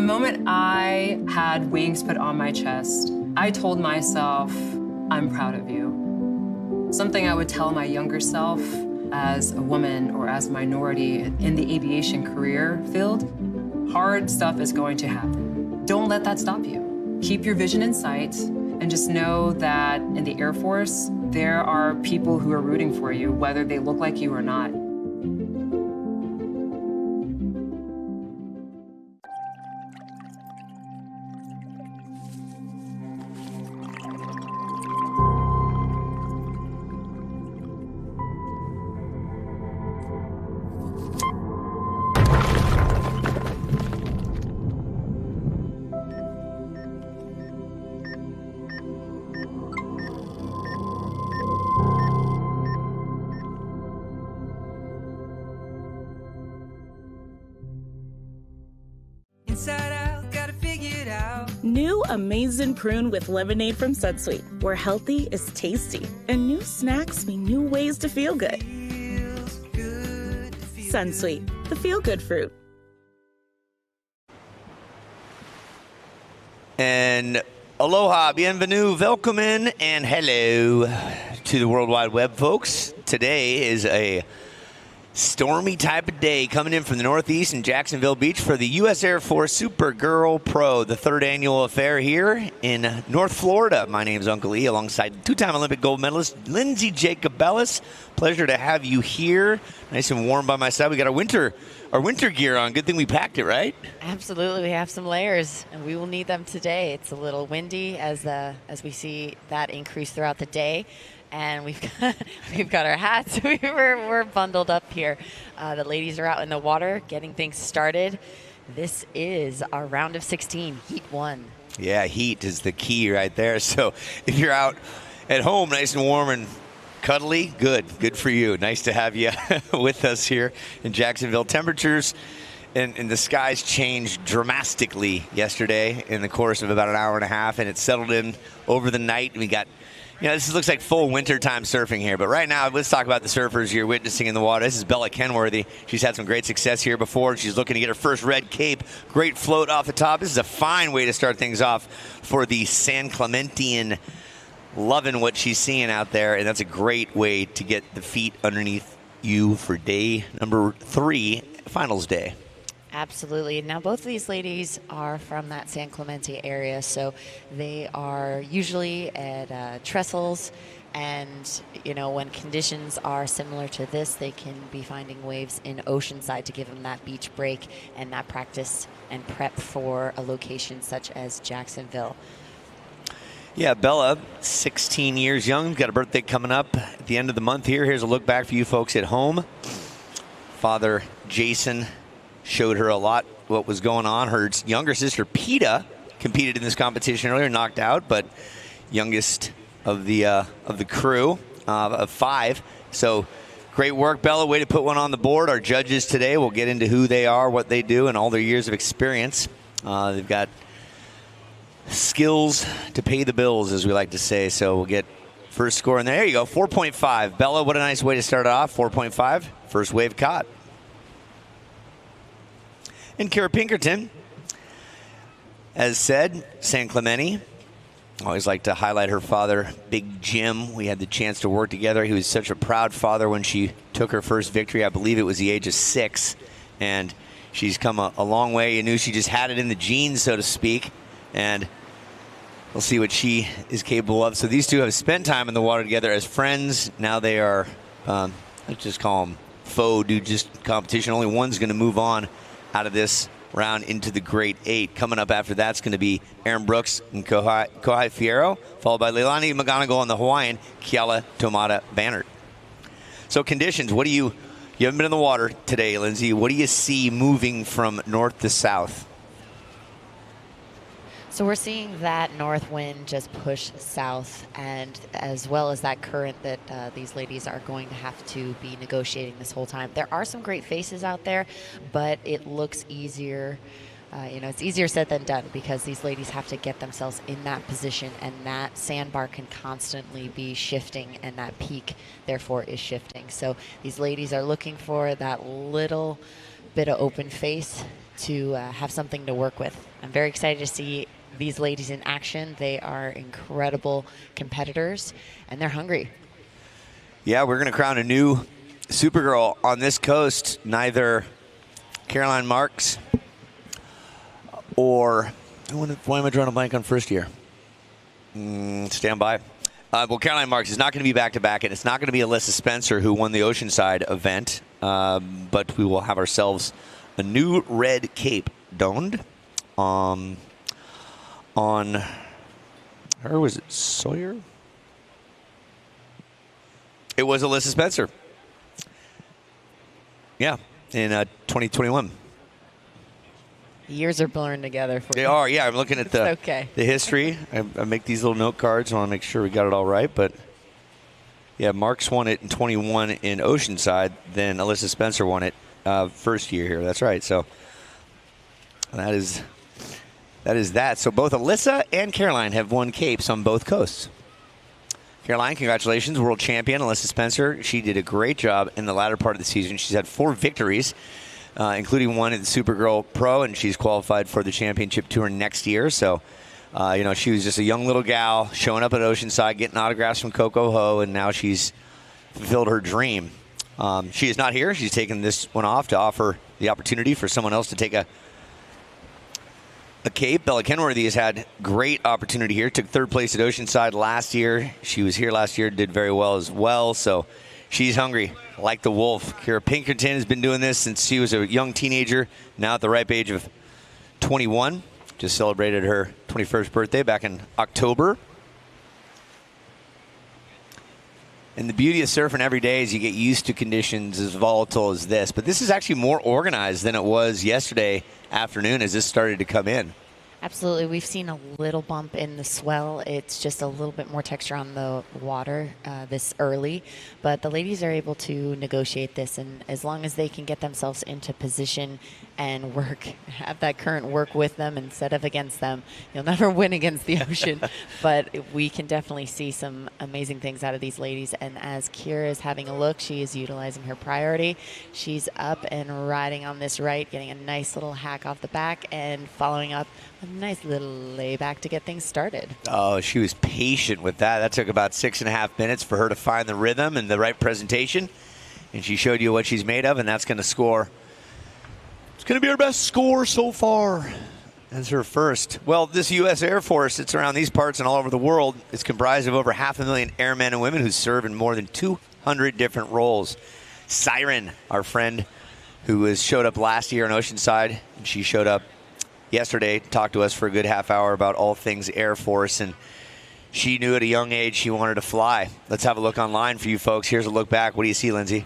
moment I had wings put on my chest, I told myself, I'm proud of you. Something I would tell my younger self as a woman or as a minority in the aviation career field, hard stuff is going to happen. Don't let that stop you. Keep your vision in sight and just know that in the Air Force, there are people who are rooting for you, whether they look like you or not. New Amazing Prune with lemonade from Sunsweet, where healthy is tasty, and new snacks mean new ways to feel good. Sunsweet, the feel-good fruit. And aloha, bienvenue, welcome in, and hello to the World Wide Web, folks. Today is a stormy type of day coming in from the Northeast in Jacksonville Beach for the U.S. Air Force Supergirl Pro, the third annual affair here in North Florida. My name is Uncle E, alongside two-time Olympic gold medalist Lindsay Jacobellis. Pleasure to have you here. Nice and warm by my side. We got our winter gear on. Good thing we packed it, right? Absolutely. We have some layers, and we will need them today. It's a little windy as we see that increase throughout the day. And we've got our hats. We're bundled up here. The ladies are out in the water getting things started. This is our round of 16, Heat 1. Yeah, heat is the key right there. So if you're out at home nice and warm and cuddly, good for you. Nice to have you with us here in Jacksonville. Temperatures and the skies changed dramatically yesterday in the course of about an hour and a half, and it settled in over the night. We got, this looks like full wintertime surfing here. But right now, let's talk about the surfers you're witnessing in the water. This is Bella Kenworthy. She's had some great success here before. She's looking to get her first red cape. Great float off the top. This is a fine way to start things off for the San Clementian. Loving what she's seeing out there, and that's a great way to get the feet underneath you for day number 3, finals day. Absolutely. Now, both of these ladies are from that San Clemente area, so they are usually at trestles, and, when conditions are similar to this, they can be finding waves in Oceanside to give them that beach break and that practice and prep for a location such as Jacksonville. Yeah, Bella, 16 years young, got a birthday coming up at the end of the month here. Here's a look back for you folks at home. Father Jason showed her a lot what was going on. Her younger sister, Peta, competed in this competition earlier, knocked out, but youngest of the crew of 5. So great work, Bella. Way to put one on the board. Our judges today will get into who they are, what they do, and all their years of experience. They've got skills to pay the bills, as we like to say. So we'll get first score in there. There you go, 4.5. Bella, what a nice way to start off. 4.5, first wave caught. And Kara Pinkerton, as said, San Clemente. Always like to highlight her father, Big Jim. We had the chance to work together. He was such a proud father when she took her first victory. I believe it was the age of 6. And she's come a long way. You knew she just had it in the genes, so to speak. And we'll see what she is capable of. So these two have spent time in the water together as friends. Now they are, let's just call them foe, do just competition. Only one's going to move on out of this round into the Great 8. Coming up after that's going to be Erin Brooks and Kohai Fierro, followed by Leilani McGonigal on the Hawaiian, Keala Tomata Bannert. So conditions, you haven't been in the water today, Lindsay. What do you see moving from north to south? So we're seeing that north wind just push south, and as well as that current that these ladies are going to have to be negotiating this whole time. There are some great faces out there, but it looks easier. It's easier said than done because these ladies have to get themselves in that position, and that sandbar can constantly be shifting, and that peak, therefore, is shifting. So these ladies are looking for that little bit of open face to have something to work with. I'm very excited to see these ladies in action. They are incredible competitors, and they're hungry. Yeah, we're going to crown a new Supergirl on this coast. Neither Caroline Marks or, why am I drawing a blank on first year? Stand by. Well, Caroline Marks is not going to be back-to-back, and it's not going to be Alyssa Spencer, who won the Oceanside event, but we will have ourselves a new red cape donned on her. Was it Sawyer? It was Alyssa Spencer. Yeah, in 2021. Years are blurring together for They you. are, yeah. I'm looking at the history. I make these little note cards. I want to make sure we got it all right. But, yeah, Marks won it in 21 in Oceanside. Then Alyssa Spencer won it first year here. That's right. So that is that. So both Alyssa and Caroline have won capes on both coasts. Caroline, congratulations, world champion. Alyssa Spencer, she did a great job in the latter part of the season. She's had 4 victories, including one at the Supergirl Pro, and she's qualified for the championship tour next year. So, she was just a young little gal showing up at Oceanside, getting autographs from Coco Ho, and now she's fulfilled her dream. She is not here. She's taken this one off to offer the opportunity for someone else to take a cape. Bella Kenworthy has had great opportunity here. Took 3rd place at Oceanside last year. She was here last year, did very well as well. So she's hungry, like the wolf. Kira Pinkerton has been doing this since she was a young teenager, now at the ripe age of 21. Just celebrated her 21st birthday back in October. And the beauty of surfing every day is you get used to conditions as volatile as this. But this is actually more organized than it was yesterday afternoon as this started to come in. Absolutely. We've seen a little bump in the swell. It's just a little bit more texture on the water this early. But the ladies are able to negotiate this. And as long as they can get themselves into position and have that current work with them instead of against them, you'll never win against the ocean. But we can definitely see some amazing things out of these ladies. And as Kira is having a look, she is utilizing her priority. She's up and riding on this right, getting a nice little hack off the back and following up a nice little layback to get things started. Oh, she was patient with that. That took about 6.5 minutes for her to find the rhythm and the right presentation. And she showed you what she's made of, and that's going to score. It's going to be her best score so far. That's her first. Well, this U.S. Air Force, it's around these parts and all over the world. It's comprised of over 500,000 airmen and women who serve in more than 200 different roles. Siren, our friend who showed up last year in Oceanside, and she showed up yesterday, talked to us for a good half hour about all things Air Force, and she knew at a young age she wanted to fly. Let's have a look online for you folks. Here's a look back. What do you see, Lindsay?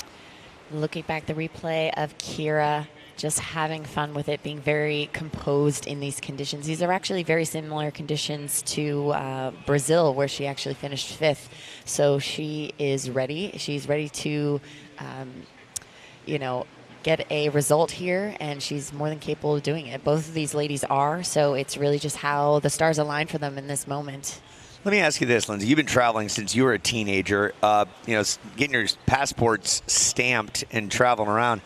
Looking back, the replay of Kira just having fun with it, being very composed in these conditions. These are actually very similar conditions to Brazil, where she actually finished 5th. So she is ready. She's ready to, get a result here, and she's more than capable of doing it. Both of these ladies are, so it's really just how the stars align for them in this moment. Let me ask you this, Lindsay. You've been traveling since you were a teenager, getting your passports stamped and traveling around.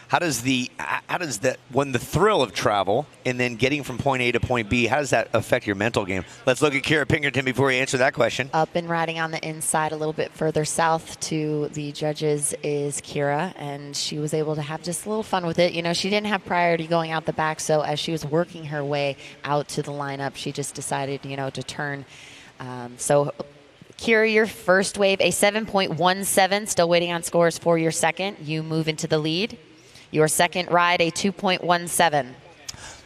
How does when the thrill of travel and then getting from point A to point B, how does that affect your mental game? Let's look at Kira Pinkerton before we answer that question. Up and riding on the inside a little bit further south to the judges is Kira, and she was able to have just a little fun with it. She didn't have priority going out the back, so as she was working her way out to the lineup, she just decided, to turn. So Kira, your first wave, a 7.17, still waiting on scores for your second. You move into the lead. Your second ride, a 2.17.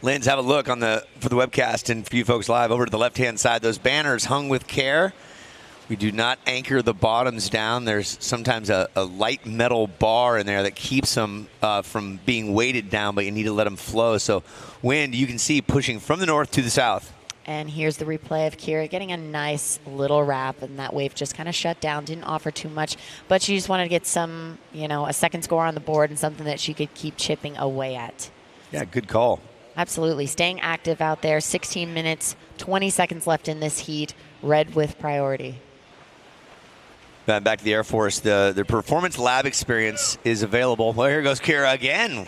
Linz, have a look for the webcast and for you folks live over to the left-hand side. Those banners hung with care. We do not anchor the bottoms down. There's sometimes a light metal bar in there that keeps them from being weighted down, but you need to let them flow. So wind, you can see pushing from the north to the south. And here's the replay of Kira getting a nice little wrap, and that wave just kind of shut down, didn't offer too much, but she just wanted to get some, a second score on the board and something that she could keep chipping away at. Yeah, good call. Absolutely. Staying active out there. 16 minutes, 20 seconds left in this heat. Red with priority. Back to the Air Force. The Performance Lab experience is available. Well, here goes Kira again.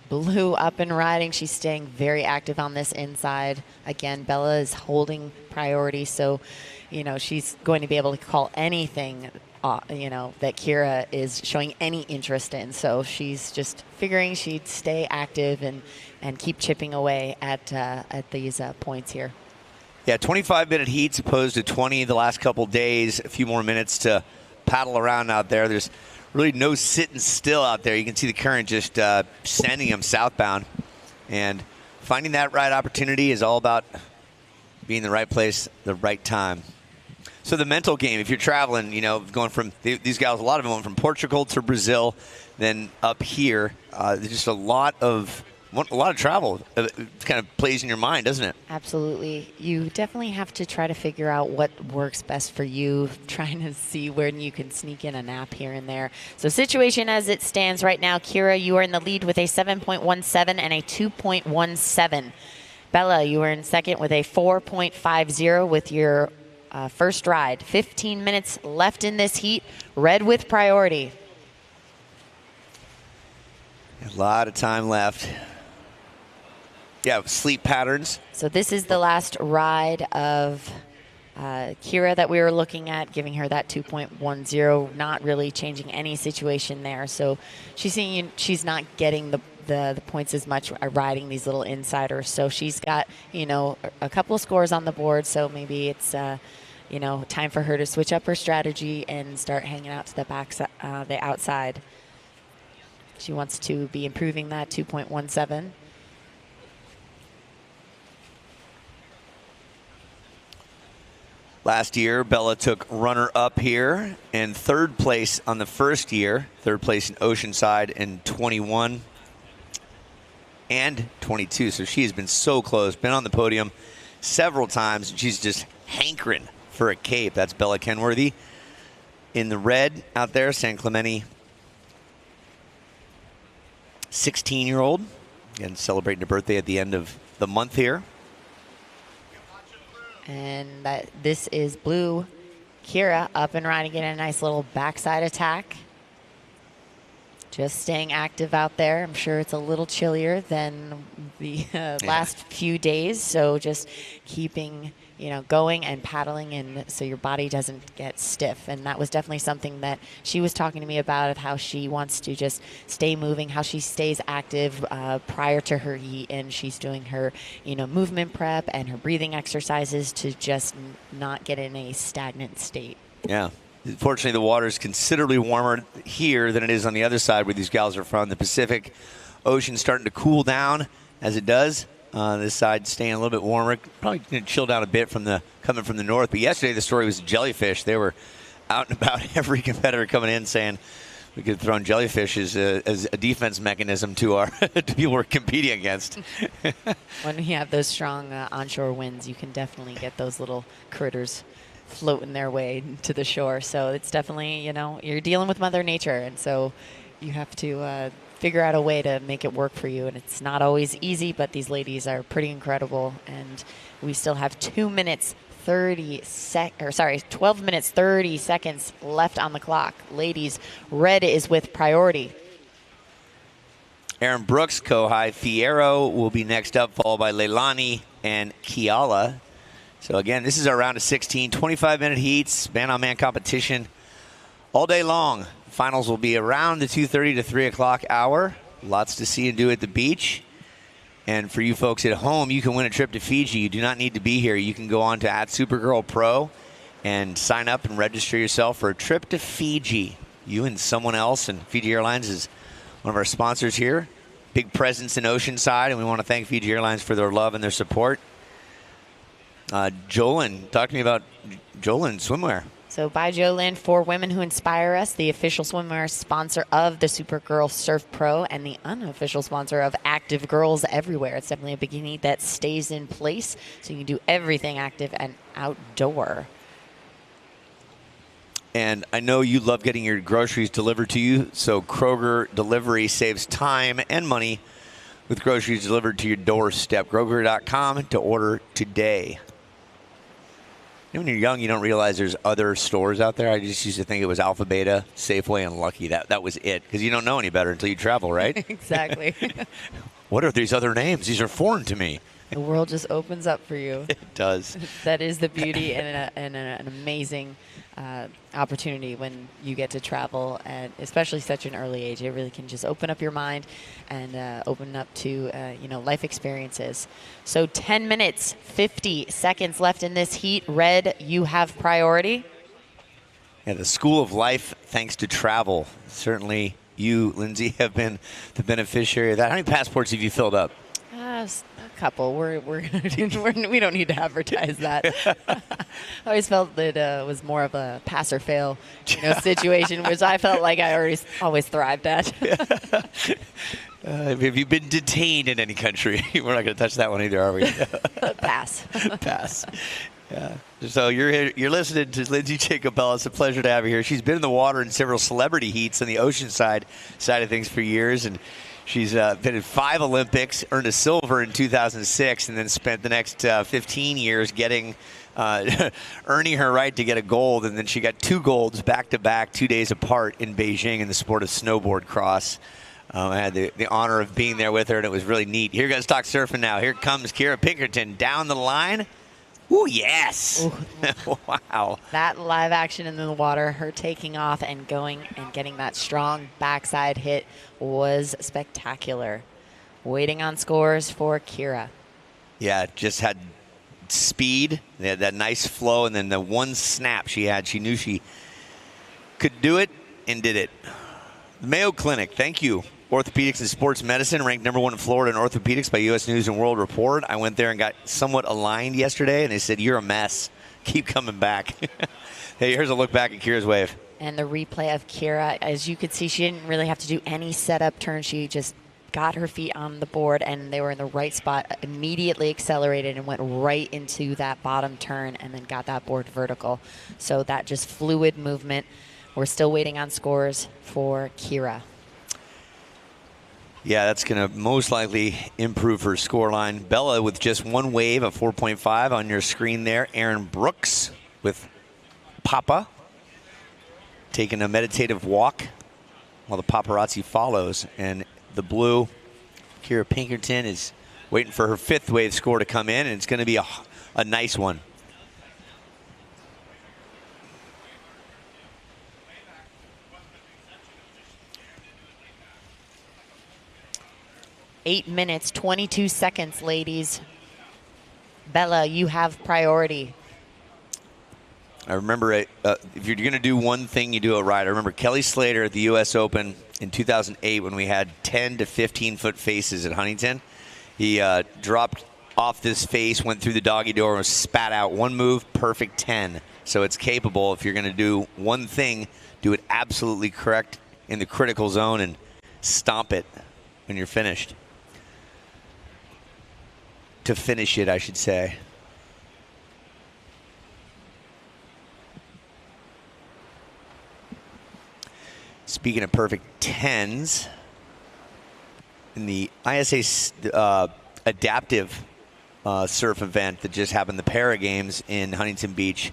Blue up and riding. She's staying very active on this inside. Again, Bella is holding priority, so, you know, she's going to be able to call anything, you know, that Kira is showing any interest in. So she's just figuring she'd stay active and keep chipping away at these points here. Yeah, 25-minute heats opposed to 20 the last couple days. A few more minutes to paddle around out there. There's really no sitting still out there. You can see the current just sending them southbound. And finding that right opportunity is all about being in the right place, the right time. So the mental game, if you're traveling, you know, going from, these guys, a lot of them went from Portugal to Brazil, then up here. There's just a lot of travel. Kind of plays in your mind, doesn't it? Absolutely. You definitely have to try to figure out what works best for you, trying to see when you can sneak in a nap here and there. So situation as it stands right now, Kira, you are in the lead with a 7.17 and a 2.17. Bella, you are in second with a 4.50 with your first ride. 15 minutes left in this heat. Red with priority. A lot of time left. Yeah, sleep patterns. So this is the last ride of Kira that we were looking at, giving her that 2.10, not really changing any situation there. So she's seeing she's not getting the points as much riding these little insiders. So she's got, you know, a couple of scores on the board. So maybe it's, you know, time for her to switch up her strategy and start hanging out to the outside. She wants to be improving that 2.17. Last year, Bella took runner-up here and third place on the first year. Third place in Oceanside in 21 and 22. So she has been so close, been on the podium several times. She's just hankering for a cape. That's Bella Kenworthy. In the red out there, San Clemente, 16-year-old. Again, celebrating her birthday at the end of the month here. And this is Blue. Kira up and riding, getting a nice little backside attack. Just staying active out there. I'm sure it's a little chillier than the last few days. So just keeping, you know, going and paddling, and so your body doesn't get stiff. And that was definitely something that she was talking to me about, of how she wants to just stay moving, how she stays active prior to her heat, and she's doing her, you know, movement prep and her breathing exercises to just not get in a stagnant state. Yeah. Fortunately, the water is considerably warmer here than it is on the other side where these gals are from. The Pacific Ocean starting to cool down as it does. This side staying a little bit warmer. Probably going to chill down a bit coming from the north. But yesterday the story was jellyfish. They were out and about, every competitor coming in saying we could throw in jellyfish as a defense mechanism to our to people we're competing against. When we have those strong onshore winds, you can definitely get those little critters floating their way to the shore. So it's definitely, you know, you're dealing with Mother Nature, and so you have to figure out a way to make it work for you. And it's not always easy, but these ladies are pretty incredible. And we still have 12 minutes 30 seconds left on the clock. Ladies, red is with priority. Erin Brooks, Kohai Fierro will be next up, followed by Leilani and Kiala. So again, this is our round of 16, 25-minute heats, man-on-man competition all day long. Finals will be around the 2:30 to 3 o'clock hour. Lots to see and do at the beach. And for you folks at home, you can win a trip to Fiji. You do not need to be here. You can go on to @Supergirl and sign up and register yourself for a trip to Fiji. You and someone else, and Fiji Airlines is one of our sponsors here. Big presence in Oceanside, and we want to thank Fiji Airlines for their love and their support. Jolyn, talk to me about Jolyn swimwear. So by Jolyn, for women who inspire us, the official swimwear sponsor of the Supergirl Surf Pro and the unofficial sponsor of Active Girls Everywhere. It's definitely a bikini that stays in place, so you can do everything active and outdoor. And I know you love getting your groceries delivered to you, so Kroger Delivery saves time and money with groceries delivered to your doorstep. Kroger.com to order today. When you're young, you don't realize there's other stores out there. I just used to think it was Alpha Beta, Safeway, and Lucky. That was it, because you don't know any better until you travel, right? Exactly. What are these other names? These are foreign to me. The world just opens up for you. It does. That is the beauty and an amazing opportunity when you get to travel, and especially such an early age. It really can just open up your mind and open up to life experiences. So 10 minutes, 50 seconds left in this heat. Red, you have priority. Yeah, the school of life thanks to travel. Certainly you, Lindsay, have been the beneficiary of that. How many passports have you filled up? A couple. We don't need to advertise that. I always felt that it was more of a pass or fail situation, which I felt like I always thrived at. Have you been detained in any country? We're not going to touch that one either, are we? Pass. Pass. Yeah. So you're listening to Lindsay Jacobella. It's a pleasure to have her here. She's been in the water in several celebrity heats on the ocean side of things for years, and she's been in 5 Olympics, earned a silver in 2006, and then spent the next 15 years earning her right to get a gold. And then she got 2 golds back-to-back, 2 days apart in Beijing in the sport of snowboard cross. I had the honor of being there with her, and it was really neat. Here goes Talk Surfing now. Here comes Kira Pinkerton down the line. Ooh, yes. Ooh. Wow. That live action in the water, her taking off and going and getting that strong backside hit was spectacular. Waiting on scores for Kira. Yeah, just had speed. They had that nice flow, and then the one snap she had, she knew she could do it and did it. The Mayo Clinic, thank you. Orthopedics and Sports Medicine, ranked #1 in Florida in orthopedics by U.S. News and World Report. I went there and got somewhat aligned yesterday, and they said, you're a mess. Keep coming back. Hey, here's a look back at Kira's wave. And the replay of Kira, as you could see, she didn't really have to do any setup turn. She just got her feet on the board, and they were in the right spot, immediately accelerated and went right into that bottom turn and then got that board vertical. So that just fluid movement. We're still waiting on scores for Kira. Yeah, that's going to most likely improve her scoreline. Bella with just 1 wave of 4.5 on your screen there. Erin Brooks with Papa taking a meditative walk while the paparazzi follows. And the blue, Kira Pinkerton, is waiting for her 5th wave score to come in, and it's going to be a nice one. Eight minutes, 22 seconds, ladies. Bella, you have priority. I remember if you're going to do one thing, you do it right. I remember Kelly Slater at the U.S. Open in 2008 when we had 10 to 15-foot faces at Huntington. He dropped off this face, went through the doggy door, and was spat out. One move, perfect 10. So it's capable. If you're going to do one thing, do it absolutely correct in the critical zone and stomp it when you're finished. To finish it, I should say. Speaking of perfect 10s, in the ISA adaptive surf event that just happened, the Para Games in Huntington Beach,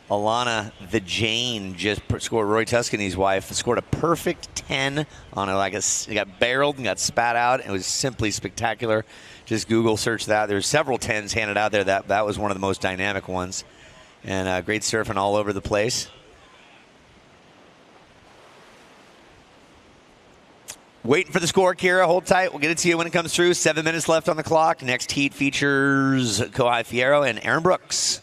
Alana the Jane just scored. Roy Tuscany's wife scored a perfect 10 on it. It got barreled and got spat out. It was simply spectacular. Just Google search that. There's several 10s handed out there. That was one of the most dynamic ones. And great surfing all over the place. Waiting for the score, Kira. Hold tight. We'll get it to you when it comes through. 7 minutes left on the clock. Next heat features Kohai Fierro and Erin Brooks.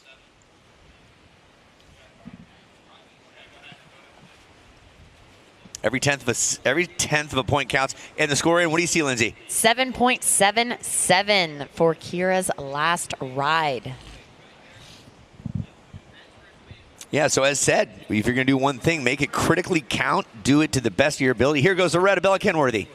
Every tenth of a point counts. And the score in, what do you see, Lindsay? 7.77 for Kira's last ride. Yeah, so as said, if you're going to do one thing, make it critically count. Do it to the best of your ability. Here goes the Arabella Kenworthy.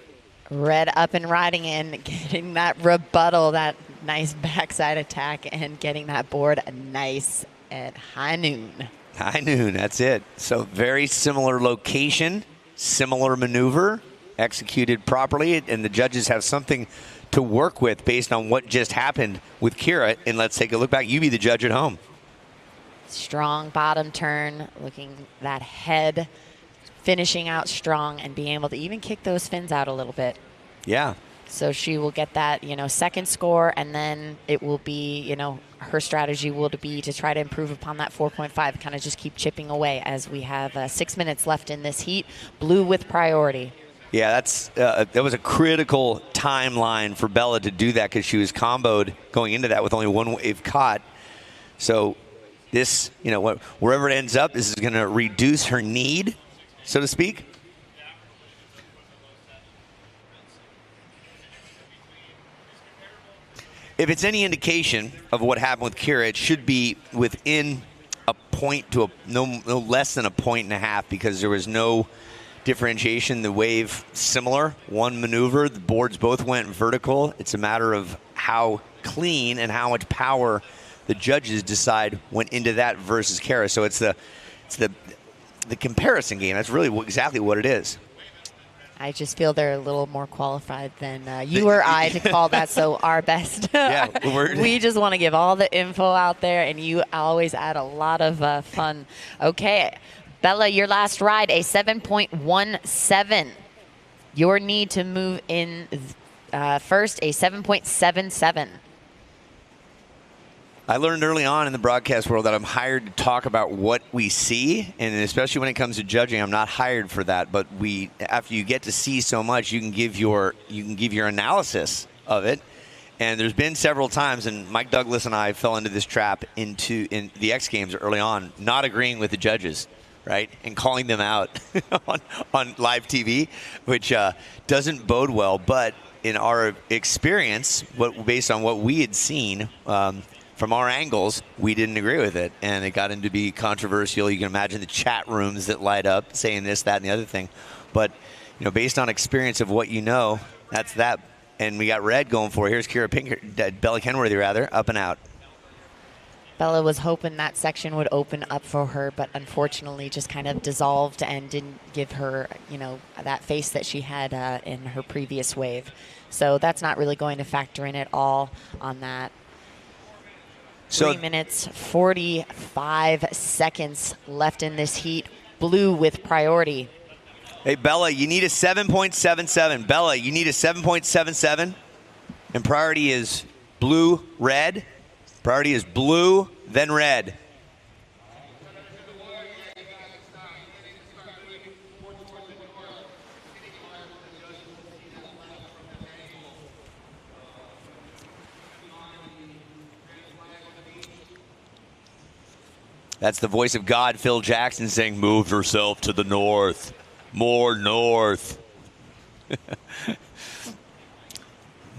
Red up and riding in, getting that rebuttal, that nice backside attack, and getting that board nice at high noon. High noon, that's it. So very similar location, similar maneuver, executed properly, and the judges have something to work with based on what just happened with Kira. And let's take a look back. You be the judge at home. Strong bottom turn, looking that head, finishing out strong and being able to even kick those fins out a little bit. Yeah. So she will get that, second score, and then it will be, her strategy will be to try to improve upon that 4.5, kind of just keep chipping away as we have 6 minutes left in this heat. Blue with priority. Yeah, that was a critical timeline for Bella to do that because she was comboed going into that with only one wave caught. So this, wherever it ends up, this is going to reduce her need, so to speak. If it's any indication of what happened with Kira, it should be within a point to no less than a point and a half because there was no differentiation. The wave similar, one maneuver. The boards both went vertical. It's a matter of how clean and how much power the judges decide went into that versus Kara. So it's the comparison game. That's really exactly what it is. I just feel they're a little more qualified than you or I to call that, so our best. Yeah, we just want to give all the info out there, and you always add a lot of fun. Okay, Bella, your last ride, a 7.17. Your need to move in first, a 7.77. I learned early on in the broadcast world that I'm hired to talk about what we see, and especially when it comes to judging, I'm not hired for that. But after you get to see so much, you can give your analysis of it. And there's been several times, and Mike Douglas and I fell into this trap in the X Games early on, not agreeing with the judges, right, and calling them out on live TV, which doesn't bode well. But in our experience, based on what we had seen. From our angles, we didn't agree with it, and it got into be controversial. You can imagine the chat rooms that light up saying this, that, and the other thing. But, based on experience of what that's that. And we got red going for it. Here's Bella Kenworthy, up and out. Bella was hoping that section would open up for her, but unfortunately just kind of dissolved and didn't give her, that face that she had in her previous wave. So that's not really going to factor in at all on that. 3 minutes, 45 seconds left in this heat. Blue with priority. Hey, Bella, you need a 7.77. Bella, you need a 7.77. And priority is blue, red. Priority is blue, then red. That's the voice of God, Phil Jackson, saying, move yourself to the north. More north. If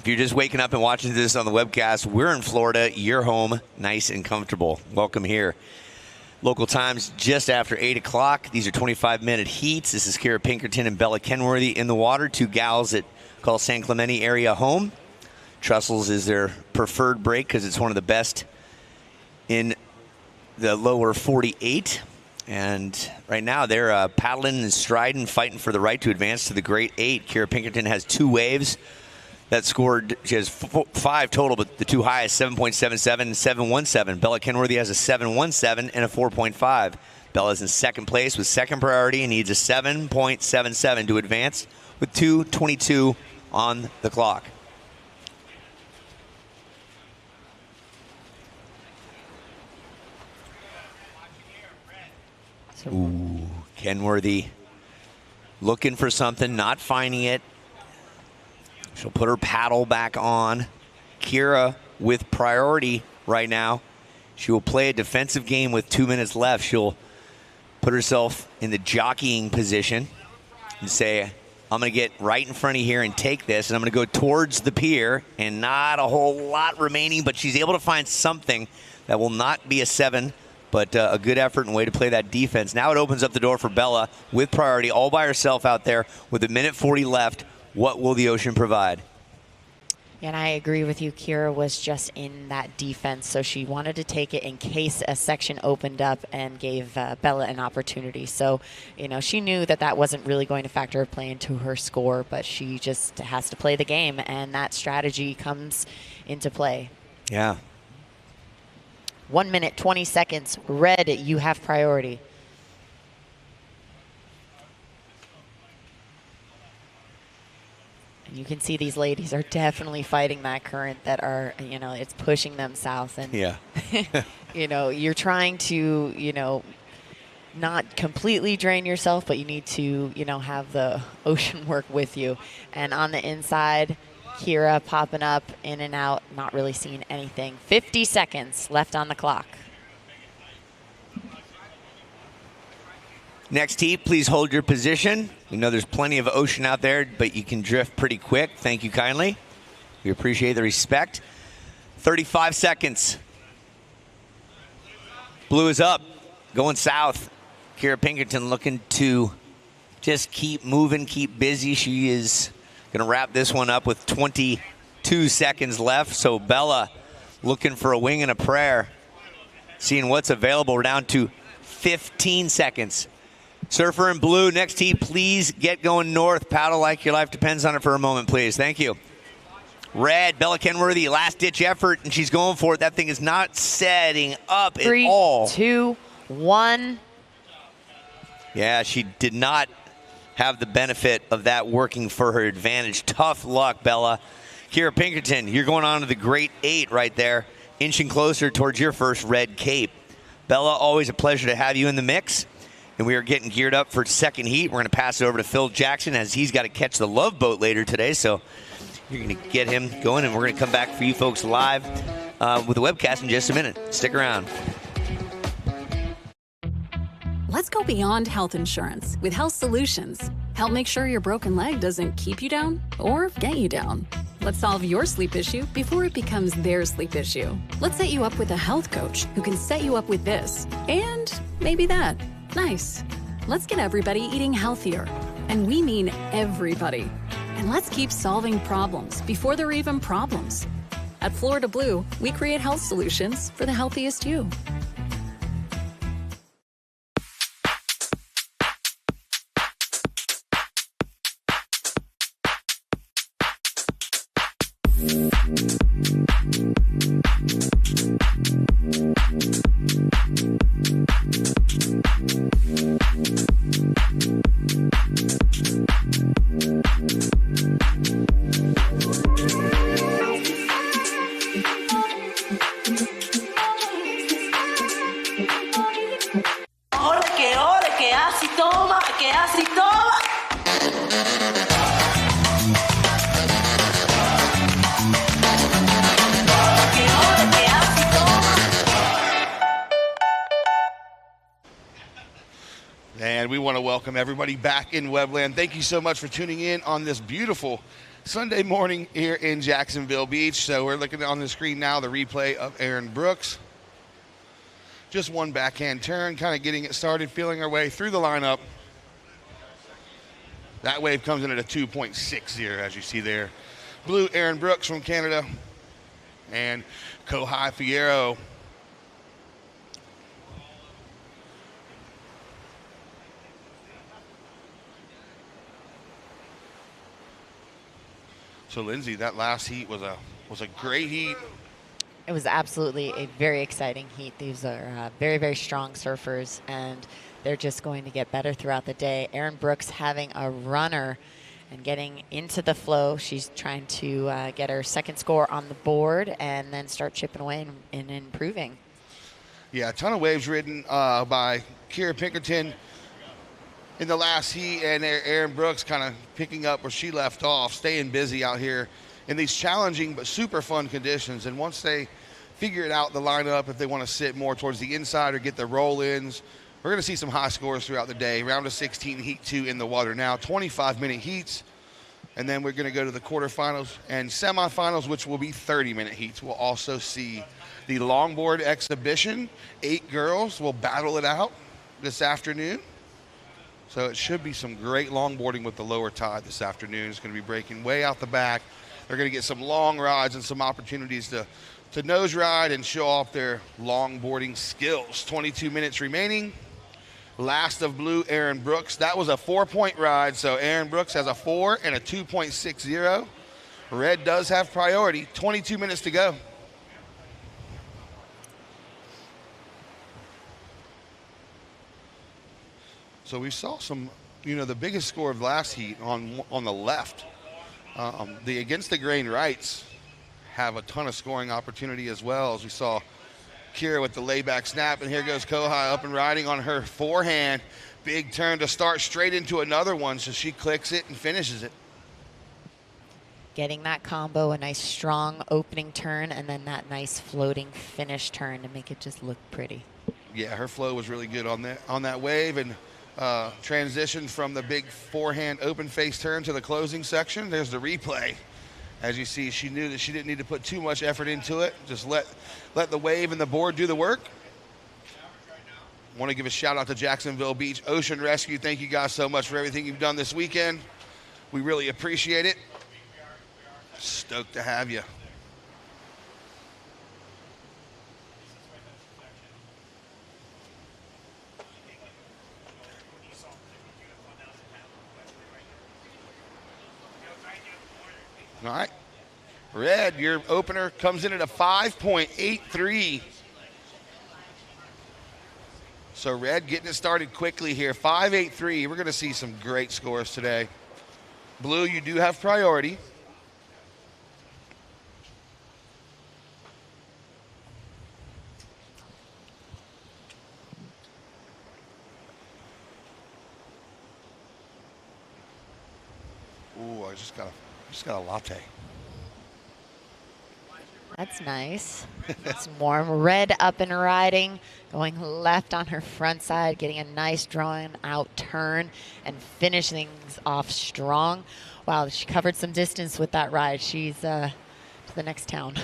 you're just waking up and watching this on the webcast, we're in Florida. You're home, nice and comfortable. Welcome here. Local times just after 8 o'clock. These are 25-minute heats. This is Kira Pinkerton and Bella Kenworthy in the water. Two gals that call San Clemente area home. Trussels is their preferred break because it's one of the best in the lower 48, and right now they're paddling and striding, fighting for the right to advance to the Great 8. Kira Pinkerton has two waves that scored. She has 5 total, but the two highest, 7.77 and 7.17. Bella Kenworthy has a 7.17 and a 4.5. Bella's in second place with second priority and needs a 7.77 to advance with 2:22 on the clock. Ooh, Kenworthy looking for something, not finding it. She'll put her paddle back on. Kira with priority right now. She will play a defensive game with 2 minutes left. She'll put herself in the jockeying position and say, I'm going to get right in front of here and take this, and I'm going to go towards the pier, and not a whole lot remaining, but she's able to find something that will not be a 7, but a good effort and way to play that defense. Now it opens up the door for Bella with priority, all by herself out there with a minute 40 left. What will the ocean provide? And I agree with you. Kira was just in that defense, so she wanted to take it in case a section opened up and gave Bella an opportunity. So, she knew that wasn't really going to factor or play into her score, but she just has to play the game, and that strategy comes into play. Yeah. 1 minute, 20 seconds. Red, you have priority. And you can see these ladies are definitely fighting that current that are, you know, it's pushing them south. And, yeah. you know, you're trying to, you know, not completely drain yourself, but you need to, you know, have the ocean work with you. And on the inside, Kira popping up in and out, not really seeing anything. 50 seconds left on the clock. Next heat, please hold your position. We know there's plenty of ocean out there, but you can drift pretty quick. Thank you kindly. We appreciate the respect. 35 seconds. Blue is up, going south. Kira Pinkerton looking to just keep moving, keep busy. She is going to wrap this one up with 22 seconds left. So Bella looking for a wing and a prayer. Seeing what's available. We're down to 15 seconds. Surfer in blue, next heat, please get going north. Paddle like your life depends on it for a moment, please. Thank you. Red, Bella Kenworthy, last-ditch effort, and she's going for it. That thing is not setting up at all. 3, 2, 1. Yeah, she did not have the benefit of that working for her advantage. Tough luck, Bella. Kira Pinkerton, you're going on to the great 8 right there, inching closer towards your first red cape. Bella, always a pleasure to have you in the mix. And we are getting geared up for second heat. We're going to pass it over to Phil Jackson as he's got to catch the Love Boat later today. So you're going to get him going, and we're going to come back for you folks live with the webcast in just a minute. Stick around. Let's go beyond health insurance with Health Solutions. Help make sure your broken leg doesn't keep you down or get you down. Let's solve your sleep issue before it becomes their sleep issue. Let's set you up with a health coach who can set you up with this and maybe that. Nice. Let's get everybody eating healthier. And we mean everybody. And let's keep solving problems before they're even problems. At Florida Blue, we create health solutions for the healthiest you. And we want to welcome everybody back in Webland. Thank you so much for tuning in on this beautiful Sunday morning here in Jacksonville Beach. So we're looking on the screen now, the replay of Erin Brooks. Just one backhand turn, kind of getting it started, feeling our way through the lineup. That wave comes in at a 2.60, as you see there. Blue, Erin Brooks from Canada, and Kohai Fierro. So Lindsay, that last heat was a great heat. It was absolutely a very exciting heat. These are very, very strong surfers, and they're just going to get better throughout the day. Erin Brooks having a runner and getting into the flow. She's trying to get her second score on the board and then start chipping away and improving. Yeah, a ton of waves ridden by Kira Pinkerton in the last heat, and Erin Brooks kind of picking up where she left off, staying busy out here in these challenging but super fun conditions. And once they figure it out, the lineup, if they want to sit more towards the inside or get the roll-ins, we're going to see some high scores throughout the day. Round of 16, heat 2 in the water now, 25-minute heats. And then we're going to go to the quarterfinals and semifinals, which will be 30-minute heats. We'll also see the longboard exhibition. 8 girls will battle it out this afternoon. So it should be some great longboarding with the lower tide this afternoon. It's going to be breaking way out the back. They're going to get some long rides and some opportunities to nose ride and show off their longboarding skills. 22 minutes remaining. Last of blue, Erin Brooks. That was a 4-point ride, so Erin Brooks has a 4 and a 2.60. Red does have priority. 22 minutes to go. So we saw some, the biggest score of last heat on the left. The against the grain rights have a ton of scoring opportunity as well, as we saw Kira with the layback snap, and here goes Kohai up and riding on her forehand. Big turn to start straight into another one, so she clicks it and finishes it. Getting that combo, a nice strong opening turn, and then that nice floating finish turn to make it just look pretty. Yeah, her flow was really good on that wave, and transition from the big forehand open face turn to the closing section. There's the replay. As you see, she knew that she didn't need to put too much effort into it. Just let the wave and the board do the work. Want to give a shout out to Jacksonville Beach Ocean Rescue. Thank you guys so much for everything you've done this weekend. We really appreciate it. Stoked to have you. All right. Red, your opener comes in at a 5.83. So Red getting it started quickly here. 5.83. We're going to see some great scores today. Blue, you do have priority. Ooh, I just got a latte. That's nice. It's warm. Red up and riding, going left on her front side, getting a nice drawn out turn and finishing things off strong. Wow, she covered some distance with that ride. She's to the next town.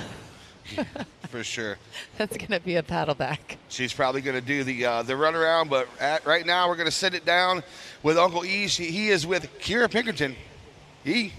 For sure. That's going to be a paddle back. She's probably going to do the runaround, but right now we're going to set it down with Uncle E. He is with Kira Pinkerton. E.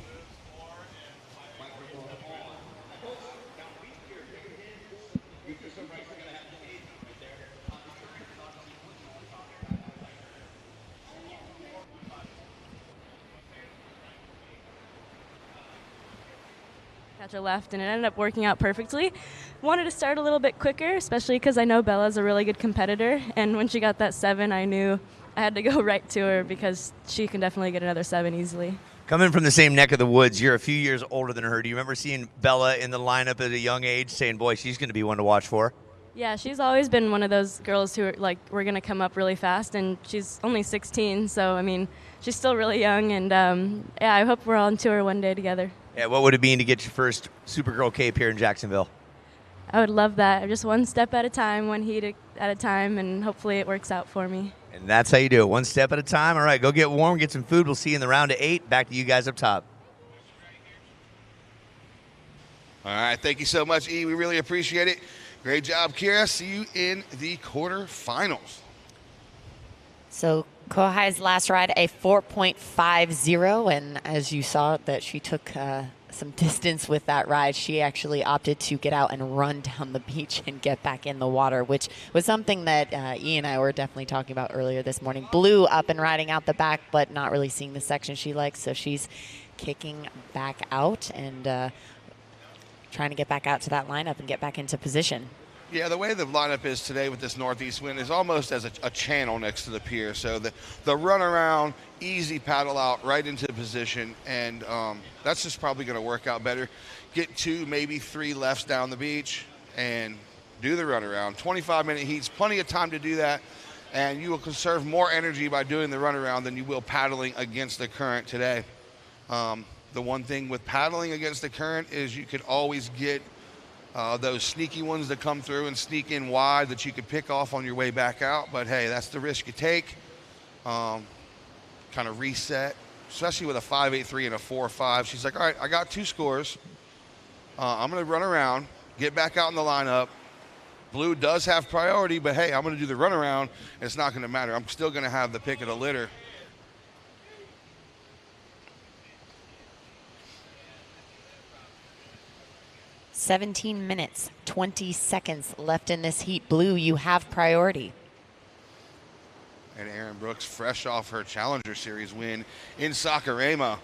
Catcher left, and it ended up working out perfectly. Wanted to start a little bit quicker, especially because I know Bella's a really good competitor, and when she got that 7, I knew I had to go right to her because she can definitely get another 7 easily. Coming from the same neck of the woods, you're a few years older than her. Do you remember seeing Bella in the lineup at a young age saying, boy, she's going to be one to watch for? Yeah, she's always been one of those girls who are like, we're going to come up really fast, and she's only 16, so, I mean, she's still really young, and, yeah, I hope we're on tour one day together. Yeah, what would it mean to get your first Supergirl cape here in Jacksonville? I would love that. Just one step at a time, one heat at a time, and hopefully it works out for me. And that's how you do it, one step at a time. All right, go get warm, get some food. We'll see you in the round of 8. Back to you guys up top. All right, thank you so much, E. We really appreciate it. Great job, Kira. See you in the quarterfinals. So Kohai's last ride, a 4.50, and as you saw that she took some distance with that ride, she actually opted to get out and run down the beach and get back in the water, which was something that E and I were definitely talking about earlier this morning. Blue up and riding out the back, but not really seeing the section she likes, so she's kicking back out and trying to get back out to that lineup and get back into position. Yeah, the way the lineup is today with this northeast wind is almost as a channel next to the pier. So the run around, easy paddle out right into position, and that's just probably going to work out better. Get 2, maybe 3 lefts down the beach and do the run around. 25-minute heats, plenty of time to do that, and you will conserve more energy by doing the run around than you will paddling against the current today. The one thing with paddling against the current is you could always get those sneaky ones that come through and sneak in wide that you could pick off on your way back out. But, hey, that's the risk you take. Kind of reset, especially with a 5.83 and a 4.5. She's like, all right, I got 2 scores. I'm going to run around, get back out in the lineup. Blue does have priority, but, hey, I'm going to do the run around, and it's not going to matter. I'm still going to have the pick of the litter. "17 minutes, 20 seconds left in this heat. Blue, you have priority." And Erin Brooks, fresh off her Challenger Series win in Saquarema,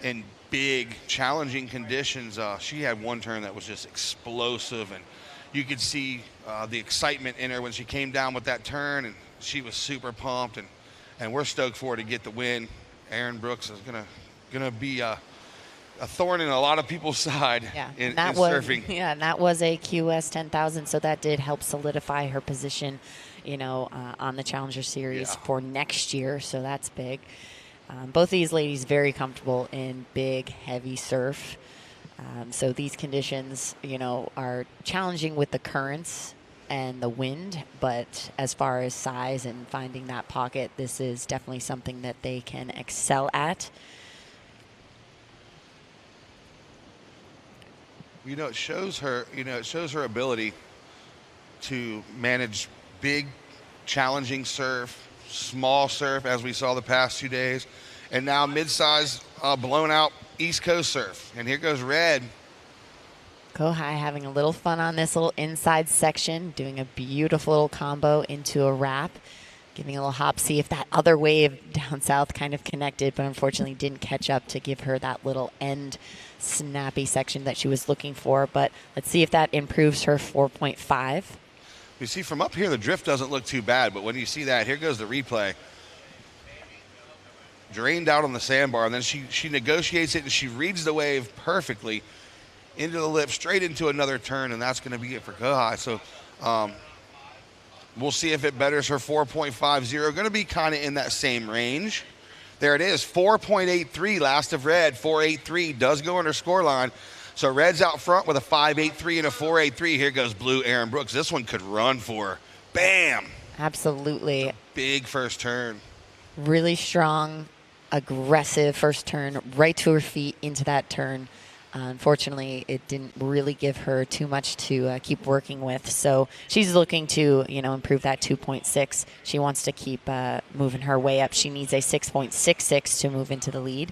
in big, challenging conditions. She had one turn that was just explosive, and you could see the excitement in her when she came down with that turn, and she was super pumped. And and we're stoked for her to get the win. Erin Brooks is gonna be a thorn in a lot of people's side in surfing. Yeah, and that was a QS 10,000, so that did help solidify her position, on the Challenger Series for next year, so that's big. Both of these ladies very comfortable in big, heavy surf. So these conditions, are challenging with the currents and the wind, but as far as size and finding that pocket, this is definitely something that they can excel at. It shows her ability to manage big, challenging surf, small surf, as we saw the past 2 days, and now mid-size, blown out East Coast surf. And here goes Red. Kohai having a little fun on this little inside section, doing a beautiful little combo into a wrap, giving a little hop, see if that other wave down south kind of connected, but unfortunately didn't catch up to give her that little end snappy section that she was looking for. But let's see if that improves her 4.5. You see from up here, the drift doesn't look too bad, but when you see that, here goes the replay. Drained out on the sandbar, and then she negotiates it, and she reads the wave perfectly into the lip, straight into another turn, and that's going to be it for Kohai. So we'll see if it betters her 4.50. Going to be kind of in that same range. There it is, 4.83 last of Red. 4.83 does go on her scoreline. So Red's out front with a 5.83 and a 4.83. Here goes Blue Erin Brooks. This one could run for her. Bam! Absolutely. Big first turn. Really strong, aggressive first turn, right to her feet into that turn. Unfortunately, it didn't really give her too much to keep working with. So she's looking to, improve that 2.6. She wants to keep moving her way up. She needs a 6.66 to move into the lead.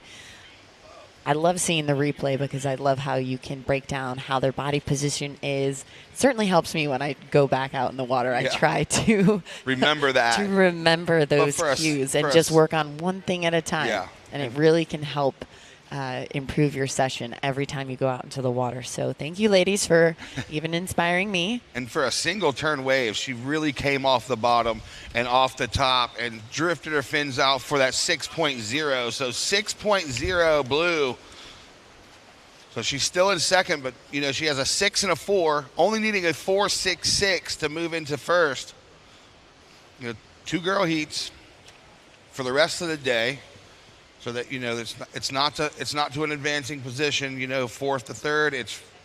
I love seeing the replay because I love how you can break down how their body position is. It certainly helps me when I go back out in the water. I try to remember that. To remember those cues and just work on one thing at a time. Yeah. And it really can help improve your session every time you go out into the water. So thank you, ladies, for even inspiring me. And for a single turn wave, she really came off the bottom and off the top and drifted her fins out for that 6.0. So 6.0 Blue. So she's still in second, but she has a 6 and a 4, only needing a 4.66 to move into first. 2 girl heats for the rest of the day. So that it's not to an advancing position. Fourth to third,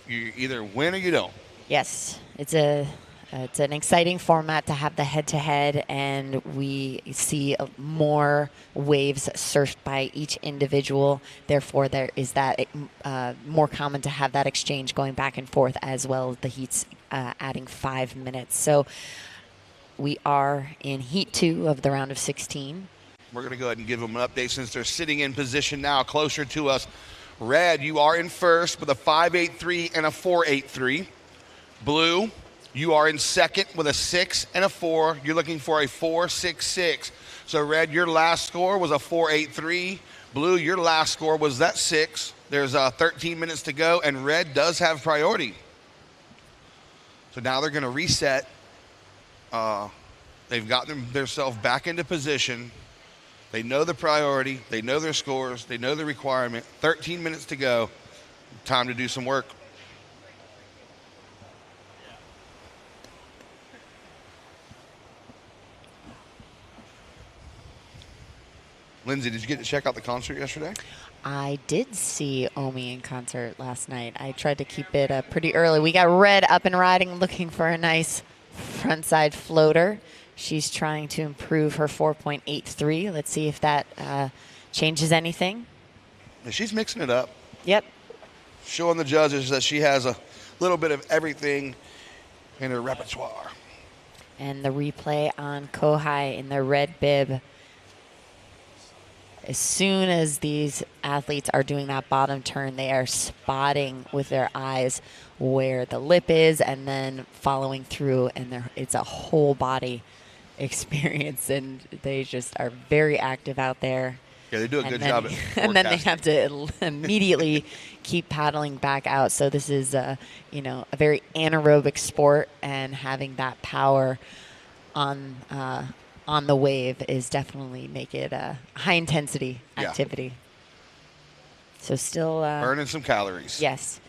you either win or you don't. Yes, it's an exciting format to have the head-to-head, and we see more waves surfed by each individual. Therefore, there is that more common to have that exchange going back and forth, as well as the heats adding 5 minutes. So we are in Heat 2 of the round of 16. We're going to go ahead and give them an update since they're sitting in position now closer to us. Red, you are in first with a 5.83 and a 4.83. Blue, you are in second with a 6 and a 4. You're looking for a 4.66. So Red, your last score was a 4.83. Blue, your last score was that 6. There's 13 minutes to go, and Red does have priority. So now they're going to reset. They've gotten themselves back into position. They know the priority. They know their scores. They know the requirement. 13 minutes to go. Time to do some work. Lindsay, did you get to check out the concert yesterday? I did see Omi in concert last night. I tried to keep it pretty early. We got Red up and riding, looking for a nice frontside floater. She's trying to improve her 4.83. Let's see if that changes anything. She's mixing it up. Yep. Showing the judges that she has a little bit of everything in her repertoire. And the replay on Kohai in the red bib. As soon as these athletes are doing that bottom turn, they are spotting with their eyes where the lip is and then following through, and it's a whole body experience, and they just are very active out there. Yeah, they do a good job at forecasting. And then they have to immediately keep paddling back out. So this is a very anaerobic sport, and having that power on on the wave is definitely make it a high-intensity activity. So still burning some calories. Yes.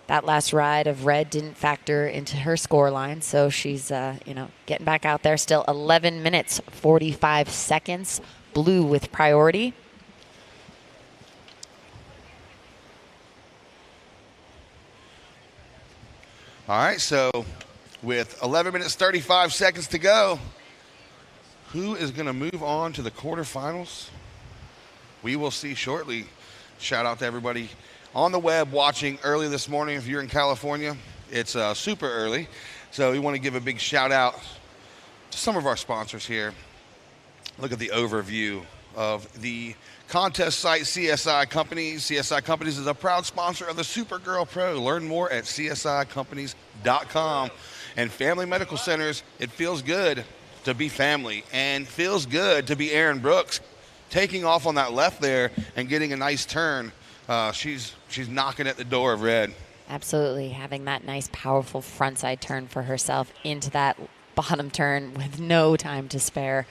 That last ride of red didn't factor into her score line, so she's getting back out there. Still 11 minutes, 45 seconds. Blue with priority. All right, so with 11 minutes, 35 seconds to go, who is going to move on to the quarterfinals? We will see shortly. Shout out to everybody on the web watching early this morning. If you're in California, it's super early. So we want to give a big shout out to some of our sponsors here. Look at the overview of the contest site, CSI Companies. CSI Companies is a proud sponsor of the Supergirl Pro. Learn more at csicompanies.com. And Family Medical Centers, it feels good to be family and feels good to be Erin Brooks taking off on that left there and getting a nice turn. She's knocking at the door of red. Absolutely, having that nice, powerful frontside turn for herself into that bottom turn with no time to spare.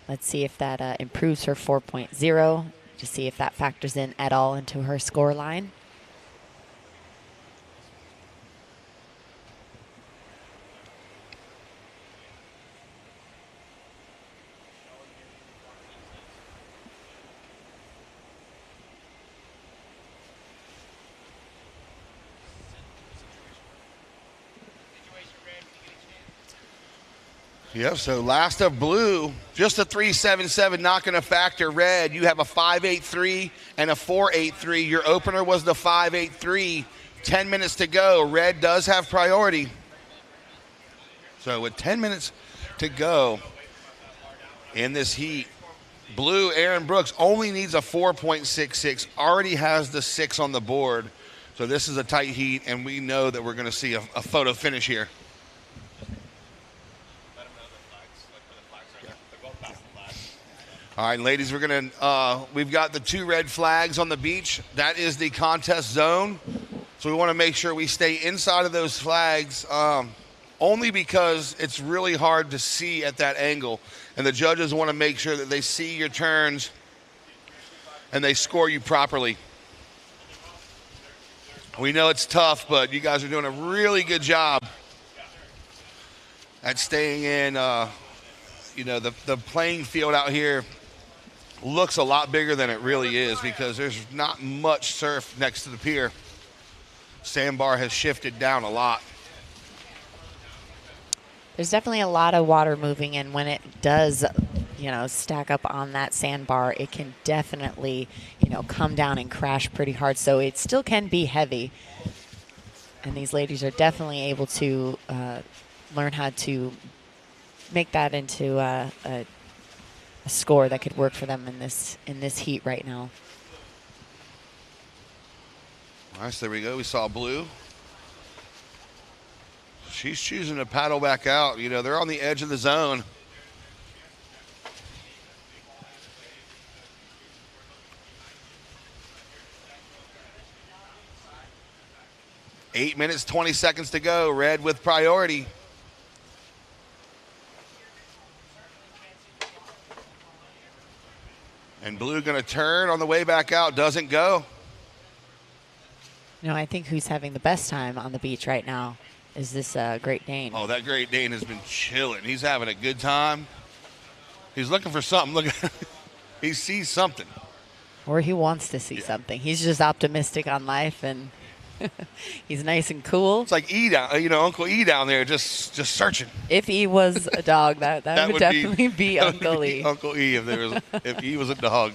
Let's see if that improves her 4.0, to see if that factors in at all into her score line. Yep, so last of blue, just a 3.77, not going to factor. Red, you have a 5.83 and a 4.83. Your opener was the 5.83. 10 minutes to go. Red does have priority. So with 10 minutes to go in this heat, blue, Erin Brooks, only needs a 4.66, already has the 6 on the board. So this is a tight heat, and we know that we're going to see a photo finish here. All right, ladies, we've got the 2 red flags on the beach. That is the contest zone. So we want to make sure we stay inside of those flags, only because it's really hard to see at that angle. And the judges want to make sure that they see your turns and they score you properly. We know it's tough, but you guys are doing a really good job at staying in. The playing field out here looks a lot bigger than it really is because there's not much surf next to the pier. Sandbar has shifted down a lot. There's definitely a lot of water moving, and when it does, stack up on that sandbar, it can definitely, come down and crash pretty hard. So it still can be heavy. And these ladies are definitely able to learn how to make that into a score that could work for them in this heat right now. All right, so there we go. We saw blue. She's choosing to paddle back out. They're on the edge of the zone. Eight minutes, 20 seconds to go. Red with priority. And blue going to turn on the way back out. Doesn't go. I think who's having the best time on the beach right now is this Great Dane. Oh, that Great Dane has been chilling. He's having a good time. He's looking for something. Look, he sees something. Or he wants to see something. He's just optimistic on life, and he's nice and cool. It's like E down, Uncle E down there, just searching. If E was a dog, that would definitely be Uncle E. Uncle E, if E was a dog.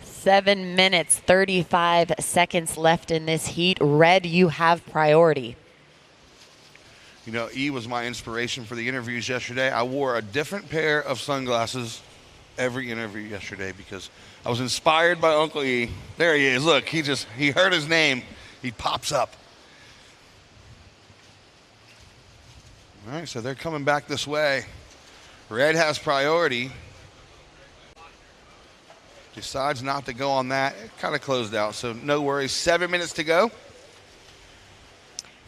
7 minutes, 35 seconds left in this heat. Red, you have priority. E was my inspiration for the interviews yesterday. I wore a different pair of sunglasses every interview yesterday because I was inspired by Uncle E. There he is. Look, he heard his name. He pops up. All right, so they're coming back this way. Red has priority. Decides not to go on that. It kind of closed out, so no worries. 7 minutes to go.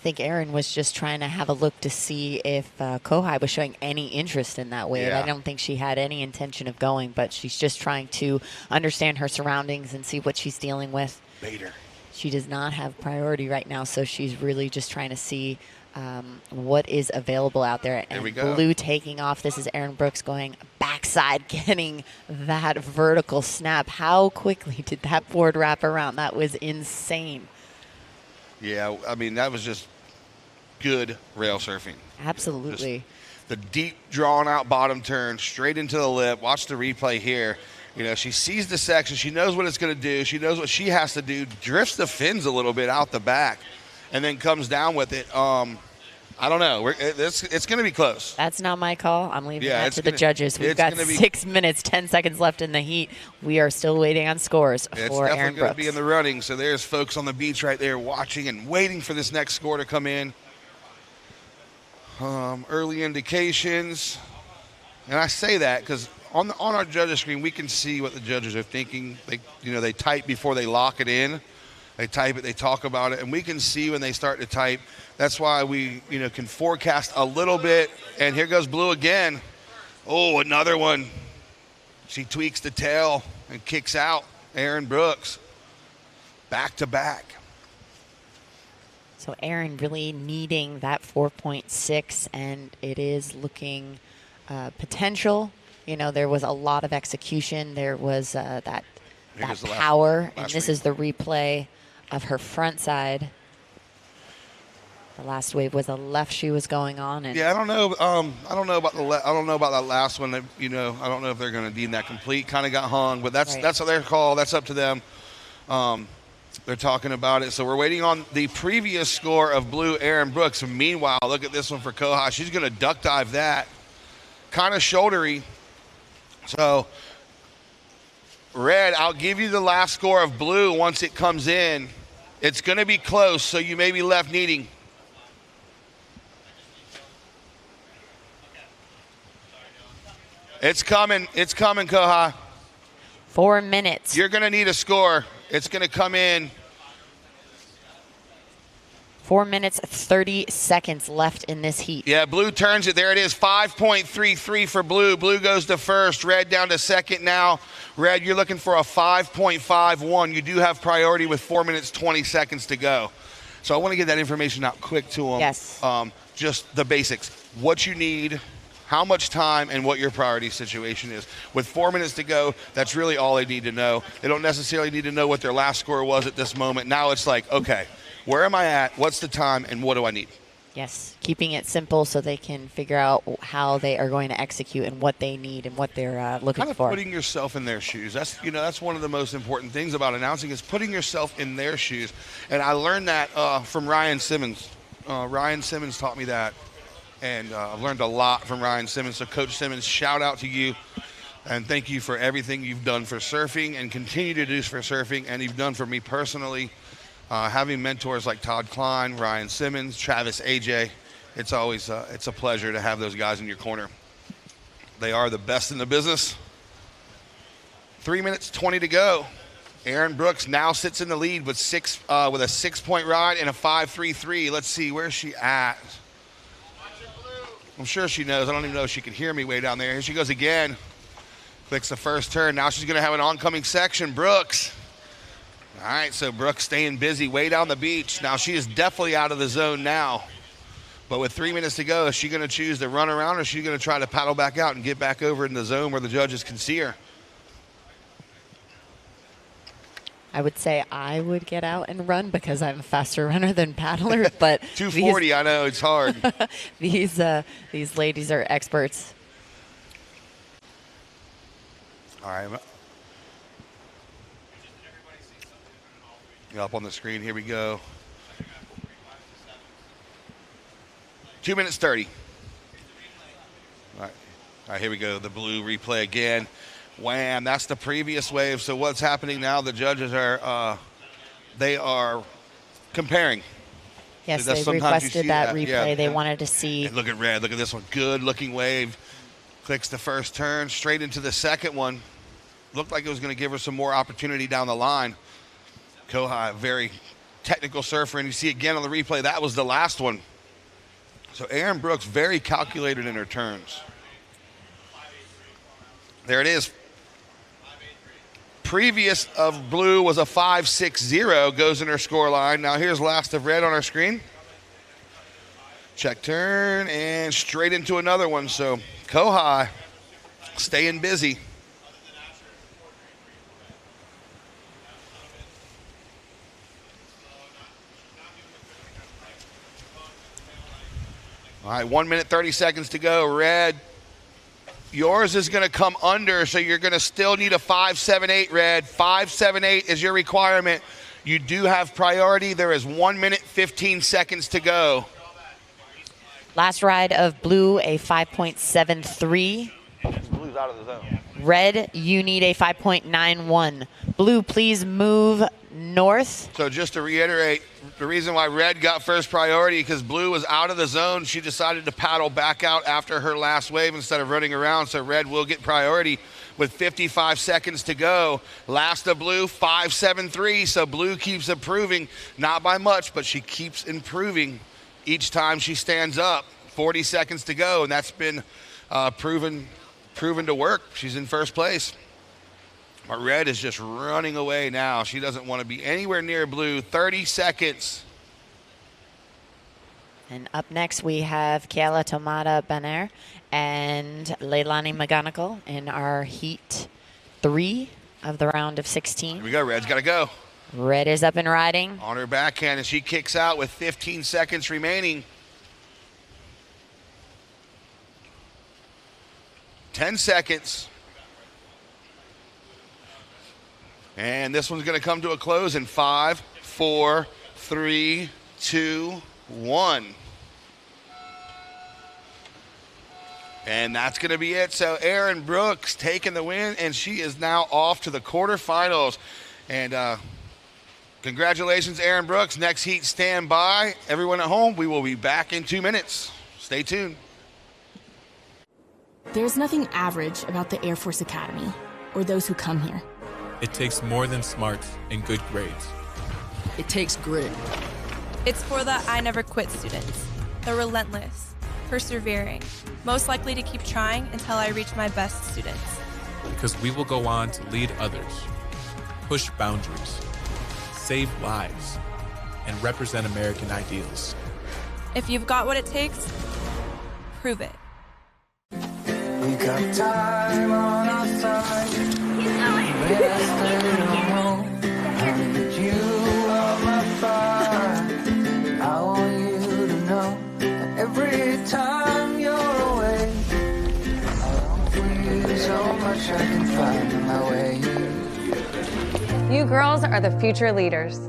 think Erin was just trying to have a look to see if Kohai was showing any interest in that wave. Yeah. I don't think she had any intention of going, but she's just trying to understand her surroundings and see what she's dealing with. Bader. She does not have priority right now, so she's really just trying to see what is available out there. There And we go. Blue taking off. This is Erin Brooks going backside, getting that vertical snap. How quickly did that board wrap around? That was insane. Yeah, I mean, that was just good rail surfing. Absolutely. Just the deep, drawn-out bottom turn, straight into the lip. Watch the replay here. You know, she sees the section. She knows what it's going to do. She knows what she has to do. Drifts the fins a little bit out the back, and then comes down with it. I don't know. It's going to be close. That's not my call. I'm leaving Yeah, that it's to the gonna- judges. We've it's got gonna be- 6 minutes, 10 seconds left in the heat. We are still waiting on scores It's for definitely Erin going to Brooks. be in the running. So there's folks on the beach right there watching and waiting for this next score to come in. Early indications. And I say that because on our judges screen, we can see what the judges are thinking. They type before they lock it in. They type it, they talk about it, and we can see when they start to type. That's why we, can forecast a little bit. And here goes Blue again. Oh, another one. She tweaks the tail and kicks out. Erin Brooks. Back to back. So Erin really needing that 4.6, and it is looking potential. There was a lot of execution. There was that Here's the power, and last this is the replay of her front side. The last wave was a left she was going on, and Yeah, I don't know. I don't know about that last one. I don't know if they're going to deem that complete. Kind of got hung, but that's their call. That's up to them. They're talking about it. So we're waiting on the previous score of Blue, Erin Brooks. Meanwhile, look at this one for Kohai. She's going to duck dive that. Kind of shouldery. So, Red, I'll give you the last score of Blue once it comes in. It's going to be close, so you may be left needing. It's coming. It's coming, Kohai. 4 minutes. You're going to need a score. It's going to come in. 4 minutes, 30 seconds left in this heat. Yeah, Blue turns it. There it is, 5.33 for Blue. Blue goes to first. Red down to second now. Red, you're looking for a 5.51. You do have priority with 4 minutes, 20 seconds to go. So I want to get that information out quick to them. Yes. Just the basics. What you need, how much time, and what your priority situation is. With 4 minutes to go, that's really all they need to know. They don't necessarily need to know what their last score was at this moment. Now it's like, okay, where am I at? What's the time? And what do I need? Yes, keeping it simple so they can figure out how they are going to execute and what they need and what they're looking Kind of for. putting yourself in their shoes. That's one of the most important things about announcing is putting yourself in their shoes. And I learned that from Ryan Simmons. Ryan Simmons taught me that. And I've learned a lot from Ryan Simmons. So Coach Simmons, shout out to you. And thank you for everything you've done for surfing and continue to do for surfing. And you've done for me personally. Having mentors like Todd Klein, Ryan Simmons, Travis AJ, it's always it's a pleasure to have those guys in your corner. They are the best in the business. 3 minutes, 20 to go. Erin Brooks now sits in the lead with a 6-point ride and a 5.33. Let's see, where's she at? I'm sure she knows. I don't even know if she can hear me way down there. Here she goes again. Clicks the first turn. Now she's going to have an oncoming section. Brooks. All right, so Brooks staying busy way down the beach. Now she is definitely out of the zone now. But with 3 minutes to go, is she going to choose to run around or is she going to try to paddle back out and get back over in the zone where the judges can see her? I would say I would get out and run because I'm a faster runner than paddler. But 240, I know, it's hard. these ladies are experts. All right. Up on the screen, here we go. 2 minutes 30. All right, here we go. The Blue replay again. Wham, that's the previous wave. So what's happening now? The judges are they are comparing. Yes, That's they sometimes you requested see that that, replay. yeah. They wanted to see. And look at Red. Look at this one. Good looking wave. Clicks the first turn straight into the second one. Looked like it was going to give her some more opportunity down the line. Kohai, very technical surfer, and you see again on the replay, that was the last one. So Erin Brooks, very calculated in her turns. There it is. Previous of blue was a 5.60, goes in her score line. Now here's last of red on our screen. Check turn and straight into another one. So Kohai staying busy. All right, 1 minute, 30 seconds to go. Red, yours is going to come under, so you're going to still need a 5.78, Red. 5.78 is your requirement. You do have priority. There is 1 minute, 15 seconds to go. Last ride of blue, a 5.73. Blue's out of the zone. Red, you need a 5.91. Blue, please move north. So just to reiterate, the reason why red got first priority, because blue was out of the zone. She decided to paddle back out after her last wave instead of running around, so red will get priority with 55 seconds to go. Last of blue, 5.73, so blue keeps improving, not by much, but she keeps improving each time she stands up. 40 seconds to go, and that's been proven to work. She's in first place. But red is just running away now. She doesn't want to be anywhere near blue. 30 seconds. And up next we have Keala Tomata Banner and Leilani McGonigal in our heat 3 of the round of 16. Here we go, red's got to go. Red is up and riding. On her backhand, and she kicks out with 15 seconds remaining. 10 seconds. And this one's going to come to a close in 5, 4, 3, 2, 1. And that's going to be it. So Erin Brooks taking the win, and she is now off to the quarterfinals. And congratulations, Erin Brooks. Next heat, stand by. Everyone at home, we will be back in 2 minutes. Stay tuned. There's nothing average about the Air Force Academy or those who come here. It takes more than smarts and good grades. It takes grit. It's for the I never quit students, the relentless, persevering, most likely to keep trying until I reach my best students. Because we will go on to lead others, push boundaries, save lives, and represent American ideals. If you've got what it takes, prove it. We got time on our side. I need you on my fire. I want you to know that every time you're away, I long for you so much I can find my way. You girls are the future leaders.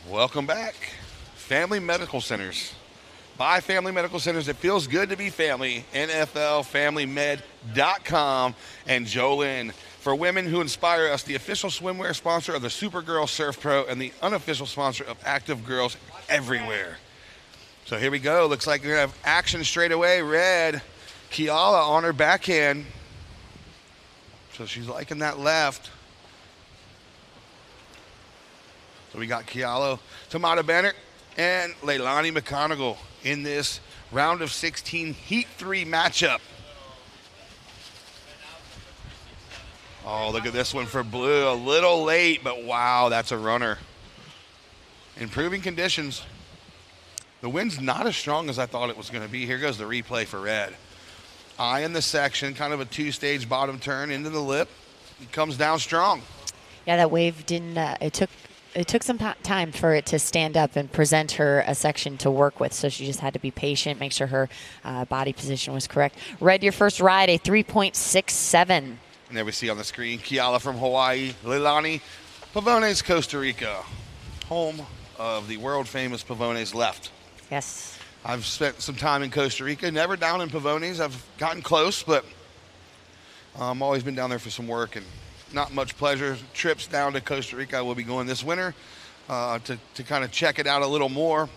Welcome back. Family Medical Centers. By Family Medical Centers, it feels good to be family. NFLFamilyMed.com and Jolyn. For women who inspire us, the official swimwear sponsor of the Supergirl Surf Pro and the unofficial sponsor of Active Girls Everywhere. So here we go. Looks like we're going to have action straight away. Red, Keala on her backhand. So she's liking that left. So we got Keala Tomata Banner and Leilani McGonigal in this round of 16 Heat 3 matchup. Oh, look at this one for blue. A little late, but wow, that's a runner. Improving conditions. The wind's not as strong as I thought it was going to be. Here goes the replay for red. Eye in the section, kind of a two-stage bottom turn into the lip. It comes down strong. Yeah, that wave didn't, it took it took some time for it to stand up and present her a section to work with. So she just had to be patient, make sure her body position was correct. Red, your first ride, a 3.67. And there we see on the screen, Keala from Hawaii, Leilani Pavones, Costa Rica, home of the world-famous Pavones left. Yes. I've spent some time in Costa Rica, never down in Pavones. I've gotten close, but I've always been down there for some work and not much pleasure. Trips down to Costa Rica I will be going this winter to kind of check it out a little more.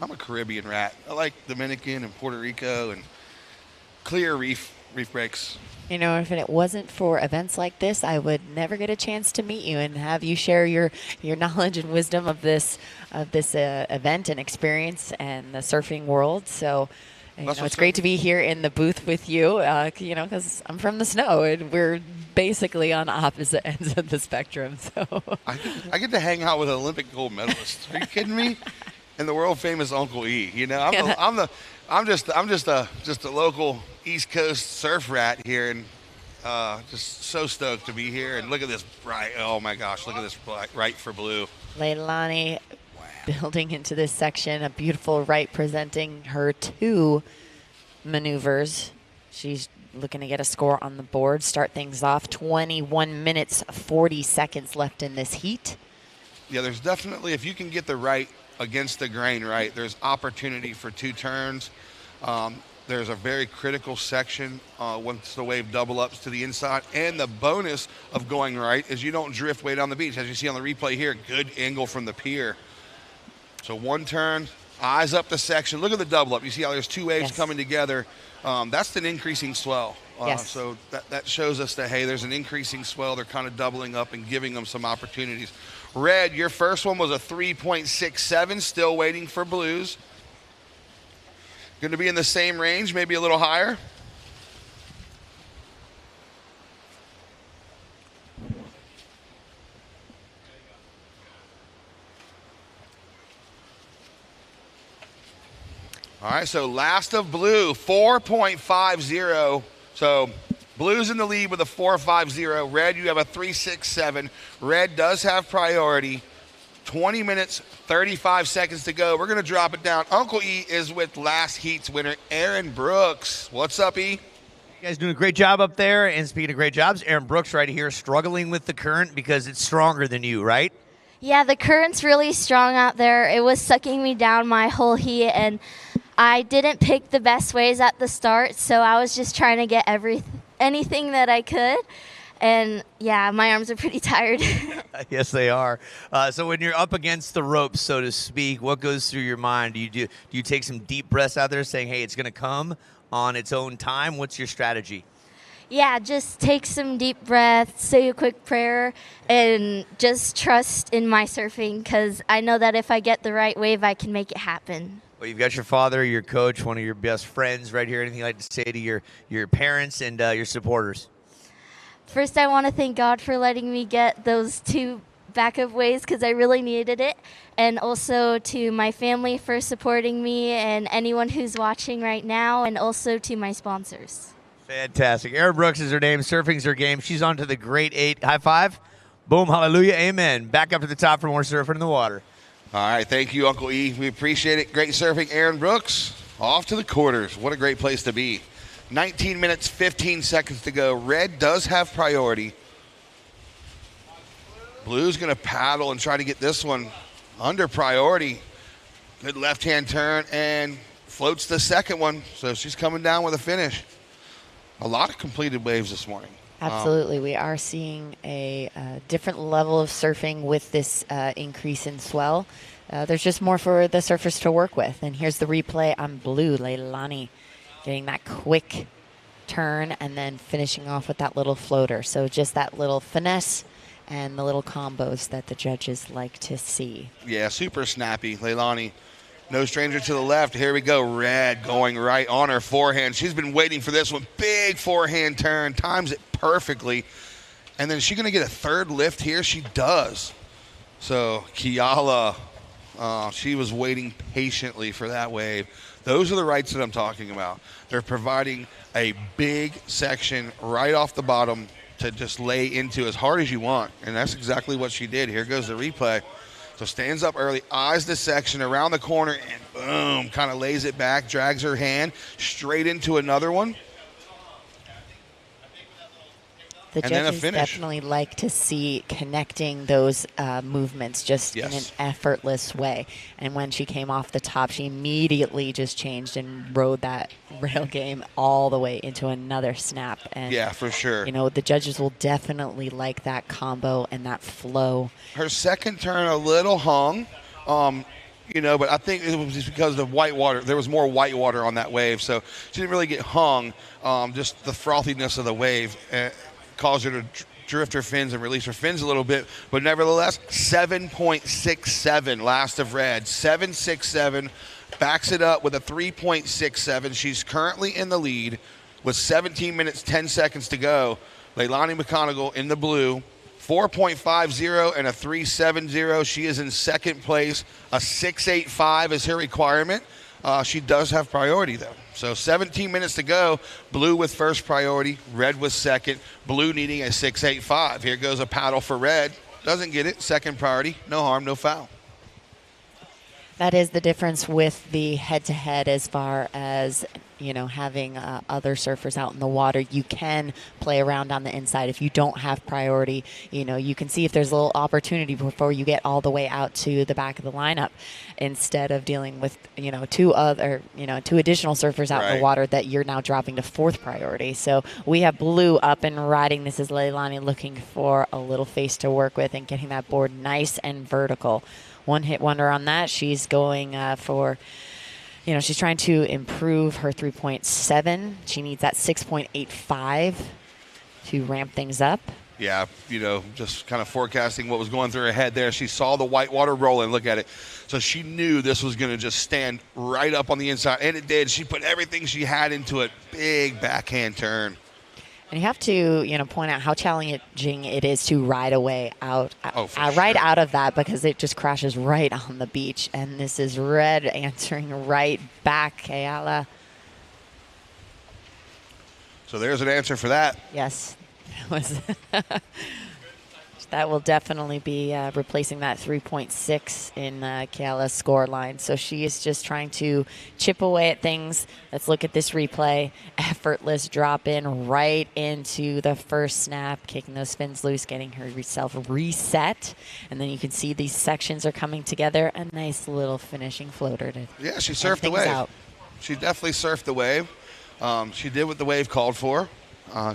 I'm a Caribbean rat. I like Dominican and Puerto Rico and clear reef breaks. You know, if it wasn't for events like this, I would never get a chance to meet you and have you share your knowledge and wisdom of this event and experience and the surfing world. So, it's great to be here in the booth with you, because I'm from the snow and we're basically on opposite ends of the spectrum. So I get to hang out with an Olympic gold medalist. Are you kidding me? And the world famous Uncle E. You know, I'm just a local East Coast surf rat here, and just so stoked to be here. And look at this bright! Oh my gosh, look at this right for blue. Leilani building into this section, a beautiful right presenting her 2 maneuvers. She's looking to get a score on the board. Start things off. 21 minutes, 40 seconds left in this heat. Yeah, there's definitely, if you can get the right against the grain right, there's opportunity for 2 turns. There's a very critical section once the wave double ups to the inside. And the bonus of going right is you don't drift way down the beach. As you see on the replay here, good angle from the pier. So 1 turn, eyes up the section. Look at the double up. You see how there's 2 waves coming together. That's an increasing swell. So that shows us that, hey, there's an increasing swell. They're kind of doubling up and giving them some opportunities. Red, your first one was a 3.67, still waiting for blues. Going to be in the same range, maybe a little higher. All right, so last of blue, 4.50. So blue's in the lead with a 4.50. Red, you have a 3.67. Red does have priority. 20 minutes, 35 seconds to go. We're going to drop it down. Uncle E is with last heat's winner, Erin Brooks. What's up, E? You guys doing a great job up there. And speaking of great jobs, Erin Brooks right here struggling with the current because it's stronger than you, right? Yeah, the current's really strong out there. It was sucking me down my whole heat, and I didn't pick the best ways at the start, so I was just trying to get anything that I could. And, yeah, my arms are pretty tired. Yes, they are. So when you're up against the ropes, so to speak, what goes through your mind? Do you take some deep breaths out there saying, hey, it's going to come on its own time? What's your strategy? Yeah, just take some deep breaths, say a quick prayer, and just trust in my surfing because I know that if I get the right wave, I can make it happen. Well, you've got your father, your coach, one of your best friends right here. Anything you'd like to say to your parents and your supporters? First, I want to thank God for letting me get those 2 backup waves because I really needed it. And also to my family for supporting me and anyone who's watching right now, and also to my sponsors. Fantastic. Erin Brooks is her name. Surfing's her game. She's on to the Great 8. High five. Boom. Hallelujah. Amen. Back up to the top for more surfing in the water. All right. Thank you, Uncle E. We appreciate it. Great surfing, Erin Brooks. Off to the quarters. What a great place to be. 19 minutes, 15 seconds to go. Red does have priority. Blue's going to paddle and try to get this one under priority. Good left-hand turn and floats the second one. So she's coming down with a finish. A lot of completed waves this morning. Absolutely. We are seeing a different level of surfing with this increase in swell. There's just more for the surfers to work with. And here's the replay on blue. Leilani getting that quick turn and then finishing off with that little floater. So just that little finesse and the little combos that the judges like to see. Yeah, super snappy. Leilani, no stranger to the left. Here we go. Red going right on her forehand. She's been waiting for this one. Big forehand turn. Times it perfectly. And then is she going to get a third lift here? She does. So Keala, she was waiting patiently for that wave. Those are the rights that I'm talking about. They're providing a big section right off the bottom to just lay into as hard as you want. And that's exactly what she did. Here goes the replay. So stands up early, eyes the section around the corner, and boom, kind of lays it back, drags her hand straight into another one. The judges definitely like to see connecting those movements just in an effortless way. And when she came off the top, she immediately just changed and rode that rail game all the way into another snap. And, yeah, for sure. You know, the judges will definitely like that combo and that flow. Her second turn a little hung. You know, but I think it was just because of white water. There was more white water on that wave, so she didn't really get hung. Just the frothiness of the wave caused her to drift her fins and release her fins a little bit. But nevertheless, 7.67 last of red. 7.67, backs it up with a 3.67. She's currently in the lead with 17 minutes, 10 seconds to go. Leilani McConaughey in the blue. 4.50 and a 3.70. She is in second place. A 6.85 is her requirement. She does have priority, though. So 17 minutes to go. Blue with first priority. Red with second. Blue needing a 6.85. Here goes a paddle for red. Doesn't get it. Second priority. No harm, no foul. That is the difference with the head-to-head as far as, you know, having other surfers out in the water. You can play around on the inside. If you don't have priority, you know, you can see if there's a little opportunity before you get all the way out to the back of the lineup instead of dealing with, you know, two additional surfers out in the water that you're now dropping to fourth priority. So we have blue up and riding. This is Leilani looking for a little face to work with and getting that board nice and vertical. One hit wonder on that. She's going for, you know, she's trying to improve her 3.7. She needs that 6.85 to ramp things up. Yeah, you know, just kind of forecasting what was going through her head there. She saw the white water rolling. Look at it. So she knew this was going to just stand right up on the inside, and it did. She put everything she had into it. Big backhand turn. And you have to, you know, point out how challenging it is to ride away out of that, because it just crashes right on the beach. And this is red answering right back, Keala. So there's an answer for that. Yes. That will definitely be replacing that 3.6 in Keala's score line. So she is just trying to chip away at things. Let's look at this replay. Effortless drop in right into the first snap, kicking those fins loose, getting herself reset. And then you can see these sections are coming together. A nice little finishing floater. Yeah, she surfed the wave. Out. She definitely surfed the wave. She did what the wave called for.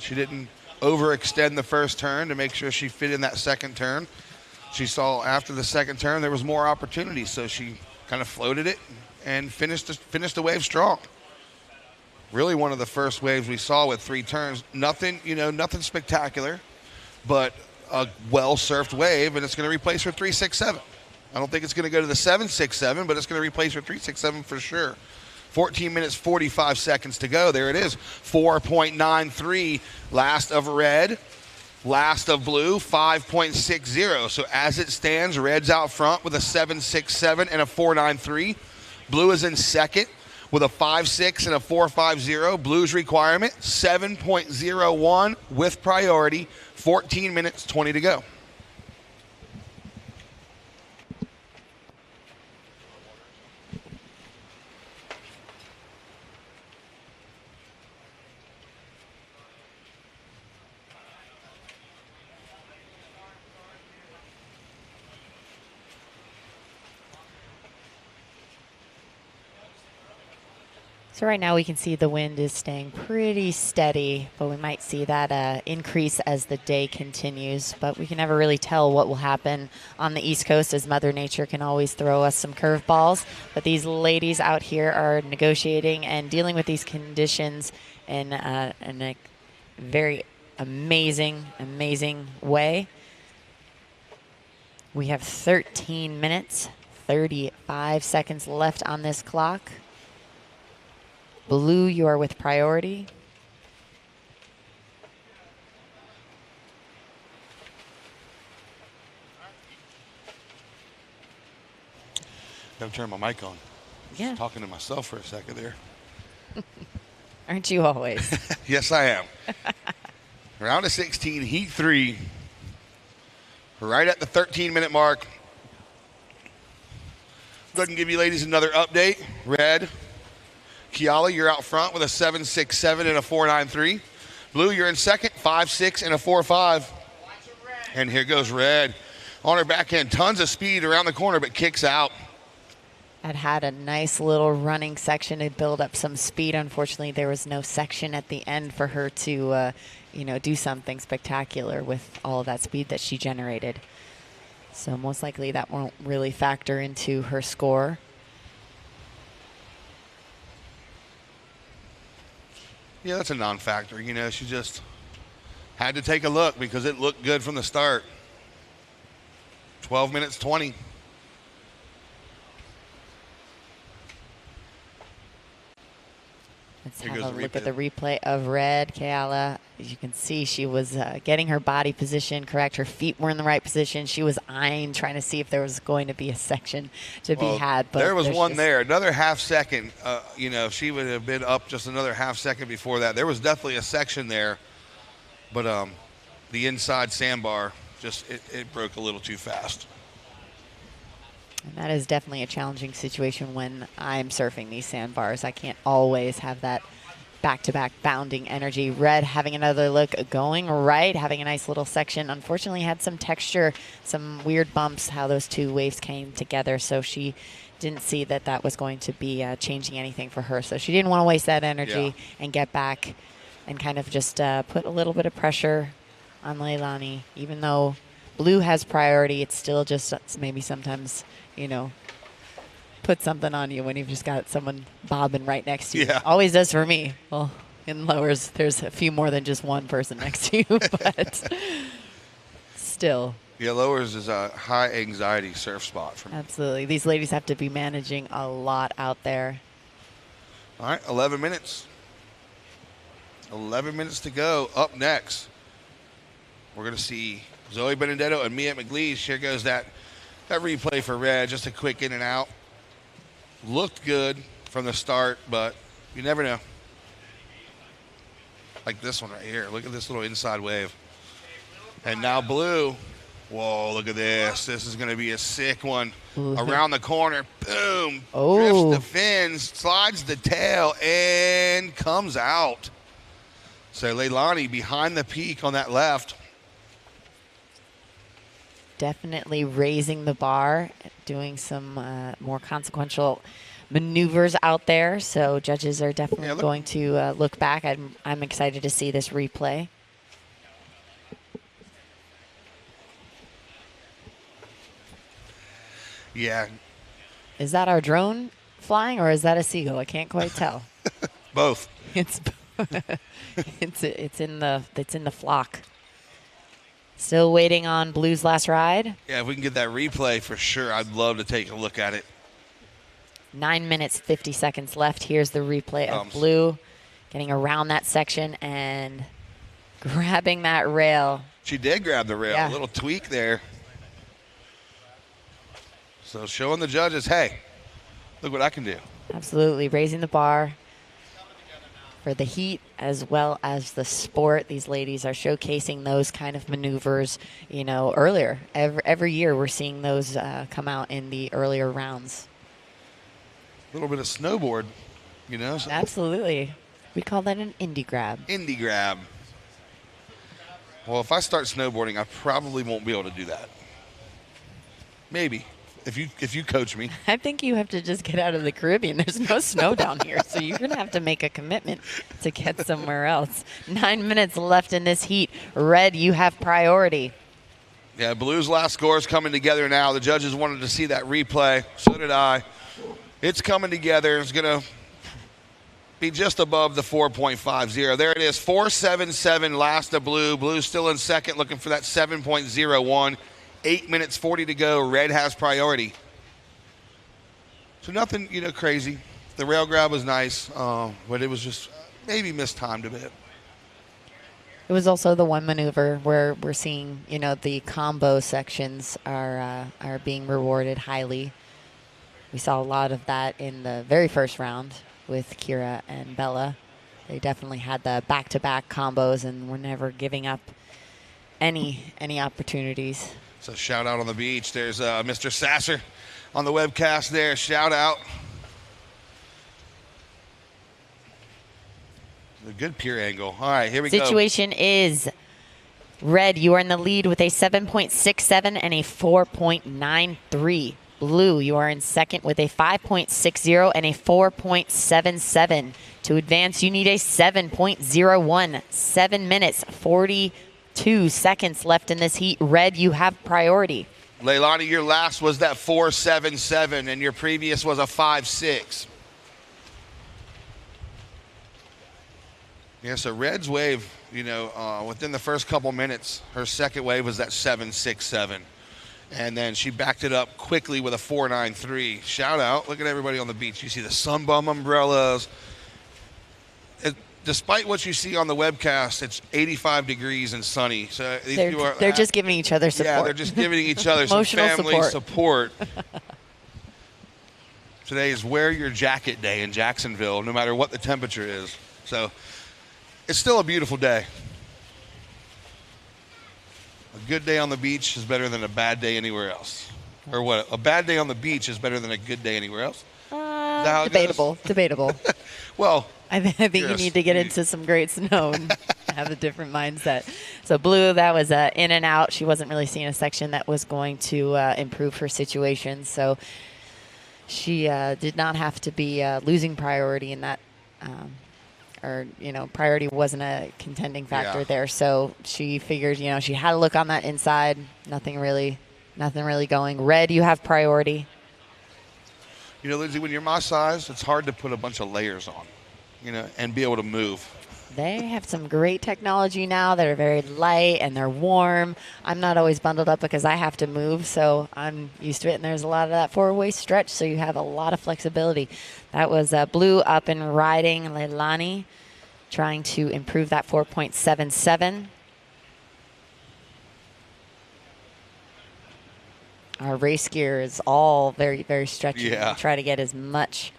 She didn't overextend the first turn to make sure she fit in that second turn. She saw after the second turn there was more opportunity, so she kind of floated it and finished the wave strong. Really one of the first waves we saw with 3 turns. Nothing spectacular, but a well-surfed wave, and it's going to replace her 3.67. I don't think it's going to go to the 7.67, but it's going to replace her 3.67 for sure. 14 minutes, 45 seconds to go. There it is. 4.93. Last of red. Last of blue, 5.60. So as it stands, red's out front with a 7.67 and a 4.93. Blue is in second with a 5.6 and a 4.50. Blue's requirement, 7.01 with priority. 14 minutes, 20 to go. So right now we can see the wind is staying pretty steady, but we might see that increase as the day continues. But we can never really tell what will happen on the East Coast, as Mother Nature can always throw us some curveballs. But these ladies out here are negotiating and dealing with these conditions in a very amazing way. We have 13 minutes, 35 seconds left on this clock. Blue, you are with priority. Gotta turn my mic on. Yeah. Just talking to myself for a second there. Aren't you always? Yes, I am. Round of 16, heat 3. Right at the 13-minute mark. Go ahead and give you ladies another update. Red, Kiala, you're out front with a 7.67 and a 4.93. Blue, you're in second, 5.6 and a 4.5. And here goes Red. On her backhand, tons of speed around the corner, but kicks out. Had a nice little running section to build up some speed. Unfortunately, there was no section at the end for her to, do something spectacular with all of that speed that she generated. So most likely that won't really factor into her score. Yeah, that's a non-factor. She just had to take a look because it looked good from the start. 12 minutes 20. Let's have a look at the replay of Red Kiala. As you can see, she was getting her body position correct. Her feet were in the right position. She was eyeing, trying to see if there was going to be a section to be had. But there was one there. Another half second. She would have been up just another half second before that. There was definitely a section there. But the inside sandbar, it broke a little too fast. And that is definitely a challenging situation when I'm surfing these sandbars. I can't always have that back-to-back bounding energy. Red having another look, going right, having a nice little section. Unfortunately had some texture, some weird bumps, how those two waves came together. So she didn't see that was going to be changing anything for her. So she didn't want to waste that energy and get back and kind of just put a little bit of pressure on Leilani. Even though Blue has priority, it's still just maybe sometimes, put something on you when you've just got someone bobbing right next to you. Yeah. Always does for me. Well, in lowers, there's a few more than just one person next to you, but still. Yeah, lowers is a high anxiety surf spot for me. Absolutely. These ladies have to be managing a lot out there. All right, 11 minutes. 11 minutes to go. Up next, we're going to see Zoe Benedetto and Mia McLeish. Here goes that replay for Red. Just a quick in and out. Looked good from the start, but you never know. Like this one right here. Look at this little inside wave. And now Blue. Whoa, look at this. This is going to be a sick one. Around the corner. Boom. Drifts the fins, slides the tail, and comes out. So Leilani behind the peak on that left. Definitely raising the bar, doing some more consequential maneuvers out there. So judges are definitely going to look back. I'm excited to see this replay. Yeah. Is that our drone flying or is that a seagull? I can't quite tell. Both. It's in the flock. Still waiting on Blue's last ride. Yeah, if we can get that replay for sure, I'd love to take a look at it. 9 minutes, 50 seconds left. Here's the replay of Blue getting around that section and grabbing that rail. She did grab the rail. Yeah. A little tweak there. So showing the judges, hey, look what I can do. Absolutely. Raising the bar for the heat as well as the sport. These ladies are showcasing those kind of maneuvers, earlier. Every year we're seeing those come out in the earlier rounds. A little bit of snowboard, Absolutely. We call that an indie grab. Indie grab. Well, if I start snowboarding, I probably won't be able to do that. Maybe. If you coach me. I think you have to just get out of the Caribbean. There's no snow down here, so you're going to have to make a commitment to get somewhere else. 9 minutes left in this heat. Red, you have priority. Yeah, Blue's last score is coming together now. The judges wanted to see that replay. So did I. It's coming together. It's going to be just above the 4.50. There it is, 4.77 last of Blue. Blue's still in second, looking for that 7.01. 8 minutes 40 to go. Red has priority. So nothing, crazy. The rail grab was nice, but it was just maybe mistimed a bit. It was also the one maneuver where we're seeing, the combo sections are being rewarded highly. We saw a lot of that in the very first round with Kira and Bella. they definitely had the back-to-back combos and were never giving up any opportunities. So shout out on the beach. There's Mr. Sasser on the webcast there. Shout out. A good pier angle. All right, here we go. Situation is red, you are in the lead with a 7.67 and a 4.93. Blue, you are in second with a 5.60 and a 4.77. To advance, you need a 7.01. 7 minutes, 42 seconds left in this heat. Red, you have priority. Leilani, your last was that 4.77, and your previous was a 5.6. Yeah, so Red's wave, you know, within the first couple minutes, her second wave was that 7.67. And then she backed it up quickly with a 4.93. Shout out. Look at everybody on the beach. You see the sunbum umbrellas. Despite what you see on the webcast, it's 85 degrees and sunny. So they're just giving each other support. Yeah, they're just giving each other some family support. Today is wear your jacket day in Jacksonville, no matter what the temperature is. So it's still a beautiful day. A good day on the beach is better than a bad day anywhere else. Or what? A bad day on the beach is better than a good day anywhere else? Debatable. Well, I think you need to get into some great snow and have a different mindset. So Blue, that was in and out. She wasn't really seeing a section that was going to improve her situation. So she did not have to be losing priority in that. Or, you know, priority wasn't a contending factor there. So she figured, you know, she had to look on that inside. Nothing really going. Red, you have priority. You know, Lindsay, when you're my size, it's hard to put a bunch of layers on, you know, and be able to move. They have some great technology now that are very light and they're warm. I'm not always bundled up because I have to move, so I'm used to it. And there's a lot of that four-way stretch, so you have a lot of flexibility. That was Blue up and riding Leilani, trying to improve that 4.77. Our race gear is all very, very stretchy. Yeah. We try to get as much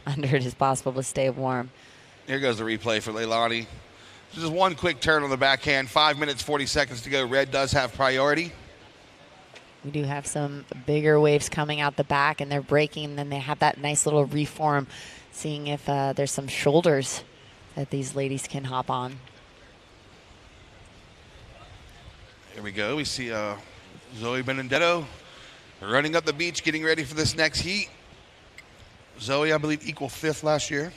under it as possible to stay warm. Here goes the replay for Leilani. Just one quick turn on the backhand. 5 minutes, 40 seconds to go. Red does have priority. We do have some bigger waves coming out the back, and they're breaking, and then they have that nice little reform, seeing if there's some shoulders that these ladies can hop on. Here we go. We see Zoe Benedetto running up the beach, getting ready for this next heat. Zoe, I believe, equal 5th last year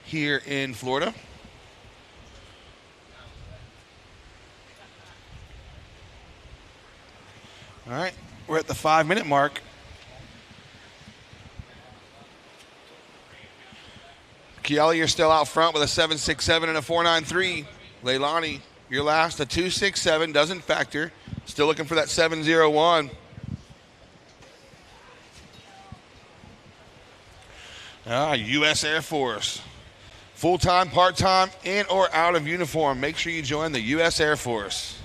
here in Florida. All right, we're at the 5-minute mark. Kiali, you're still out front with a 7.67 and a 4.93. Leilani, your last, a 2.67, doesn't factor. Still looking for that 7.01. U.S. Air Force. Full-time, part-time, in or out of uniform. Make sure you join the U.S. Air Force.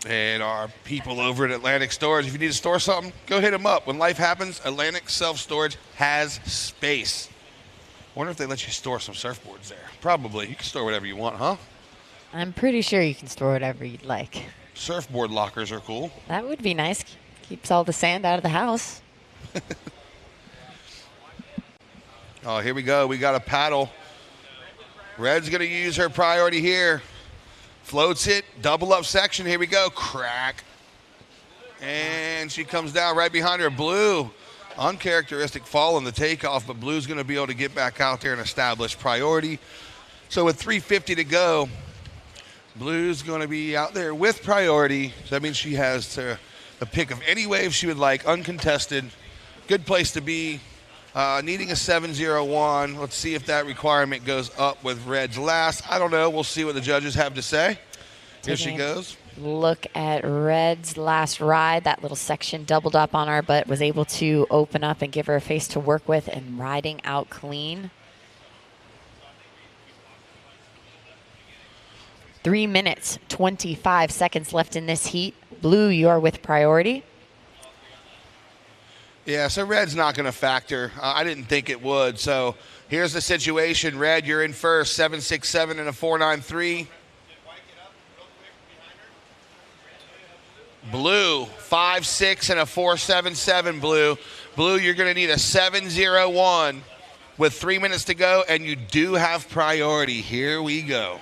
And our people over at Atlantic Storage, if you need to store something, go hit them up. When life happens, Atlantic Self-Storage has space. I wonder if they let you store some surfboards there. Probably. You can store whatever you want, huh? I'm pretty sure you can store whatever you'd like. Surfboard lockers are cool. That would be nice. Keeps all the sand out of the house. Oh, here we go. We got a paddle. Red's going to use her priority here. Floats it. Double up section. Here we go. Crack. And she comes down right behind her. Blue. Uncharacteristic fall in the takeoff, but Blue's going to be able to get back out there and establish priority. So with 3:50 to go, Blue's going to be out there with priority. So that means she has the pick of any wave she would like, uncontested. Good place to be. Needing a 7.01. Let's see if that requirement goes up with Red's last. I don't know. We'll see what the judges have to say. Here she goes. Look at Red's last ride. That little section doubled up on her, but was able to open up and give her a face to work with and riding out clean. 3 minutes, 25 seconds left in this heat. Blue, you are with priority. Yeah, so red's not going to factor. I didn't think it would. So here's the situation. Red, you're in first, 7.67 and a 4.93. Blue, 5.6 and a 4.77, Blue. Blue, you're going to need a 7.01 with 3 minutes to go, and you do have priority. Here we go.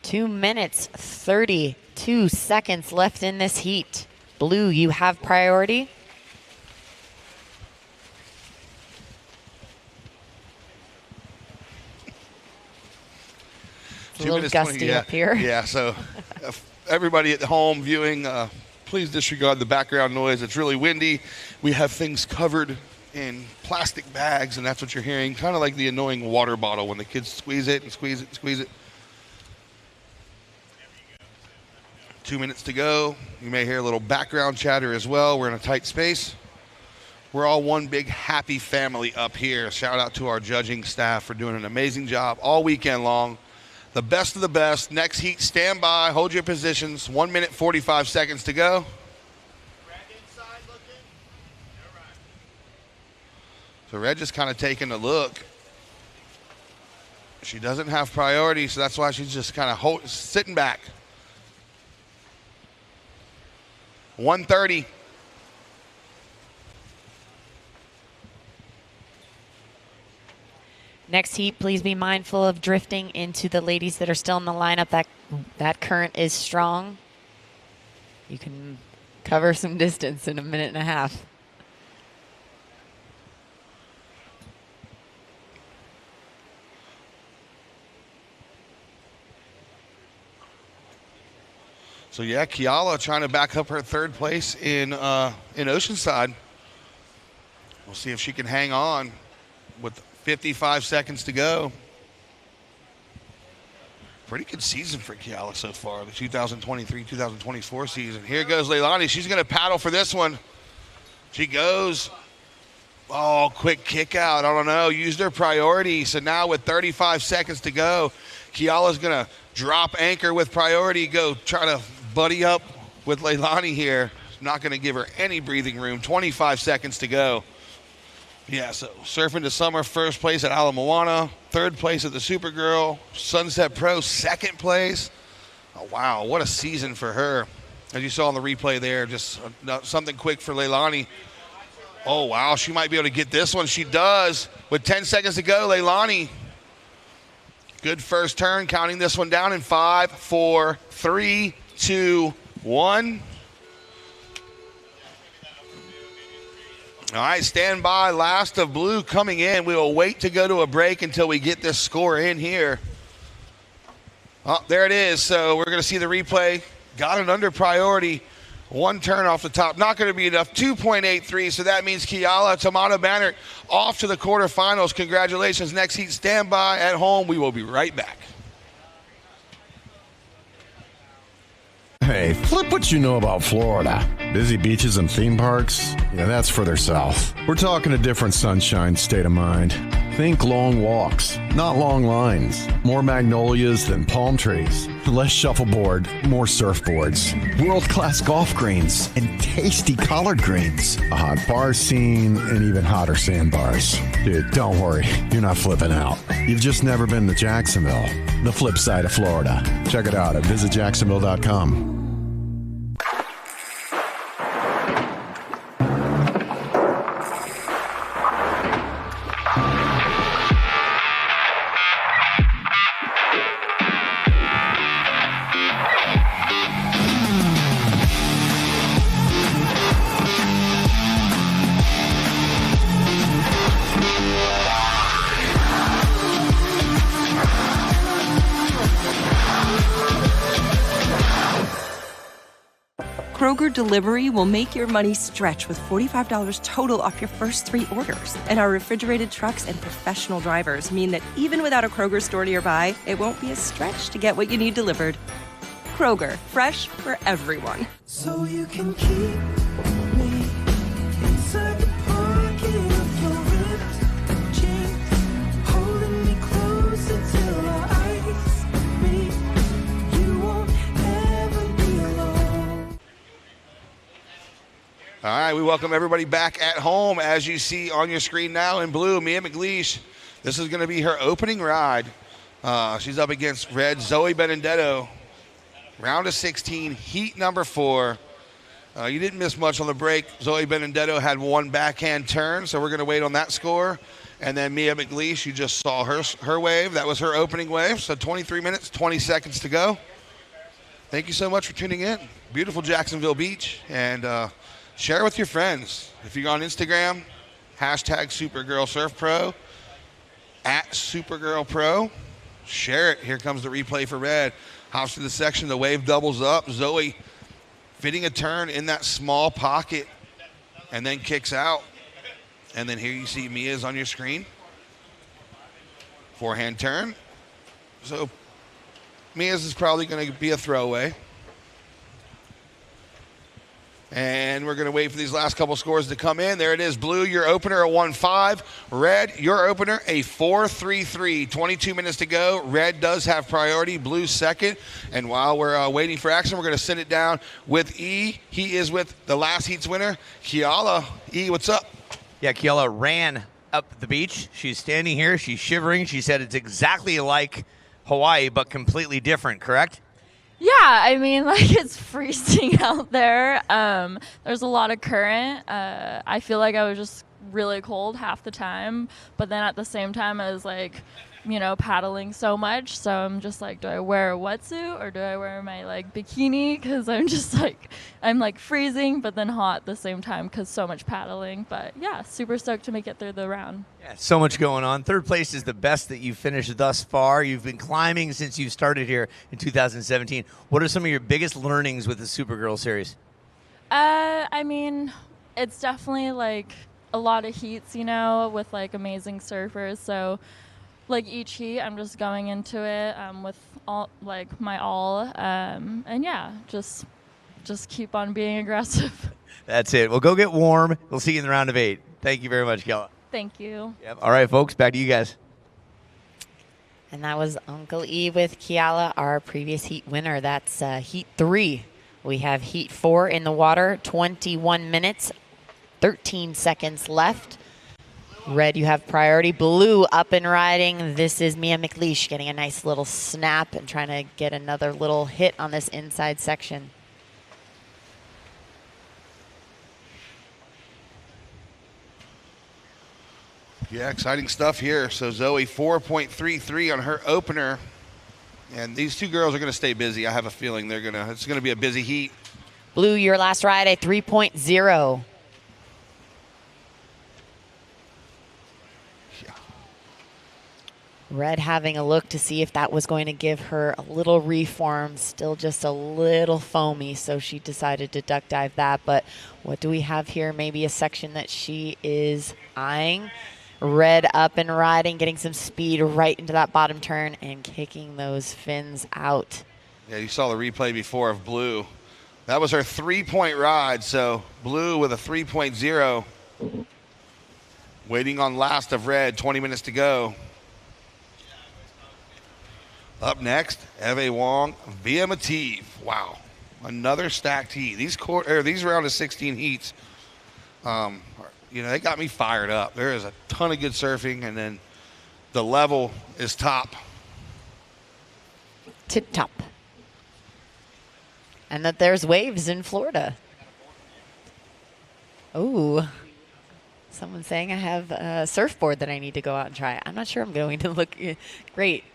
Two minutes, 32 seconds left in this heat. Blue, you have priority. It's a little gusty up here. Yeah, so everybody at home viewing, please disregard the background noise. It's really windy. We have things covered in plastic bags, and that's what you're hearing, kind of like the annoying water bottle when the kids squeeze it and squeeze it and squeeze it. 2 minutes to go. You may hear a little background chatter as well. We're in a tight space. We're all one big happy family up here. Shout out to our judging staff for doing an amazing job all weekend long. The best of the best. Next heat, stand by, hold your positions. 1 minute, 45 seconds to go. So Red just kind of taking a look. She doesn't have priority, so that's why she's just kind of sitting back. 1:30. Next heat, please be mindful of drifting into the ladies that are still in the lineup. That current is strong. You can cover some distance in a minute and a half. So yeah, Kiala trying to back up her third place in Oceanside. We'll see if she can hang on with 55 seconds to go. Pretty good season for Kiala so far, the 2023-2024 season. Here goes Leilani. She's going to paddle for this one. She goes. Oh, quick kick out. I don't know. Used her priority. So now with 35 seconds to go, Kiala's going to drop anchor with priority, go try to buddy up with Leilani here. Not going to give her any breathing room. 25 seconds to go. Yeah, so Surfing to Summer, first place at Ala Moana, third place at the Supergirl, Sunset Pro, second place. Oh, wow, what a season for her. As you saw in the replay there, just something quick for Leilani. Oh, wow, she might be able to get this one. She does. With 10 seconds to go, Leilani. Good first turn, counting this one down in 5, 4, 3, 2, 1. All right, stand by. Last of Blue coming in. We will wait to go to a break until we get this score in here. Oh, there it is. So we're going to see the replay. Got it under priority. One turn off the top. Not going to be enough. 2.83. So that means Kiala Tamano-Bannert off to the quarterfinals. Congratulations. Next heat, stand by at home. We will be right back. Hey, flip what you know about Florida. Busy beaches and theme parks? Yeah, that's further south. We're talking a different sunshine state of mind. Think long walks, not long lines. More magnolias than palm trees. Less shuffleboard, more surfboards. World-class golf greens and tasty collard greens. A hot bar scene and even hotter sandbars. Dude, don't worry. You're not flipping out. You've just never been to Jacksonville. The flip side of Florida. Check it out at visitjacksonville.com. Kroger Delivery will make your money stretch with $45 total off your first 3 orders. And our refrigerated trucks and professional drivers mean that even without a Kroger store nearby, it won't be a stretch to get what you need delivered. Kroger, fresh for everyone. So you can keep me inside the pocket of your ripped jeans, holding me closer till our eyes meet. You won't ever be alone. All right, we welcome everybody back at home. As you see on your screen now in blue, Mia McLeish. This is going to be her opening ride. She's up against red, Zoe Benedetto. Round of 16, heat number 4. You didn't miss much on the break. Zoe Benedetto had 1 backhand turn, so we're going to wait on that score. And then Mia McLeish, you just saw her wave. That was her opening wave, so 23 minutes, 20 seconds to go. Thank you so much for tuning in. Beautiful Jacksonville Beach. And share with your friends. If you're on Instagram, hashtag SuperGirlSurfPro, at SuperGirlPro. Share it. Here comes the replay for red. Hops to the section, the wave doubles up. Zoe fitting a turn in that small pocket and then kicks out. And then here you see Mia's on your screen. Forehand turn. So Mia's is probably going to be a throwaway. And we're going to wait for these last couple scores to come in. There it is. Blue, your opener, a 1-5. Red, your opener, a 4-3-3. 22 minutes to go. Red does have priority. Blue second. And while we're waiting for action, we're going to send it down with E. He is with the last heat's winner, Keala. E, what's up? Yeah, Keala ran up the beach. She's standing here. She's shivering. She said it's exactly like Hawaii, but completely different, correct? Yeah, I mean, like, it's freezing out there. There's a lot of current. I feel like I was just really cold half the time, but then at the same time I was like, you know, paddling so much, so I'm just like, do I wear a wetsuit or do I wear my like bikini, because I'm just like, I'm like freezing but then hot at the same time because so much paddling. But yeah, super stoked to make it through the round. Yeah, so much going on. Third place is the best that you've finished thus far. You've been climbing since you started here in 2017. What are some of your biggest learnings with the Supergirl series? I mean, it's definitely like a lot of heats, you know, with like amazing surfers, so like each heat I'm just going into it with all like my all, and yeah, just keep on being aggressive. That's it. Well, go get warm. We'll see you in the round of 8. Thank you very much, Keala. Thank you. Yep. All right, folks, back to you guys. And that was Uncle E with Keala, our previous heat winner. That's heat 3. We have heat 4 in the water, 21 minutes, 13 seconds left. Red, you have priority. Blue, up and riding. This is Mia McLeish getting a nice little snap and trying to get another little hit on this inside section. Yeah, exciting stuff here. So Zoe 4.33 on her opener. And these two girls are going to stay busy. I have a feeling it's going to be a busy heat. Blue, your last ride, a 3.0. Red having a look to see if that was going to give her a little reform, still just a little foamy, so she decided to duck dive that. But what do we have here? Maybe a section that she is eyeing. Red up and riding, getting some speed right into that bottom turn and kicking those fins out. Yeah, you saw the replay before of Blue. That was her 3-point ride, so Blue with a 3.0. Waiting on last of Red, 20 minutes to go. Up next, Eve Wong via Mativ. Wow, another stacked heat. These round of 16 heats, they got me fired up. There is a ton of good surfing, and then the level is top. Tip top. And that there's waves in Florida. Ooh. Someone's saying I have a surfboard that I need to go out and try. I'm not sure I'm going to look great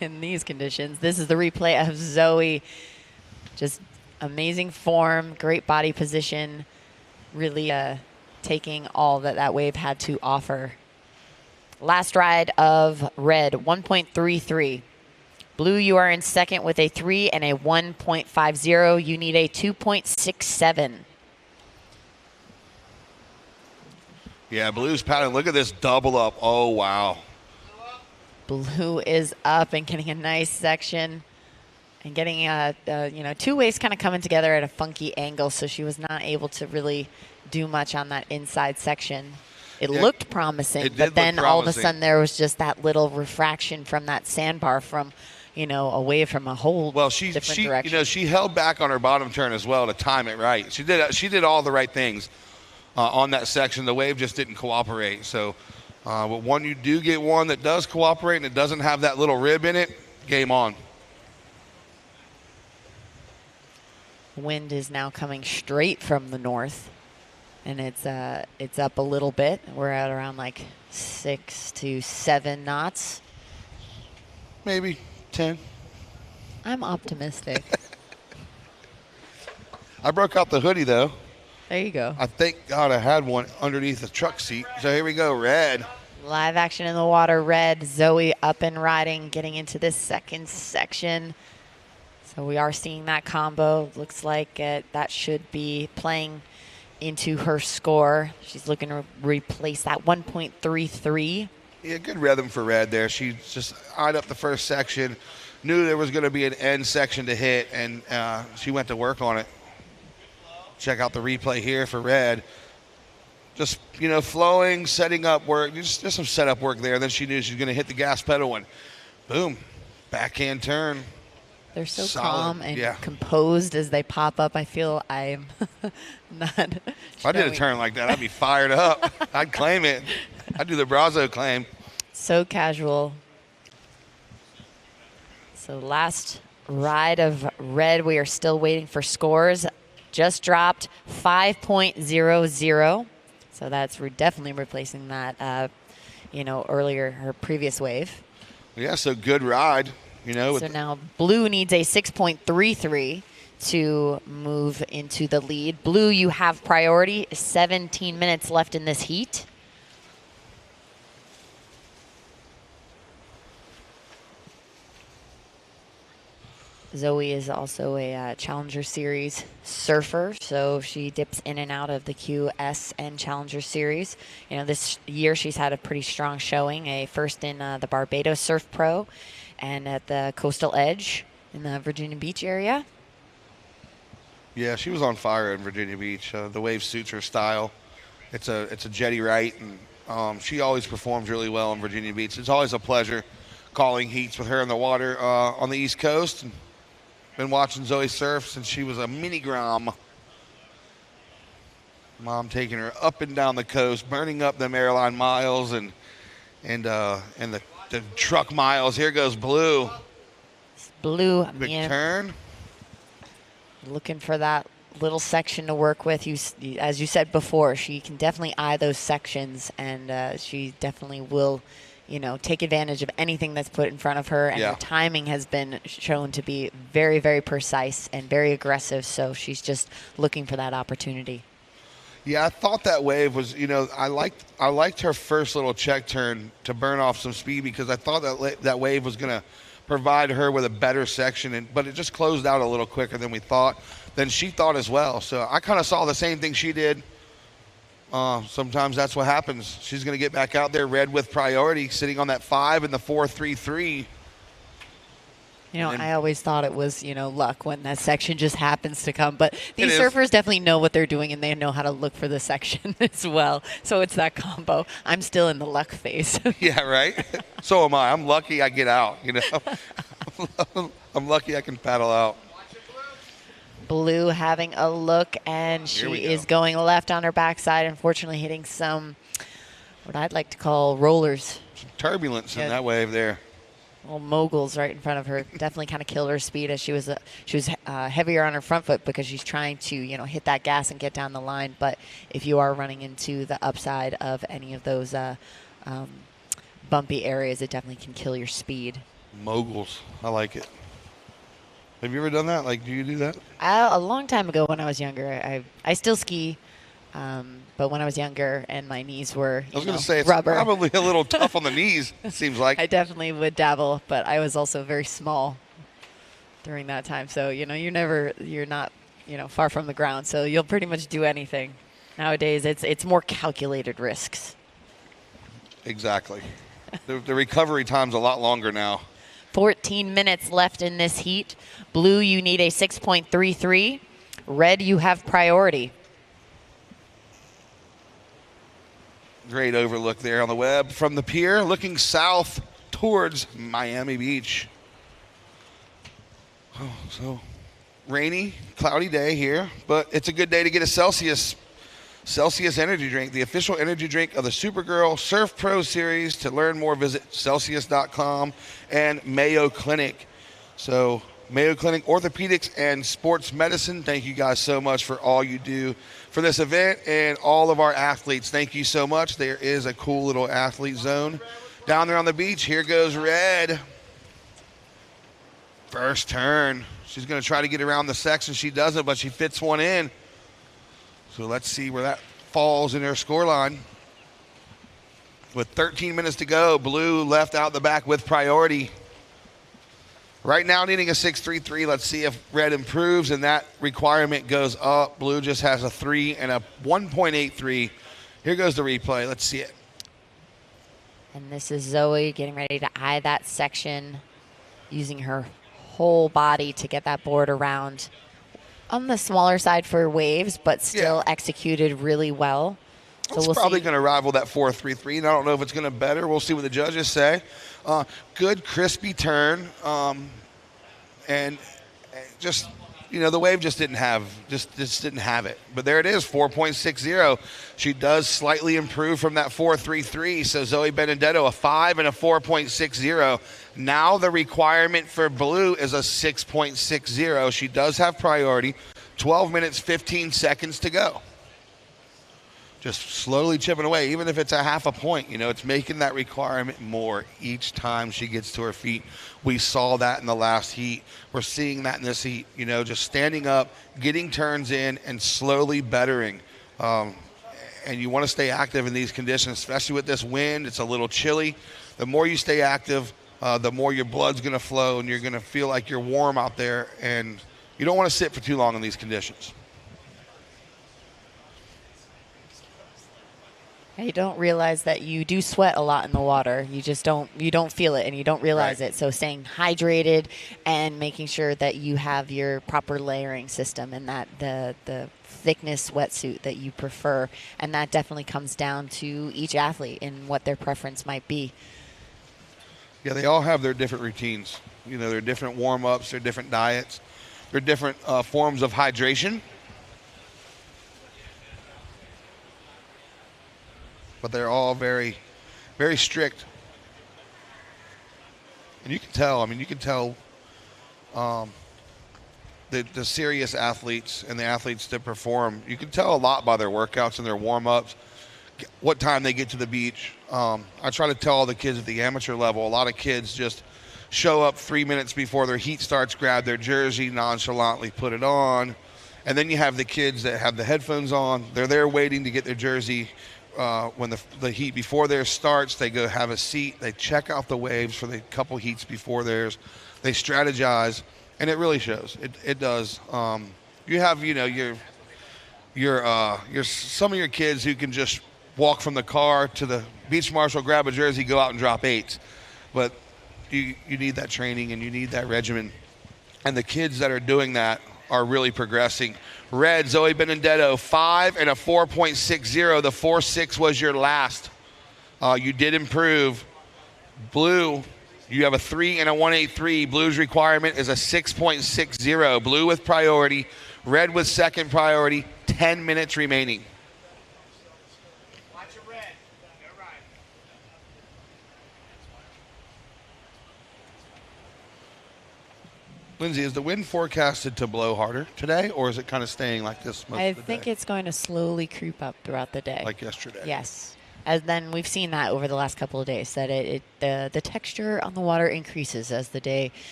in these conditions. This is the replay of Zoe. Just amazing form, great body position, really taking all that wave had to offer. Last ride of Red, 1.33. Blue, you are in second with a 3 and a 1.50. You need a 2.67. Yeah, Blue's paddling. Look at this double up. Oh, wow. Blue is up and getting a nice section and getting, two waves kind of coming together at a funky angle, so she was not able to really do much on that inside section. It looked promising, but then all of a sudden there was just that little refraction from that sandbar from, away from a whole different direction. She held back on her bottom turn as well to time it right. She did all the right things on that section. The wave just didn't cooperate. So, but when you do get one that does cooperate and it doesn't have that little rib in it, game on. Wind is now coming straight from the north, and it's up a little bit. We're at around like 6 to 7 knots. Maybe 10. I'm optimistic. I broke out the hoodie though. There you go. I thank God I had one underneath the truck seat. So here we go, Red. Live action in the water, Red. Zoe up and riding, getting into this second section. So we are seeing that combo. Looks like that should be playing into her score. She's looking to replace that 1.33. Yeah, good rhythm for Red there. She just eyed up the first section, knew there was going to be an end section to hit, and she went to work on it. Check out the replay here for Red. Just, flowing, setting up work, just some setup work there. Then she knew she was going to hit the gas pedal and boom, backhand turn. They're so solid. Calm and composed as they pop up. I feel I'm not. If I did a turn like that, I'd be fired up. I'd claim it. I'd do the Brazo claim. So casual. So last ride of Red, we are still waiting for scores. Just dropped 5.00. So that's definitely replacing that, earlier, her previous wave. Yeah, so good ride. So now Blue needs a 6.33 to move into the lead. Blue, you have priority. 17 minutes left in this heat. Zoe is also a Challenger Series surfer, so she dips in and out of the QS and Challenger Series. This year she's had a pretty strong showing, a first in the Barbados Surf Pro and at the Coastal Edge in the Virginia Beach area. Yeah, she was on fire in Virginia Beach. The wave suits her style. It's a jetty right, and she always performs really well in Virginia Beach. It's always a pleasure calling heats with her in the water on the East Coast. And been watching Zoe surf since she was a mini Grom. Mom taking her up and down the coast, burning up them airline miles and the truck miles. Here goes Blue. Blue. Big turn. Looking for that little section to work with. As you said before, she can definitely eye those sections, and she definitely will take advantage of anything that's put in front of her. And her timing has been shown to be very, very precise and very aggressive. So she's just looking for that opportunity. Yeah, I thought that wave was, I liked her first little check turn to burn off some speed because I thought that wave was going to provide her with a better section, but it just closed out a little quicker than she thought as well. So I kind of saw the same thing she did. Sometimes that's what happens. She's going to get back out there, Red with priority, sitting on that 5 and the 4.33. I always thought it was, luck when that section just happens to come. But these surfers definitely know what they're doing, and they know how to look for the section as well. So it's that combo. I'm still in the luck phase. Yeah, right? So am I. I'm lucky I get out, I'm lucky I can paddle out. Blue having a look, and she is going left on her backside, unfortunately hitting some, what I'd like to call rollers. Some turbulence in that wave there. Little moguls right in front of her. Definitely kind of killed her speed as she was heavier on her front foot because she's trying to, hit that gas and get down the line. But if you are running into the upside of any of those bumpy areas, it definitely can kill your speed. Moguls. I like it. Have you ever done that? Do you do that? A long time ago when I was younger. I still ski. But when I was younger and my knees were I was going to say, it's rubber, probably a little tough on the knees, it seems like. I definitely would dabble, but I was also very small during that time. So, you're not, far from the ground. So you'll pretty much do anything. Nowadays, it's more calculated risks. Exactly. The recovery time's a lot longer now. 14 minutes left in this heat. Blue, you need a 6.33. Red, you have priority. Great overlook there on the web from the pier, looking south towards Miami Beach. Oh, so rainy, cloudy day here, but it's a good day to get a Celsius energy drink, the official energy drink of the Supergirl Surf Pro Series. To learn more, visit Celsius.com and Mayo Clinic. So Mayo Clinic Orthopedics and Sports Medicine, thank you guys so much for all you do for this event, and all of our athletes, thank you so much. There is a cool little athlete zone down there on the beach. Here goes Red. First turn. She's going to try to get around the section. She doesn't, but she fits one in. So let's see where that falls in her scoreline. With 13 minutes to go, Blue left out the back with priority. Right now needing a 6.33. Let's see if Red improves and that requirement goes up. Blue just has a 3 and a 1.83. Here goes the replay. Let's see it. And this is Zoe getting ready to eye that section, using her whole body to get that board around. On the smaller side for waves, but still executed really well. So It's probably going to rival that 4.33, and I don't know if it's going to better. We'll see what the judges say. Good, crispy turn, and just, the wave just didn't have it. But there it is, 4.60. She does slightly improve from that 4.33. So Zoe Benedetto, a 5 and a 4.60. Now the requirement for Blue is a 6.60. She does have priority. 12 minutes, 15 seconds to go. Just slowly chipping away, even if it's a half a point. It's making that requirement more each time she gets to her feet. We saw that in the last heat. We're seeing that in this heat, just standing up, getting turns in, and slowly bettering. And you want to stay active in these conditions, especially with this wind. It's a little chilly. The more you stay active, the more your blood's going to flow, and you're going to feel like you're warm out there. And you don't want to sit for too long in these conditions. You don't realize that you do sweat a lot in the water. You just don't feel it, and you don't realize it. So staying hydrated and making sure that you have your proper layering system and that the thickness wetsuit that you prefer. And that definitely comes down to each athlete and what their preference might be. Yeah, they all have their different routines. Their different warm-ups, their different diets, their different forms of hydration. But they're all very, very strict. And you can tell, the serious athletes and the athletes that perform, you can tell a lot by their workouts and their warm-ups, what time they get to the beach. I try to tell all the kids at the amateur level, a lot of kids just show up 3 minutes before their heat starts, grab their jersey, nonchalantly put it on. And then you have the kids that have the headphones on. They're there waiting to get their jersey. When the heat before theirs starts, they go have a seat. They check out the waves for the couple heats before theirs. They strategize, and it really shows. It does. You have your some of your kids who can just walk from the car to the beach marshal, grab a jersey, go out and drop 8s. But you need that training and you need that regimen. And the kids that are doing that are really progressing. Red, Zoe Benedetto, 5 and a 4.60. The 4.6 was your last. You did improve. Blue, you have a 3 and a 1.83. Blue's requirement is a 6.60. Blue with priority. Red with second priority. 10 minutes remaining. Watch it, Red. You're right. Lindsay, is the wind forecasted to blow harder today, or is it kind of staying like this most I of the think day? it's going to slowly creep up throughout the day. Like yesterday? Yes. As then we've seen that over the last couple of days, that the texture on the water increases as the day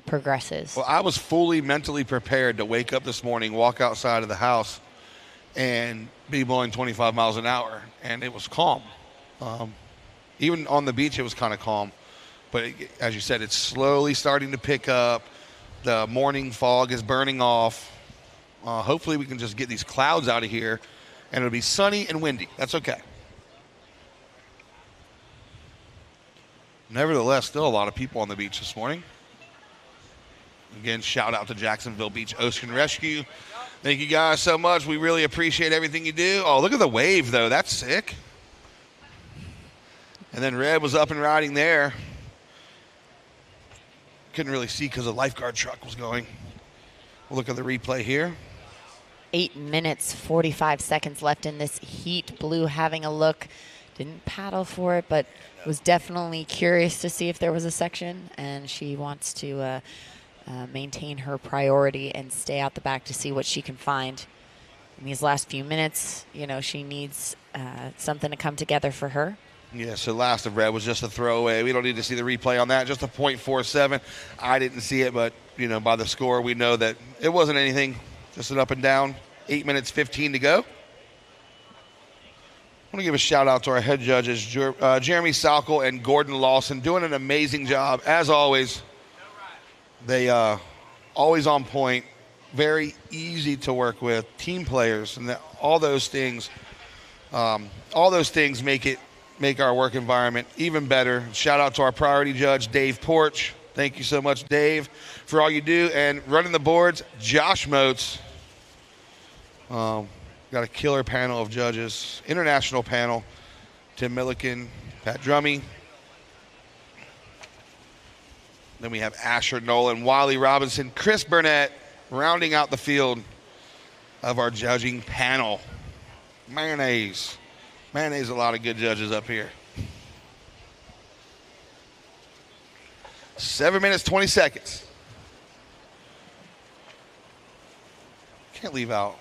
progresses. Well, I was fully mentally prepared to wake up this morning, walk outside of the house, and be blowing 25 miles an hour, and it was calm. Even on the beach, it was kind of calm. But as you said, it's slowly starting to pick up. The morning fog is burning off. Hopefully we can just get these clouds out of here, and it'll be sunny and windy. That's okay. Nevertheless, still a lot of people on the beach this morning. Again, shout out to Jacksonville Beach Ocean Rescue. Thank you guys so much. We really appreciate everything you do. Oh, look at the wave, though. That's sick. And then Red was up and riding there. Couldn't really see because the lifeguard truck was going. We'll look at the replay here. 8 minutes, 45 seconds left in this heat. Blue having a look. Didn't paddle for it, but was definitely curious to see if there was a section. And she wants to maintain her priority and stay out the back to see what she can find. In these last few minutes, you know, she needs something to come together for her. Yeah, so last of Red was just a throwaway. We don't need to see the replay on that. Just a .47. I didn't see it, but, you know, by the score, we know that it wasn't anything. Just an up and down. 8 minutes, 15 to go. I want to give a shout-out to our head judges, Jeremy Salkel and Gordon Lawson, doing an amazing job, as always. They always on point, very easy to work with, team players, and all those things make our work environment even better. Shout out to our priority judge, Dave Porch. Thank you so much, Dave, for all you do. And running the boards, Josh Moats. Got a killer panel of judges, international panel. Tim Milliken, Pat Drummy. Then we have Asher Nolan, Wiley Robinson, Chris Burnett, rounding out the field of our judging panel. Mayonnaise, a lot of good judges up here. 7 minutes, 20 seconds. Can't leave out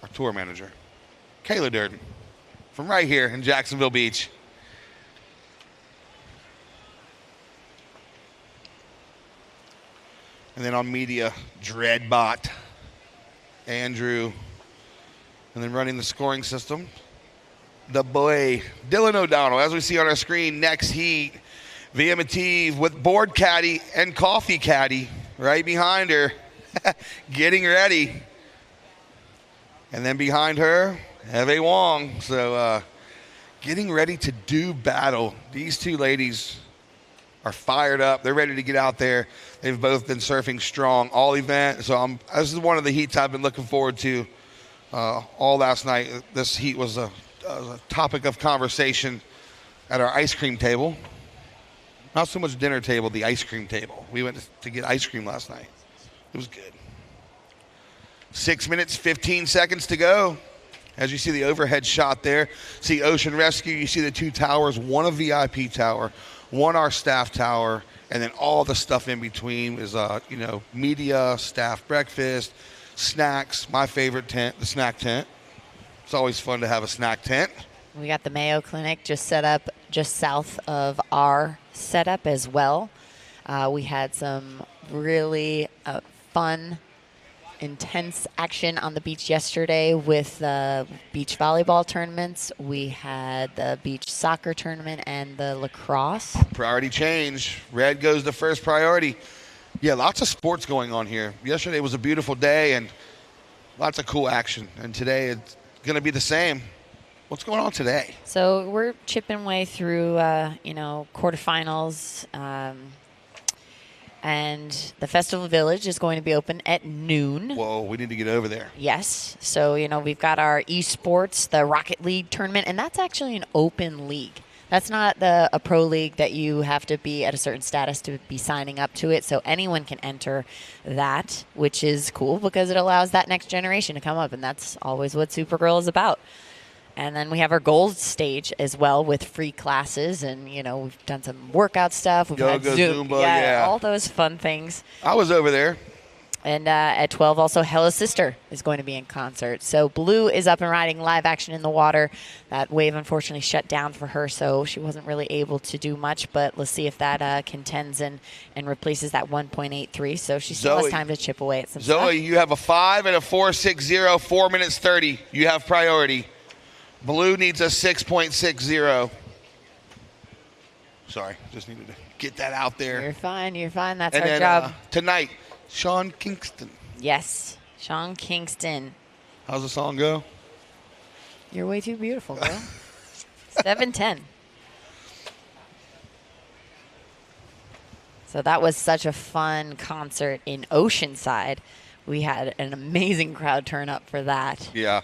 our tour manager, Kayla Durden, from right here in Jacksonville Beach. And then on media, Dreadbot, Andrew. And then running the scoring system, the boy, Dylan O'Donnell. As we see on our screen, next heat, Via Mative with board caddy and coffee caddy right behind her, getting ready. And then behind her, Eve Wong. So getting ready to do battle. These two ladies are fired up. They're ready to get out there. They've both been surfing strong all event. So this is one of the heats I've been looking forward to all last night. This heat was a topic of conversation at our ice cream table. Not so much dinner table, the ice cream table. We went to get ice cream last night. It was good. 6 minutes, 15 seconds to go. As you see the overhead shot there, see Ocean Rescue, you see the two towers, one a VIP tower, one our staff tower, and then all the stuff in between is, media, staff breakfast, snacks. My favorite tent, the snack tent. It's always fun to have a snack tent. We got the Mayo Clinic just set up just south of our setup as well. We had some really fun, intense action on the beach yesterday with the beach volleyball tournaments. We had the beach soccer tournament and the lacrosse. Priority change. Red goes to first priority. Yeah, lots of sports going on here. Yesterday was a beautiful day and lots of cool action. And today it's going to be the same. What's going on today? So we're chipping away through, quarterfinals. And the Festival Village is going to be open at noon. Whoa, we need to get over there. Yes. So, we've got our esports, the Rocket League tournament, and that's actually an open league. That's not a pro league that you have to be at a certain status to be signing up to it. So anyone can enter that, which is cool because it allows that next generation to come up, and that's always what Supergirl is about. And then we have our gold stage as well with free classes, and we've done some workout stuff. We've had Zumba, yeah, all those fun things. I was over there. And at 12, also Hella's sister is going to be in concert. So Blue is up and riding, live action in the water. That wave unfortunately shut down for her, so she wasn't really able to do much. But let's see if that contends and replaces that 1.83. So she still has time to chip away at some stuff. Zoe, you have a 5 and a 4.60, 4 minutes 30. You have priority. Blue needs a 6.60. Sorry, just needed to get that out there. You're fine. You're fine. That's and our then, job. Tonight, Sean Kingston. Yes, Sean Kingston. How's the song go? You're way too beautiful, girl. 7:10. So that was such a fun concert in Oceanside. We had an amazing crowd turn up for that. Yeah.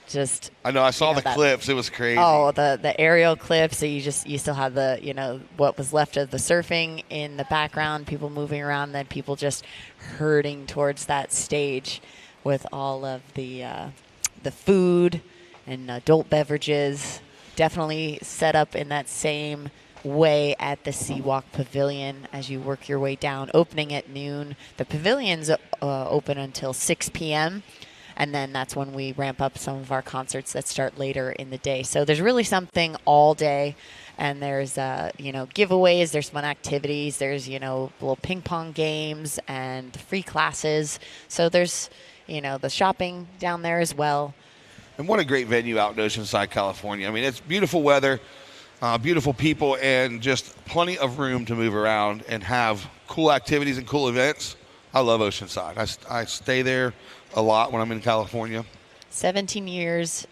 Just I know. I saw the clips. It was crazy. Oh, the aerial clips. So you still have the what was left of the surfing in the background, people moving around, then people just herding towards that stage with all of the food and adult beverages. Definitely set up in that same way at the Seawalk Pavilion as you work your way down. Opening at noon. The pavilion's open until 6 p.m. And then that's when we ramp up some of our concerts that start later in the day. So there's really something all day. And there's, giveaways. There's fun activities. There's, little ping pong games and free classes. So there's, the shopping down there as well. And what a great venue out in Oceanside, California. I mean, it's beautiful weather, beautiful people, and just plenty of room to move around and have cool activities and cool events. I love Oceanside. I stay there a lot when I'm in California. 17 years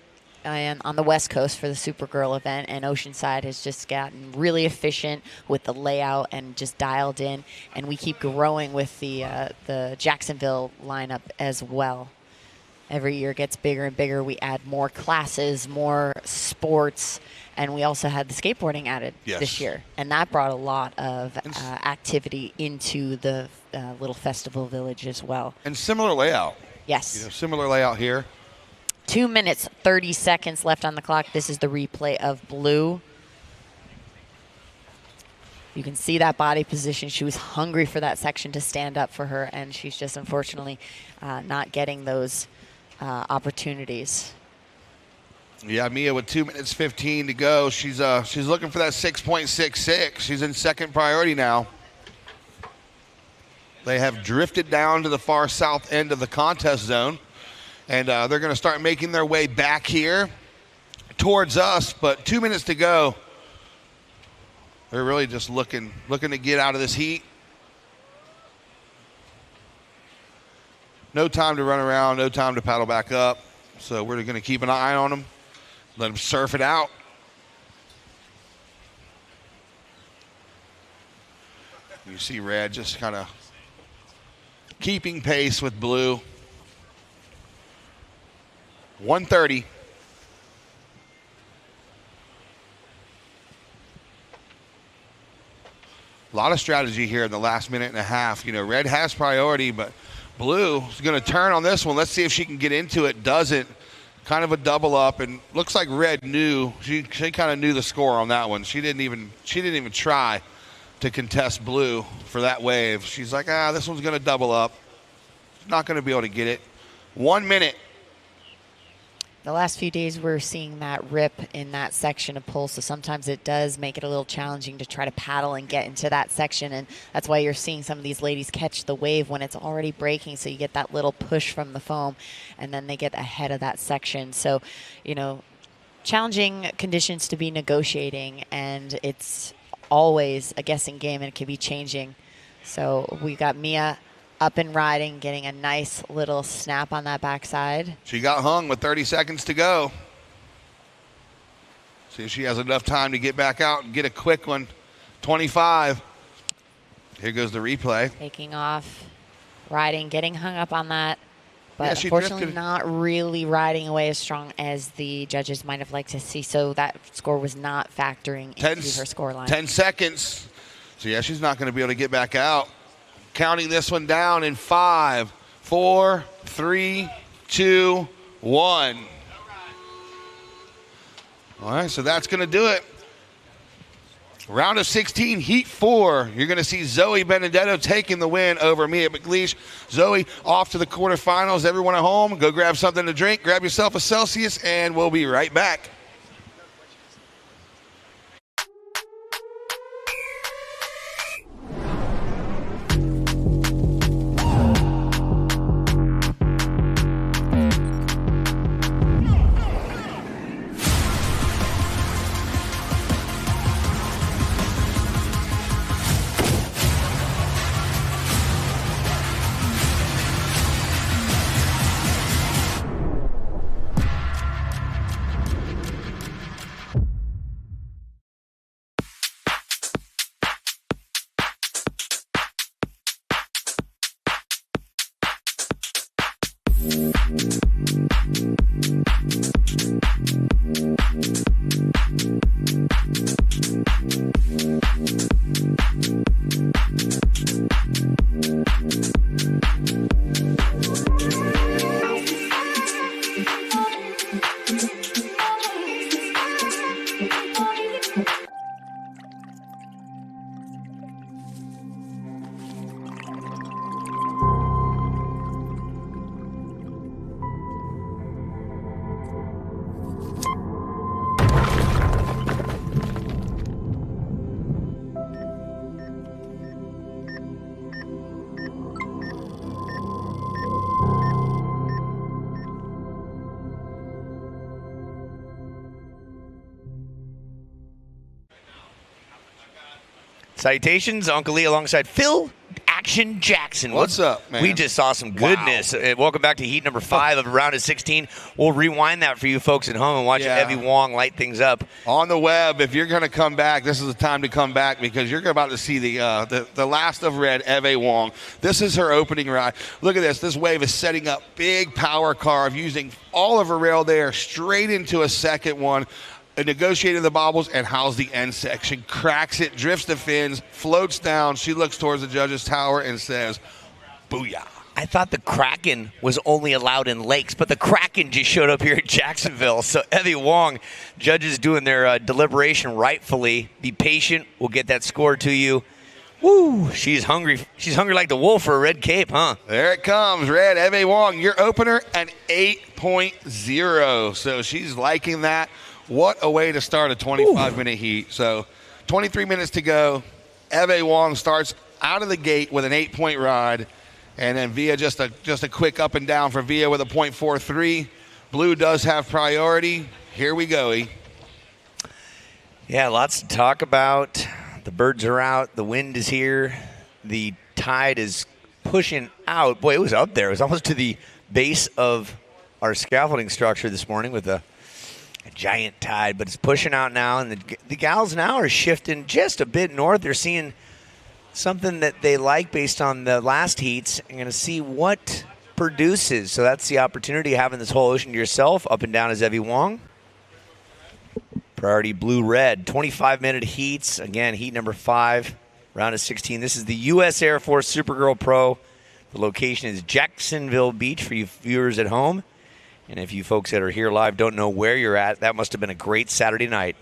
on the West Coast for the Supergirl event, and Oceanside has just gotten really efficient with the layout and just dialed in, and we keep growing with the Jacksonville lineup as well. Every year gets bigger and bigger. We add more classes, more sports, and we also had the skateboarding added this year, and that brought a lot of activity into the little festival village as well. And similar layout. Yes. Similar layout here. 2 minutes, 30 seconds left on the clock. This is the replay of Blue. You can see that body position. She was hungry for that section to stand up for her, and she's just unfortunately not getting those opportunities. Yeah, Mia with 2 minutes 15 to go. She's looking for that 6.66. She's in second priority now. They have drifted down to the far south end of the contest zone, and they're going to start making their way back here towards us. But 2 minutes to go. They're really just looking to get out of this heat. No time to run around, no time to paddle back up. So we're going to keep an eye on them, let them surf it out. You see Red just kind of keeping pace with Blue. 1:30. A lot of strategy here in the last minute and a half. Red has priority, but Blue is going to turn on this one. Let's see if she can get into it. Doesn't. Kind of a double up, and looks like Red knew. She kind of knew the score on that one. She didn't even try to contest Blue for that wave. She's like, this one's going to double up. Not going to be able to get it. 1 minute. The last few days we're seeing that rip in that section of pull, so sometimes it does make it a little challenging to try to paddle and get into that section, and that's why you're seeing some of these ladies catch the wave when it's already breaking, so you get that little push from the foam, and then they get ahead of that section. So, challenging conditions to be negotiating, and it's always a guessing game, and it can be changing. So we got Mia up and riding, getting a nice little snap on that backside. She got hung with 30 seconds to go. See if she has enough time to get back out and get a quick one. 25. Here goes the replay. Taking off, riding, getting hung up on that. But Yeah, unfortunately drifted. not really riding away as strong as the judges might have liked to see. So that score was not factoring into her score line. 10 seconds. So, yeah, she's not going to be able to get back out. Counting this one down in 5, 4, 3, 2, 1. All right, so that's going to do it. Round of 16, Heat 4. You're going to see Zoe Benedetto taking the win over Mia McLeish. Zoe off to the quarterfinals. Everyone at home, go grab something to drink, grab yourself a Celsius, and we'll be right back. Salutations, Uncle Lee alongside Phil Action Jackson. What's up, man? We just saw some goodness. Wow. Welcome back to Heat number 5 of round of 16. We'll rewind that for you folks at home and watch Evie Wong light things up. On the web, if you're going to come back, this is the time to come back because you're about to see the last of red, Evie Wong. This is her opening ride. Look at this. This wave is setting up big power carve using all of her rail there straight into a second one. Negotiating the bobbles, and how's the end section? Cracks it, drifts the fins, floats down. She looks towards the judges' tower and says, booyah. I thought the Kraken was only allowed in lakes, but the Kraken just showed up here at Jacksonville. So Evie Wong, judges doing their deliberation rightfully. Be patient. We'll get that score to you. Woo, she's hungry. She's hungry like the wolf for a red cape, huh? There it comes, red. Evie Wong, your opener, an 8.0. So she's liking that. What a way to start a 25-minute heat. So 23 minutes to go. Evie Wong starts out of the gate with an 8-point ride. And then Via, just a quick up and down for Via with a .43. Blue does have priority. Here we go, E. Yeah, lots to talk about. The birds are out. The wind is here. The tide is pushing out. Boy, it was up there. It was almost to the base of our scaffolding structure this morning with a giant tide, but it's pushing out now, and the gals now are shifting just a bit north. They're seeing something that they like based on the last heats. I'm going to see what produces. So that's the opportunity, having this whole ocean to yourself. Up and down is Evie Wong. Priority blue-red. 25-minute heats. Again, heat number 5, round of 16. This is the U.S. Air Force Supergirl Pro. The location is Jacksonville Beach for you viewers at home. And if you folks that are here live don't know where you're at, that must have been a great Saturday night.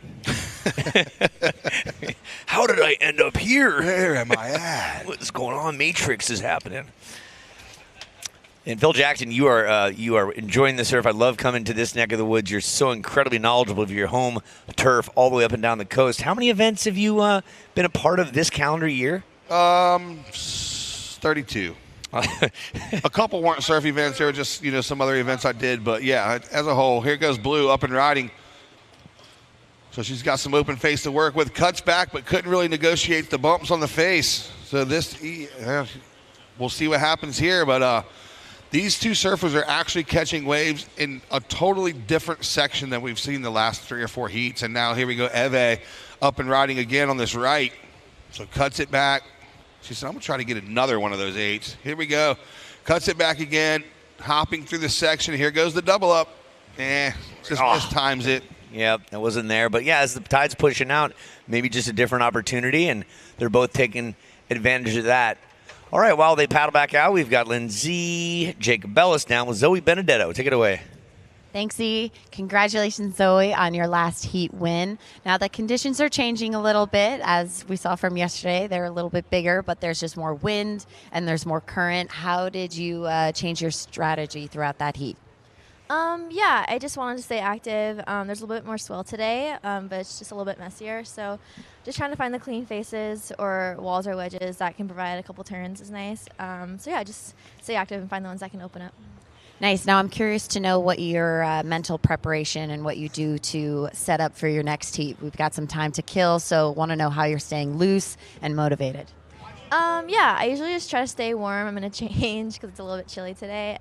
How did I end up here? Where am I at? What's going on? Matrix is happening. And Phil Jackson, you are enjoying the surf. I love coming to this neck of the woods. You're so incredibly knowledgeable of your home turf all the way up and down the coast. How many events have you been a part of this calendar year? 32. A couple weren't surf events. There were just, some other events I did. But, yeah, as a whole, here goes Blue up and riding. So she's got some open face to work with. Cuts back, but couldn't really negotiate the bumps on the face. So we'll see what happens here. But these two surfers are actually catching waves in a totally different section than we've seen the last 3 or 4 heats. And now here we go, Evie up and riding again on this right. So cuts it back. She said, I'm going to try to get another one of those 8s. Here we go. Cuts it back again. Hopping through the section. Here goes the double up. Just mistimes it. Yep, it wasn't there. But, yeah, as the tide's pushing out, maybe just a different opportunity, and they're both taking advantage of that. All right, while they paddle back out, we've got Lindsay Jacob Bellis down with Zoe Benedetto. Take it away. Thanks, E. Congratulations, Zoe, on your last heat win. Now, the conditions are changing a little bit. As we saw from yesterday, they're a little bit bigger, but there's just more wind and there's more current. How did you change your strategy throughout that heat? Yeah, I just wanted to stay active. There's a little bit more swell today, but it's just a little bit messier. So just trying to find the clean faces or walls or wedges that can provide a couple turns is nice. So yeah, just stay active and find the ones that can open up. Nice. Now, I'm curious to know what your mental preparation and what you do to set up for your next heat. We've got some time to kill, so want to know how you're staying loose and motivated. Yeah, I usually just try to stay warm. I'm going to change because it's a little bit chilly today.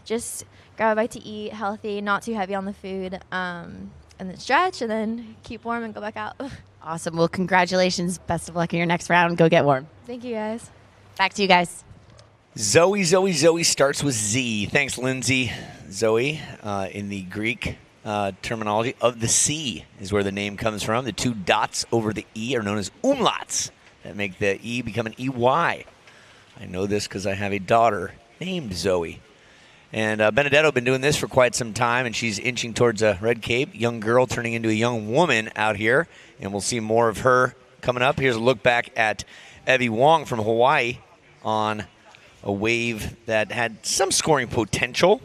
Just grab a bite to eat, healthy, not too heavy on the food, and then stretch, and then keep warm and go back out. Awesome. Well, congratulations. Best of luck in your next round. Go get warm. Thank you, guys. Back to you guys. Zoe starts with Z. Thanks, Lindsay. Zoe, in the Greek terminology, of the sea is where the name comes from. The two dots over the E are known as umlauts that make the E become an EY. I know this because I have a daughter named Zoe. And Benedetto been doing this for quite some time, and she's inching towards a red cape. Young girl turning into a young woman out here, and we'll see more of her coming up. Here's a look back at Evie Wong from Hawaii on a wave that had some scoring potential.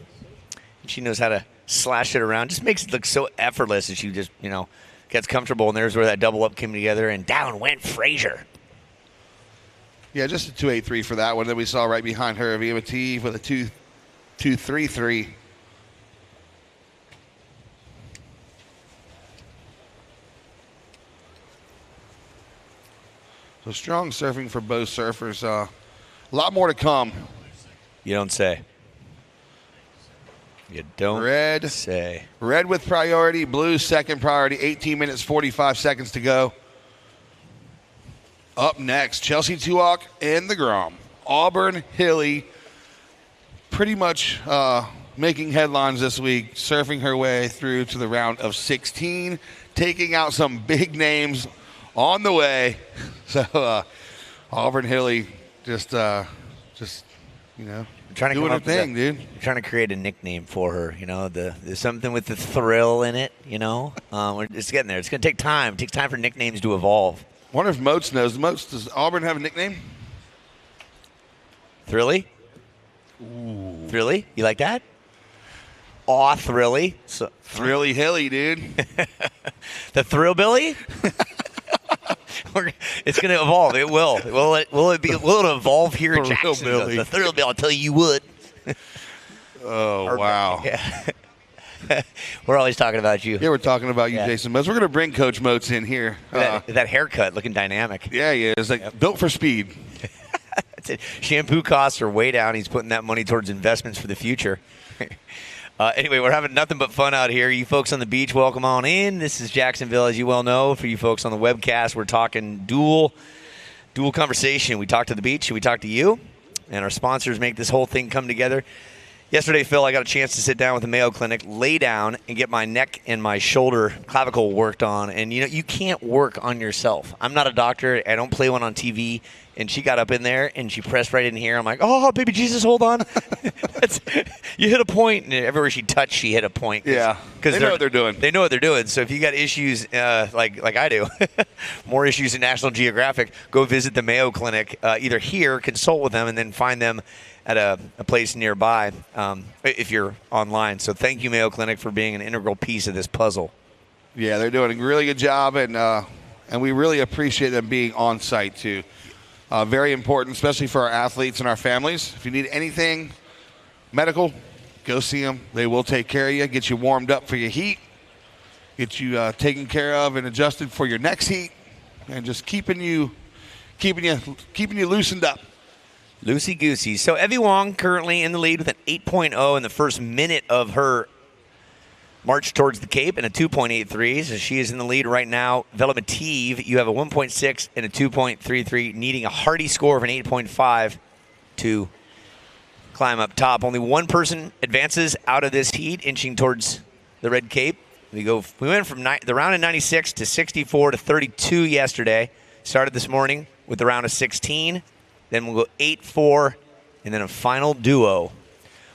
She knows how to slash it around. Just makes it look so effortless as she just, gets comfortable. And there's where that double up came together, and down went Frazier. Yeah, just a 2.83 for that one. Then we saw right behind her, Viamati with a 2.33. So strong surfing for both surfers. A lot more to come. You don't say. You don't say. Red with priority, blue second priority, 18 minutes, 45 seconds to go. Up next, Chelsea Tuak and the Grom. Auburn Hilly pretty much making headlines this week, surfing her way through to the round of 16, taking out some big names on the way. So Auburn Hilly just doing her thing, dude. We're trying to create a nickname for her. There's something with the thrill in it. It's getting there. It's going to take time. It takes time for nicknames to evolve. Wonder if Moats knows. Does Auburn have a nickname? Thrilly? Ooh. Thrilly? You like that? Aw, Thrilly. Thrilly Hilly, dude. The Thrill Billy? It's going to evolve. It will. Will it evolve here in Jacksonville? The Thrill Billy, I'll tell you what. Oh, wow. Yeah. We're always talking about you. Yeah, we're talking about you, Jason Moats. We're going to bring Coach Moats in here. That haircut looking dynamic. Yeah, he is. Built for speed. That's it. Shampoo costs are way down. He's putting that money towards investments for the future. Anyway, we're having nothing but fun out here. You folks on the beach, welcome on in. This is Jacksonville, as you well know. For you folks on the webcast, we're talking dual conversation. We talk to the beach and we talk to you, and our sponsors make this whole thing come together. Yesterday, Phil, I got a chance to sit down with the Mayo Clinic, lay down, and get my neck and my shoulder clavicle worked on. And, you can't work on yourself. I'm not a doctor. I don't play one on TV. And she got up in there, and she pressed right in here. I'm like, oh, baby Jesus, hold on. You hit a point. And everywhere she touched, she hit a point. Yeah, because they know what they're doing. They know what they're doing. So if you got issues like I do, more issues in National Geographic, go visit the Mayo Clinic, either here, consult with them, and then find them at a place nearby if you're online. So thank you, Mayo Clinic, for being an integral piece of this puzzle. Yeah, they're doing a really good job, and we really appreciate them being on site, too. Very important, especially for our athletes and our families. If you need anything medical, go see them. They will take care of you, get you warmed up for your heat, get you taken care of and adjusted for your next heat, and just keeping you loosened up. Loosey-goosey. So Evie Wong currently in the lead with an 8.0 in the first minute of her march towards the Cape and a 2.83. So she is in the lead right now. Vela Mative, you have a 1.6 and a 2.33, needing a hearty score of an 8.5 to climb up top. Only one person advances out of this heat, inching towards the Red Cape. We went from the round of 96 to 64 to 32 yesterday. Started this morning with the round of 16. Then we'll go 8-4, and then a final duo.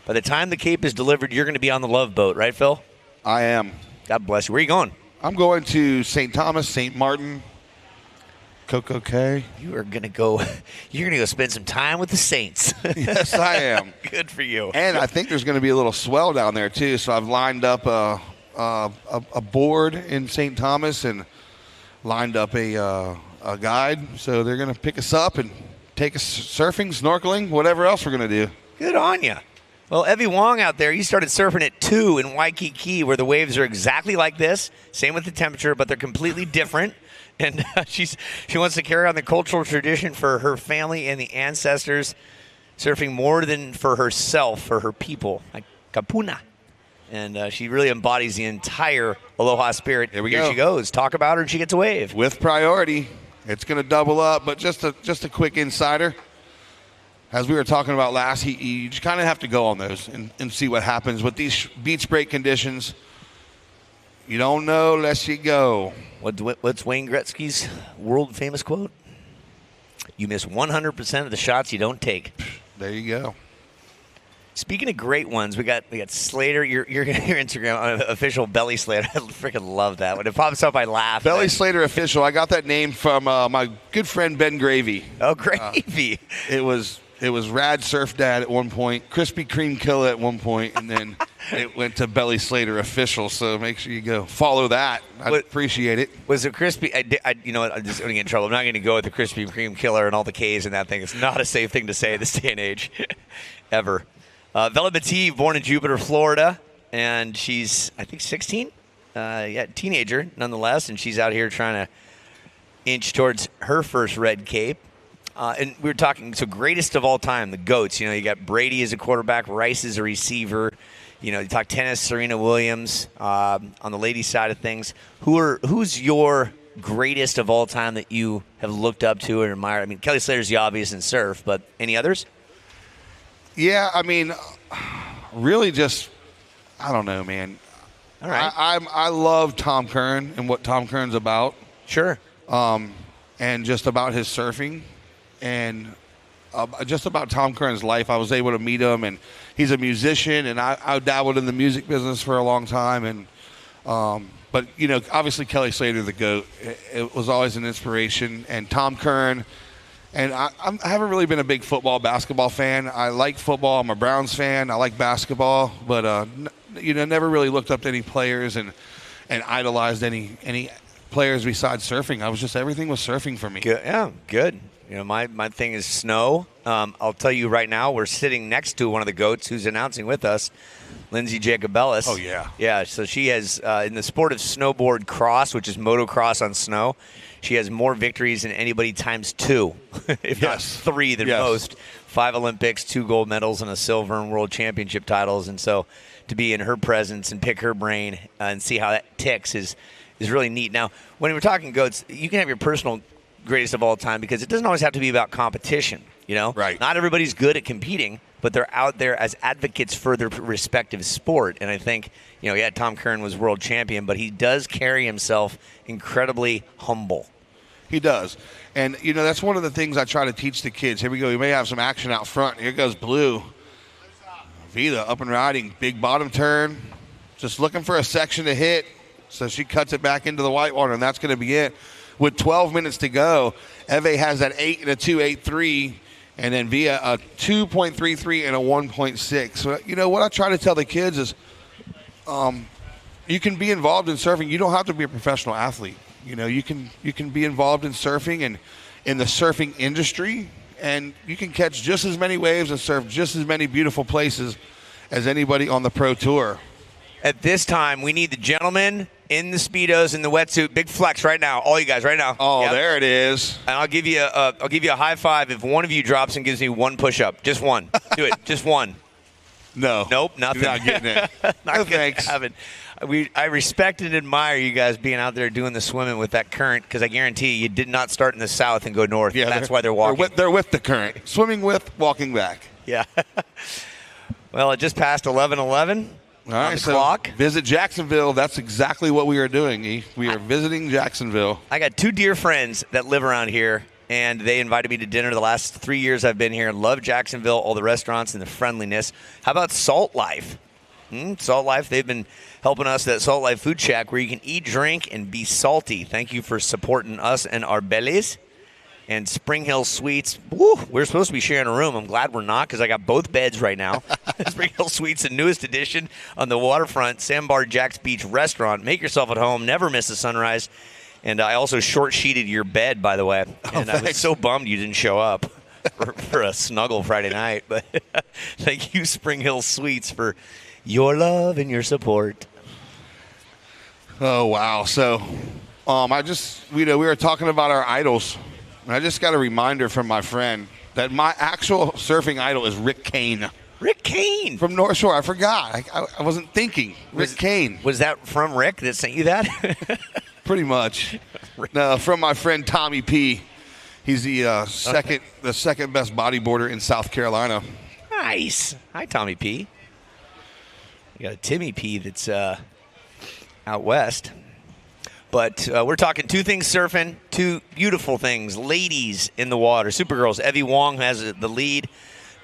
By the time the cape is delivered, you're going to be on the Love Boat, right, Phil? I am. God bless you. Where are you going? I'm going to St. Thomas, St. Martin, Coco Cay. You're going to go spend some time with the Saints. Yes, I am. Good for you. And I think there's going to be a little swell down there, too. So I've lined up a board in St. Thomas and lined up a guide. So they're going to pick us up and take us surfing, snorkeling, whatever else we're going to do. Good on you. Well, Evie Wong out there, you started surfing at 2 in Waikiki, where the waves are exactly like this. Same with the temperature, but they're completely different. And she wants to carry on the cultural tradition for her family and the ancestors, surfing more than for herself, for her people, like kapuna. And she really embodies the entire aloha spirit. Here she goes. Talk about her, and she gets a wave. With priority. It's going to double up, but just a quick insider. As we were talking about last heat, you just kind of have to go on those and see what happens. With these beach break conditions, you don't know unless you go. What's Wayne Gretzky's world-famous quote? You miss 100% of the shots you don't take. There you go. Speaking of great ones, we got Slater. Your Instagram official Belly Slater. I freaking love that. When it pops up, I laugh. Belly Slater official. I got that name from my good friend Ben Gravy. Oh, Gravy! It was Rad Surf Dad at one point, Krispy Kreme Killer at one point, and then it went to Belly Slater official. So make sure you go follow that. I'd appreciate it. Was it Krispy? You know what? I'm just going to get in trouble. I'm not going to go with the Krispy Kreme Killer and all the K's and that thing. It's not a safe thing to say this day and age, ever. Vela Batiste, born in Jupiter, Florida, and she's, I think, 16? Teenager, nonetheless, and she's out here trying to inch towards her first red cape. And we were talking, so greatest of all time, the GOATs. You know, you got Brady as a quarterback, Rice as a receiver. You know, you talk tennis, Serena Williams. On the ladies' side of things, who's your greatest of all time that you have looked up to and admired? I mean, Kelly Slater's the obvious in surf, but any others? Yeah, I mean, really just, I don't know, man. All right. I love Tom Curran and what Tom Curran's about. Sure. And just about his surfing. And just about Tom Curran's life. I was able to meet him, and he's a musician, and I dabbled in the music business for a long time. And but, you know, obviously Kelly Slater, the GOAT, it was always an inspiration. And Tom Curran, and I haven't really been a big football, basketball fan. I like football. I'm a Browns fan. I like basketball. But, you know, never really looked up to any players and idolized any players besides surfing. Everything was surfing for me. Good. Yeah, good. You know, my thing is snow. I'll tell you right now, we're sitting next to one of the GOATs who's announcing with us, Lindsay Jacobellis. Oh, yeah. Yeah, so she has, in the sport of snowboard cross, which is motocross on snow, she has more victories than anybody times 2, if not 3 than most. 5 Olympics, 2 gold medals, and a silver and world championship titles. And so to be in her presence and pick her brain and see how that ticks is really neat. Now, when we're talking GOATs, you can have your personal greatest of all time because it doesn't always have to be about competition, you know? Right. Not everybody's good at competing, but they're out there as advocates for their respective sport. And I think, you know, Tom Curran was world champion, but he does carry himself incredibly humble. He does. And, you know, that's one of the things I try to teach the kids. Here we go. We may have some action out front. Here goes Blue. Vita up and riding. Big bottom turn. Just looking for a section to hit. So she cuts it back into the whitewater, and that's going to be it. With 12 minutes to go, Eve has that 8 and a 2.83, and then Via a 2.33 and a 1.6. So, you know, what I try to tell the kids is you can be involved in surfing. You don't have to be a professional athlete. You know, you can be involved in surfing and in the surfing industry, and you can catch just as many waves and surf just as many beautiful places as anybody on the pro tour. At this time, we need the gentleman in the Speedos and the wetsuit. Big flex right now. All you guys right now. Oh, yep. There it is. And I'll give you a high five if one of you drops and gives me one push-up. Just one. Do it. Just one. No. Nope, nothing. You're not getting it. Not no thanks. I respect and admire you guys being out there doing the swimming with that current because I guarantee you did not start in the south and go north. Yeah, that's why they're walking. They're with the current. Swimming with, walking back. Yeah. Well, it just passed 11:11. All right, so clock. Visit Jacksonville. That's exactly what we are doing. We are visiting Jacksonville. I got 2 dear friends that live around here, and they invited me to dinner the last 3 years I've been here. Love Jacksonville, all the restaurants and the friendliness. How about Salt Life? Salt Life, they've been helping us at Salt Life Food Shack where you can eat, drink, and be salty. Thank you for supporting us and our bellies. And Spring Hill Suites, we're supposed to be sharing a room. I'm glad we're not because I got both beds right now. Spring Hill Suites, the newest addition on the waterfront Sandbar Jack's Beach restaurant. Make yourself at home. Never miss a sunrise. And I also short-sheeted your bed, by the way. And I was so bummed you didn't show up for a snuggle Friday night. But thank you, Spring Hill Suites, for your love and your support. Oh, wow. So we were talking about our idols. And I just got a reminder from my friend that my actual surfing idol is Rick Kane. Rick Kane? From North Shore. I forgot. I wasn't thinking. Rick Kane. Was that from Rick that sent you that? Pretty much. No, from my friend Tommy P. He's the second best bodyboarder in South Carolina. Nice. Hi, Tommy P. You got a Timmy P that's out west. But we're talking two things surfing, two beautiful things. Ladies in the water. Supergirls. Evie Wong has the lead.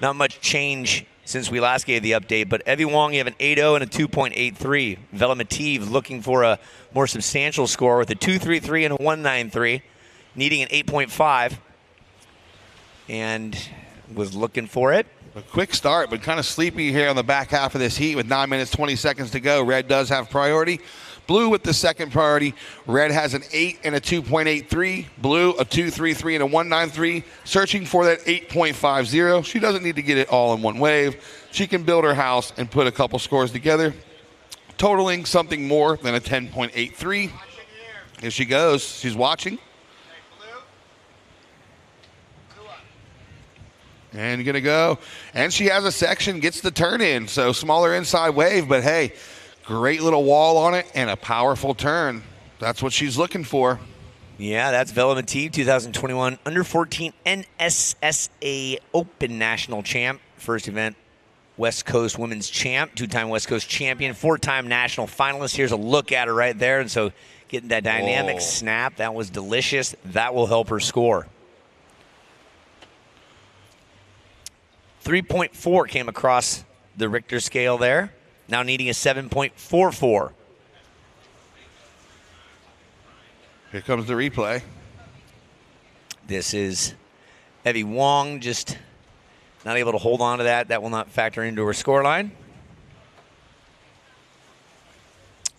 Not much change since we last gave the update. But Evie Wong, you have an 8.0 and a 2.83. Vela Mative looking for a more substantial score with a 2.33 and a 1.93. Needing an 8.5. And was looking for it. A quick start, but kind of sleepy here on the back half of this heat with 9 minutes, 20 seconds to go. Red does have priority. Blue with the second priority. Red has an 8 and a 2.83. Blue a 2.33 and a 1.93. Searching for that 8.50. She doesn't need to get it all in one wave. She can build her house and put a couple scores together, totaling something more than a 10.83. Here she goes. She's watching. And going to go. And she has a section, gets the turn in. So smaller inside wave, but hey, great little wall on it and a powerful turn. That's what she's looking for. Yeah, that's Vela Mative, 2021 Under-14 NSSA Open National Champ. First event, West Coast Women's Champ, two-time West Coast Champion, four-time National Finalist. Here's a look at her right there. And so getting that dynamic snap, that was delicious. That will help her score. 3.4 came across the Richter scale there. Now needing a 7.44. Here comes the replay. This is Evie Wong just not able to hold on to that. That will not factor into her scoreline.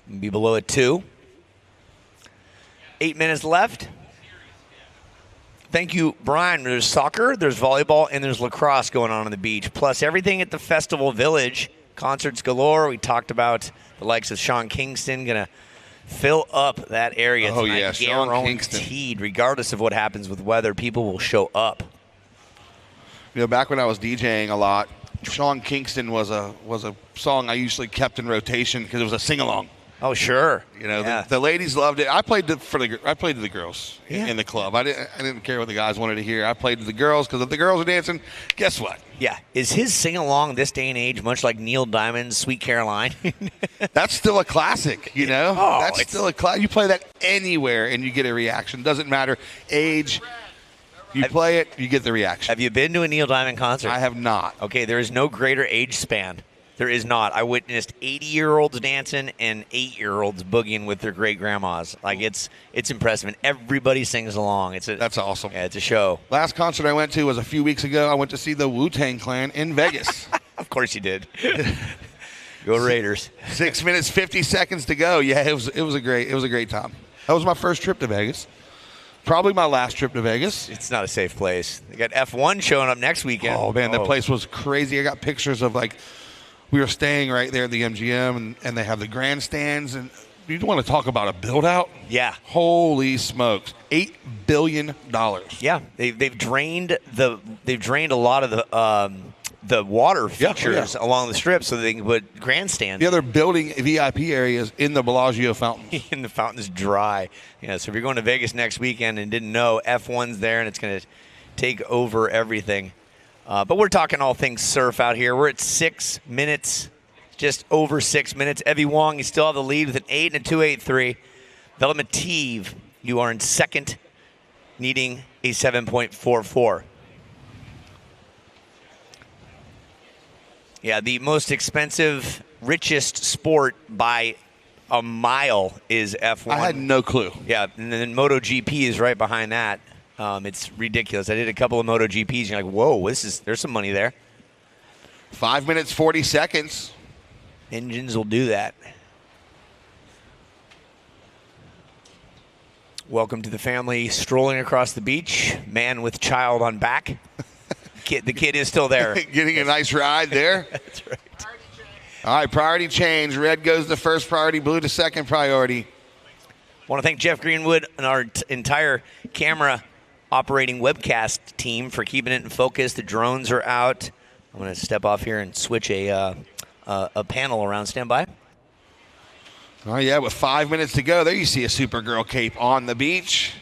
Be below a 2. 8 minutes left. Thank you, Brian. There's soccer, there's volleyball, and there's lacrosse going on the beach. Plus everything at the Festival Village. Concerts galore. We talked about the likes of Sean Kingston going to fill up that area tonight. Oh, yeah, Sean Kingston. Regardless of what happens with weather, people will show up. You know, back when I was DJing a lot, Sean Kingston was a song I usually kept in rotation because it was a sing-along. Oh, sure. You know, the ladies loved it. I played to the girls in the club. I didn't care what the guys wanted to hear. I played to the girls because if the girls are dancing, guess what? Yeah. Is his sing-along this day and age much like Neil Diamond's Sweet Caroline? That's still a classic, you know? Oh, that's still a classic. You play that anywhere and you get a reaction. Doesn't matter age. You play it, you get the reaction. Have you been to a Neil Diamond concert? I have not. Okay, there is no greater age span. There is not. I witnessed 80-year-olds dancing and 8-year-olds boogieing with their great-grandmas. Like, it's impressive, and everybody sings along. That's awesome. Yeah, it's a show. Last concert I went to was a few weeks ago. I went to see the Wu-Tang Clan in Vegas. Of course you did. Go Raiders. 6 minutes, 50 seconds to go. Yeah, it was a great time. That was my first trip to Vegas. Probably my last trip to Vegas. It's not a safe place. They got F1 showing up next weekend. Oh, man, that place was crazy. I got pictures of, like, we were staying right there at the MGM, and they have the grandstands. And you want to talk about a build-out? Yeah. Holy smokes. $8 billion. Yeah, they've drained a lot of the water features along the strip so they can put grandstands. Yeah, they're building VIP areas in the Bellagio fountains. And the fountain's dry. Yeah, so if you're going to Vegas next weekend and didn't know, F1's there, and it's going to take over everything. But we're talking all things surf out here. We're at 6 minutes, just over 6 minutes. Evie Wong, you still have the lead with an 8 and a 2.83. Vela Mative, you are in second, needing a 7.44. Yeah, the most expensive, richest sport by a mile is F1. I had no clue. Yeah, and then MotoGP is right behind that. It's ridiculous. I did a couple of MotoGPs, and you're like, whoa, there's some money there. 5 minutes, 40 seconds. Engines will do that. Welcome to the family strolling across the beach. Man with child on back. The kid is still there. Getting a nice ride there. That's right. All right, priority change. Red goes to first priority, blue to second priority. Want to thank Jeff Greenwood and our entire camera operating webcast team for keeping it in focus. The drones are out. I'm going to step off here and switch a panel around. Stand by. Oh, yeah, with 5 minutes to go, there you see a Supergirl cape on the beach.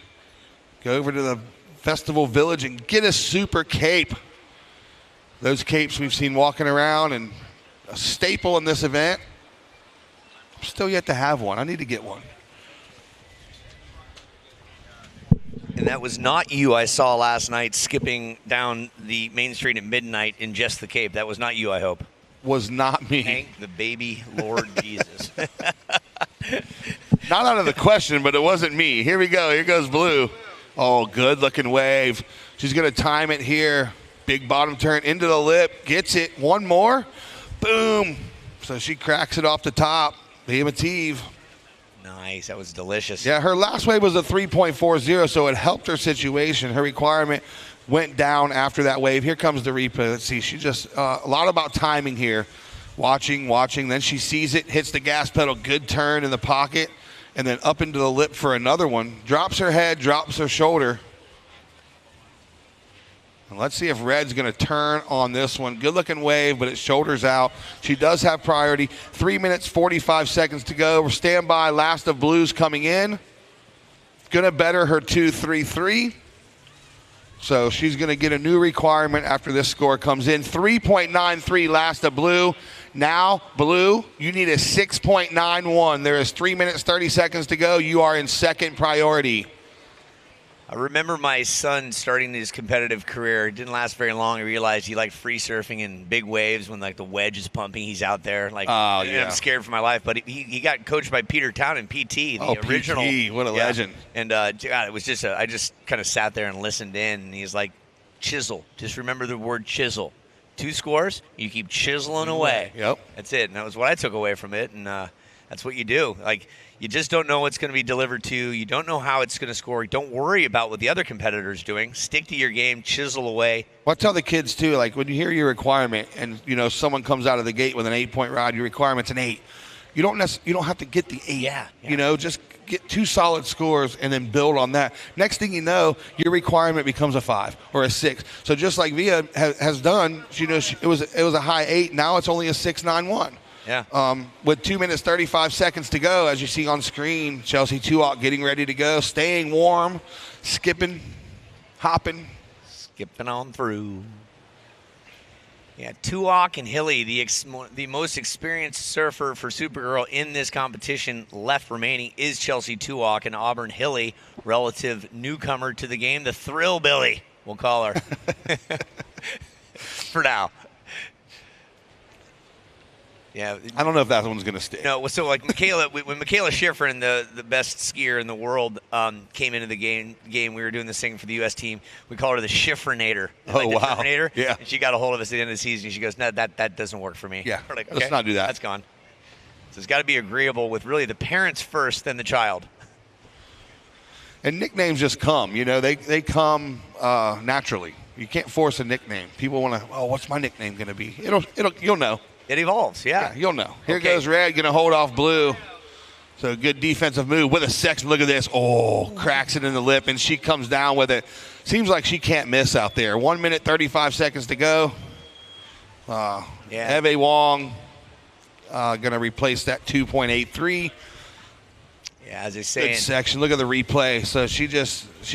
Go over to the Festival Village and get a super cape. Those capes we've seen walking around and a staple in this event. I'm still yet to have one. I need to get one. And that was not you I saw last night skipping down the main street at midnight in just the cape. That was not you, I hope. Was not me. Thank the baby Lord Jesus. Not out of the question, but it wasn't me. Here we go. Here goes blue. Oh, good-looking wave. She's going to time it here. Big bottom turn into the lip. Gets it. One more. Boom. So she cracks it off the top. Behemotive. Nice. That was delicious. Yeah, her last wave was a 3.40, so it helped her situation. Her requirement went down after that wave. Here comes the replay. Let's see. She just a lot about timing here. Watching. Then she sees it, hits the gas pedal. Good turn in the pocket, and then up into the lip for another one. Drops her head, drops her shoulder. And let's see if Red's going to turn on this one. Good-looking wave, but it's shoulders out. She does have priority. 3 minutes, 45 seconds to go. We're standby. Last of blues coming in. Going to better her 2.33. So she's going to get a new requirement after this score comes in. 3.93 last of blue. Now, blue, you need a 6.91. There is 3 minutes, 30 seconds to go. You are in second priority. I remember my son starting his competitive career. It didn't last very long. He realized he liked free surfing and big waves when like the wedge is pumping. He's out there. Like, oh, yeah. I'm scared for my life. But he got coached by Peter Town in PT, the original. PT, what a legend. And God, it was just I just kind of sat there and listened in. And he's like, chisel. Just remember the word chisel. 2 scores, you keep chiseling away. Yep. That's it. And that was what I took away from it. And that's what you do. Like, you just don't know what's going to be delivered to. You don't know how it's going to score. Don't worry about what the other competitor's doing. Stick to your game. Chisel away. Well, I tell the kids, too, like when you hear your requirement and, you know, someone comes out of the gate with an 8-point rod, your requirement's an 8. You don't have to get the 8. Yeah. You know, just get 2 solid scores and then build on that. Next thing you know, your requirement becomes a 5 or a 6. So just like Via has done, you know, it was a high 8. Now it's only a 6.91. Yeah. With 2 minutes, 35 seconds to go, as you see on screen, Chelsea Tuak getting ready to go, staying warm, skipping, hopping. Skipping on through. Yeah, Tuak and Hilly, the most experienced surfer for Supergirl in this competition left remaining is Chelsea Tuak, and Auburn Hilly, relative newcomer to the game, the Thrill Billy, we'll call her. For now. Yeah, I don't know if that one's going to stay. No, so like when Michaela Schifrin, the best skier in the world, came into the game, we were doing this thing for the U.S. team. We called her the Schifrinator. Oh, wow. Schifrinator. Yeah. And she got a hold of us at the end of the season. She goes, no, that doesn't work for me. Yeah, we're like, okay, let's not do that. That's gone. So it's got to be agreeable with really the parents first, then the child. And nicknames just come. You know, they come naturally. You can't force a nickname. People want to, oh, what's my nickname going to be? You'll know. It evolves, yeah. You'll know. Here goes Red, going to hold off blue. So good defensive move with a section. Look at this. Oh, cracks it in the lip, and she comes down with it. Seems like she can't miss out there. 1 minute, 35 seconds to go. Eve Wong going to replace that 2.83. Yeah, as they say. Good section. Look at the replay. So she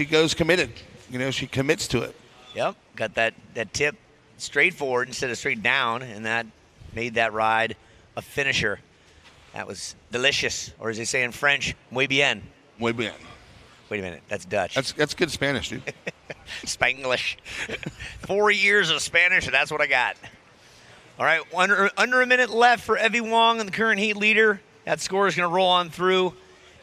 goes committed. You know, she commits to it. Yep, got that tip straight forward instead of straight down, and that made that ride a finisher. That was delicious, or as they say in French, muy bien. Muy bien. Wait a minute, that's Dutch. That's good Spanish, dude. Spanglish. 4 years of Spanish, and that's what I got. All right, under a minute left for Evie Wong, and the current heat leader. That score is going to roll on through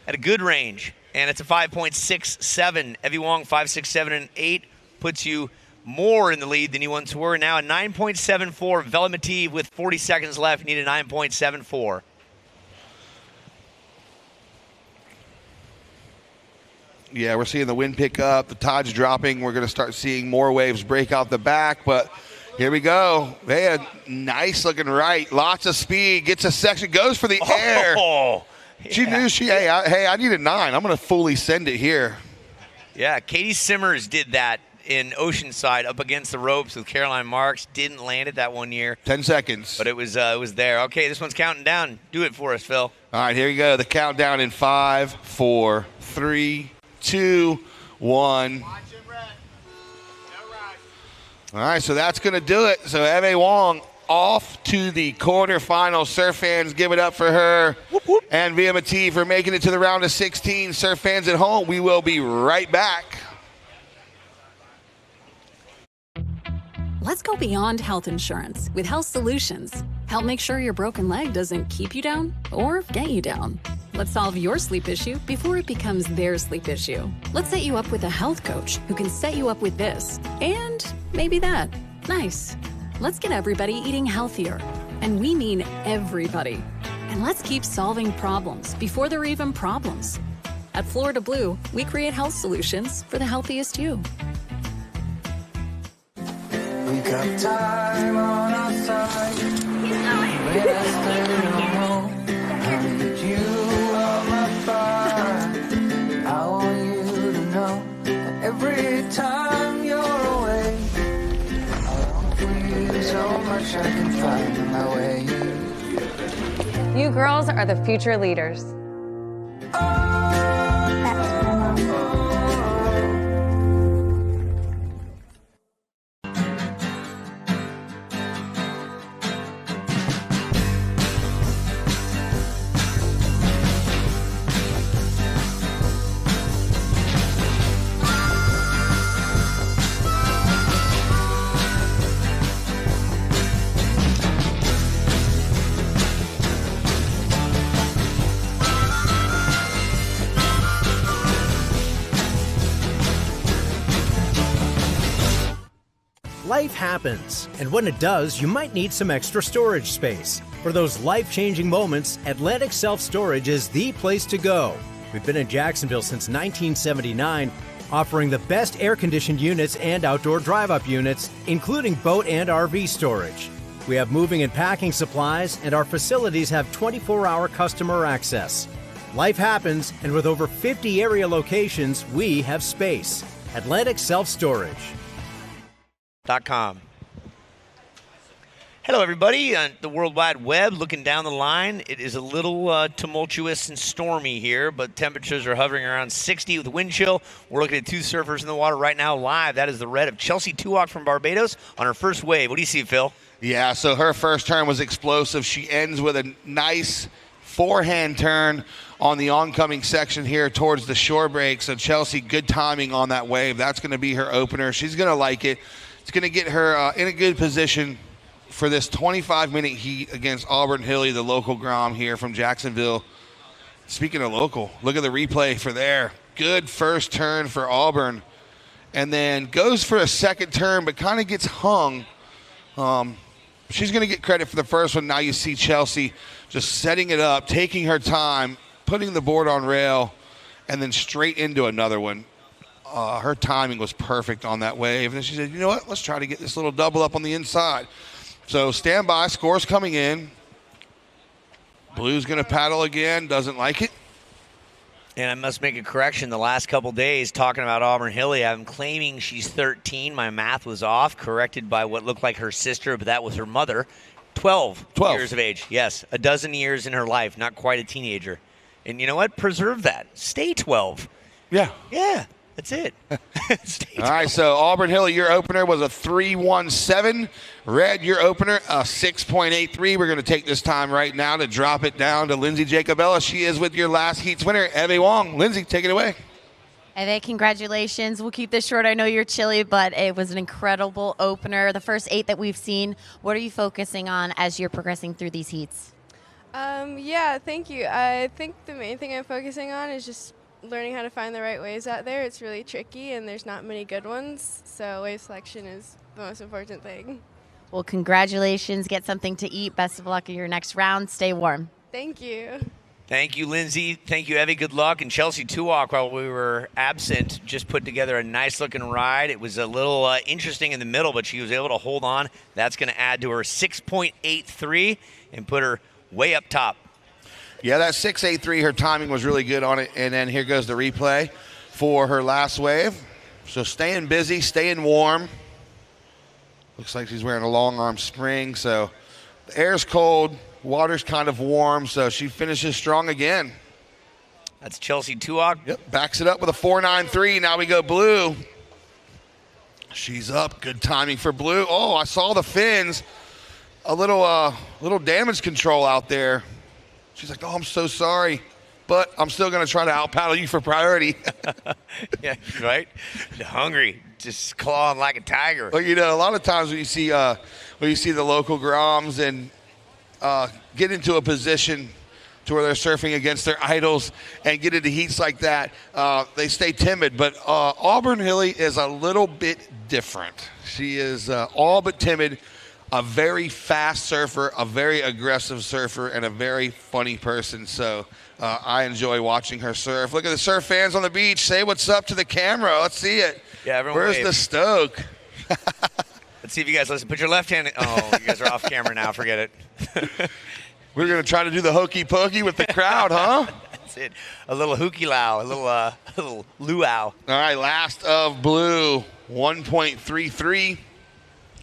at a good range, and it's a 5.67. Evie Wong, 5.67 and 8, puts you more in the lead than you once were. Now a 9.74. Velamative with 40 seconds left, need a 9.74. Yeah, we're seeing the wind pick up. The tide's dropping. We're going to start seeing more waves break out the back, but here we go. They had nice looking right. Lots of speed. Gets a section. Goes for the air. Yeah. She knew I need a 9. I'm going to fully send it here. Yeah, Katie Simmers did that in Oceanside up against the ropes with Caroline Marks. Didn't land it that one year. 10 seconds. But it was there. Okay, this one's counting down. Do it for us, Phil. All right, here we go. The countdown in 5, 4, 3, 2, 1. All right, so that's going to do it. So Evie Wong off to the quarterfinal. Surf fans, give it up for her. Whoop, whoop. And Velamative for making it to the round of 16. Surf fans at home, we will be right back. Let's go beyond health insurance with Health Solutions. Help make sure your broken leg doesn't keep you down or get you down. Let's solve your sleep issue before it becomes their sleep issue. Let's set you up with a health coach who can set you up with this and maybe that. Nice. Let's get everybody eating healthier. And we mean everybody. And let's keep solving problems before they're even problems. At Florida Blue, we create health solutions for the healthiest you. We got time on our side. When I stay home, I need you on my fire. I want you to know that every time you're away, I long for you so much I can find my way. You girls are the future leaders. Life happens, and when it does, you might need some extra storage space. For those life-changing moments, Atlantic Self-Storage is the place to go. We've been in Jacksonville since 1979, offering the best air-conditioned units and outdoor drive-up units, including boat and RV storage. We have moving and packing supplies, and our facilities have 24-hour customer access. Life happens, and with over 50 area locations, we have space. Atlantic Self-Storage. .com. Hello, everybody on the World Wide Web. Looking down the line, it is a little tumultuous and stormy here, but temperatures are hovering around 60 with wind chill. We're looking at two surfers in the water right now live. That is the red of Chelsea Tuock from Barbados on her first wave. What do you see, Phil? Yeah, so her first turn was explosive. She ends with a nice forehand turn on the oncoming section here towards the shore break. So Chelsea, good timing on that wave. That's going to be her opener. She's going to like it. It's going to get her in a good position for this 25-minute heat against Auburn Hilly, the local Grom here from Jacksonville. Speaking of local, look at the replay for there. Good first turn for Auburn. And then goes for a second turn, but kind of gets hung. She's going to get credit for the first one. Now you see Chelsea just setting it up, taking her time, putting the board on rail, and then straight into another one. Her timing was perfect on that wave. And then she said, you know what, let's try to get this little double up on the inside. So stand by, scores coming in. Blue's going to paddle again, doesn't like it. And I must make a correction. The last couple days, talking about Auburn Hilly, I'm claiming she's 13. My math was off, corrected by what looked like her sister, but that was her mother. 12 years of age. Yes, a dozen years in her life, not quite a teenager. And you know what? Preserve that. Stay 12. Yeah. Yeah. That's it. All right, so Auburn Hilly, your opener was a 3.17. Red, your opener, a 6.83. We're going to take this time right now to drop it down to Lindsay Jacobella. She is with your last heats winner, Evie Wong. Lindsay, take it away. Eve, congratulations. We'll keep this short. I know you're chilly, but it was an incredible opener. The first 8 that we've seen, what are you focusing on as you're progressing through these heats? Yeah, thank you. I think the main thing I'm focusing on is just learning how to find the right waves out there. It's really tricky, and there's not many good ones, so wave selection is the most important thing. Well, congratulations. Get something to eat. Best of luck in your next round. Stay warm. Thank you. Thank you, Lindsay. Thank you, Evie. Good luck. And Chelsea Tuwak, while we were absent, just put together a nice-looking ride. It was a little interesting in the middle, but she was able to hold on. That's going to add to her 6.83 and put her way up top. Yeah, that 6.83, her timing was really good on it. And then here goes the replay for her last wave. So staying busy, staying warm. Looks like she's wearing a long arm spring. So the air's cold. Water's kind of warm, so she finishes strong again. That's Chelsea Tuwak. Yep, backs it up with a 4.93. Now we go blue. She's up. Good timing for blue. Oh, I saw the fins. A little damage control out there. She's like, oh, I'm so sorry, but I'm still going to try to out-paddle you for priority. Yeah, right? Hungry, just clawing like a tiger. Well, you know, a lot of times when you see the local Groms and get into a position to where they're surfing against their idols and get into heats like that, they stay timid. But Auburn Hilly is a little bit different. She is all but timid, a very fast surfer, a very aggressive surfer, and a very funny person. So I enjoy watching her surf. Look at the surf fans on the beach. Say what's up to the camera. Let's see it. Yeah, everyone Where's wave. the stoke? Let's see if you guys listen. Put your left hand. Oh, you guys are off camera now. Forget it. We're going to try to do the hokey pokey with the crowd, huh? That's it. A little hooky low, a little luau. All right, last of blue, 1.33.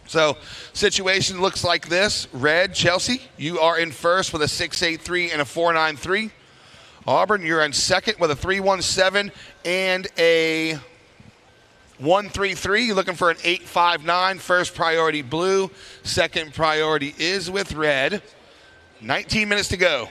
So situation looks like this. Red, Chelsea, you are in first with a 6.83 and a 4.93. Auburn, you're in second with a 3.17 and a 1.33. You're looking for an 8.59. First priority blue. Second priority is with red. 19 minutes to go.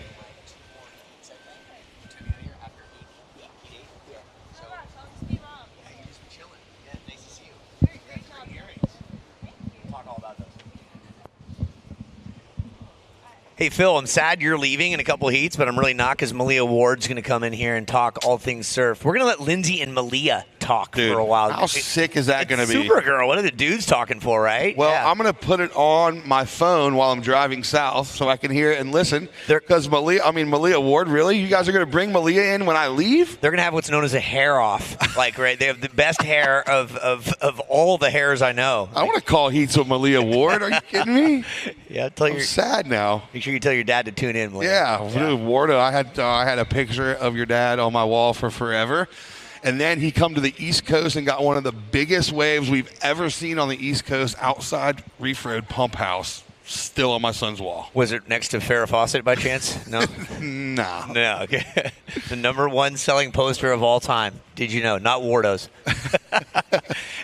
Hey, Phil, I'm sad you're leaving in a couple of heats, but I'm really not because Malia Ward's going to come in here and talk all things surf. We're going to let Lindsay and Malia talk for a while. How sick is that going to be? Supergirl, what are the dudes talking for, right? Well, yeah. I'm going to put it on my phone while I'm driving south so I can hear it and listen. Because Malia Ward, really? You guys are going to bring Malia in when I leave? They're going to have what's known as a hair off. Like, right? They have the best hair of all the hairs I know. I want to call heats with Malia Ward. Are you kidding me? Yeah, I'm sad now. Make sure you tell your dad to tune in, Malia. Yeah. Ward, I had a picture of your dad on my wall for forever. And then he come to the East Coast and got one of the biggest waves we've ever seen on the East Coast outside Reef Road Pump House, still on my son's wall. Was it next to Farrah Fawcett by chance? No? No. No, okay. The #1 selling poster of all time. Did you know? Not Wardo's.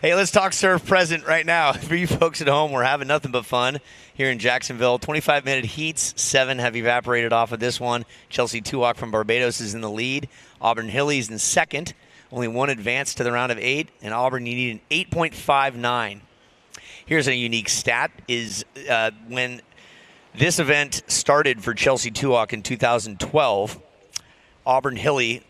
Hey, let's talk surf present right now. For you folks at home, we're having nothing but fun here in Jacksonville. 25-minute heats. 7 have evaporated off of this one. Chelsea Tuwak from Barbados is in the lead. Auburn Hilly's in second. Only 1 advance to the round of 8. And Auburn, you need an 8.59. Here's a unique stat is when this event started for Chelsea Tuwak in 2012, Auburn Hilly,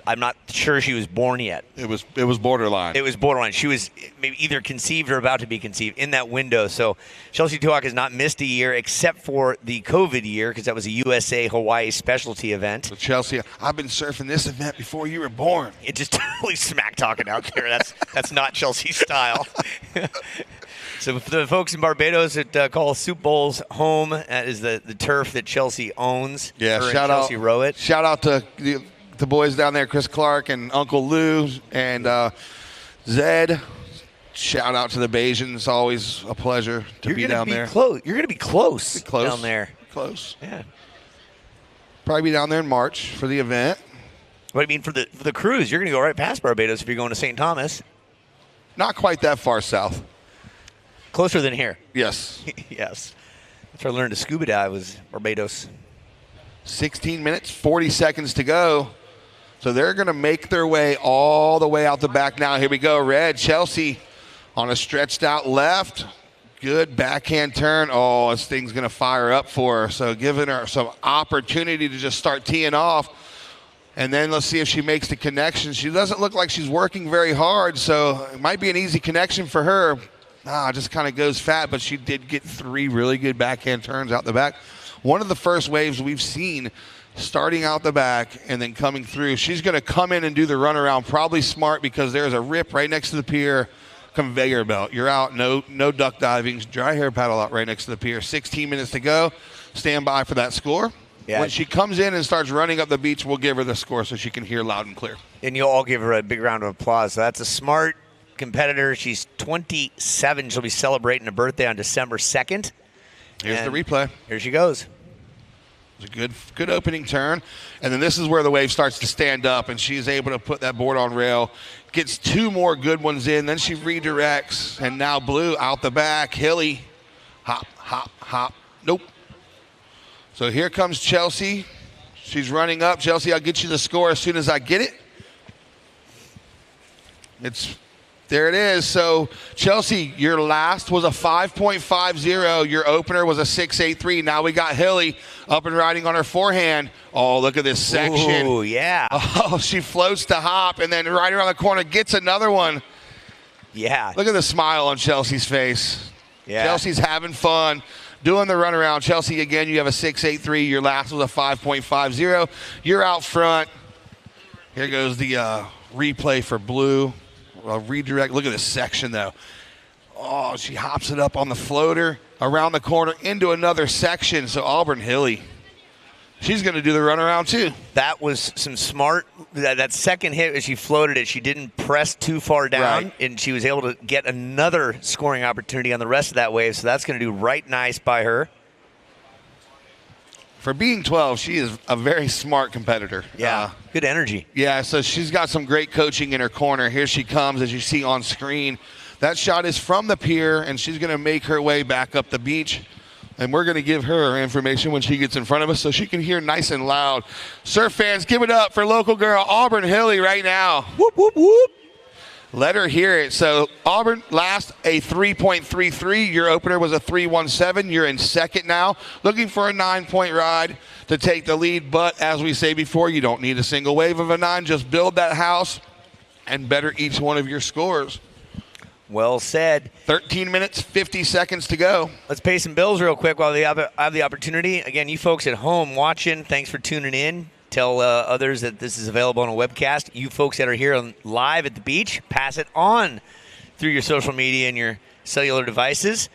I'm not sure she was born yet. It was borderline. It was borderline. She was maybe either conceived or about to be conceived in that window. So Chelsea Tuwak has not missed a year except for the COVID year because that was a USA Hawaii specialty event. So Chelsea, I've been surfing this event before you were born. It just totally smack talking out there. That's not Chelsea's style. So for the folks in Barbados that call Soup Bowls home, that is the turf that Chelsea owns. Yeah, shout out. Chelsea row it. Shout out to the boys down there, Chris Clark and Uncle Lou and Zed. Shout out to the Bajans. Always a pleasure to be down there. You're going to be close down there. Close. Yeah. Probably be down there in March for the event. What do you mean for the cruise? You're going to go right past Barbados if you're going to St. Thomas. Not quite that far south. Closer than here. Yes. Yes. That's where I learned to scuba dive was Barbados. 16 minutes, 40 seconds to go. So they're going to make their way all the way out the back now. Here we go, red. Chelsea on a stretched out left. Good backhand turn. Oh, this thing's going to fire up for her. So giving her some opportunity to just start teeing off. And then let's see if she makes the connection. She doesn't look like she's working very hard, so it might be an easy connection for her. Just kind of goes fat, but she did get 3 really good backhand turns out the back. One of the first waves we've seen starting out the back and then coming through. She's going to come in and do the runaround, probably smart because there's a rip right next to the pier, conveyor belt. You're out, no duck diving, dry hair paddle out right next to the pier. 16 minutes to go. Stand by for that score. Yeah. When she comes in and starts running up the beach, we'll give her the score so she can hear loud and clear. And you'll all give her a big round of applause. So that's a smart competitor. She's 27. She'll be celebrating a birthday on December 2nd. Here's the replay. Here she goes. It's a good opening turn. And then this is where the wave starts to stand up, and she's able to put that board on rail. Gets 2 more good ones in. Then she redirects, and now blue out the back. Hilly. Hop, hop, hop. Nope. So here comes Chelsea. She's running up. Chelsea, I'll get you the score as soon as I get it. There it is. So, Chelsea, your last was a 5.50. Your opener was a 6.83. Now we got Hilly up and riding on her forehand. Oh, look at this section. Oh, yeah. Oh, she floats to hop and then right around the corner gets another one. Yeah. Look at the smile on Chelsea's face. Yeah. Chelsea's having fun. Doing the runaround. Chelsea, again, you have a 6.83. Your last was a 5.50. You're out front. Here goes the replay for blue. Redirect. Look at this section, though. Oh, she hops it up on the floater, around the corner, into another section. So Auburn Hilly, she's going to do the runaround, too. That was some smart. That second hit, as she floated it, she didn't press too far down, and she was able to get another scoring opportunity on the rest of that wave. So that's going to do right nice by her. For being 12, she is a very smart competitor. Yeah, good energy. Yeah, so she's got some great coaching in her corner. Here she comes, as you see on screen. That shot is from the pier, and she's going to make her way back up the beach. And we're going to give her information when she gets in front of us so she can hear nice and loud. Surf fans, give it up for local girl Auburn Hilly right now. Whoop, whoop, whoop. Let her hear it. So Auburn last a 3.33. Your opener was a 3.17. You're in second now. Looking for a 9-point ride to take the lead. But as we say before, you don't need a single wave of a 9. Just build that house and better each one of your scores. Well said. 13 minutes, 50 seconds to go. Let's pay some bills real quick while we have the opportunity. Again, you folks at home watching, thanks for tuning in. Tell others that this is available on a webcast. You folks that are here live at the beach, pass it on through your social media and your cellular devices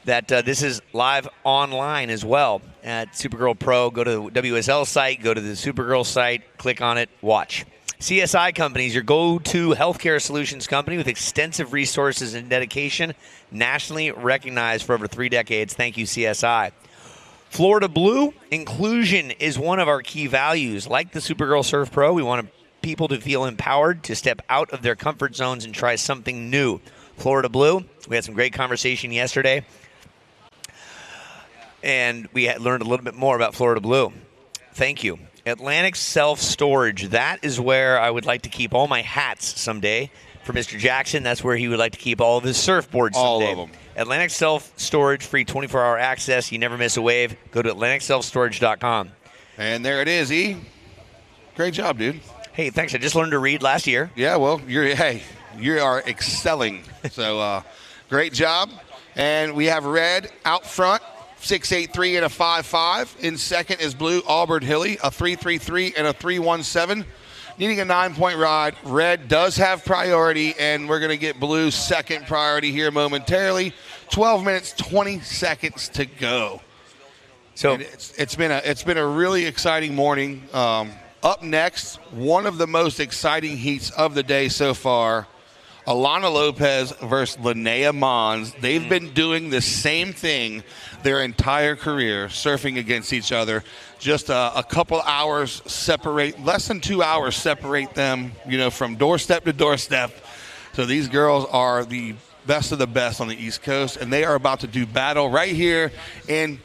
that this is live online as well at Supergirl Pro. Go to the WSL site, go to the Supergirl site, click on it, watch. CSI Companies, your go-to healthcare solutions company with extensive resources and dedication, nationally recognized for over 3 decades. Thank you, CSI. Florida Blue, inclusion is one of our key values. Like the Supergirl Surf Pro, we want people to feel empowered to step out of their comfort zones and try something new. Florida Blue, we had some great conversation yesterday, and we learned a little bit more about Florida Blue. Thank you. Atlantic Self-Storage, that is where I would like to keep all my hats someday. For Mr. Jackson, that's where he would like to keep all of his surfboards someday. All of them. Atlantic Self-Storage, free 24-hour access. You never miss a wave. Go to AtlanticSelfStorage.com. And there it is, E. Great job, dude. Hey, thanks. I just learned to read last year. Yeah, well, you are excelling. So, great job. And we have red out front, 6.83 and a 5.5. In second is blue, Auburn Hilly, a 3.33 and a 3.17. Needing a 9-point ride. Red does have priority, and we're going to get blue's second priority here momentarily. 12 minutes, 20 seconds to go. So it's been a really exciting morning. Up next, one of the most exciting heats of the day so far, Alana Lopez versus Lanea Mons. They've been doing the same thing their entire career, surfing against each other. Just a couple hours separate, less than 2 hours separate them, from doorstep to doorstep. So these girls are the best of the best on the East Coast, and they are about to do battle right here in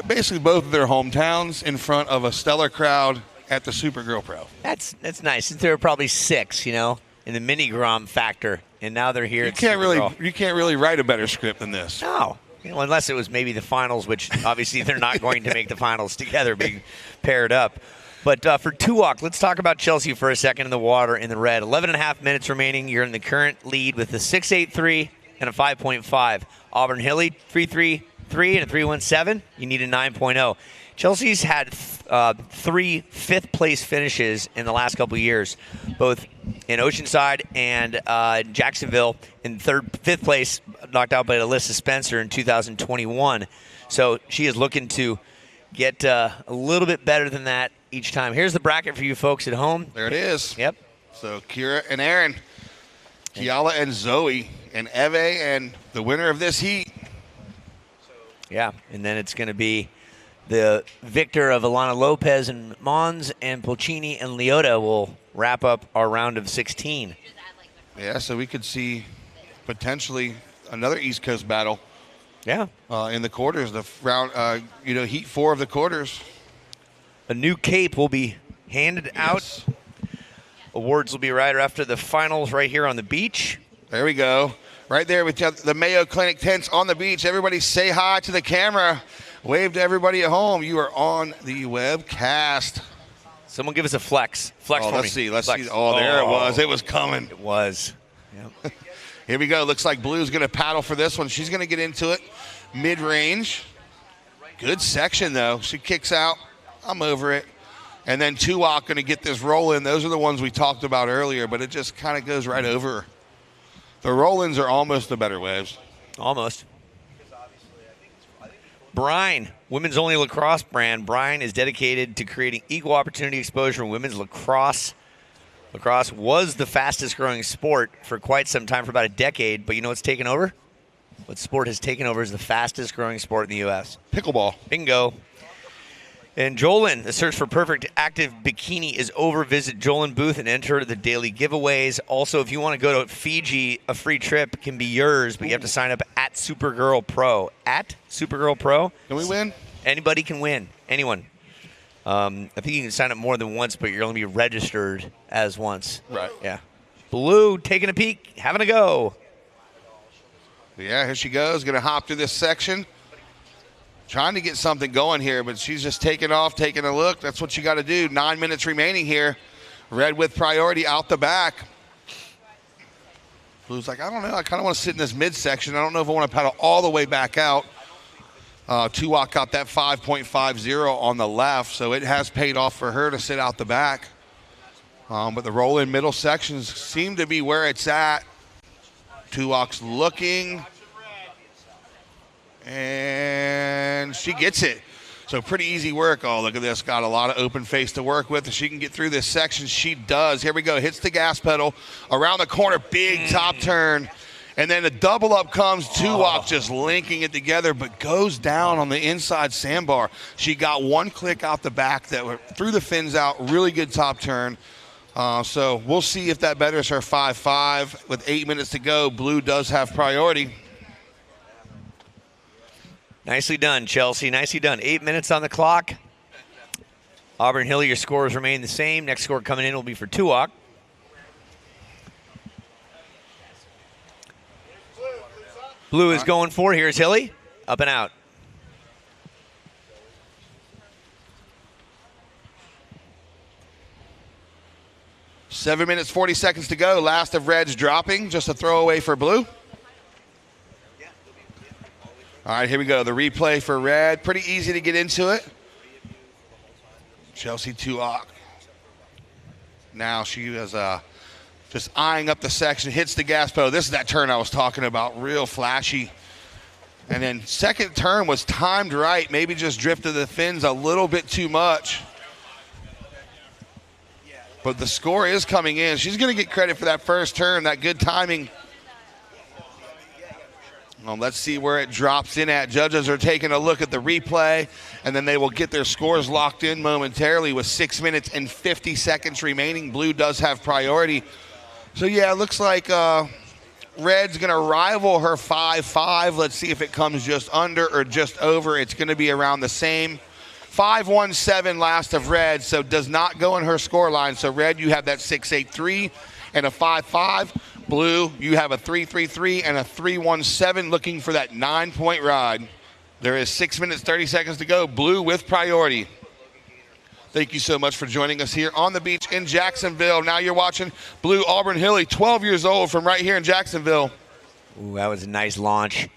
basically both of their hometowns in front of a stellar crowd at the Supergirl Pro. That's nice. Since there were probably 6, in the mini Grom factor, and now they're here. You can't really write a better script than this. No. Unless it was maybe the finals, which obviously they're not going to make the finals together, being paired up. But for Tuwok, let's talk about Chelsea for a second in the water in the red. 11.5 minutes remaining. You're in the current lead with a 6.83 and a 5.5. Auburn Hilly, 3.33 and a 3.17. You need a 9.0. Chelsea's had 3 fifth-place finishes in the last couple of years, both in Oceanside and Jacksonville. In fifth place, knocked out by Alyssa Spencer in 2021. So she is looking to get a little bit better than that each time. Here's the bracket for you folks at home. There it is. Yep. So Kira and Erin, Kiala and Zoe, and Eve, and the winner of this heat. Yeah, and then it's going to be the victor of Alana Lopez and Mons, and Polcini and Leota will wrap up our round of 16. Yeah, so we could see potentially another East Coast battle. Yeah. In the quarters, the round, heat 4 of the quarters. A new cape will be handed out. Awards will be right after the finals right here on the beach. There we go. Right there with the Mayo Clinic tents on the beach. Everybody say hi to the camera. Wave to everybody at home. You are on the webcast. Someone give us a flex. Flex for me. Let's see. Oh, there it was. It was coming. It was. Yep. Here we go. Looks like Blue's going to paddle for this one. She's going to get into it mid-range. Good section, though. She kicks out. I'm over it. And then Tuwok going to get this roll in. Those are the ones we talked about earlier, but it just kind of goes right over. The roll-ins are almost the better waves. Almost. Brine, women's only lacrosse brand. Brine is dedicated to creating equal opportunity exposure in women's lacrosse. Lacrosse was the fastest growing sport for quite some time, for about a decade. But you know what's taken over? What sport has taken over is the fastest growing sport in the U.S. Pickleball. Bingo. And Jolin, the search for perfect active bikini is over. Visit Jolin booth and enter the daily giveaways. Also, if you want to go to Fiji, a free trip can be yours, but you have to sign up at Supergirl Pro. At Supergirl Pro. Can we win? Anybody can win. Anyone. I think you can sign up more than once, but you're only be registered as once. Right. Yeah. Blue taking a peek, having a go. Yeah, here she goes. Going to hop through this section. Trying to get something going here, but she's just taking off, taking a look. That's what you got to do. 9 minutes remaining here. Red with priority out the back. Blue's like, I don't know. I kind of want to sit in this midsection. I don't know if I want to paddle all the way back out. Tuwok got that 5.50 on the left, so it has paid off for her to sit out the back. But the roll-in middle sections seem to be where it's at. Tuwok's looking. And she gets it. So pretty easy work. Oh, look at this. Got a lot of open face to work with. If she can get through this section, she does. Here we go. Hits the gas pedal. Around the corner, big top turn. And then the double up comes. Tuwok just linking it together, but goes down on the inside sandbar. She got one click out the back that threw the fins out. Really good top turn. So we'll see if that betters her 5.5. With 8 minutes to go, Blue does have priority. Nicely done, Chelsea. Nicely done. 8 minutes on the clock. Auburn Hill, your scores remain the same. Next score coming in will be for Tuwok. Blue is going for. Here's Hilly. Up and out. Seven minutes, 40 seconds to go. Last of Reds dropping. Just a throwaway for Blue. All right, here we go. The replay for Red. Pretty easy to get into it. Chelsea Tuwok. Now she is just eyeing up the section, hits the gas pedal. This is that turn I was talking about, real flashy. And then second turn was timed right, maybe just drifted the fins a little bit too much. But the score is coming in. She's going to get credit for that first turn, that good timing. Well, let's see where it drops in at. Judges are taking a look at the replay, and then they will get their scores locked in momentarily with 6 minutes and 50 seconds remaining. Blue does have priority. So, yeah, it looks like Red's going to rival her 5.5. Let's see if it comes just under or just over. It's going to be around the same. 5.17 last of Red, so does not go in her score line. So Red, you have that 6.83 and a 5.5. Blue, you have a 3.33 and a 3.17, looking for that 9-point ride. There is 6 minutes, 30 seconds to go. Blue with priority. Thank you so much for joining us here on the beach in Jacksonville. Now you're watching Blue Auburn Hilly, 12 years old, from right here in Jacksonville. Ooh, that was a nice launch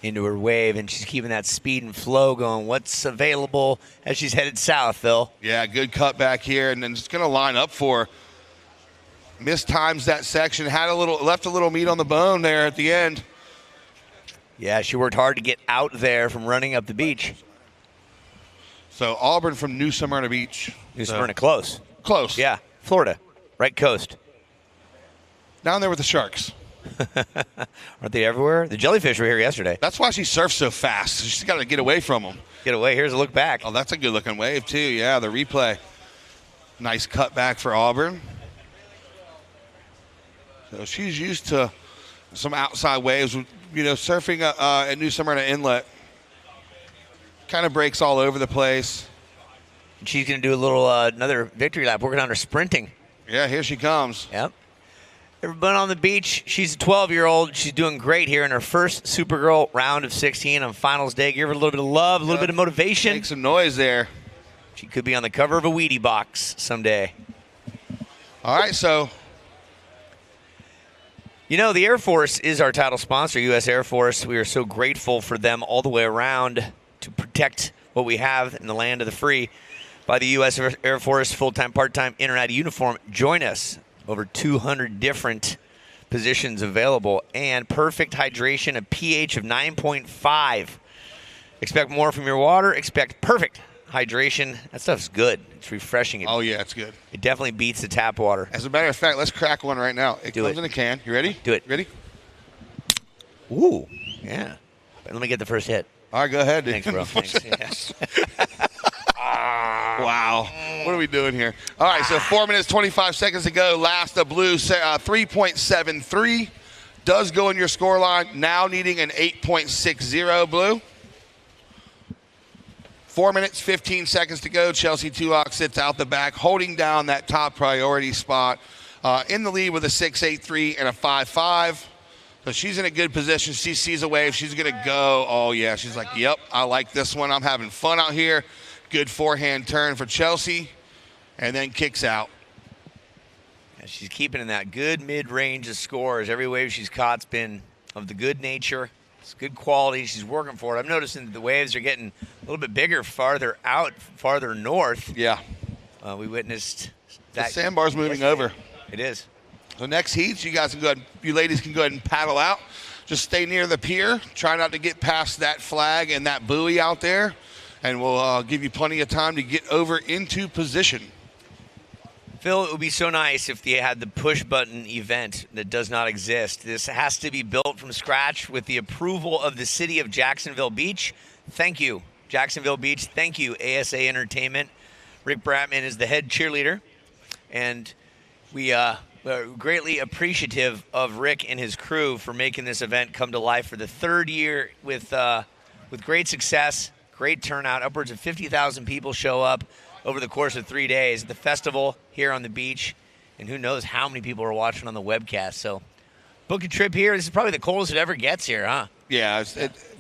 into her wave, and she's keeping that speed and flow going. What's available as she's headed south, Phil? Yeah, good cut back here, and then it's going to line up for. Mistimes that section, left a little meat on the bone there at the end. Yeah, she worked hard to get out there from running up the beach. So Auburn from New Smyrna Beach. New Smyrna, close. Close. Yeah, Florida, right coast. Down there with the sharks. Aren't they everywhere? The jellyfish were here yesterday. That's why she surfs so fast. She's got to get away from them. Get away. Here's a look back. Oh, that's a good-looking wave, too. Yeah, the replay. Nice cut back for Auburn. So she's used to some outside waves. You know, surfing at New Smyrna Inlet kind of breaks all over the place. She's going to do a little another victory lap, working on her sprinting. Yeah, here she comes. Yep. Everybody on the beach. She's a 12-year-old. She's doing great here in her first Supergirl round of 16 on finals day. Give her a little bit of love, a little bit of motivation. Make some noise there. She could be on the cover of a Wheatie box someday. All right, so. You know, the Air Force is our title sponsor, U.S. Air Force. We are so grateful for them all the way around to protect what we have in the land of the free. By the U.S. Air Force, full-time, part-time, internet uniform. Join us. Over 200 different positions available, and perfect hydration, a pH of 9.5. Expect more from your water. Expect perfect hydration. That stuff's good. It's refreshing. Oh, yeah, it's good. It definitely beats the tap water. As a matter of fact, let's crack one right now. It comes in a can. You ready? Do it. Ready? Ooh, yeah. Let me get the first hit. All right, go ahead, dude. Thanks, bro. Thanks. Yeah. Wow. What are we doing here? All right, so 4 minutes, 25 seconds to go. Last, the Blue 3.73 does go in your score line. Now needing an 8.60, Blue. 4 minutes, 15 seconds to go. Chelsea Tuock sits out the back, holding down that top priority spot. In the lead with a 6.83 and a 5.5. So she's in a good position. She sees a wave. She's going to go. Oh, yeah. She's like, yep, I like this one. I'm having fun out here. Good forehand turn for Chelsea, and then kicks out. Yeah, she's keeping in that good mid-range of scores. Every wave she's caught's been of the good nature. It's good quality. She's working for it. I'm noticing that the waves are getting a little bit bigger farther out, farther north. Yeah. We witnessed that. The sandbar's moving over. It is. So next heats, you guys can go ahead, you ladies can go ahead and paddle out. Just stay near the pier. Try not to get past that flag and that buoy out there. And we'll give you plenty of time to get over into position. Phil, it would be so nice if they had the push button event that does not exist. This has to be built from scratch with the approval of the city of Jacksonville Beach. Thank you, Jacksonville Beach. Thank you, ASA Entertainment. Rick Bratman is the head cheerleader. And we are greatly appreciative of Rick and his crew for making this event come to life for the third year with great success. Great turnout. Upwards of 50,000 people show up over the course of 3 days at the festival here on the beach. And who knows how many people are watching on the webcast. So book a trip here. This is probably the coldest it ever gets here, huh? Yeah,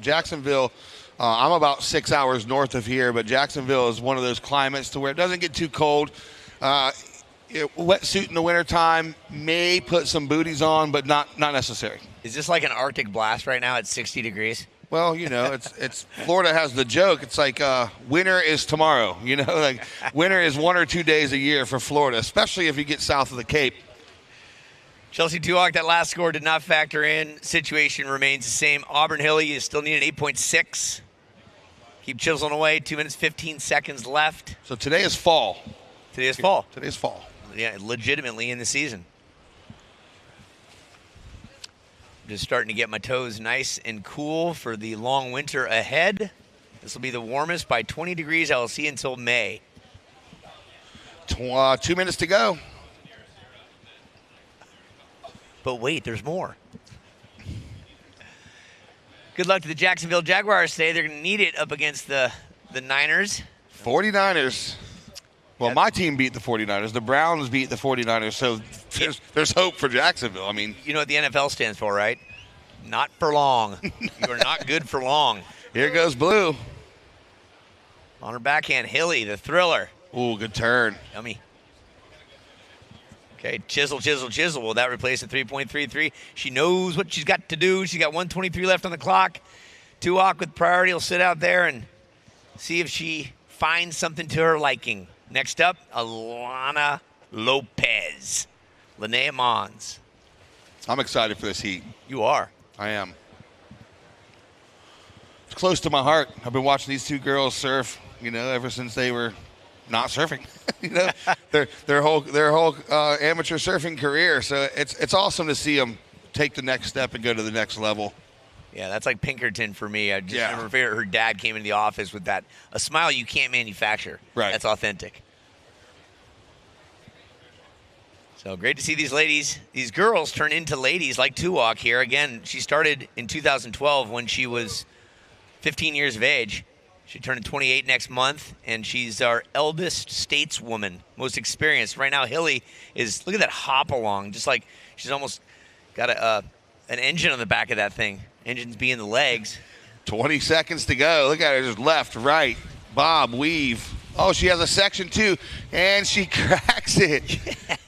Jacksonville, I'm about 6 hours north of here, but Jacksonville is one of those climates to where it doesn't get too cold. Wetsuit in the wintertime, may put some booties on, but not necessary. Is this like an Arctic blast right now at 60 degrees? Well, you know, it's Florida has the joke. It's like winter is tomorrow. You know, like winter is 1 or 2 days a year for Florida, especially if you get south of the Cape. Chelsea Tuock, that last score did not factor in. Situation remains the same. Auburn Hilly, you still need an 8.6. Keep chiseling away. 2 minutes, 15 seconds left. So today is fall. Today is fall. Today's fall. Yeah, legitimately in the season. Just starting to get my toes nice and cool for the long winter ahead. This will be the warmest by 20 degrees. I will see until May. 2 minutes to go. But wait, there's more. Good luck to the Jacksonville Jaguars today. They're going to need it up against the Niners. 49ers. Well, my team beat the 49ers. The Browns beat the 49ers, so there's hope for Jacksonville. I mean, you know what the NFL stands for, right? Not for long. You are not good for long. Here goes Blue. On her backhand, Hilly, the thriller. Ooh, good turn. Yummy. Okay, chisel, chisel, chisel. Will that replace the 3.33? She knows what she's got to do. She's got 1:23 left on the clock. Tuak with priority will sit out there and see if she finds something to her liking. Next up, Alana Lopez. Lanea Mons. I'm excited for this heat. You are. I am. It's close to my heart. I've been watching these two girls surf, ever since they were not surfing. their whole amateur surfing career. So it's awesome to see them take the next step and go to the next level. Yeah, that's like Pinkerton for me. I just never figured her dad came into the office with a smile you can't manufacture. Right. That's authentic. So great to see these girls turn into ladies like Tuak here. Again, she started in 2012 when she was 15 years of age. She turned 28 next month, and she's our eldest stateswoman, most experienced. Right now, Hilly is, look at that hop along, just like she's almost got an engine on the back of that thing. Engines being the legs. 20 seconds to go. Look at her, just left, right, bob, weave. Oh, she has a section too, and she cracks it.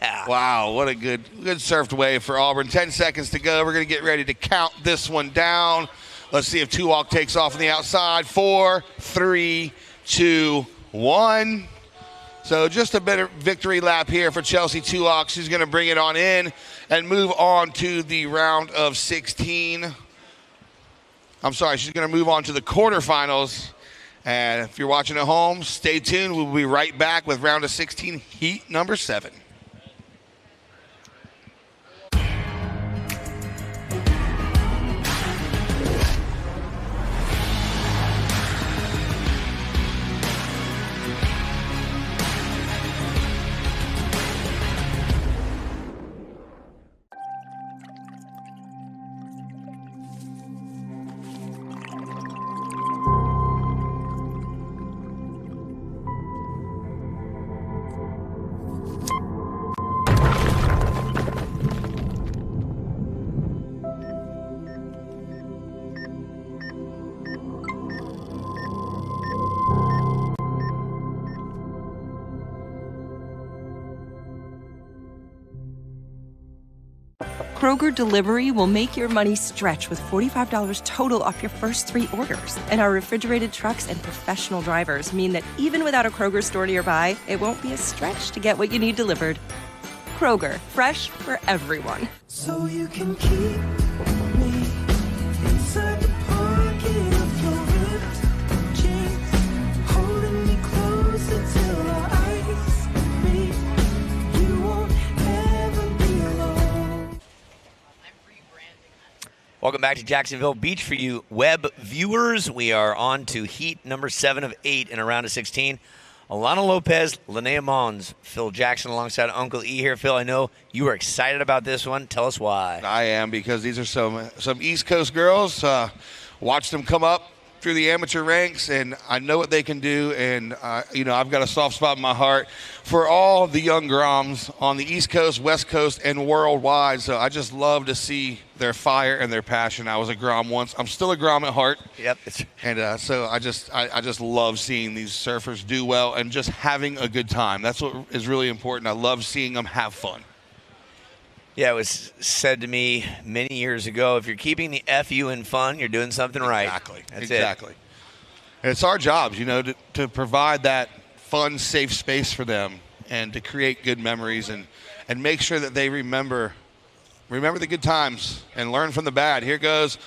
Yeah. Wow, what a good surfed wave for Auburn. 10 seconds to go. We're going to get ready to count this one down. Let's see if Tuak takes off on the outside. 4, 3, 2, 1. So just a better victory lap here for Chelsea Tuak. She's going to bring it on in and move on to the round of 16. I'm sorry, she's going to move on to the quarterfinals. And if you're watching at home, stay tuned. We'll be right back with round of 16, heat number 7. Kroger Delivery will make your money stretch with $45 total off your first 3 orders. And our refrigerated trucks and professional drivers mean that even without a Kroger store nearby, it won't be a stretch to get what you need delivered. Kroger, fresh for everyone. So you can keep me inside the pocket of your ripped jeans, holding me closer till our eyes meet. You won't ever be alone. Welcome back to Jacksonville Beach for you web viewers. We are on to heat number 7 of 8 in a round of 16. Alana Lopez, Lanea Mons, Phil Jackson alongside Uncle E here. Phil, I know you are excited about this one. Tell us why. I am, because these are some East Coast girls. Watched them come up through the amateur ranks, and I know what they can do. And, I've got a soft spot in my heart for all the young Groms on the East Coast, West Coast, and worldwide. So I just love to see their fire and their passion. I was a Grom once. I'm still a Grom at heart. Yep. And so I just love seeing these surfers do well and just having a good time. That's what is really important. I love seeing them have fun. Yeah, it was said to me many years ago, if you're keeping the FU in fun, you're doing something right. Exactly. And it's our jobs, to provide that fun, safe space for them and to create good memories and make sure that they remember the good times and learn from the bad. Here goes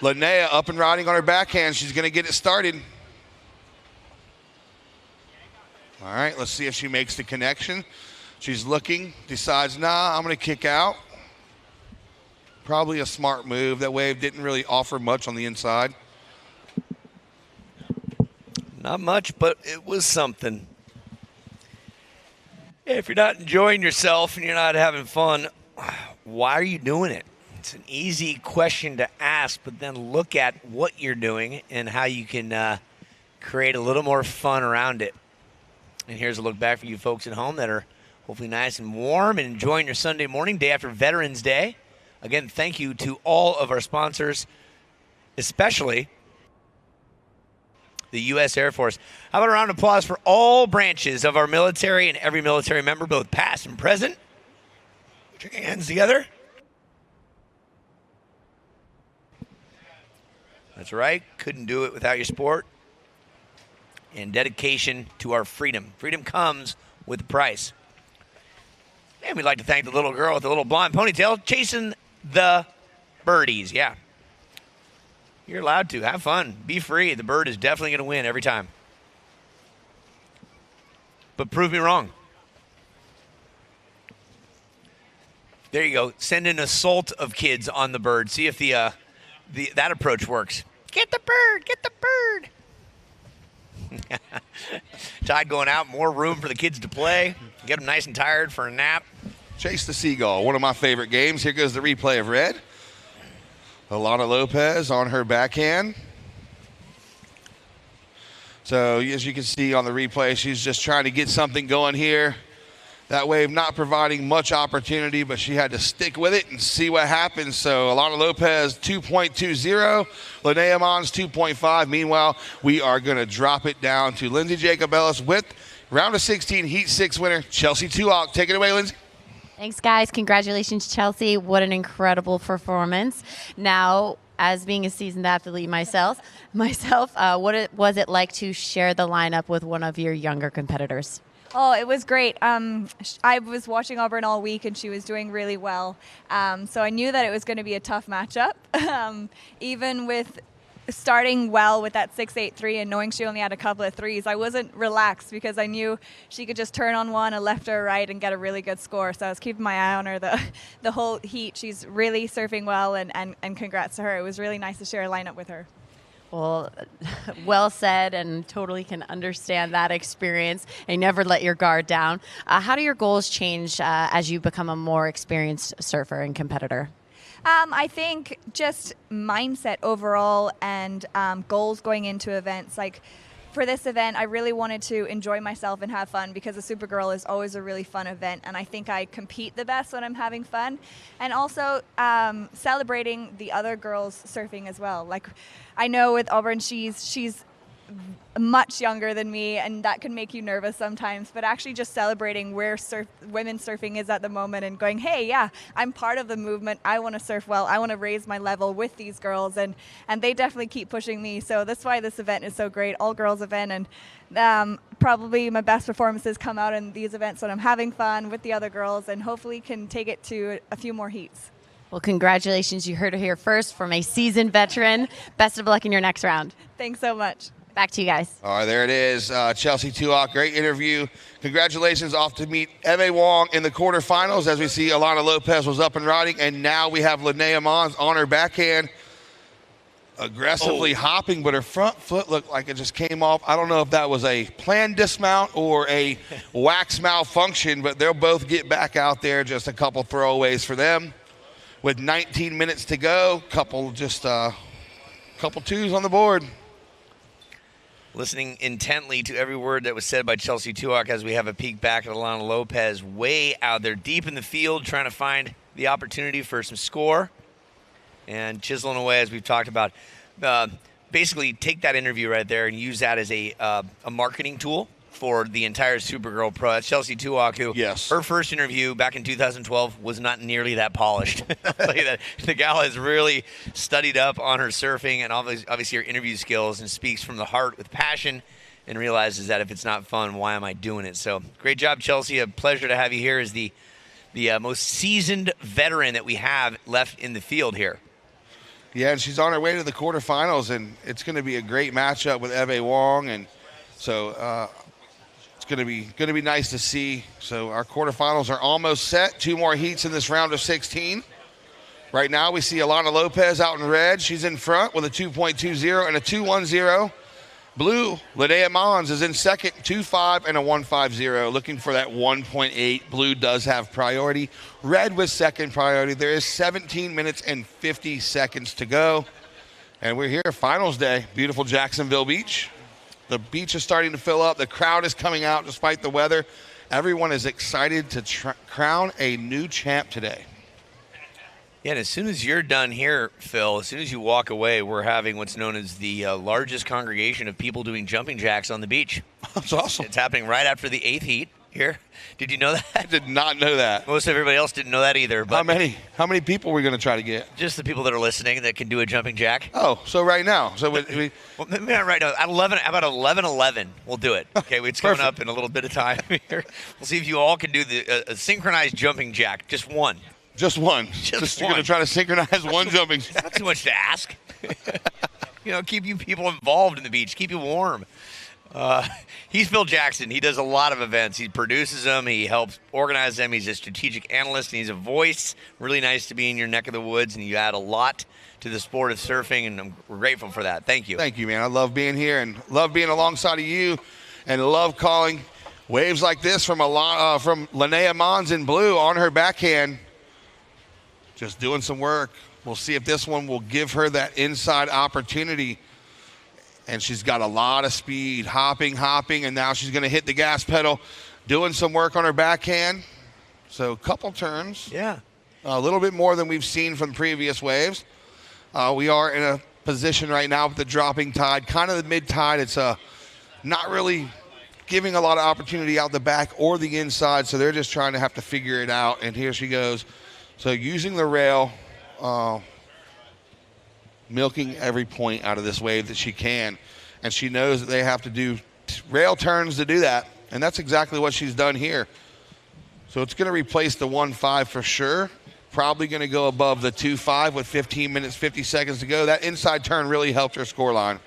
Lanea up and riding on her backhand. She's going to get it started. All right, let's see if she makes the connection. She's looking, decides, nah, I'm going to kick out. Probably a smart move. That wave didn't really offer much on the inside. Not much, but it was something. If you're not enjoying yourself and you're not having fun, why are you doing it? It's an easy question to ask, but then look at what you're doing and how you can create a little more fun around it. And here's a look back for you folks at home that are hopefully nice and warm and enjoying your Sunday morning, day after Veterans Day. Again, thank you to all of our sponsors, especially the U.S. Air Force. How about a round of applause for all branches of our military and every military member, both past and present. Put your hands together. That's right. Couldn't do it without your sport and dedication to our freedom. Freedom comes with a price. And we'd like to thank the little girl with the little blonde ponytail chasing the birdies. Yeah. You're allowed to. Have fun. Be free. The bird is definitely going to win every time. But prove me wrong. There you go. Send an assault of kids on the bird. See if that approach works. Get the bird. Get the bird. Tide going out. More room for the kids to play. Get them nice and tired for a nap. Chase the Seagull, one of my favorite games. Here goes the replay of red. Alana Lopez on her backhand. So as you can see on the replay, she's just trying to get something going here. That wave not providing much opportunity, but she had to stick with it and see what happens. So Alana Lopez 2.20, Lanea Mons 2.5. Meanwhile, we are going to drop it down to Lindsay Jacobellis with round of 16 Heat 6 winner Chelsea Tuock. Take it away, Lindsay. Thanks, guys. Congratulations, Chelsea. What an incredible performance. Now, as being a seasoned athlete myself, what was it like to share the lineup with one of your younger competitors? Oh, it was great. I was watching Auburn all week, and she was doing really well. So I knew that it was going to be a tough matchup. Even with starting well with that 6-8-3 and knowing she only had a couple of threes, I wasn't relaxed because I knew she could just turn on one, a left or a right, and get a really good score. So I was keeping my eye on her the whole heat. She's really surfing well, and congrats to her. It was really nice to share a lineup with her. Well, well said, and totally can understand that experience. And never let your guard down. How do your goals change as you become a more experienced surfer and competitor? I think just mindset overall and goals going into events. Like for this event, I really wanted to enjoy myself and have fun because the Supergirl is always a really fun event, and I think I compete the best when I'm having fun. And also celebrating the other girls surfing as well. Like I know with Auburn, she's much younger than me, and that can make you nervous sometimes, but actually just celebrating where women's surfing is at the moment and going, hey, yeah, I'm part of the movement. I want to surf well. I want to raise my level with these girls, and they definitely keep pushing me. So that's why this event is so great, all-girls event, and probably my best performances come out in these events when I'm having fun with the other girls and hopefully can take it to a few more heats. Well, congratulations. You heard it here first from a seasoned veteran. Best of luck in your next round. Thanks so much. Back to you guys. All right, there it is. Chelsea Tuock, great interview. Congratulations, off to meet Eve Wong in the quarterfinals. As we see, Alana Lopez was up and riding, and now we have Lanea Mons on her backhand, aggressively hopping, but her front foot looked like it just came off. I don't know if that was a planned dismount or a wax malfunction, but they'll both get back out there. Just a couple throwaways for them. With 19 minutes to go, couple twos on the board. Listening intently to every word that was said by Chelsea Tuock as we have a peek back at Alana Lopez way out there deep in the field trying to find the opportunity for some score and chiseling away as we've talked about. Basically take that interview right there and use that as a marketing tool for the entire Supergirl Pro. That's Chelsea Tuock, who her first interview back in 2012 was not nearly that polished. I'll tell you that. The gal has really studied up on her surfing and obviously her interview skills and speaks from the heart with passion and realizes that if it's not fun, why am I doing it? So great job, Chelsea. A pleasure to have you here as the most seasoned veteran that we have left in the field here. Yeah, and she's on her way to the quarterfinals, and it's going to be a great matchup with Eve Wong, and so going to be nice to see. So our quarterfinals are almost set. 2 more heats in this round of 16. Right now we see Alana Lopez out in red. She's in front with a 2.20 and a 2.10. Blue, Lanea Mons is in second, 2.5 and a 1.50. Looking for that 1.8. Blue does have priority. Red with second priority. There is 17 minutes and 50 seconds to go. And we're here, finals day. Beautiful Jacksonville Beach. The beach is starting to fill up. The crowd is coming out despite the weather. Everyone is excited to crown a new champ today. Yeah, and as soon as you're done here, Phil, as soon as you walk away, we're having what's known as the largest congregation of people doing jumping jacks on the beach. That's awesome. It's happening right after the 8th heat here. Did you know that? I did not know that. Most everybody else didn't know that either. But How many people are we going to try to get? Just the people that are listening that can do a jumping jack. Oh, so right now. So well, maybe not right now. At 11, how about 11:11? We'll do it. Okay, it's coming up in a little bit of time here. We'll see if you all can do the synchronized jumping jack. Just one. Just one. Just you're going to try to synchronize one jumping jack. Not too much to ask. Keep you people involved in the beach. Keep you warm. He's Phil Jackson. He does a lot of events. He produces them. He helps organize them. He's a strategic analyst, and he's a voice. Really nice to be in your neck of the woods, and you add a lot to the sport of surfing, and we're grateful for that. Thank you. Thank you, man. I love being here and love being alongside of you and love calling waves like this from Lanea Mons in blue on her backhand. Just doing some work. We'll see if this one will give her that inside opportunity. And she's got a lot of speed, hopping, and now she's going to hit the gas pedal, doing some work on her backhand. So a couple turns. Yeah. A little bit more than we've seen from previous waves. We are in a position right now with the dropping tide, kind of the mid-tide. It's not really giving a lot of opportunity out the back or the inside, so they're just trying to have to figure it out. And here she goes. So using the rail, milking every point out of this wave that she can. And she knows that they have to do rail turns to do that. And that's exactly what she's done here. So it's going to replace the 1.5 for sure. Probably going to go above the 2.5 with 15 minutes, 50 seconds to go. That inside turn really helped her scoreline.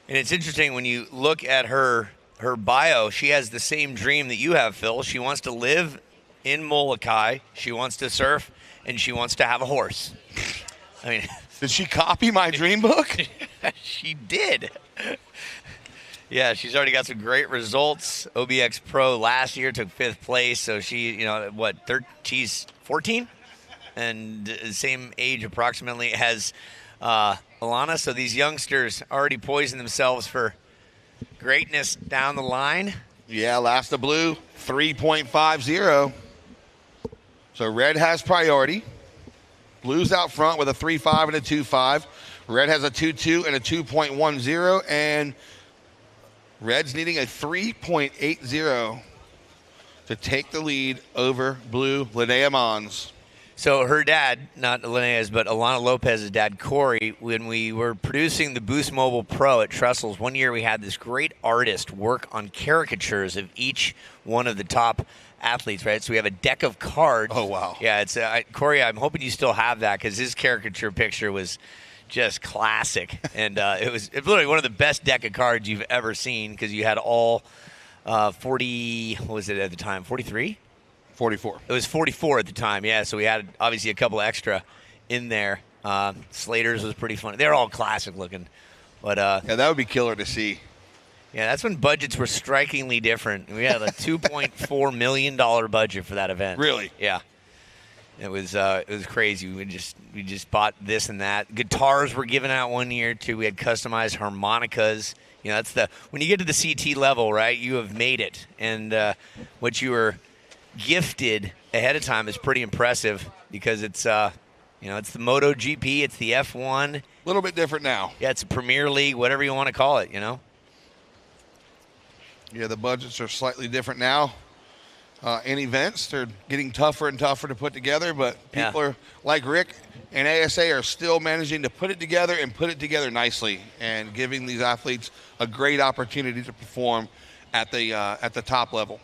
And it's interesting when you look at her bio, she has the same dream that you have, Phil. She wants to live in Molokai. She wants to surf, and she wants to have a horse. I mean, did she copy my dream book? She did. Yeah, she's already got some great results. OBX Pro last year took 5th place, so she, she's 14 and the same age approximately as Alana. So these youngsters already poising themselves for greatness down the line. Yeah, last of blue, 3.50. So red has priority. Blue's out front with a 3.5 and a 2.5. Red has a 2.2 and a 2.10, and red's needing a 3.80 to take the lead over blue, Lanea Mons. So her dad, not Linea's, but Alana Lopez's dad, Corey, when we were producing the Boost Mobile Pro at Trestles, one year we had this great artist work on caricatures of each one of the top athletes, right? So we have a deck of cards. Oh, wow. Yeah, it's Corey, I'm hoping you still have that because his caricature picture was just classic. And it was literally one of the best deck of cards you've ever seen because you had all 40, what was it at the time, 43? 44. It was 44 at the time, yeah. So we had obviously a couple extra in there. Slater's was pretty funny. They're all classic looking. But yeah, that would be killer to see. Yeah, that's when budgets were strikingly different. We had a $2.4 million budget for that event. Really? Yeah. It was crazy. We just bought this and that. Guitars were given out one year too. We had customized harmonicas. That's when you get to the CT level, right? You have made it, and what you were gifted ahead of time is pretty impressive because it's it's the MotoGP, it's the F1. A little bit different now. Yeah, it's a Premier League, whatever you want to call it. Yeah, the budgets are slightly different now. In events, they're getting tougher and tougher to put together, but people are like Rick and ASA are still managing to put it together and put it together nicely and giving these athletes a great opportunity to perform at the top level.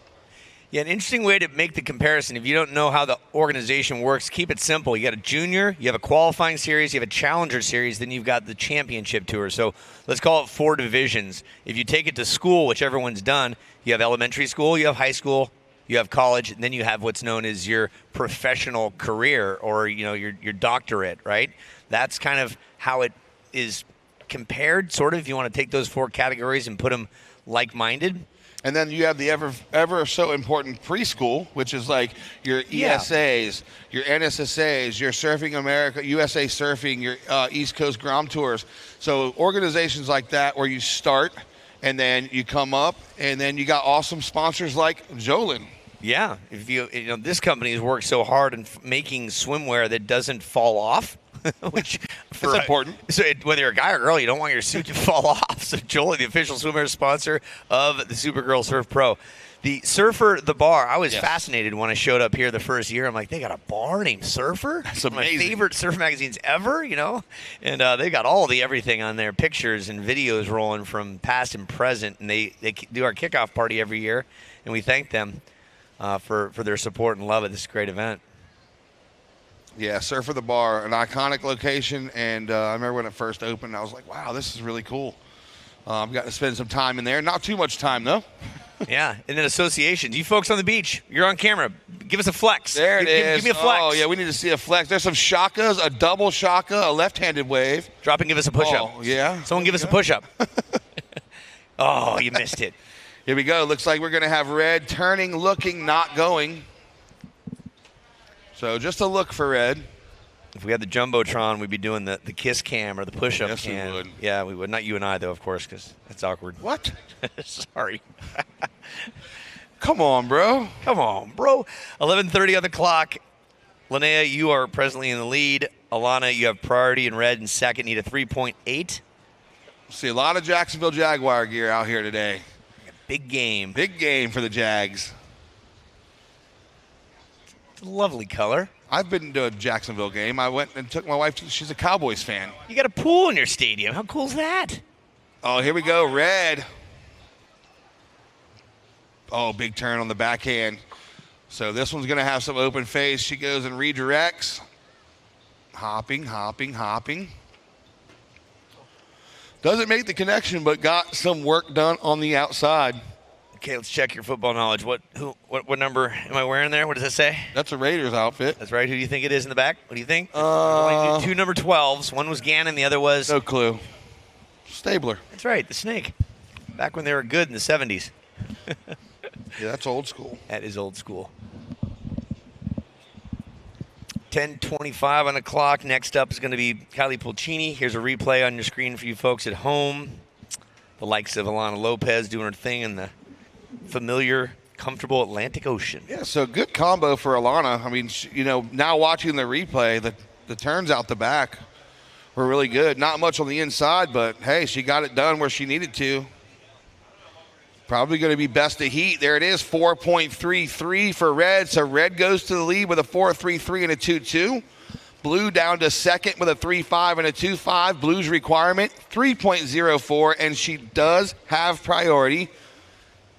Yeah, an interesting way to make the comparison. If you don't know how the organization works, keep it simple. You got a junior, you have a qualifying series, you have a challenger series, then you've got the championship tour. So let's call it 4 divisions. If you take it to school, which everyone's done, you have elementary school, you have high school, you have college, and then you have what's known as your professional career or your doctorate, right? That's kind of how it is compared, sort of, if you want to take those 4 categories and put them like-minded. And then you have the ever so important preschool, which is like your ESAs, your NSSAs, your Surfing America, USA Surfing, your East Coast Grom Tours. So organizations like that where you start And then you come up, and then you got awesome sponsors like Jolin. Yeah, if you know, this company has worked so hard in making swimwear that doesn't fall off, which That's important. So whether you're a guy or girl, you don't want your suit to fall off. So Jolie, the official swimwear sponsor of the Supergirl Surf Pro. The Surfer, the bar, I was fascinated when I showed up here the first year. I'm like, they got a bar named Surfer? That's one of my amazing. favorite surf magazines ever, you know? And they got all the everything on there, pictures and videos rolling from past and present. And they do our kickoff party every year, and we thank them for their support and love at this great event. Yeah, Surfer the Bar, an iconic location, and I remember when it first opened, I was like, wow, this is really cool. I've got to spend some time in there. Not too much time, though. Yeah, and then associations. You folks on the beach, you're on camera. Give us a flex. There it is. Give me a flex. Oh, yeah, we need to see a flex. There's some shakas, a double shaka, a left-handed wave. Drop and give us a push-up. Oh, yeah. Someone give us a push-up. Oh, you missed it. Here we go. Looks like we're going to have Red turning, looking, not going. So just a look for Red. If we had the Jumbotron, we'd be doing the kiss cam or the push-up Yes, we cam. would. Yeah, we would. Not you and I, though, of course, because that's awkward. What? Sorry. Come on, bro. Come on, bro. 11:30 on the clock. Lanea, you are presently in the lead. Alana, you have priority in red and second. Need a 3.8. See a lot of Jacksonville Jaguar gear out here today. Big game. Big game for the Jags. It's a lovely color. I've been to a Jacksonville game. I went and took my wife to, she's a Cowboys fan. You got a pool in your stadium. How cool is that? Oh, here we go, Red. Oh, big turn on the backhand. So this one's going to have some open face. She goes and redirects. Hopping, hopping, hopping. Doesn't make the connection, but got some work done on the outside. Okay, let's check your football knowledge. What number am I wearing there? What does that say? That's a Raiders outfit. That's right. Who do you think it is in the back? What do you think? Two number 12s. One was Gannon, the other was... No clue. Stabler. That's right, the Snake. Back when they were good in the 70s. Yeah, that's old school. That is old school. 10:25 on the clock. Next up is going to be Kylie Pulcini. Here's a replay on your screen for you folks at home. The likes of Alana Lopez doing her thing in the familiar, comfortable Atlantic Ocean. Yeah, so good combo for Alana. I mean, now watching the replay, the turns out the back were really good. Not much on the inside, but, hey, she got it done where she needed to. Probably going to be best of heat. There it is, 4.33 for Red. So Red goes to the lead with a 4.33 and a 2.2. Blue down to second with a 3.5 and a 2.5. Blue's requirement, 3.04, and she does have priority.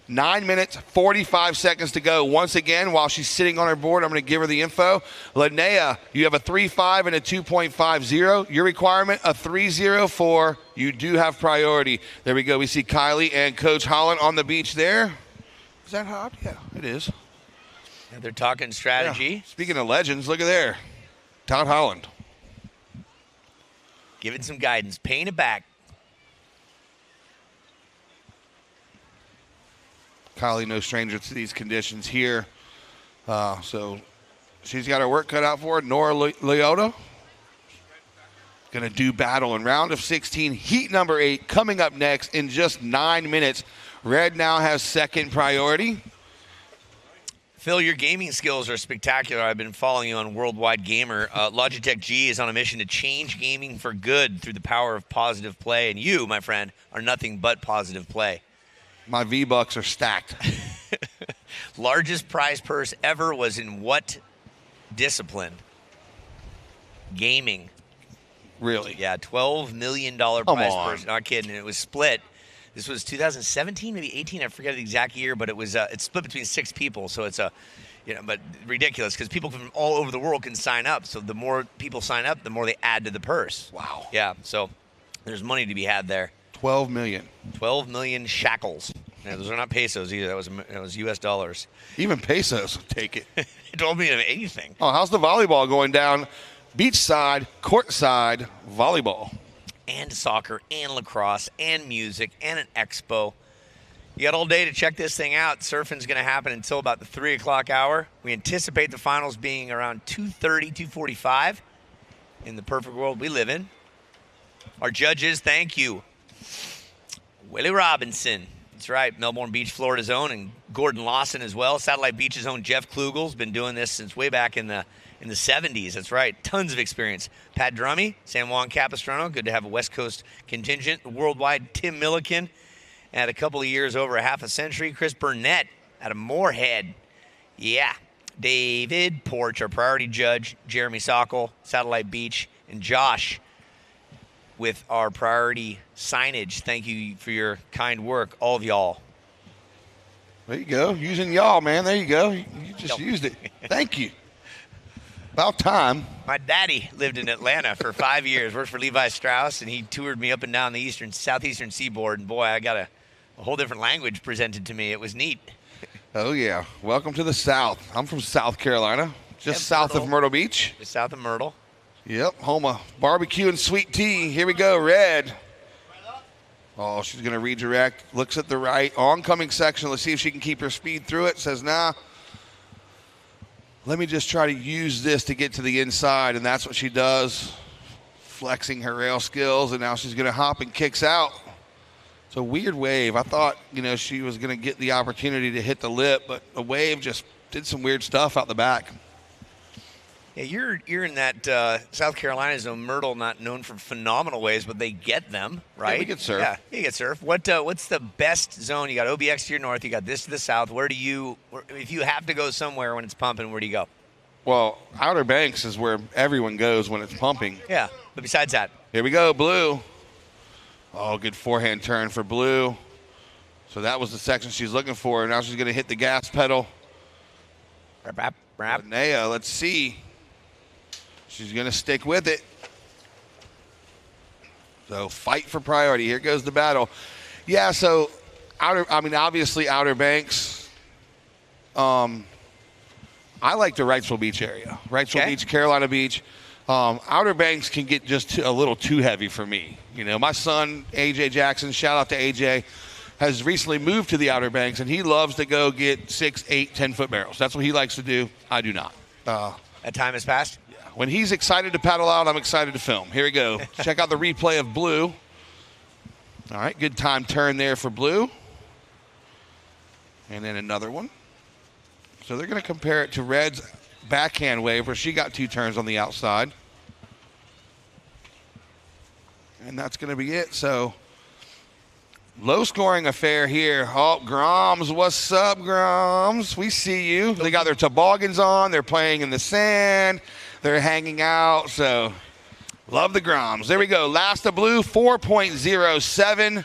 9 minutes, 45 seconds to go. Once again, while she's sitting on her board, I'm going to give her the info. Lanea, you have a 3.5 and a 2.50. Your requirement, a 3.04. You do have priority. There we go. We see Kylie and Coach Holland on the beach there. Is that hot? Yeah, it is. Yeah, they're talking strategy. Yeah. Speaking of legends, look at there. Todd Holland. Giving some guidance. Paying it back. Kylie, no stranger to these conditions here. So she's got her work cut out for her. Nora Leota going to do battle in round of 16. Heat number 8 coming up next in just 9 minutes. Red now has second priority. Phil, your gaming skills are spectacular. I've been following you on Worldwide Gamer. Logitech G is on a mission to change gaming for good through the power of positive play. And you, my friend, are nothing but positive play. My V-Bucks are stacked. Largest prize purse ever was in what discipline? Gaming. Really? Yeah, $12 million prize purse. Not kidding. And it was split. This was 2017, maybe 18. I forget the exact year, but it was it's split between 6 people. So it's but ridiculous because people from all over the world can sign up. So the more people sign up, the more they add to the purse. Wow. Yeah. So there's money to be had there. 12 million. 12 million shekels. Yeah, those are not pesos either. That was U.S. dollars. Even pesos take it. It don't mean anything. Oh, how's the volleyball going down? Beachside, courtside volleyball. And soccer, and lacrosse, and music, and an expo. You got all day to check this thing out. Surfing's going to happen until about the 3 o'clock hour. We anticipate the finals being around 2:30, 2:45 in the perfect world we live in. Our judges, thank you. Willie Robinson. That's right. Melbourne Beach, Florida's own, and Gordon Lawson as well. Satellite Beach's own Jeff Klugel's been doing this since way back in the 70s. That's right. Tons of experience. Pat Drummy, San Juan Capistrano. Good to have a West Coast contingent. Worldwide, Tim Milliken. At a couple of years, over a half a century. Chris Burnett out of Moorhead. Yeah. David Porch, our priority judge. Jeremy Sokol, Satellite Beach. And Josh with our priority signage. Thank you for your kind work, all of y'all. There you go. Using y'all, man. There you go. You just used it. Thank you. About time. My daddy lived in Atlanta for 5 years, worked for Levi Strauss, and he toured me up and down the southeastern seaboard. And boy, I got a whole different language presented to me. It was neat. Oh, yeah. Welcome to the South. I'm from South Carolina, just south of Myrtle Beach. Just south of Myrtle. Yep, home of barbecue and sweet tea. Here we go, Red. Oh, she's going to redirect. Looks at the right. Oncoming section. Let's see if she can keep her speed through it. Says, nah. Let me just try to use this to get to the inside, and that's what she does, flexing her rail skills, and now she's going to hop and kicks out. It's a weird wave. I thought, she was going to get the opportunity to hit the lip, but the wave just did some weird stuff out the back. Yeah, you're in that South Carolina zone. Myrtle, not known for phenomenal waves, but they get them, right? Yeah, we can surf. Yeah, you can surf. What's the best zone? You got OBX to your north. You got this to the south. If you have to go somewhere when it's pumping, where do you go? Well, Outer Banks is where everyone goes when it's pumping. Yeah, but besides that. Here we go, Blue. Oh, good forehand turn for Blue. So that was the section she's looking for. Now she's going to hit the gas pedal. Rap. Lanea, let's see. She's going to stick with it. So fight for priority. Here goes the battle. Yeah, so obviously Outer Banks. I like the Wrightsville Beach area. Wrightsville Beach, Carolina Beach. Outer Banks can get just a little too heavy for me. My son, AJ Jackson, shout out to AJ, has recently moved to the Outer Banks, and he loves to go get 6, 8, 10-foot barrels. That's what he likes to do. I do not. That time has passed? When he's excited to paddle out, I'm excited to film. Here we go. Check out the replay of Blue. All right, good time turn there for Blue. And then another one. So they're going to compare it to Red's backhand wave, where she got 2 turns on the outside. And that's going to be it. So low-scoring affair here. Oh, Groms, what's up, Groms? We see you. They got their toboggans on. They're playing in the sand. They're hanging out. So love the Groms. There we go. Last of Blue, 4.07.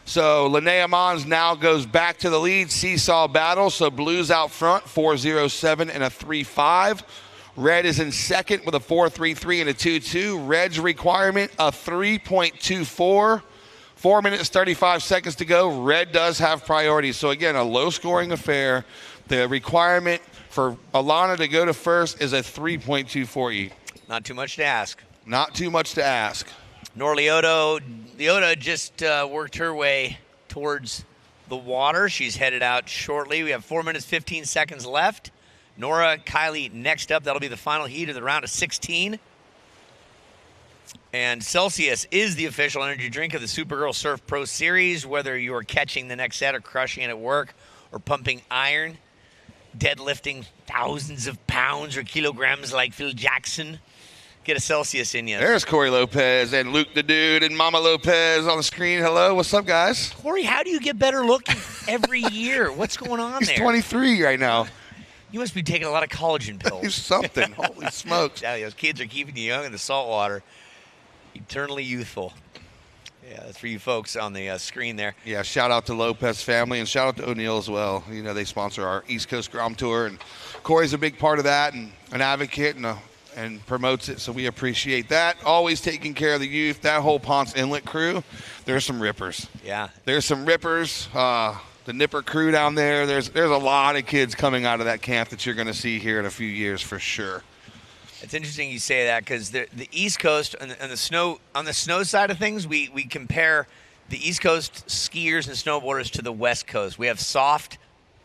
So Lanea Mons now goes back to the lead. Seesaw battle. So Blue's out front, 4.07 and a 3.5. Red is in second with a 4.33 and a 2.2. Red's requirement, a 3.24. 4 minutes, 35 seconds to go. Red does have priority. So, again, a low-scoring affair. The requirement for Alana to go to first is a 3.24E. Not too much to ask. Not too much to ask. Nor Leota just worked her way towards the water. She's headed out shortly. We have 4 minutes, 15 seconds left. Nora, Kylie next up. That'll be the final heat of the round of 16. And Celsius is the official energy drink of the Supergirl Surf Pro Series. Whether you're catching the next set or crushing it at work or pumping iron, deadlifting thousands of pounds or kilograms like Phil Jackson, get a Celsius in you. There's Corey Lopez and Luke the Dude and Mama Lopez on the screen. Hello, what's up, guys? Corey, how do you get better looking every year? What's going on there? He's 23 right now. You must be taking a lot of collagen pills. He's something. Holy smokes. Yeah, those kids are keeping you young in the salt water. Eternally youthful. Yeah, that's for you folks on the screen there. Yeah, shout out to Lopez family and shout out to O'Neill as well. They sponsor our East Coast Grom Tour, and Corey's a big part of that and an advocate and promotes it, so we appreciate that. Always taking care of the youth. That whole Ponce Inlet crew, there's some rippers. Yeah. There's some rippers. The Nipper crew down there, there's a lot of kids coming out of that camp that you're going to see here in a few years for sure. It's interesting you say that because the East Coast on the snow side of things, we compare the East Coast skiers and snowboarders to the West Coast. We have soft,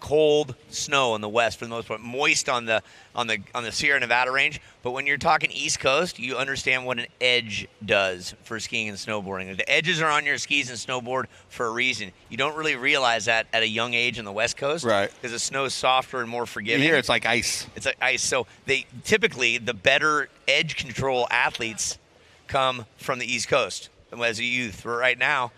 cold snow in the west for the most part, moist on the Sierra Nevada range. But when you're talking East Coast, you understand what an edge does for skiing and snowboarding. The edges are on your skis and snowboard for a reason. You don't really realize that at a young age on the West Coast, right? Because the snow is softer and more forgiving. Here it's like ice. It's like ice. So they typically, the better edge control athletes come from the East Coast as a youth. Right now,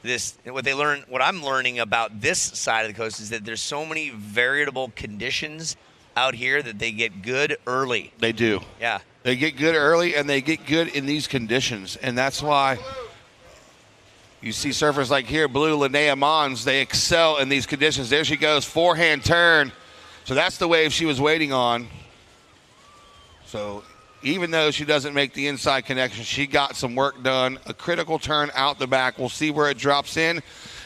what I'm learning about this side of the coast is that there's so many variable conditions out here that they get good early. They do. Yeah. They get good early, and they get good in these conditions. And that's why you see surfers like here, Blue, Lanea Mons, they excel in these conditions. There she goes, forehand turn. So that's the wave she was waiting on. So even though she doesn't make the inside connection, she got some work done. A critical turn out the back. We'll see where it drops in.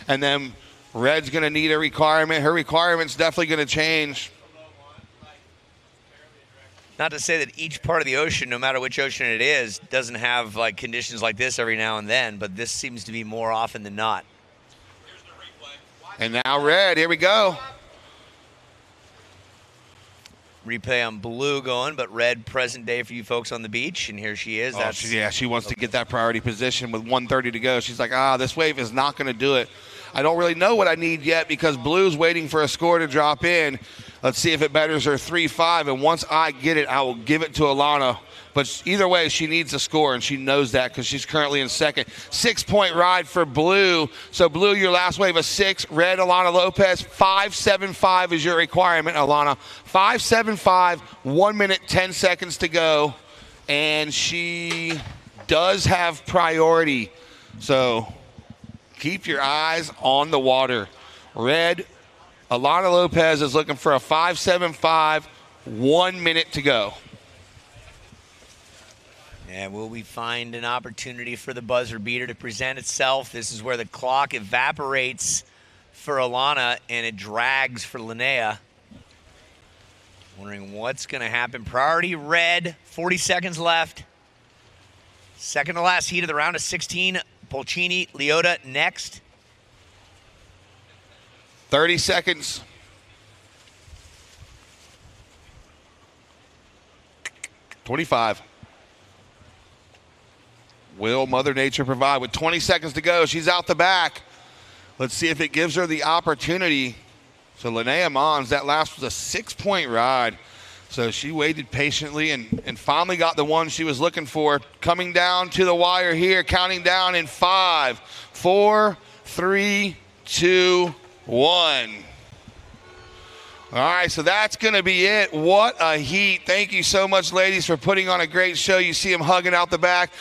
And then Red's going to need a requirement. Her requirement's definitely going to change. Not to say that each part of the ocean, no matter which ocean it is, doesn't have like conditions like this every now and then, but this seems to be more often than not. And now Red, here we go. Replay on Blue going, but Red present day for you folks on the beach, and here she is. She wants to get that priority position with 1:30 to go. She's like, this wave is not going to do it. I don't really know what I need yet because Blue's waiting for a score to drop in. Let's see if it betters her 3-5, and once I get it, I will give it to Alana. But either way, she needs a score, and she knows that because she's currently in second. 6-point ride for Blue. So, Blue, your last wave of 6. Red, Alana Lopez, 5.75 is your requirement, Alana. 5.75, 1 minute, 10 seconds to go. And she does have priority. So, keep your eyes on the water. Red, Alana Lopez is looking for a 5.75, 1 minute to go. And will we find an opportunity for the buzzer beater to present itself? This is where the clock evaporates for Alana and it drags for Lanea. Wondering what's going to happen. Priority Red, 40 seconds left. Second to last heat of the round of 16. Polcini, Leota next. 30 seconds. $25. Will Mother Nature provide? With 20 seconds to go, she's out the back. Let's see if it gives her the opportunity. So Lanea Mons, that last was a 6-point ride. So she waited patiently and finally got the one she was looking for. Coming down to the wire here, counting down in 5, 4, 3, 2, 1. All right, so that's going to be it. What a heat. Thank you so much, ladies, for putting on a great show. You see them hugging out the back.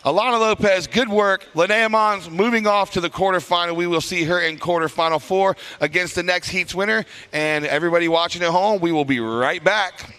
Alana Lopez, good work. Lanea Mons moving off to the quarterfinal. We will see her in quarterfinal 4 against the next heat's winner. And everybody watching at home, we will be right back.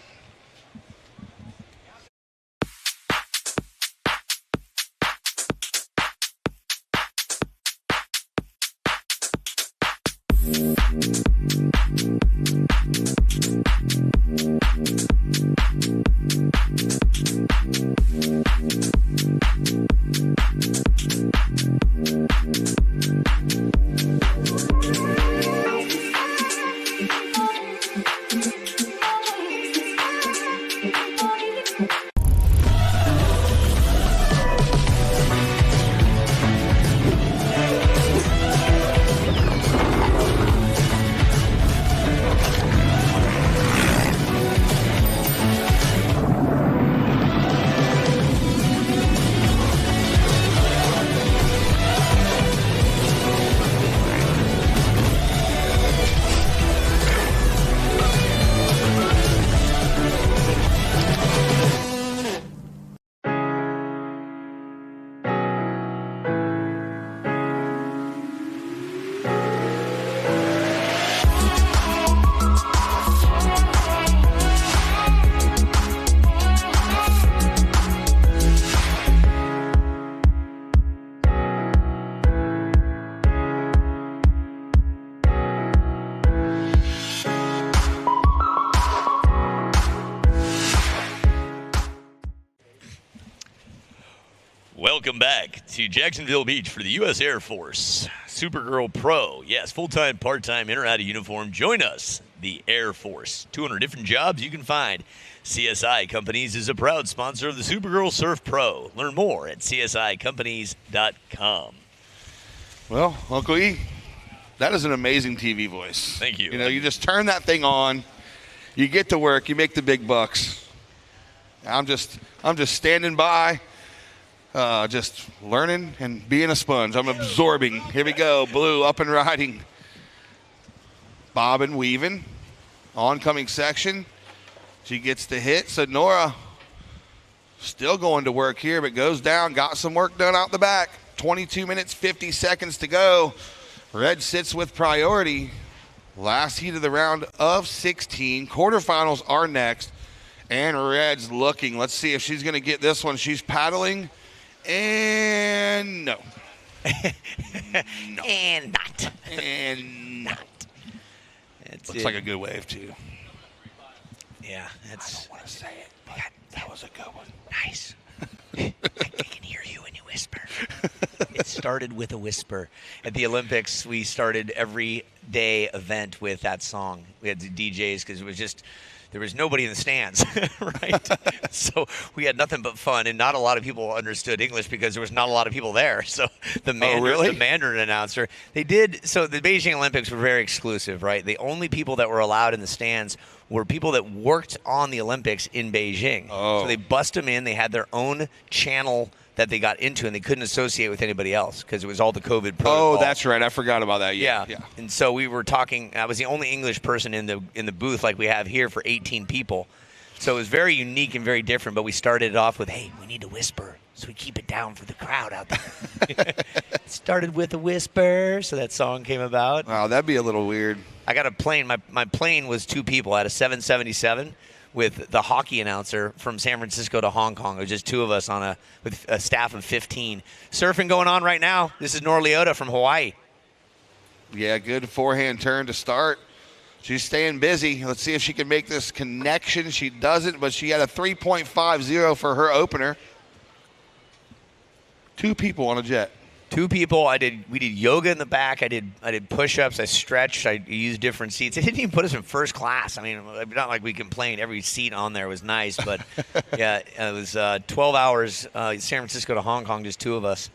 Welcome back to Jacksonville Beach for the U.S. Air Force Supergirl Pro. Yes, full-time, part-time, in or out of uniform. Join us, the Air Force. 200 different jobs you can find. CSI Companies is a proud sponsor of the Supergirl Surf Pro. Learn more at CSICompanies.com. Well, Uncle E, that is an amazing TV voice. Thank you. You know, you just turn that thing on, you get to work, you make the big bucks. I'm just standing by, just learning and being a sponge. I'm absorbing. Here we go, Blue up and riding. Bob and weaving, oncoming section. She gets the hit, so Nora still going to work here, but goes down, got some work done out the back. 22 minutes, 50 seconds to go. Red sits with priority. Last heat of the round of 16. Quarterfinals are next. And Red's looking. Let's see if she's going to get this one. She's paddling. And no. No. And not. And not. Looks like a good wave, too. Yeah, that's. I don't want to say it, but that was a good one. Nice. I can hear you when you whisper. It started with a whisper. At the Olympics, we started every day event with that song. We had the DJs because it was just, there was nobody in the stands, right? So we had nothing but fun, and not a lot of people understood English because there was not a lot of people there. So the Mandarin announcer, they did. So the Beijing Olympics were very exclusive, right? The only people that were allowed in the stands were people that worked on the Olympics in Beijing. So they bust them in. They had their own channel that they got into, and they couldn't associate with anybody else because it was all the COVID protocol. Oh, that's right. I forgot about that. Yeah. And so we were talking. I was the only English person in the booth like we have here for 18 people. So it was very unique and very different, but we started it off with, hey, we need to whisper so we keep it down for the crowd out there. It started with a whisper, so that song came about. Wow, that'd be a little weird. I got a plane. My plane was 2 people. I had a 777 with the hockey announcer from San Francisco to Hong Kong. It was just 2 of us with a staff of 15. Surfing going on right now. This is Nora Leota from Hawaii. Yeah, good forehand turn to start. She's staying busy. Let's see if she can make this connection. She doesn't, but she had a 3.50 for her opener. 2 people on a jet. 2 people. We did yoga in the back. I did push-ups. I stretched. I used different seats. They didn't even put us in first class. I mean, not like we complained. Every seat on there was nice, but yeah, it was 12 hours. San Francisco to Hong Kong, just 2 of us.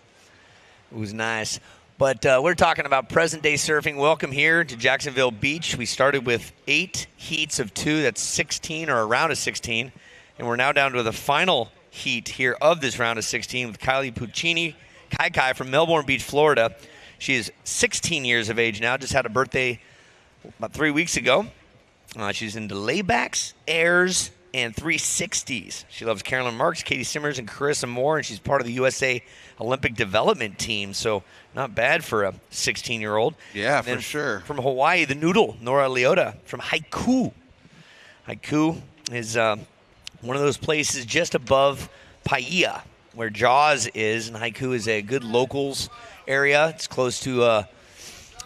It was nice. But we're talking about present-day surfing. Welcome here to Jacksonville Beach. We started with 8 heats of 2. That's 16 or a round of 16. And we're now down to the final heat here of this round of 16 with Kylie Puccini, Kai from Melbourne Beach, Florida. She is 16 years of age now. Just had a birthday about 3 weeks ago. She's into laybacks, airs, and 360s. She loves Carolyn Marks, Katie Simmers, and Carissa Moore, and she's part of the USA Olympic development team, so not bad for a 16-year-old. Yeah, for sure. From Hawaii, the Noodle, Nora Leota from Haiku. Haiku is one of those places just above Paia, where Jaws is, and Haiku is a good locals area. It's close to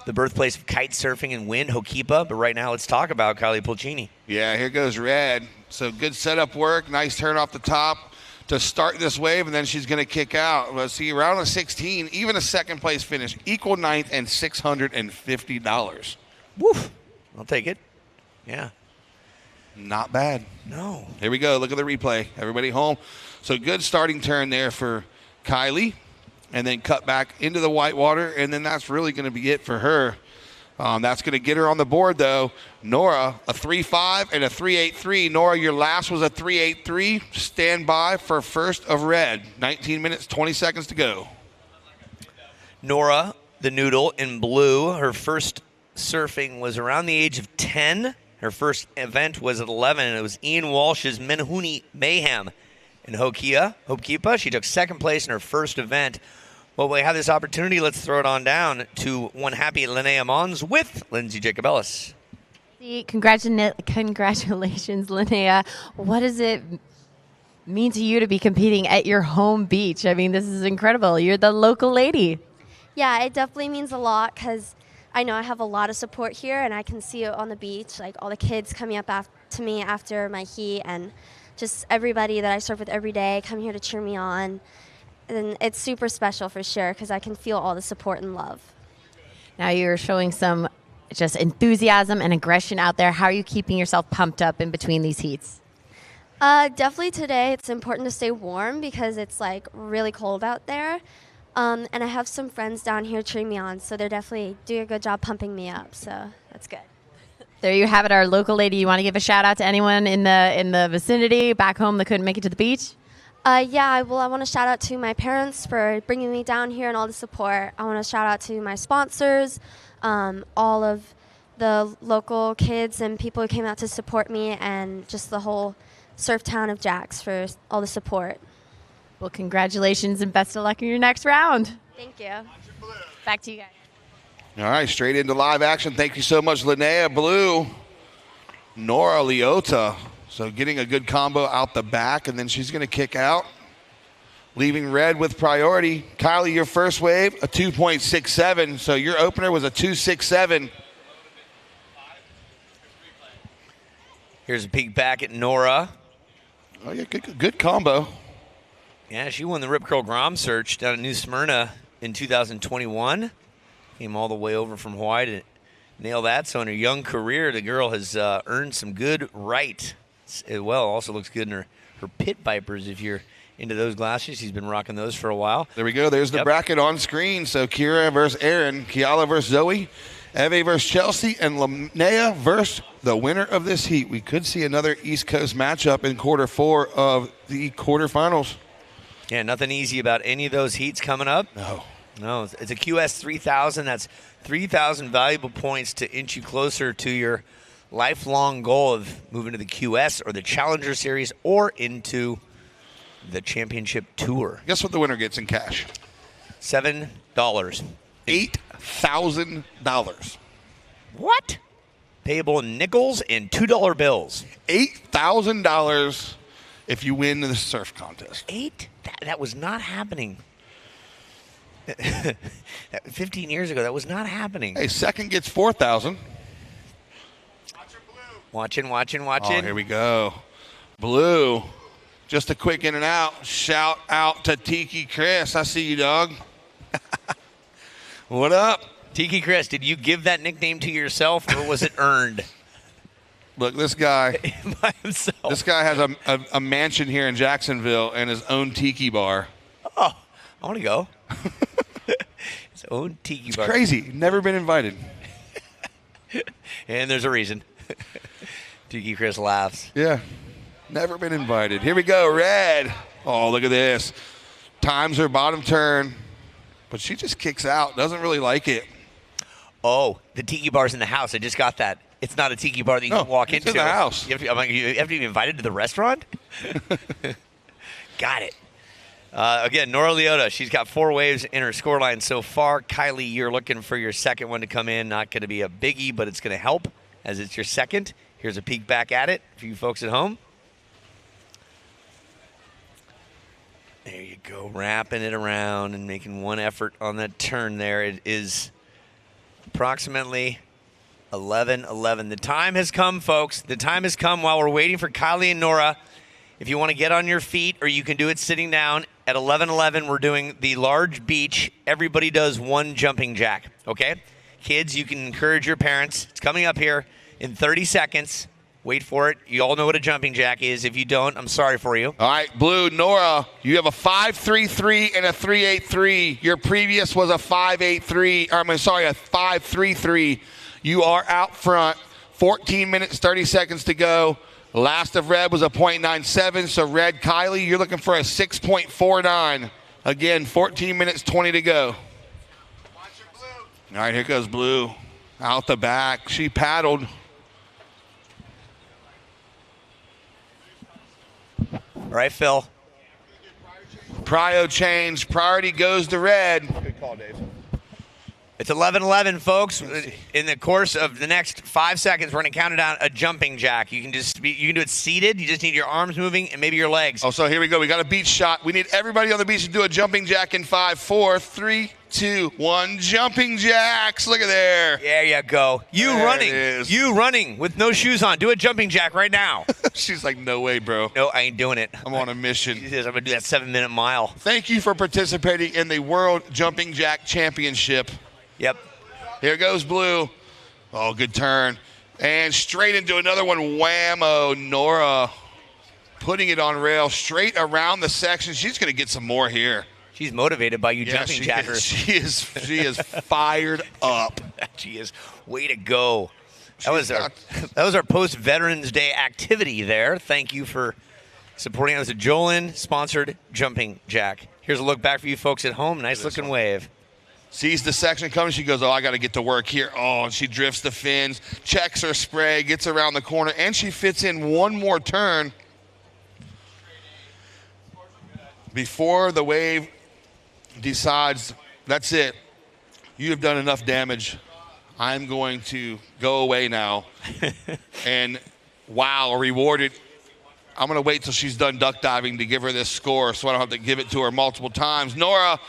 the birthplace of kite surfing and wind, Hokipa. But right now, let's talk about Kylie Puccini. Yeah, here goes Red. So good setup work, nice turn off the top to start this wave, and then she's going to kick out. Let's see, round of 16, even a second-place finish, equal 9th and $650. Woof. I'll take it. Yeah. Not bad. No. Here we go. Look at the replay. Everybody home. So good starting turn there for Kylie, and then cut back into the whitewater, and then that's really going to be it for her. That's going to get her on the board, though. Nora, a 3.5 and a 3.83. Nora, your last was a 3.83. Stand by for first of Red. 19 minutes, 20 seconds to go. Nora, the Noodle, in blue. Her first surfing was around the age of 10. Her first event was at 11, and it was Ian Walsh's Menehune Mayhem in Hokipa. She took second place in her first event. Well, we have this opportunity. Let's throw it on down to one happy Lanea Mons with Lindsay Jacobellis. Congratulations, Lanea. What does it mean to you to be competing at your home beach? I mean, this is incredible. You're the local lady. Yeah, it definitely means a lot because I know I have a lot of support here, and I can see it on the beach, like all the kids coming up to me after my heat, and just everybody that I surf with every day come here to cheer me on. And it's super special for sure because I can feel all the support and love. Now you're showing some just enthusiasm and aggression out there. How are you keeping yourself pumped up in between these heats? Definitely today it's important to stay warm because it's like really cold out there. And I have some friends down here cheering me on, so they're definitely doing a good job pumping me up, so that's good. There you have it, our local lady. You want to give a shout out to anyone in the vicinity back home that couldn't make it to the beach? I want to shout out to my parents for bringing me down here and all the support. I want to shout out to my sponsors, all of the local kids and people who came out to support me, and just the whole surf town of Jax for all the support. Well, congratulations and best of luck in your next round. Thank you. Back to you guys. All right, straight into live action. Thank you so much, Lanea. Blue, Nora Leota. So getting a good combo out the back, and then she's going to kick out, leaving red with priority. Kylie, your first wave, a 2.67. So your opener was a 2.67. Here's a peek back at Nora. Oh, yeah, good combo. Yeah, she won the Rip Curl Grom Search down at New Smyrna in 2021. Came all the way over from Hawaii to nail that. So in her young career, the girl has earned some good right as well. Also looks good in her pit vipers if you're into those glasses. She's been rocking those for a while. There we go. There's the bracket on screen. So Kira versus Erin, Kiala versus Zoe, Eve versus Chelsea, and Lanea versus the winner of this heat. We could see another East Coast matchup in quarter 4 of the quarterfinals. Yeah, nothing easy about any of those heats coming up. No, it's a QS 3000. That's 3,000 valuable points to inch you closer to your lifelong goal of moving to the QS or the Challenger Series or into the Championship Tour. Guess what the winner gets in cash? $7. $8,000. What? Payable in nickels and $2 bills. $8,000 if you win the surf contest. That was not happening. 15 years ago, that was not happening. Hey, second gets $4,000. Watching. Oh, here we go. Blue. Just a quick in and out. Shout out to Tiki Chris. I see you, dog. What up? Tiki Chris, did you give that nickname to yourself or was it earned? Look, this guy by himself. This guy has a mansion here in Jacksonville and his own tiki bar. Oh, I want to go. His own tiki bar. Crazy. Never been invited. And there's a reason. Tiki Chris laughs. Yeah. Never been invited. Here we go. Red. Oh, look at this. Times her bottom turn. But she just kicks out. Doesn't really like it. Oh, the tiki bar's in the house. I just got that. It's not a tiki bar that you can walk into. It's in the house. You have to be invited to the restaurant? Got it. Again, Nora Leota, she's got 4 waves in her scoreline so far. Kylie, you're looking for your second one to come in. Not going to be a biggie, but it's going to help as it's your second. Here's a peek back at it for you folks at home. There you go, wrapping it around and making one effort on that turn there. It is approximately 11:11. The time has come, folks. The time has come while we're waiting for Kylie and Nora. If you want to get on your feet, or you can do it sitting down, at 11:11, we're doing the large beach. Everybody does one jumping jack, okay? Kids, you can encourage your parents. It's coming up here in 30 seconds. Wait for it. You all know what a jumping jack is. If you don't, I'm sorry for you. All right, Blue, Nora, you have a 5.33 and a 3.83. Your previous was a 5.83. A 5.33. You are out front. 14 minutes, 30 seconds to go. Last of red was a 0.97. So red, Kylie, you're looking for a 6.49. Again, 14 minutes, 20 to go. All right, here goes Blue. Out the back. She paddled. All right, Phil. Prio change. Priority goes to red. Good call, Dave. It's 11:11, folks. In the course of the next 5 seconds, we're going to count it down a jumping jack. You can do it seated. You just need your arms moving and maybe your legs. Oh, so here we go. We got a beach shot. We need everybody on the beach to do a jumping jack in 5, 4, 3, 2, 1. Jumping jacks. Look at there. There you go. You running with no shoes on. Do a jumping jack right now. She's like, no way, bro. No, I ain't doing it. I'm on a mission. She says, I'm going to do that 7-minute mile. Thank you for participating in the World Jumping Jack Championship. Yep. Here goes Blue. Oh, good turn. And straight into another one. Whammo. Nora putting it on rail straight around the section. She's going to get some more here. She's motivated by you jumping jackers. She is fired up. She is. Way to go. That was our post-Veterans Day activity there. Thank you for supporting us. A Jolin-sponsored jumping jack. Here's a look back for you folks at home. Nice-looking wave. Sees the section coming. She goes, oh, I got to get to work here. Oh, and she drifts the fins, checks her spray, gets around the corner, and she fits in one more turn before the wave decides, that's it. You have done enough damage. I'm going to go away now. And wow, rewarded. I'm going to wait till she's done duck diving to give her this score so I don't have to give it to her multiple times. Nora,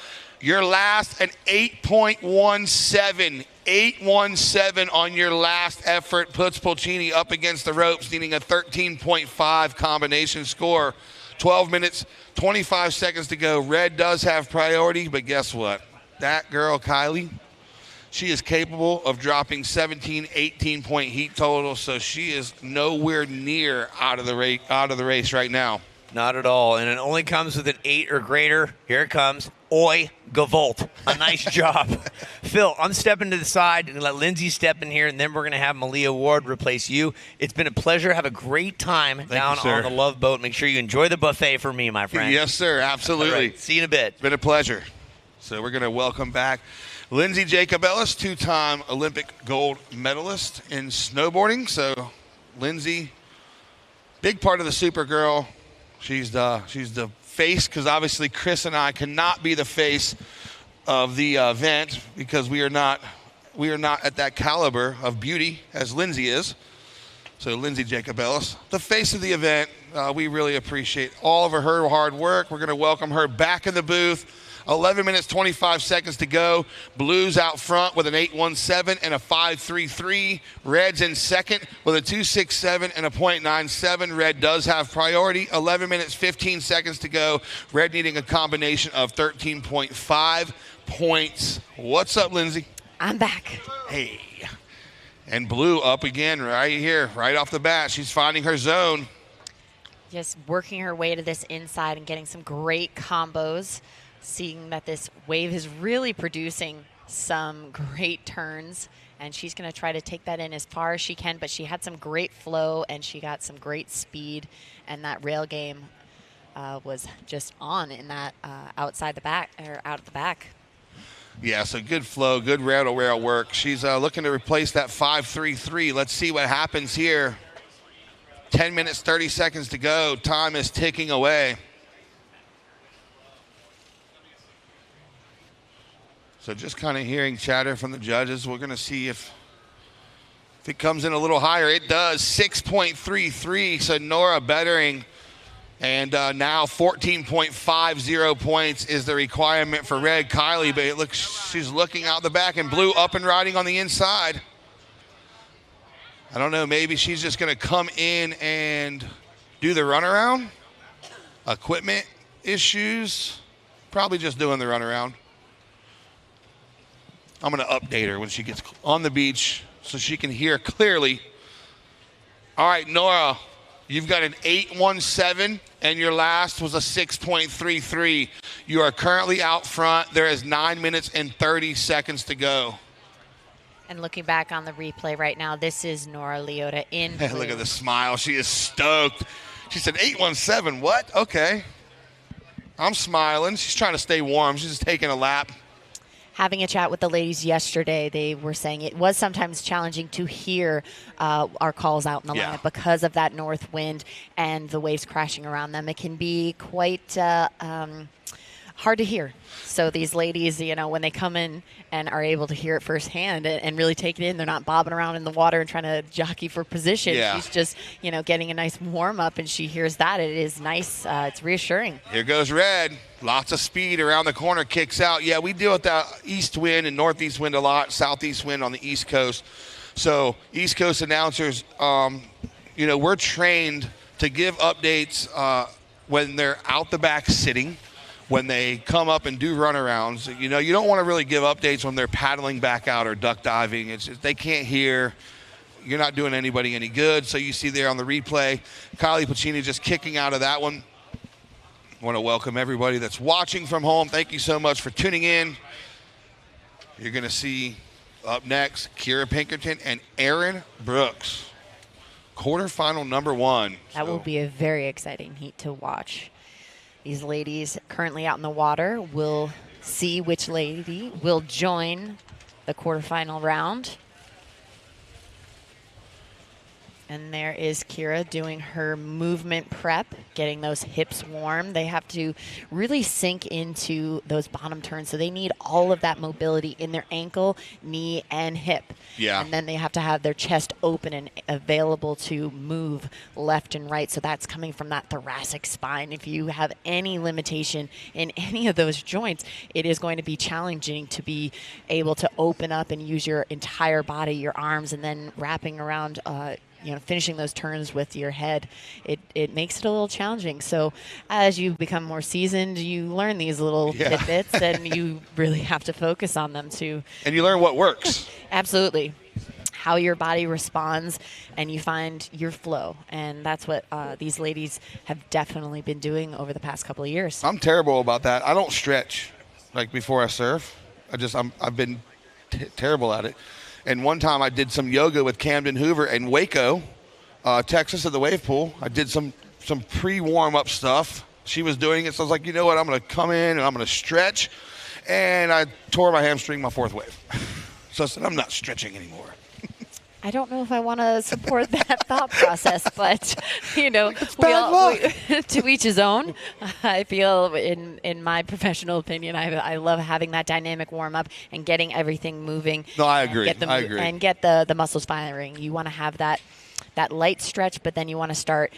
your last, an 8.17. 8.17 on your last effort puts Pulcini up against the ropes, needing a 13.5 combination score. 12 minutes, 25 seconds to go. Red does have priority, but guess what? That girl, Kylie, she is capable of dropping 17, 18-point heat total, so she is nowhere near out of the race right now. Not at all, and it only comes with an 8 or greater. Here it comes. Oi, Gavolt. A nice job. Phil, I'm stepping to the side and let Lindsay step in here, and then we're going to have Malia Ward replace you. It's been a pleasure. Have a great time down on the Love Boat. Make sure you enjoy the buffet for me, my friend. Yes, sir. Absolutely. Right, see you in a bit. It's been a pleasure. So we're going to welcome back Lindsay Jacobellis, 2-time Olympic gold medalist in snowboarding. So Lindsay, big part of the Supergirl. She's the face, because obviously Chris and I cannot be the face of the event because we are not at that caliber of beauty as Lindsay is. So Lindsay Jacobellis, the face of the event. We really appreciate all of her hard work. We're going to welcome her back in the booth. 11 minutes, 25 seconds to go. Blues out front with an 8.17 and a 5.33. Red's in second with a 2.67 and a 0.97. Red does have priority. 11 minutes, 15 seconds to go. Red needing a combination of 13.5 points. What's up, Lindsay? I'm back. Hey. And Blue up again right here, right off the bat. She's finding her zone. Just working her way to this inside and getting some great combos. Seeing that this wave is really producing some great turns, and she's going to try to take that in as far as she can, but she had some great flow and she got some great speed, and that rail game was just on in that outside the back, or out of the back. Yeah, so good flow, good rail-to-rail work. She's looking to replace that 5.33. Let's see what happens here. 10 minutes, 30 seconds to go. Time is ticking away. So just kind of hearing chatter from the judges. We're going to see if it comes in a little higher. It does, 6.33. So Nora bettering. And now 14.50 points is the requirement for Red. Kylie, but it looks, she's looking out the back, and Blue up and riding on the inside. I don't know, maybe she's just going to come in and do the runaround. Equipment issues. Probably just doing the runaround. I'm going to update her when she gets on the beach so she can hear clearly. All right, Nora, you've got an 8.17, and your last was a 6.33. You are currently out front. There is 9 minutes and 30 seconds to go. And looking back on the replay right now, this is Nora Leota in blue. Look at the smile. She is stoked. She said 8.17. What? Okay. I'm smiling. She's trying to stay warm. She's just taking a lap. Having a chat with the ladies yesterday, they were saying it was sometimes challenging to hear our calls out in the lineup because of that north wind and the waves crashing around them. It can be quite hard to hear. So these ladies, you know, when they come in and are able to hear it firsthand and really take it in, they're not bobbing around in the water and trying to jockey for position. Yeah. She's just, you know, getting a nice warm up, and she hears that. It is nice. It's reassuring. Here goes Red. Lots of speed around the corner, kicks out. Yeah, we deal with that east wind and northeast wind a lot, southeast wind on the East Coast. So East Coast announcers, you know, we're trained to give updates when they're out the back sitting, when they come up and do runarounds, you know, you don't want to really give updates when they're paddling back out or duck diving. It's just, they can't hear. You're not doing anybody any good. So you see there on the replay, Kylie Pacini just kicking out of that one. I want to welcome everybody that's watching from home. Thank you so much for tuning in. You're going to see up next Kira Pinkerton and Erin Brooks. Quarterfinal number 1. That will be a very exciting heat to watch. These ladies currently out in the water. We'll see which lady will join the quarterfinal round. And there is Kira doing her movement prep, getting those hips warm. They have to really sink into those bottom turns, so they need all of that mobility in their ankle, knee, and hip. Yeah. And then they have to have their chest open and available to move left and right, so that's coming from that thoracic spine. If you have any limitation in any of those joints, it is going to be challenging to be able to open up and use your entire body, your arms, and then wrapping around finishing those turns with your head, it makes it a little challenging. So as you become more seasoned, you learn these little tidbits, and you really have to focus on them too. And you learn what works. Absolutely. How your body responds, and you find your flow. And that's what these ladies have definitely been doing over the past couple of years. I'm terrible about that. I don't stretch like before I surf. I've been terrible at it. And one time I did some yoga with Camden Hoover in Waco, Texas at the wave pool. I did some pre-warm-up stuff. She was doing it, so I was like, you know what, I'm going to come in and I'm going to stretch. And I tore my hamstring my 4th wave. So I said, I'm not stretching anymore. I don't know if I want to support that thought process, but, to each his own. I feel in my professional opinion, I love having that dynamic warm-up and getting everything moving. No, I agree. And get the muscles firing. You want to have that light stretch, but then you want to start,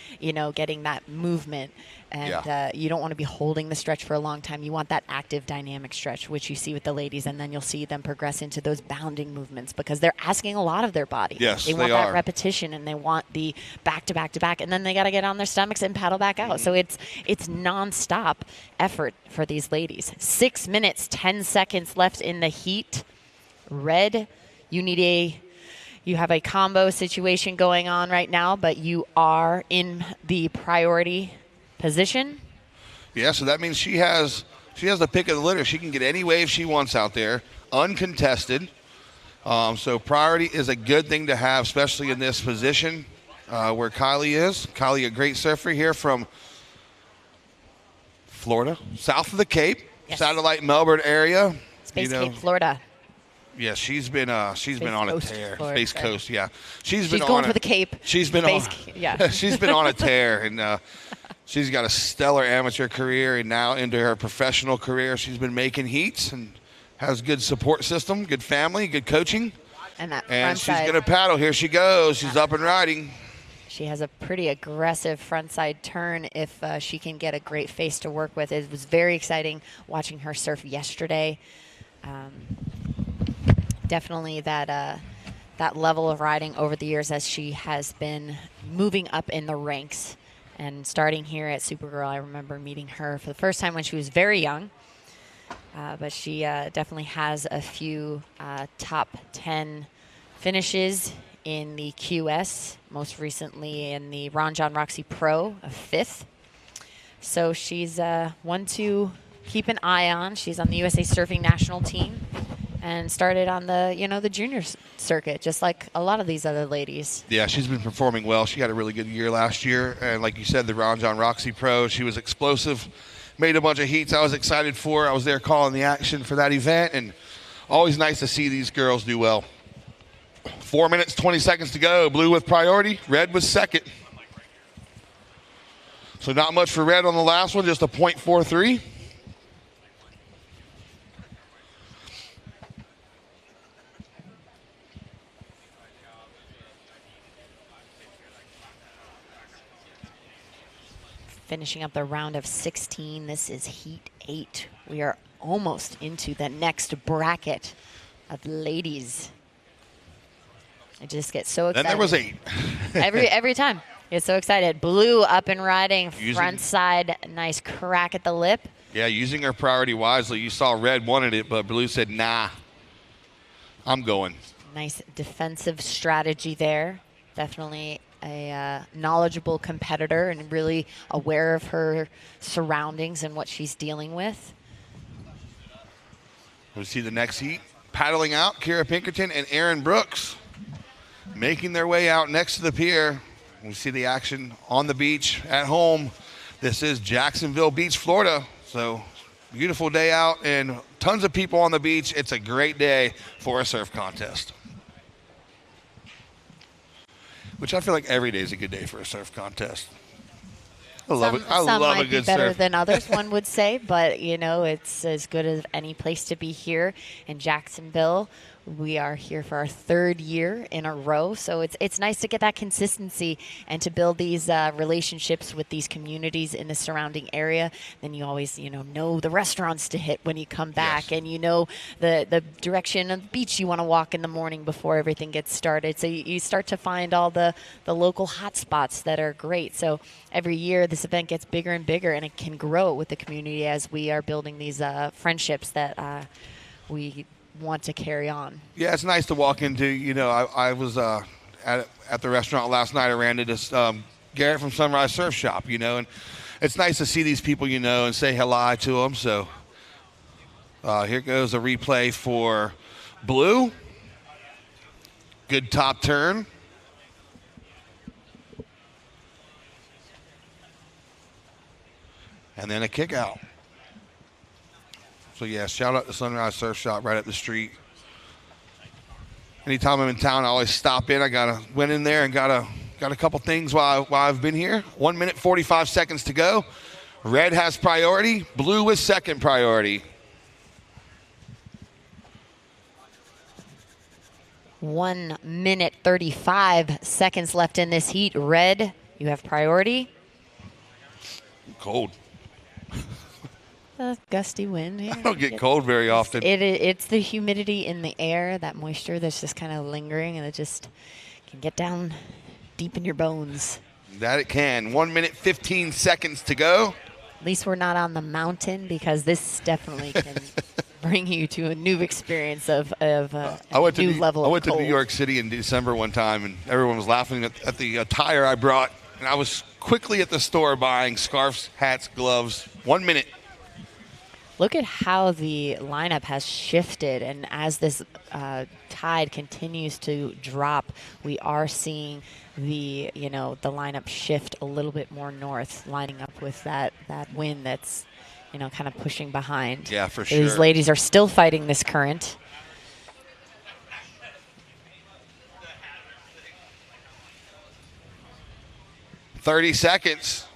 getting that movement. And you don't want to be holding the stretch for a long time. You want that active, dynamic stretch, which you see with the ladies, and then you'll see them progress into those bounding movements because they're asking a lot of their body. Yes, they want that repetition, and they want the back to back to back, and then they got to get on their stomachs and paddle back out. So it's nonstop effort for these ladies. 6 minutes, 10 seconds left in the heat. Red, you have a combo situation going on right now, but you are in the priority position. Yeah, so that means she has the pick of the litter. She can get any wave she wants out there, uncontested. So priority is a good thing to have, especially in this position where Kylie is. Kylie, a great surfer here from Florida, south of the Cape, Satellite Melbourne area. Space Cape, Florida. Yeah, she's been on a tear. Florida, Space Coast, yeah. She's going for the Cape. She's been she's been on a tear, and she's got a stellar amateur career, and now into her professional career, she's been making heats and has good support system, good family, good coaching. And she's going to paddle. Here she goes. She's up and riding. She has a pretty aggressive frontside turn if she can get a great face to work with. It was very exciting watching her surf yesterday. Definitely that level of riding over the years as she has been moving up in the ranks. And starting here at Supergirl, I remember meeting her for the first time when she was very young. But she definitely has a few top 10 finishes in the QS, most recently in the Ron John Roxy Pro, a 5th. So she's one to keep an eye on. She's on the USA Surfing National Team and started on the junior circuit, just like a lot of these other ladies. Yeah, she's been performing well. She had a really good year last year. And like you said, the Ron John Roxy Pro, she was explosive, made a bunch of heats I was excited for. I was there calling the action for that event, and always nice to see these girls do well. 4 minutes, 20 seconds to go. Blue with priority, red was second. So not much for red on the last one, just a .43. Finishing up the round of 16. This is Heat 8. We are almost into the next bracket of ladies. I just get so excited. Then there was 8. every time. Get so excited. Blue up and riding, front side, nice crack at the lip. Yeah, using her priority wisely. You saw red wanted it, but blue said, nah, I'm going. Nice defensive strategy there. Definitely a knowledgeable competitor and really aware of her surroundings and what she's dealing with. We'll see the next heat. Paddling out, Kira Pinkerton and Erin Brooks making their way out next to the pier. We see the action on the beach at home. This is Jacksonville Beach, Florida. So beautiful day out and tons of people on the beach. It's a great day for a surf contest. Which I feel like every day is a good day for a surf contest. I love it. I Some love might a be good better surf. than others, one would say, but you know, it's as good as any place to be here in Jacksonville. We are here for our 3rd year in a row, so it's nice to get that consistency and to build these relationships with these communities in the surrounding area. Then you always, know the restaurants to hit when you come back, and you know the direction of the beach you want to walk in the morning before everything gets started. So you start to find all the local hot spots that are great. So every year this event gets bigger and bigger, and it can grow with the community as we are building these friendships that we want to carry on. Yeah, it's nice to walk into. I was at the restaurant last night. I ran into Garrett from Sunrise Surf Shop, and it's nice to see these people, and say hello to them. So here goes a replay for blue. Good top turn. And then a kick out. So, yeah, shout out to Sunrise Surf Shop right up the street. Anytime I'm in town, I always stop in. Went in there and got a couple things while I've been here. 1 minute, 45 seconds to go. Red has priority. Blue is second priority. 1 minute, 35 seconds left in this heat. Red, you have priority. Cold. A gusty wind. Yeah. I don't get cold very often. It's the humidity in the air, that moisture that's just kind of lingering, and it just can get down deep in your bones. That it can. 1 minute, 15 seconds to go. At least we're not on the mountain, because this definitely can bring you to a new experience of a new level of I went cold. to New York City in December one time, and everyone was laughing at the attire I brought. And I was quickly at the store buying scarves, hats, gloves. 1 minute. Look at how the lineup has shifted, and as this tide continues to drop, we are seeing the lineup shift a little bit more north, lining up with that wind that's kind of pushing behind. Yeah, for sure. These ladies are still fighting this current. $30 seconds.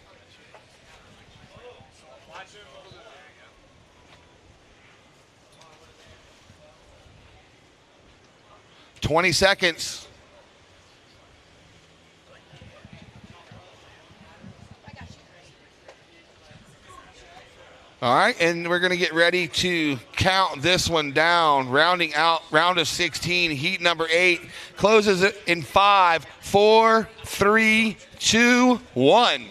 $20 seconds. All right, and we're going to get ready to count this one down. Rounding out round of 16, heat number 8 closes it in 5, 4, 3, 2, 1.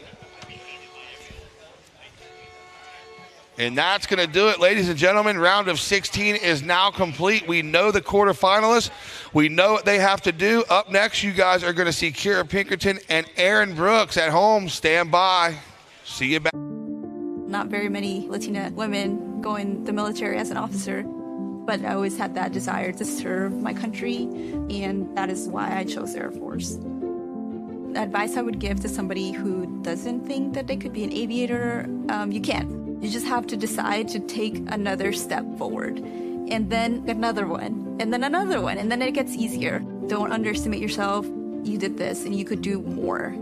And that's going to do it, ladies and gentlemen. Round of 16 is now complete. We know the quarterfinalists. We know what they have to do. Up next, you guys are going to see Kira Pinkerton and Erin Brooks at home. Stand by. See you back. Not very many Latina women go in the military as an officer, but I always had that desire to serve my country, and that is why I chose the Air Force. The advice I would give to somebody who doesn't think that they could be an aviator, you can. You just have to decide to take another step forward, and then another one, and then another one, and then it gets easier. Don't underestimate yourself. You did this, and you could do more.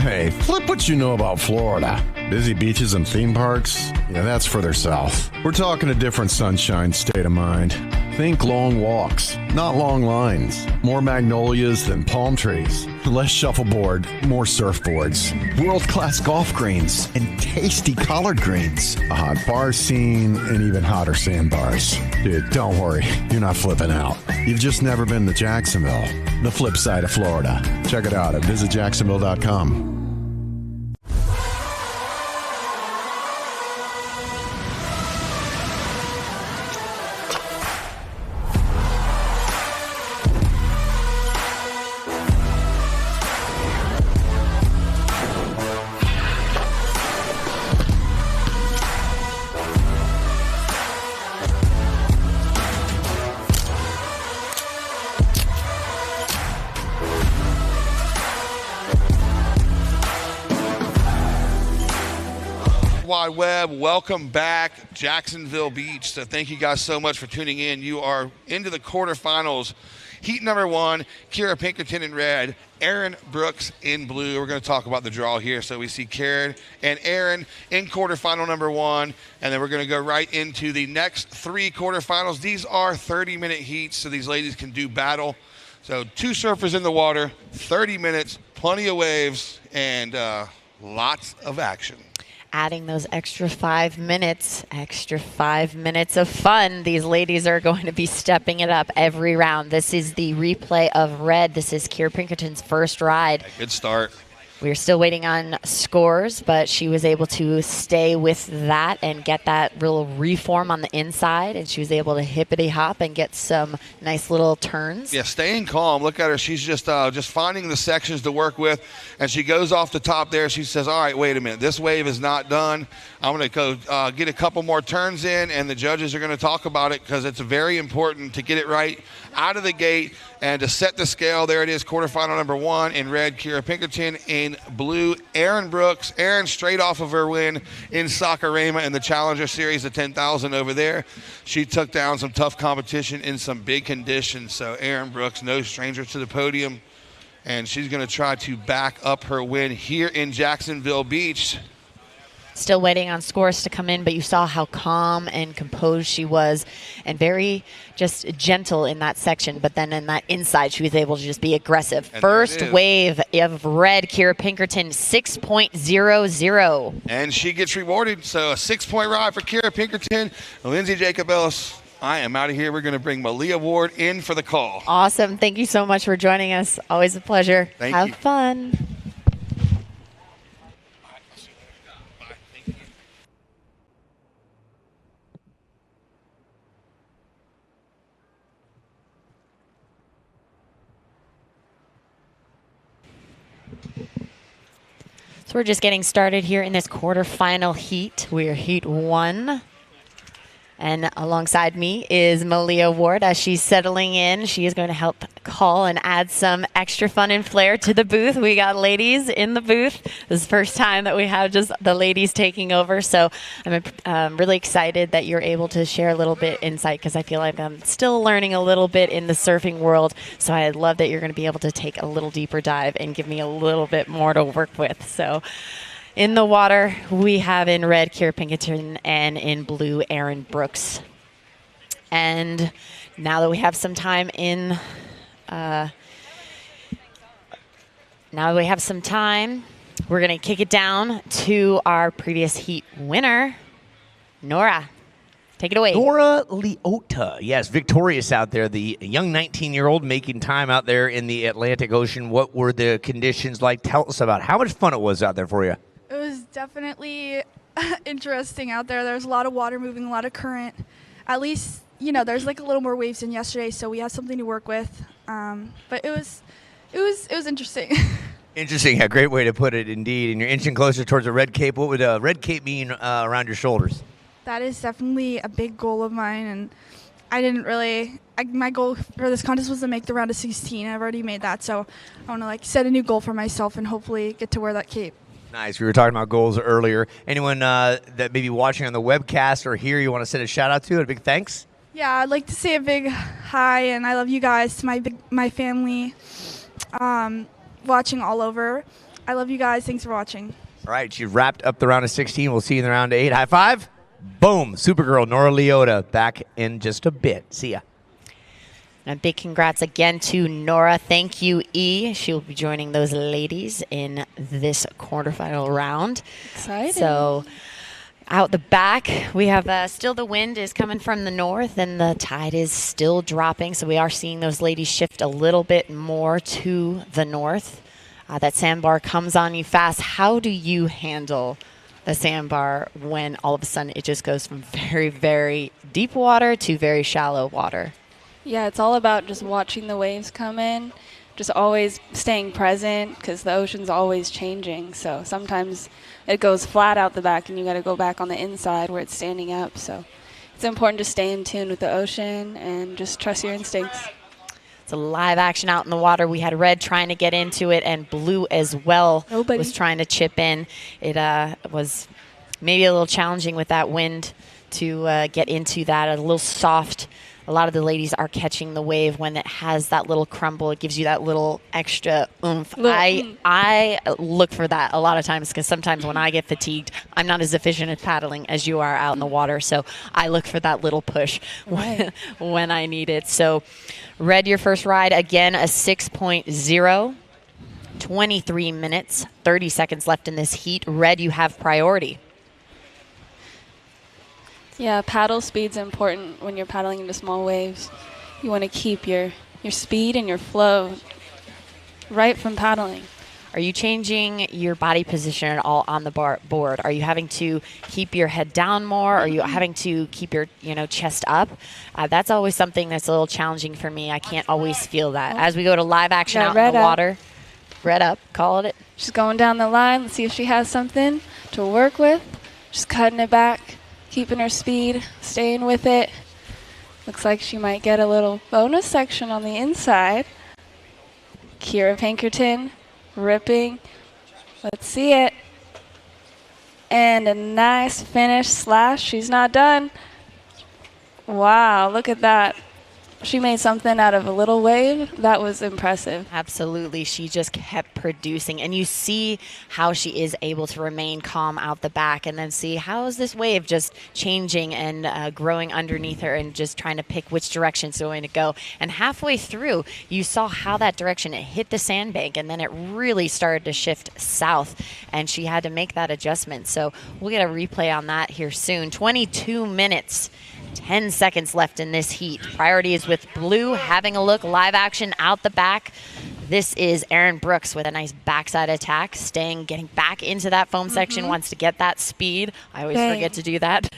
Hey, flip what you know about Florida. Busy beaches and theme parks? Yeah, that's further south. We're talking a different sunshine state of mind. Think long walks, not long lines. More magnolias than palm trees. Less shuffleboard, more surfboards. World-class golf greens and tasty collard greens. A hot bar scene and even hotter sandbars. Dude, don't worry, you're not flipping out. You've just never been to Jacksonville, the flip side of Florida. Check it out at visitjacksonville.com. Wide Web. Welcome back, Jacksonville Beach. So thank you guys so much for tuning in. You are into the quarterfinals. Heat number 1, Kira Pinkerton in red, Erin Brooks in blue. We're going to talk about the draw here. So we see Karen and Erin in quarterfinal number 1, and then we're going to go right into the next 3 quarterfinals. These are 30-minute heats, so these ladies can do battle. So 2 surfers in the water, 30 minutes, plenty of waves, and lots of action. Adding those extra 5 minutes of fun. These ladies are going to be stepping it up every round. This is the replay of red. This is Kira Pinkerton's first ride. Good start. We're still waiting on scores, but she was able to stay with that and get that real reform on the inside, and she was able to hippity hop and get some nice little turns. Yeah, staying calm. Look at her. She's just finding the sections to work with, and she goes off the top there. She says, all right, wait a minute. This wave is not done. I'm going to go get a couple more turns in, and the judges are going to talk about it because it's very important to get it right out of the gate and to set the scale. There it is, quarterfinal number 1 in red, Kira Pinkerton. In blue, Erin Brooks. Erin straight off of her win in Sakurama in the Challenger Series, the 10,000 over there. She took down some tough competition in some big conditions. So Erin Brooks, no stranger to the podium, and she's going to try to back up her win here in Jacksonville Beach. Still waiting on scores to come in, but you saw how calm and composed she was and very just gentle in that section. But then in that inside, she was able to just be aggressive. And first wave of red, Kira Pinkerton, 6.00. And she gets rewarded. So a 6-point ride for Kira Pinkerton. Lindsay Jacobellis, I am out of here. We're going to bring Malia Ward in for the call. Awesome. Thank you so much for joining us. Always a pleasure. Thank Have you. fun. So we're just getting started here in this quarterfinal heat. We're heat 1. And alongside me is Malia Ward. As she's settling in, she is going to help call and add some extra fun and flair to the booth. We got ladies in the booth. This is the first time that we have just the ladies taking over. So I'm really excited that you're able to share a little bit insight, because I feel like I'm still learning a little bit in the surfing world. So I love that you're going to be able to take a little deeper dive and give me a little bit more to work with. So in the water, we have in red Kira Pinkerton and in blue Erin Brooks. And now that we have some time we're going to kick it down to our previous heat winner, Nora. Take it away. Nora Leota, yes, victorious out there. The young 19-year-old making time out there in the Atlantic Ocean. What were the conditions like? Tell us about how much fun it was out there for you. It was definitely interesting out there. There's a lot of water moving, a lot of current. At least, there's like a little more waves than yesterday, so we have something to work with. But it was interesting. Interesting, a great way to put it, indeed. And you're inching closer towards a red cape. What would a red cape mean around your shoulders? That is definitely a big goal of mine, and I didn't really. My goal for this contest was to make the round of 16. I've already made that, so I want to set a new goal for myself and hopefully get to wear that cape. Nice. We were talking about goals earlier. Anyone that may be watching on the webcast or here you want to send a shout out to? A big thanks? Yeah, I'd like to say a big hi, and I love you guys, to my family watching all over. I love you guys. Thanks for watching. All right, you've wrapped up the round of 16. We'll see you in the round of 8. High five. Boom. Supergirl Nora Leota back in just a bit. See ya. And a big congrats again to Nora. Thank you, E. She will be joining those ladies in this quarterfinal round. Exciting. So out the back, we have still the wind is coming from the north and the tide is still dropping. So we are seeing those ladies shift a little bit more to the north. That sandbar comes on you fast. How do you handle the sandbar when all of a sudden it just goes from very, very deep water to very shallow water? Yeah, it's all about just watching the waves come in, just always staying present, because the ocean's always changing. So sometimes it goes flat out the back and you got to go back on the inside where it's standing up. So it's important to stay in tune with the ocean and just trust your instincts. It's a live action out in the water. We had red trying to get into it and blue as well was trying to chip in. It was maybe a little challenging with that wind to get into that. A little soft. A lot of the ladies are catching the wave when it has that little crumble. It gives you that little extra oomph. I look for that a lot of times because sometimes when I get fatigued, I'm not as efficient at paddling as you are out in the water. So I look for that little push when I need it. So Red, your first ride, again, a 6.0. 23 minutes, 30 seconds left in this heat. Red, you have priority. Yeah, paddle speed's important when you're paddling into small waves. You want to keep your speed and your flow right from paddling. Are you changing your body position at all on the board? Are you having to keep your head down more? Are you having to keep your chest up? That's always something that's a little challenging for me. I can't always feel that. As we go to live action out in the water, Red up, call it. She's going down the line. Let's see if she has something to work with. Just cutting it back. Keeping her speed, staying with it. Looks like she might get a little bonus section on the inside. Kira Pinkerton ripping. Let's see it. And a nice finish slash. She's not done. Wow, look at that. She made something out of a little wave. That was impressive. Absolutely. She just kept producing. And you see how she is able to remain calm out the back and then see how is this wave just changing and growing underneath her and just trying to pick which direction it's going to go. And halfway through, you saw how that direction, it hit the sandbank and then it really started to shift south. And she had to make that adjustment. So we'll get a replay on that here soon. 22 minutes. 10 seconds left in this heat. Priority is with Blue, having a look, live action out the back. This is Erin Brooks with a nice backside attack, getting back into that foam section, wants to get that speed. I always forget to do that.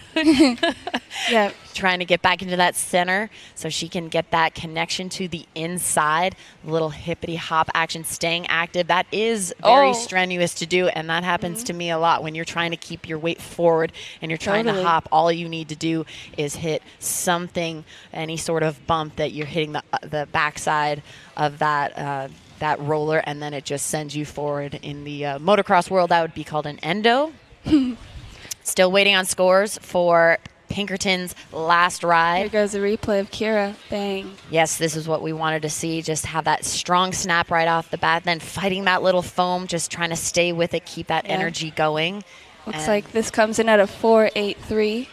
Yeah. Trying to get back into that center so she can get that connection to the inside. Little hippity hop action, staying active. That is very strenuous to do, and that happens to me a lot when you're trying to keep your weight forward and you're trying to hop. All you need to do is hit something, any sort of bump that you're hitting the backside of that roller, and then it just sends you forward. In the motocross world, that would be called an endo. Still waiting on scores for Pinkerton's last ride. Here goes a replay of Kira. Bang. Yes, this is what we wanted to see. Just have that strong snap right off the bat, then fighting that little foam, just trying to stay with it, keep that energy going. Looks like this comes in at a 4.83.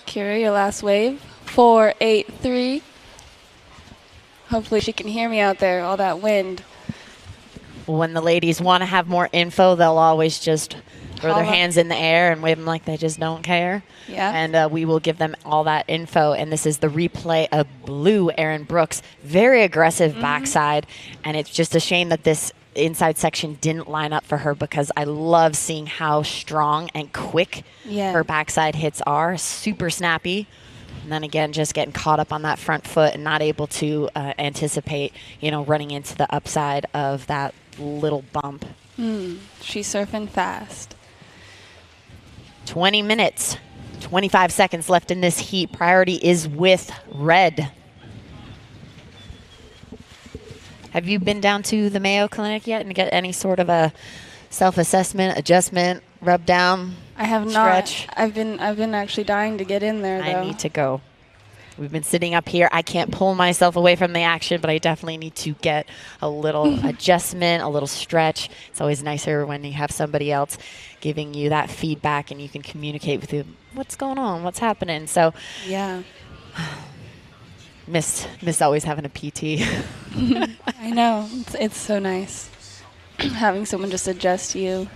Kira, your last wave. 4.83. Hopefully she can hear me out there, all that wind. When the ladies want to have more info, they'll always just throw their hands in the air and wave them like they just don't care. Yeah. And we will give them all that info. And this is the replay of Blue, Erin Brooks. Very aggressive backside. And it's just a shame that this inside section didn't line up for her because I love seeing how strong and quick her backside hits are. Super snappy. And then again, just getting caught up on that front foot and not able to anticipate, running into the upside of that little bump. She's surfing fast. 20 minutes, 25 seconds left in this heat. Priority is with Red. Have you been down to the Mayo Clinic yet and get any sort of a self-assessment, adjustment, rub down? I have stretch? not. I've been actually dying to get in there, though. I need to go. We've been sitting up here. I can't pull myself away from the action, but I definitely need to get a little adjustment, a little stretch. It's always nicer when you have somebody else giving you that feedback and you can communicate with them. What's going on? What's happening? So, yeah. Miss always having a PT. I know. It's so nice having someone just adjust you,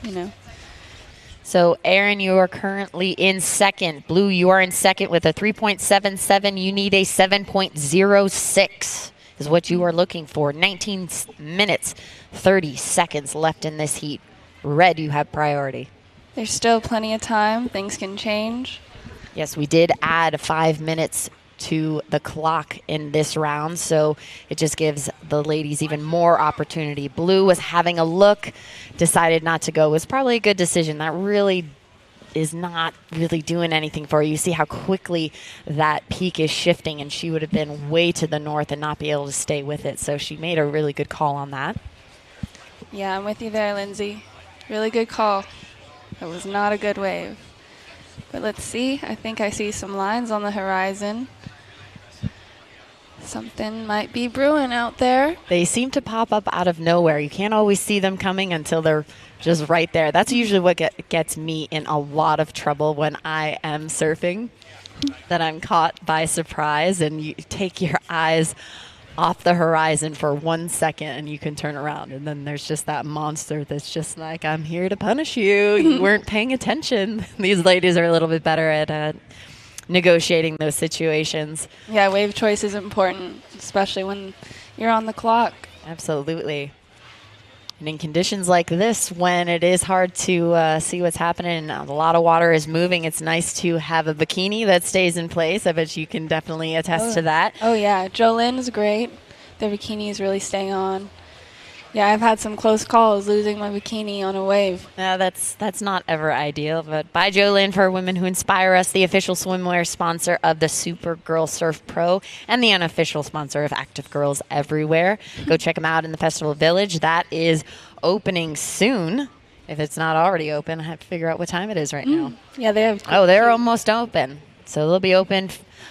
So, Erin, you are currently in second. Blue, you are in second with a 3.77. You need a 7.06 is what you are looking for. 19 minutes, 30 seconds left in this heat. Red, you have priority. There's still plenty of time. Things can change. Yes, we did add 5 minutes to the clock in this round, so it just gives the ladies even more opportunity. Blue was having a look, decided not to go. It was probably a good decision. That really is not really doing anything for you. You see how quickly that peak is shifting, and she would have been way to the north and not be able to stay with it, so she made a really good call on that. Yeah, I'm with you there, Lindsay. Really good call. It was not a good wave. But let's see. I think I see some lines on the horizon. Something might be brewing out there. They seem to pop up out of nowhere. You can't always see them coming until they're just right there. That's usually what gets me in a lot of trouble when I am surfing, that I'm caught by surprise and you take your eyes off the horizon for 1 second and you can turn around and then there's just that monster that's just like, I'm here to punish you. You weren't paying attention. These ladies are a little bit better at negotiating those situations. Yeah, wave choice is important, especially when you're on the clock. Absolutely. And in conditions like this, when it is hard to see what's happening and a lot of water is moving, it's nice to have a bikini that stays in place. I bet you can definitely attest to that. Oh, yeah. Jolene's great. The bikini is really staying on. Yeah, I've had some close calls losing my bikini on a wave. That's not ever ideal, but by Jolene for Women Who Inspire Us, the official swimwear sponsor of the Supergirl Surf Pro and the unofficial sponsor of Active Girls Everywhere. Go check them out in the Festival Village. That is opening soon. If it's not already open, I have to figure out what time it is right now. Yeah, they have. Oh, they're almost open. So they'll be open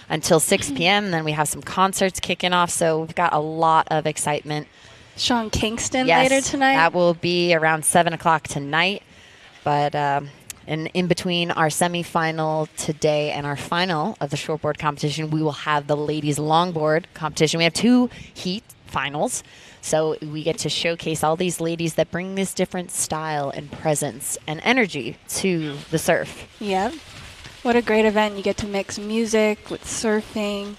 until 6 p.m. And then we have some concerts kicking off. So we've got a lot of excitement. Sean Kingston Yes, later tonight. that will be around 7 o'clock tonight. But in between our semifinal today and our final of the shortboard competition, we will have the ladies longboard competition. We have 2 heat finals. So we get to showcase all these ladies that bring this different style and presence and energy to the surf. Yeah. What a great event. You get to mix music with surfing,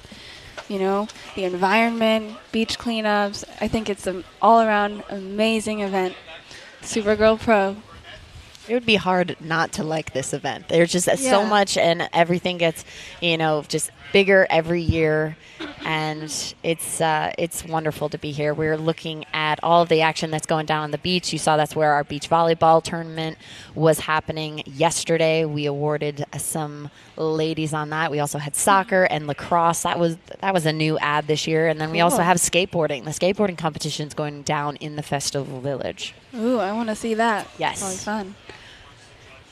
you know, the environment, beach cleanups. I think it's an all-around amazing event. Supergirl Pro. It would be hard not to like this event. There's just so much, and everything gets, just bigger every year, and it's wonderful to be here. We're looking at all of the action that's going down on the beach. You saw that's where our beach volleyball tournament was happening yesterday. We awarded some ladies on that. We also had soccer and lacrosse. That was a new ad this year, and then we also have skateboarding. The skateboarding competition is going down in the Festival Village. Ooh, I want to see that. Yes. It's always fun.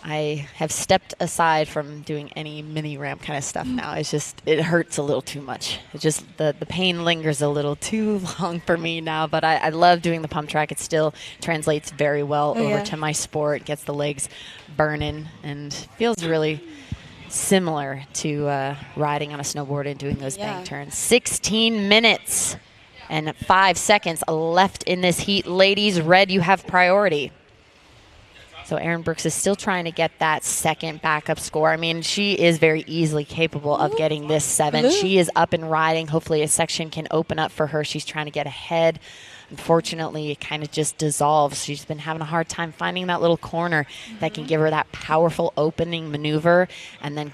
I have stepped aside from doing any mini ramp kind of stuff now. It hurts a little too much. It just, the pain lingers a little too long for me now, but I love doing the pump track. It still translates very well over to my sport, gets the legs burning, and feels really similar to riding on a snowboard and doing those bank turns. 16 minutes and 5 seconds left in this heat. Ladies, red, you have priority. So Erin Brooks is still trying to get that second backup score. I mean, she is very easily capable of getting this 7. She is up and riding. Hopefully a section can open up for her. She's trying to get ahead. Unfortunately, it kind of just dissolves. She's been having a hard time finding that little corner that can give her that powerful opening maneuver and then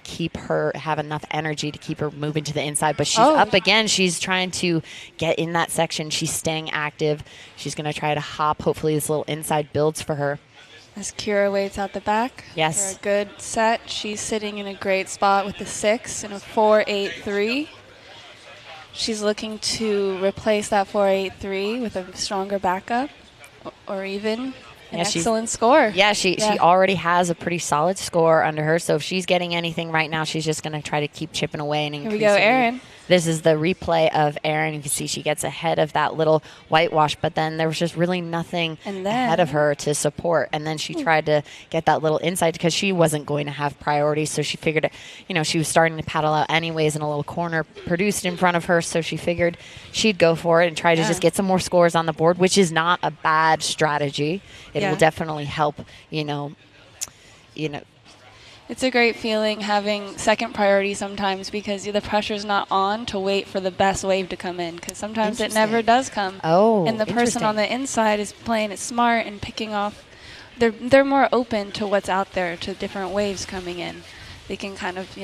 have enough energy to keep her moving to the inside. But she's up again. She's trying to get in that section. She's staying active. She's going to try to hop. Hopefully this little inside builds for her. As Kira waits out the back yes, for a good set. She's sitting in a great spot with the 6 and a 4.83. She's looking to replace that 4.83 with a stronger backup or even an excellent score. Yeah, she already has a pretty solid score under her. So if she's getting anything right now, she's just going to try to keep chipping away and increasing. Here we go, Erin. This is the replay of Erin. You can see she gets ahead of that little whitewash, but then there was just really nothing ahead of her to support. And then she tried to get that little inside because she wasn't going to have priority. So she figured, she was starting to paddle out anyways, and a little corner produced in front of her. So she figured she'd go for it and try to just get some more scores on the board, which is not a bad strategy. It will definitely help, It's a great feeling having second priority sometimes because the pressure's not on to wait for the best wave to come in because sometimes it never does come. And the person on the inside is playing it smart and picking off. They're more open to what's out there, to different waves coming in. They can kind of, be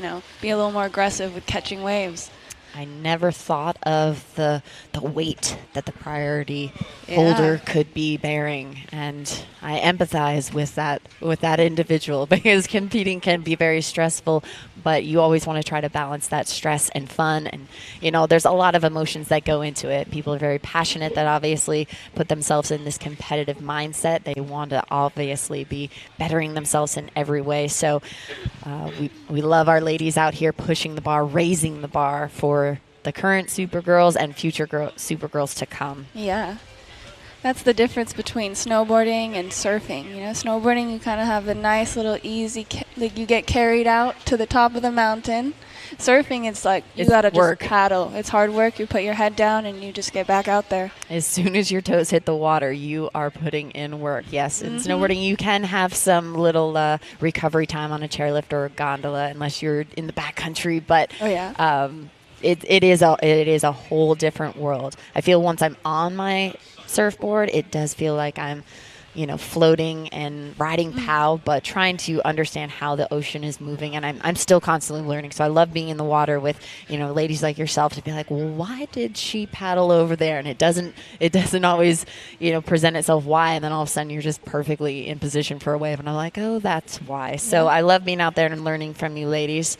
a little more aggressive with catching waves. I never thought of the weight that the priority holder could be bearing, and I empathize with that individual because competing can be very stressful. but you always want to try to balance that stress and fun. And, there's a lot of emotions that go into it. People are very passionate that obviously put themselves in this competitive mindset. They want to obviously be bettering themselves in every way. So we love our ladies out here pushing the bar, raising the bar for the current Supergirls and future Supergirls to come. Yeah. That's the difference between snowboarding and surfing. Snowboarding, you kind of have a nice little easy, like you get carried out to the top of the mountain. Surfing, it's like you got to just paddle. It's hard work. You put your head down and you just get back out there. As soon as your toes hit the water, you are putting in work. Yes, in snowboarding, you can have some little recovery time on a chairlift or a gondola unless you're in the backcountry. But it is a whole different world. I feel once I'm on my surfboard, it does feel like I'm floating and riding POW, but trying to understand how the ocean is moving, and I'm still constantly learning. So I love being in the water with ladies like yourself to be like, well, why did she paddle over there? And it doesn't always present itself why, and then all of a sudden you're just perfectly in position for a wave, and I'm like, oh, that's why. So I love being out there and learning from you ladies.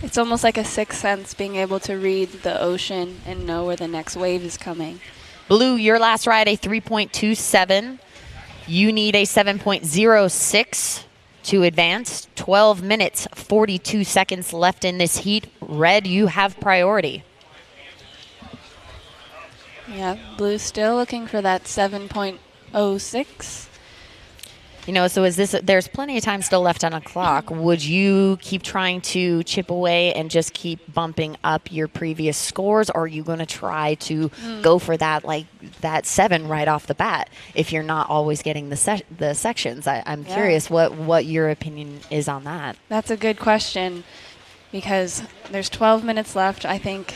It's almost like a sixth sense, being able to read the ocean and know where the next wave is coming. Blue, your last ride, a 3.27. You need a 7.06 to advance. 12 minutes, 42 seconds left in this heat. Red, you have priority. Yeah, Blue still looking for that 7.06. So there's plenty of time still left on a clock. Would you keep trying to chip away and just keep bumping up your previous scores, or are you going to try to go for that 7 right off the bat if you're not always getting the sections? I'm curious what your opinion is on that. That's a good question, because there's 12 minutes left. I think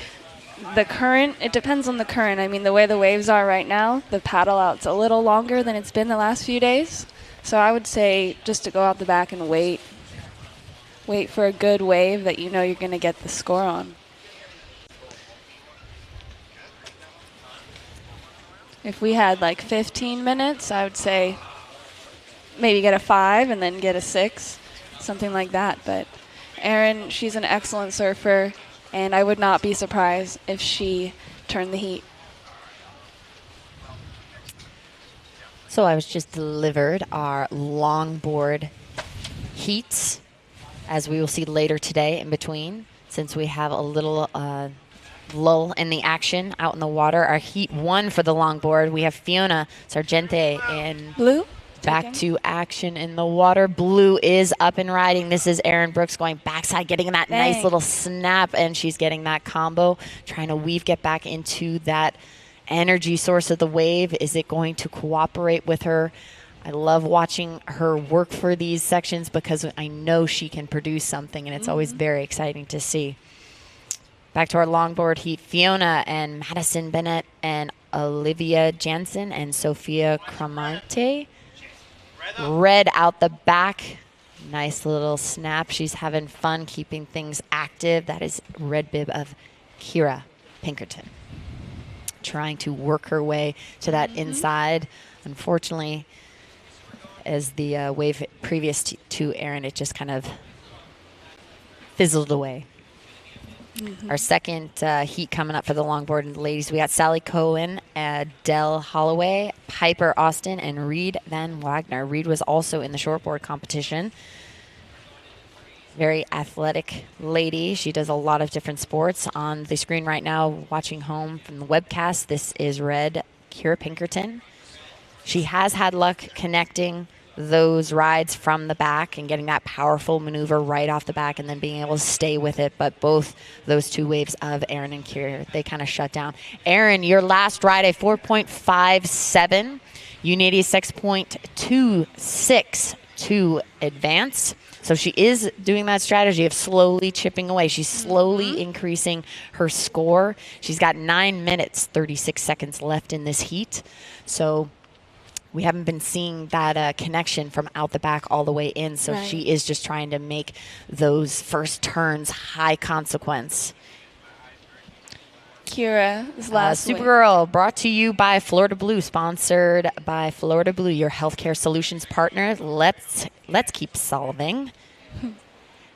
the current, it depends on the current. I mean, the way the waves are right now, the paddle out's a little longer than it's been the last few days. So I would say just to go out the back and wait for a good wave that you're going to get the score on. If we had like 15 minutes, I would say maybe get a 5 and then get a 6, something like that. But Erin, she's an excellent surfer, and I would not be surprised if she turned the heat. So I was just delivered our longboard heats, as we will see later today in between, since we have a little lull in the action out in the water. Our heat 1 for the longboard, we have Fiona Sargente in Blue. Back to action in the water. Blue is up and riding. This is Erin Brooks going backside, getting that nice little snap, and she's getting that combo, trying to get back into that energy source of the wave. Is it going to cooperate with her? I love watching her work for these sections because I know she can produce something, and it's always very exciting to see. Back to our longboard heat, Fiona and Madison Bennett and Olivia Jansen and Sophia Cramante. Red out the back. Nice little snap. She's having fun keeping things active. That is red bib of Kira Pinkerton, trying to work her way to that inside. Unfortunately, as the wave previous to Erin, it just kind of fizzled away. Our second heat coming up for the longboard ladies, we got Sally Cohen, Dell Holloway, Piper Austin, and Reed Van Wagner. Reed was also in the shortboard competition. Very athletic lady. She does a lot of different sports. On the screen right now, watching home from the webcast, this is red Kira Pinkerton. She has had luck connecting those rides from the back and getting that powerful maneuver right off the back and then being able to stay with it. But both those two waves of Erin and Kira, they kind of shut down. Erin, your last ride, a 4.57. You need a 6.26 to advance. So she is doing that strategy of slowly chipping away. She's slowly increasing her score. She's got 9 minutes, 36 seconds left in this heat. So we haven't been seeing that connection from out the back all the way in. So she is just trying to make those first turns high consequence. Kira's last Supergirl, brought to you by Florida Blue, sponsored by Florida Blue, your healthcare solutions partner. Let's keep solving.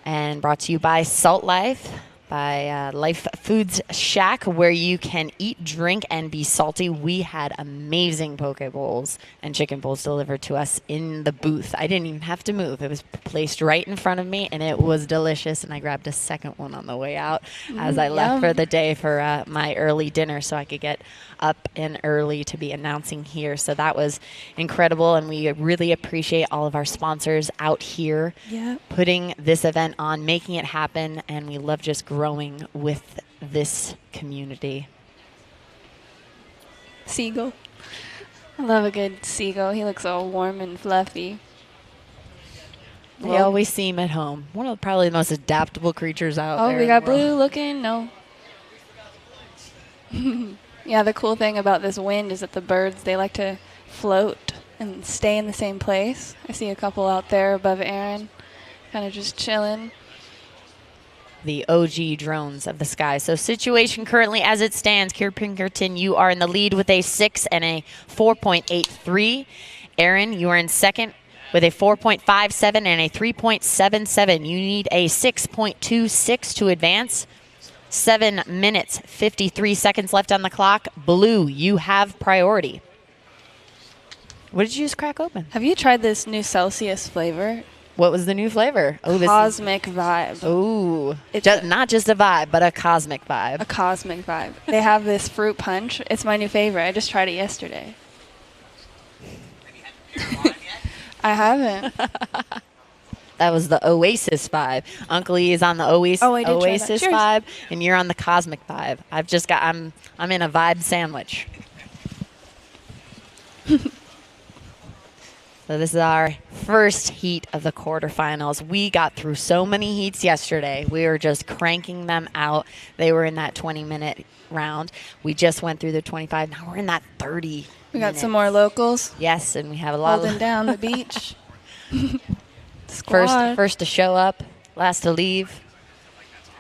And brought to you by Salt Life, by Life Foods Shack, where you can eat, drink, and be salty. We had amazing poke bowls and chicken bowls delivered to us in the booth. I didn't even have to move. It was placed right in front of me, and it was delicious. And I grabbed a second one on the way out as I left for the day for my early dinner so I could get up and early to be announcing here. So that was incredible, and we really appreciate all of our sponsors out here putting this event on, making it happen, and we love just growing with this community. Seagull. I love a good seagull. He looks all warm and fluffy. They always seem at home. One of probably the most adaptable creatures out there. Oh, we got Blue looking. No. Yeah, the cool thing about this wind is that the birds, they like to float and stay in the same place. I see a couple out there above Erin, kind of just chilling. The OG drones of the sky. So situation currently as it stands, Kier Pinkerton, you are in the lead with a 6 and a 4.83. Erin, you are in second with a 4.57 and a 3.77. You need a 6.26 to advance. 7 minutes, 53 seconds left on the clock. Blue, you have priority. What did you just crack open? Have you tried this new Celsius flavor? What was the new flavor? Oh, Cosmic vibe. Ooh. It's not just a vibe, but a cosmic vibe. A cosmic vibe. They have this fruit punch. It's my new favorite. I just tried it yesterday. I haven't. That was the Oasis vibe. Uncle E is on the Oasis vibe, and you're on the cosmic vibe. I'm in a vibe sandwich. So this is our first heat of the quarterfinals. We got through so many heats yesterday. We were just cranking them out. They were in that 20-minute round. We just went through the 25. Now we're in that 30. We got some more locals. Yes, and we have a lot holding down the beach. First to show up, last to leave.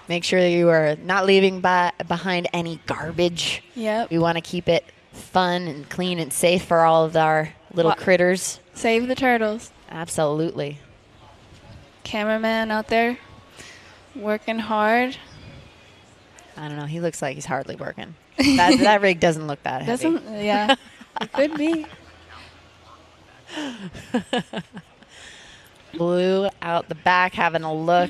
Make sure that you are not leaving behind any garbage. Yep. We want to keep it fun and clean and safe for all of our little critters. Save the turtles. Absolutely. Cameraman out there working hard. I don't know. He looks like he's hardly working. That rig doesn't look that heavy. Yeah. It could be. Blue out the back having a look.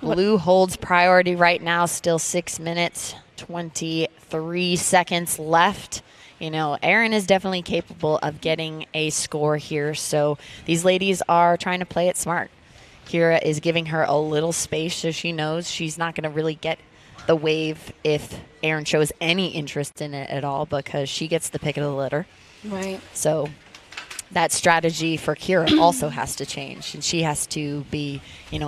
Blue holds priority right now, still 6 minutes, 23 seconds left. You know, Erin is definitely capable of getting a score here, so these ladies are trying to play it smart. Kira is giving her a little space so she knows she's not going to really get the wave if Erin shows any interest in it at all, because she gets the pick of the litter. Right. So that strategy for Kira also has to change, and she has to be,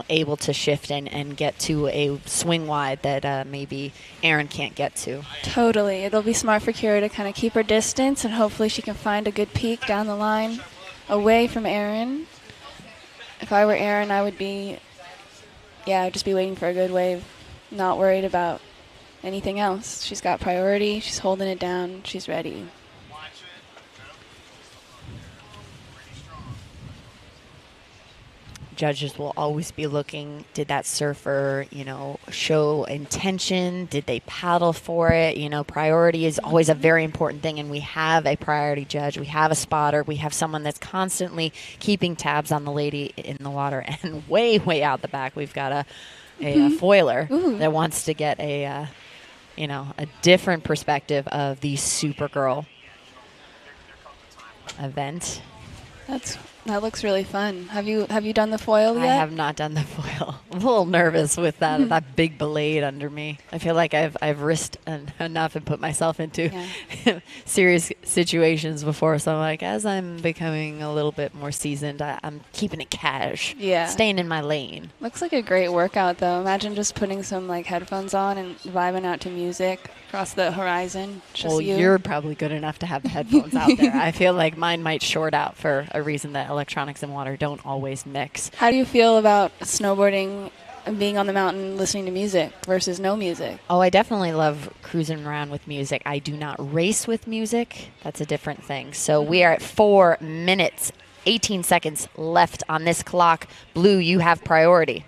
able to shift and get to a swing wide that maybe Erin can't get to. Totally. It'll be smart for Kira to kind of keep her distance, and hopefully she can find a good peak down the line away from Erin. If I were Erin, I would be, I'd just be waiting for a good wave, not worried about anything else. She's got priority. She's holding it down. She's ready. Judges will always be looking, did that surfer, show intention? Did they paddle for it? Priority is always a very important thing, and we have a priority judge. We have a spotter. We have someone that's constantly keeping tabs on the lady in the water. And way, way out the back, we've got a foiler that wants to get a different perspective of the Supergirl event. That looks really fun. Have you done the foil yet? I have not done the foil. I'm a little nervous with that big blade under me. I feel like I've risked enough and put myself into serious situations before. So I'm like, as I'm becoming a little bit more seasoned, I'm keeping it cash. Yeah. Staying in my lane. Looks like a great workout, though. Imagine just putting some headphones on and vibing out to music across the horizon. You're probably good enough to have the headphones out there. I feel like mine might short out for a reason that electronics and water don't always mix. How do you feel about snowboarding and being on the mountain listening to music versus no music? Oh, I definitely love cruising around with music. I do not race with music. That's a different thing. So we are at 4 minutes, 18 seconds left on this clock. Blue, you have priority.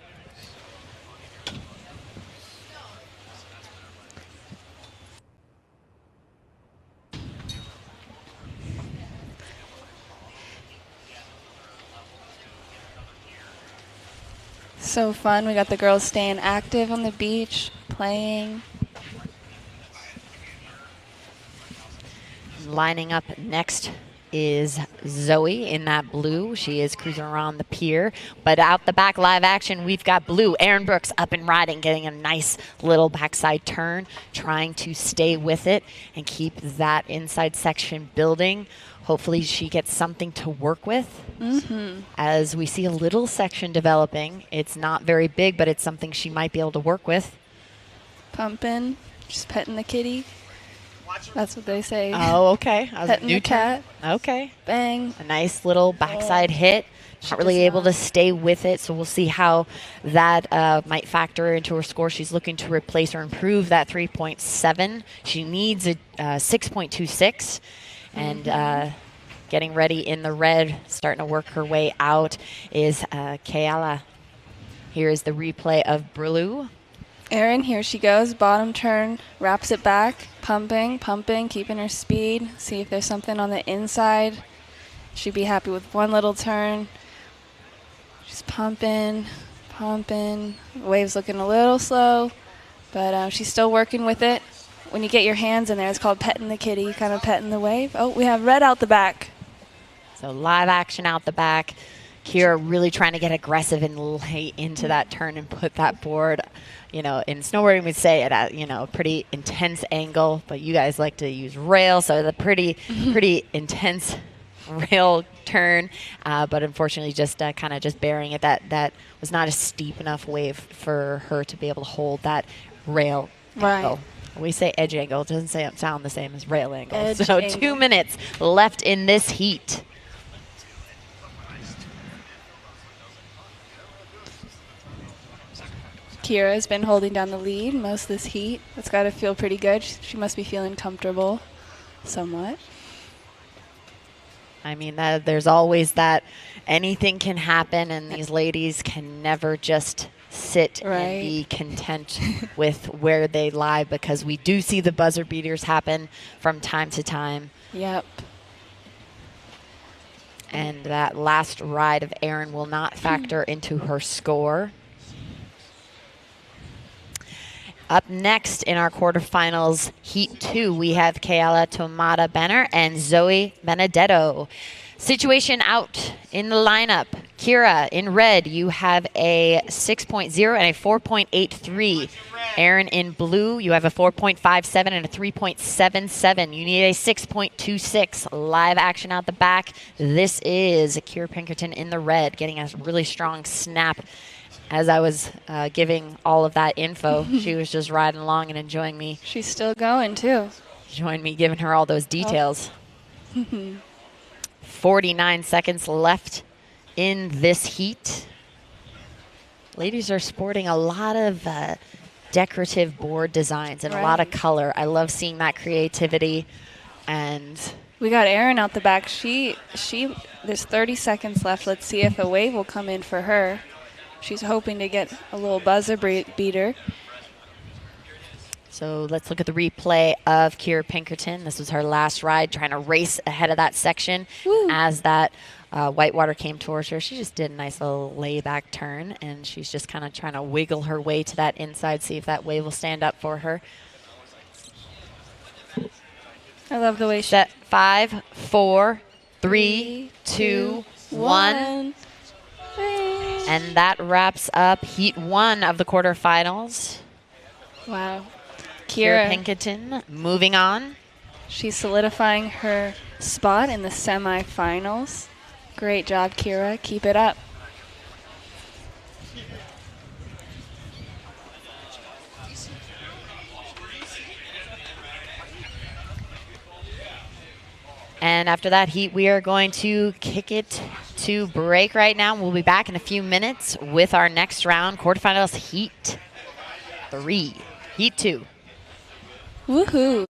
So fun. We got the girls staying active on the beach, playing. Lining up next is Zoe in that blue. She is cruising around the pier. But out the back, live action, we've got blue. Erin Brooks up and riding, getting a nice little backside turn, trying to stay with it and keep that inside section building. Hopefully she gets something to work with. As we see a little section developing. It's not very big, but it's something she might be able to work with. Pumping, just petting the kitty. That's what they say. Oh, okay. Petting the cat. Okay. Bang. A nice little backside hit. Not really able to stay with it, so we'll see how that might factor into her score. She's looking to replace or improve that 3.7. She needs a 6.26. And getting ready in the red, starting to work her way out, is Keala. Here is the replay of blue. Erin, here she goes. Bottom turn, wraps it back. Pumping, keeping her speed. See if there's something on the inside. She'd be happy with one little turn. She's pumping. Wave's looking a little slow, but she's still working with it. When you get your hands in there, it's called petting the kitty, kind of petting the wave. Oh, we have red out the back. So live action out the back. Kira really trying to get aggressive and lay into that turn and put that board, in snowboarding we'd say at a, pretty intense angle, but you guys like to use rail, so the pretty intense rail turn, but unfortunately just kind of just bearing it. That was not a steep enough wave for her to be able to hold that rail angle. We say edge angle. It doesn't sound the same as rail angle. Edge so angle. 2 minutes left in this heat. Kira's been holding down the lead most of this heat. That's got to feel pretty good. She must be feeling comfortable somewhat. I mean, there's always that anything can happen, and these ladies can never just sit and be content with where they lie, because we do see the buzzer beaters happen from time to time. Yep. And that last ride of Erin will not factor into her score. Up next in our quarterfinals, Heat 2, we have Keala Tomata-Benner and Zoe Benedetto. Situation out in the lineup. Kira, in red, you have a 6.0 and a 4.83. Erin, in blue, you have a 4.57 and a 3.77. You need a 6.26. Live action out the back. This is Kira Pinkerton in the red, getting a really strong snap. As I was giving all of that info, she was just riding along and enjoying me. She's still going, too. Enjoying me giving her all those details. 49 seconds left in this heat. Ladies are sporting a lot of decorative board designs and a lot of color. I love seeing that creativity. And we got Erin out the back. There's 30 seconds left. Let's see if a wave will come in for her. She's hoping to get a little buzzer beater. So let's look at the replay of Kira Pinkerton. This was her last ride, trying to race ahead of that section. Woo. As that whitewater came towards her. She just did a nice little layback turn, and she's just kind of trying to wiggle her way to that inside, see if that wave will stand up for her. I love the way she... Set 5, 4, 3, 2, 1. And that wraps up Heat 1 of the quarterfinals. Wow. Kira Pinkerton moving on. She's solidifying her spot in the semifinals. Great job, Kira. Keep it up. And after that heat, we are going to kick it to break right now. We'll be back in a few minutes with our next round, quarterfinals Heat 3. Heat 2. Woohoo.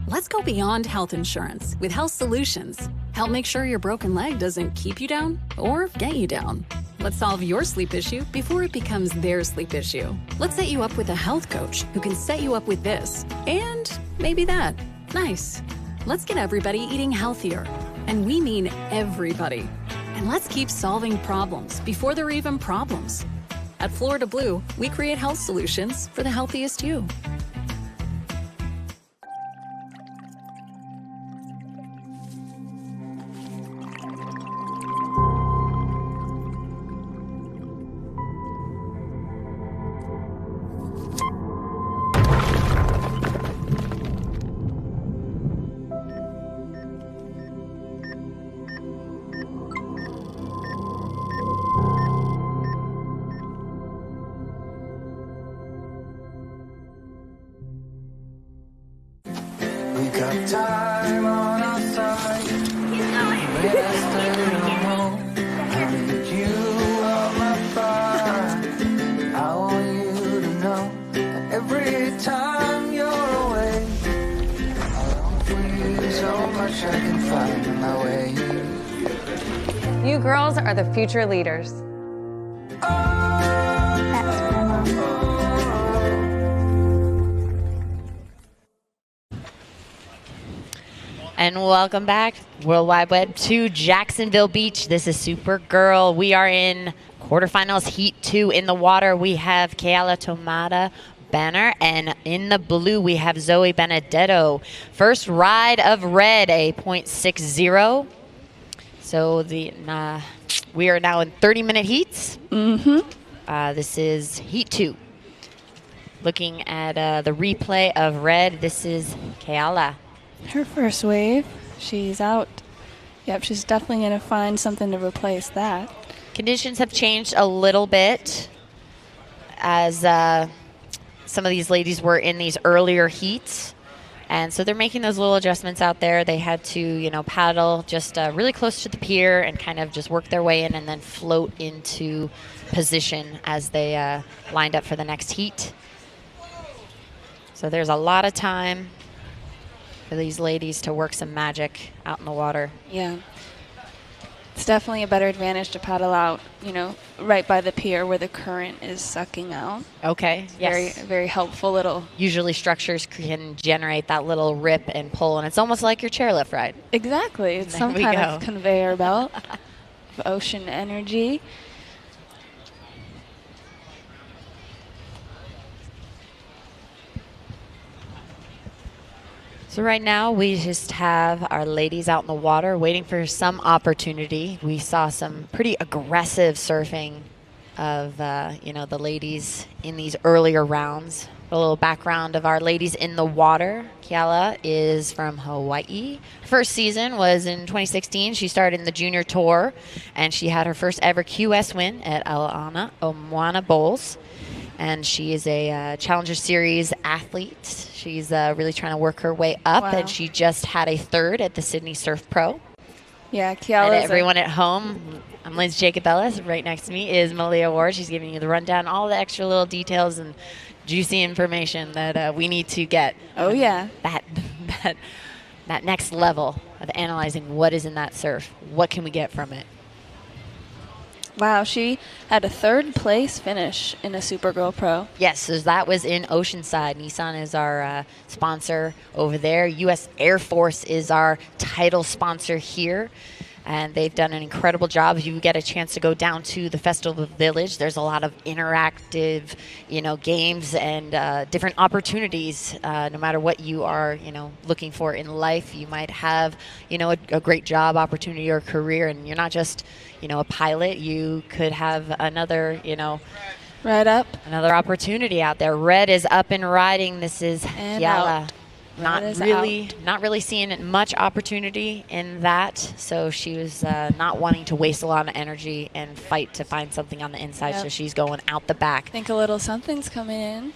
Let's go beyond health insurance with Health Solutions. Help make sure your broken leg doesn't keep you down or get you down. Let's solve your sleep issue before it becomes their sleep issue. Let's set you up with a health coach who can set you up with this and maybe that. Nice. Let's get everybody eating healthier. And we mean everybody. And let's keep solving problems before they're even problems. At Florida Blue, we create health solutions for the healthiest you. We got time on our side. Best I don't know. I need you on my fire. I want you to know that every time you're away, I long for you so much I can find my way. You girls are the future leaders. And welcome back, World Wide Web, to Jacksonville Beach. This is Supergirl. We are in quarterfinals, Heat 2. In the water, we have Keala Tomada Banner, and in the blue, we have Zoe Benedetto. First ride of red, a .60. So we are now in 30-minute heats. This is Heat 2. Looking at the replay of red, this is Keala. Her first wave, she's out. Yep, she's definitely going to find something to replace that. Conditions have changed a little bit as some of these ladies were in these earlier heats. And so they're making those little adjustments out there. They had to, paddle just really close to the pier and kind of just work their way in and then float into position as they lined up for the next heat. So there's a lot of time for these ladies to work some magic out in the water. Yeah. It's definitely a better advantage to paddle out, right by the pier where the current is sucking out. Okay, yes. Very, very helpful little. Usually structures can generate that little rip and pull, and it's almost like your chairlift ride. Exactly. It's some kind of conveyor belt of ocean energy. So right now we just have our ladies out in the water waiting for some opportunity. We saw some pretty aggressive surfing of, the ladies in these earlier rounds. A little background of our ladies in the water. Keala is from Hawaii. First season was in 2016. She started in the junior tour, and she had her first ever QS win at Moana Bowls. And she is a Challenger Series athlete. She's really trying to work her way up, and she just had a third at the Sydney Surf Pro. Yeah, Keala. And everyone at home, I'm Liz Jacobellis. Right next to me is Malia Ward. She's giving you the rundown, all the extra little details and juicy information that we need to get. Oh, yeah. That next level of analyzing what is in that surf. What can we get from it? Wow, she had a third place finish in a Supergirl Pro. Yes, so that was in Oceanside. Nissan is our sponsor over there. U.S. Air Force is our title sponsor here. And they've done an incredible job. If you get a chance to go down to the Festival Village, there's a lot of interactive, games and different opportunities. No matter what you are, looking for in life, you might have, a great job opportunity or career, and you're not just, a pilot. You could have another, right up, another opportunity out there. Red is up and riding. This is Keala. Not really seeing much opportunity in that, so she was not wanting to waste a lot of energy and fight to find something on the inside, so she's going out the back. I think a little something's coming in.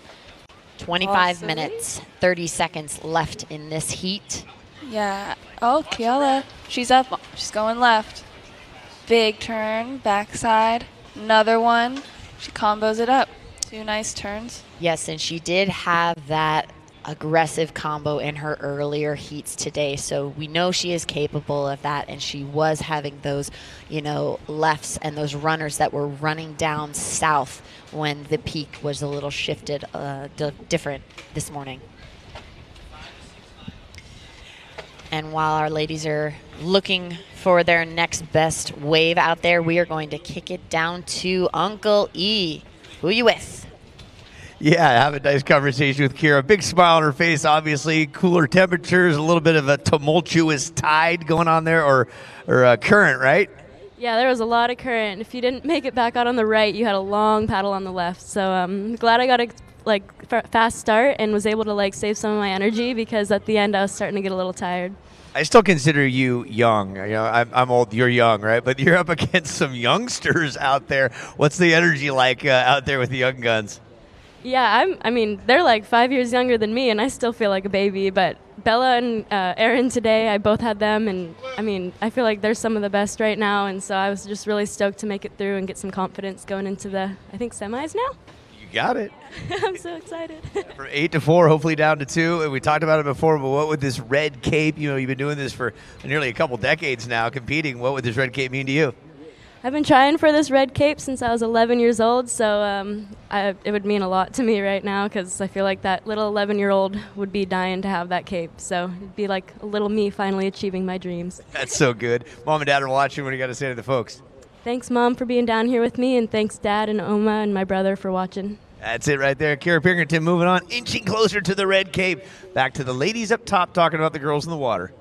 25 minutes, 30 seconds left in this heat. Yeah. Oh, Keala, she's up. She's going left. Big turn, backside, another one. She combos it up. 2 nice turns. Yes, and she did have that aggressive combo in her earlier heats today, so we know she is capable of that, and she was having those lefts and those runners that were running down south when the peak was a little shifted different this morning. And while our ladies are looking for their next best wave out there, we are going to kick it down to Uncle E. Who you with? Yeah, have a nice conversation with Kira. Big smile on her face, obviously. Cooler temperatures, a little bit of a tumultuous tide going on there, or current, right? Yeah, there was a lot of current. If you didn't make it back out on the right, you had a long paddle on the left. So I'm glad I got a fast start and was able to save some of my energy, because at the end I was starting to get a little tired. I still consider you young. I'm old, you're young, right? But you're up against some youngsters out there. What's the energy like out there with the young guns? Yeah, they're 5 years younger than me, and I still feel like a baby. But Bella and Erin today, I both had them, and I feel like they're some of the best right now. And so I was just really stoked to make it through and get some confidence going into the, semis now. You got it. I'm so excited. From 8 to 4, hopefully down to 2. And we talked about it before, but what would this red cape, you've been doing this for nearly a couple decades now, competing. What would this red cape mean to you? I've been trying for this red cape since I was 11 years old, so it would mean a lot to me right now, because I feel like that little 11-year-old would be dying to have that cape. So it'd be like a little me finally achieving my dreams. That's so good. Mom and Dad are watching. What do you got to say to the folks? Thanks, Mom, for being down here with me, and thanks, Dad and Oma and my brother for watching. That's it right there. Kira Pinkerton moving on, inching closer to the red cape. Back to the ladies up top talking about the girls in the water.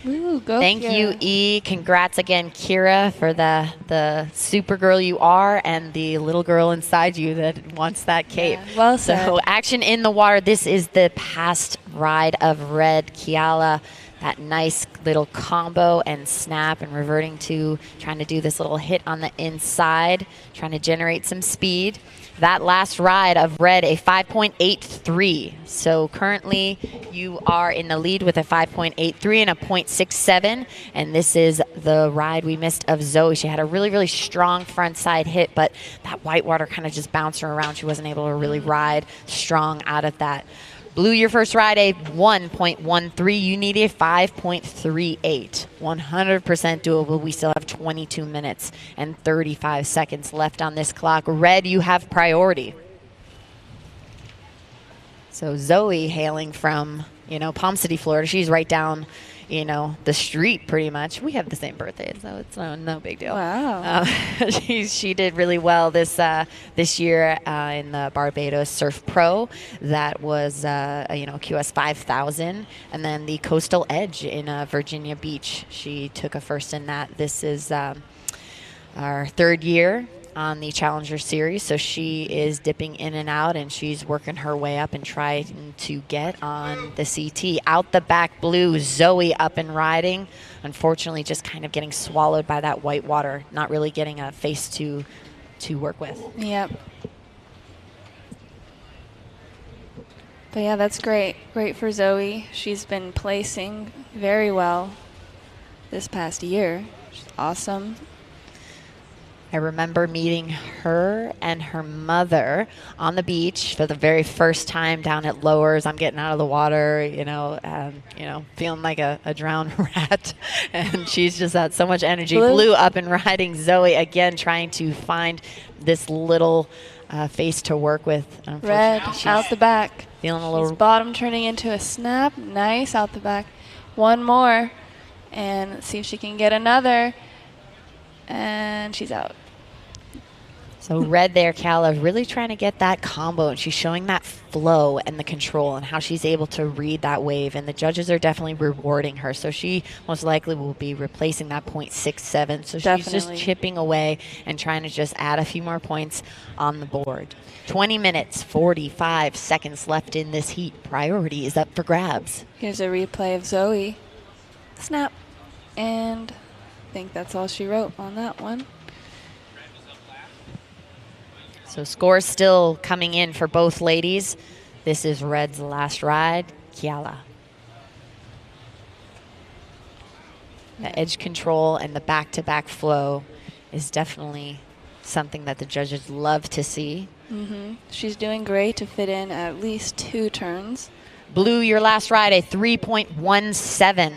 Ooh, go Thank Kira. you, E. Congrats again, Kira, for the super girl you are and the little girl inside you that wants that cape. Yeah, well said. So action in the water. This is the past ride of Red Kiala. That nice little combo and snap and reverting to trying to do this little hit on the inside, trying to generate some speed. That last ride of Red, a 5.83. So currently you are in the lead with a 5.83 and a 0.67. And this is the ride we missed of Zoe. She had a really, really strong front side hit, but that whitewater kind of just bounced her around. She wasn't able to really ride strong out of that. Blue, your first ride, a 1.13. You need a 5.38. 100% doable. We still have 22 minutes and 35 seconds left on this clock. Red, you have priority. So Zoe, hailing from, Palm City, Florida. She's right down, the street pretty much. We have the same birthday, so it's no big deal. Wow. She did really well this year in the Barbados Surf Pro. That was QS 5000, and then the Coastal Edge in Virginia Beach. She took a first in that. This is our third year on the Challenger Series, so she is dipping in and out, and she's working her way up and trying to get on the CT. Out the back, Blue, Zoe up and riding. Unfortunately, just kind of getting swallowed by that white water, not really getting a face to work with. Yep. But yeah, that's great. Great for Zoe. She's been placing very well this past year. She's awesome. I remember meeting her and her mother on the beach for the very first time down at Lowers. I'm getting out of the water, feeling like a drowned rat. And she's just had so much energy. Blue up and riding. Zoe again trying to find this little face to work with. Red out the back. Feeling a little bottom turning into a snap. Nice out the back. One more. And let's see if she can get another. And she's out. So Red there, Calla, really trying to get that combo, and she's showing that flow and the control and how she's able to read that wave, and the judges are definitely rewarding her. So she most likely will be replacing that 0.67. So she's just chipping away and trying to just add a few more points on the board. 20 minutes, 45 seconds left in this heat. Priority is up for grabs. Here's a replay of Zoe. Snap. And I think that's all she wrote on that one. So scores still coming in for both ladies. This is Red's last ride, Kiala. The edge control and the back-to-back flow is definitely something that the judges love to see. Mm-hmm. She's doing great to fit in at least 2 turns. Blue, your last ride, a 3.17.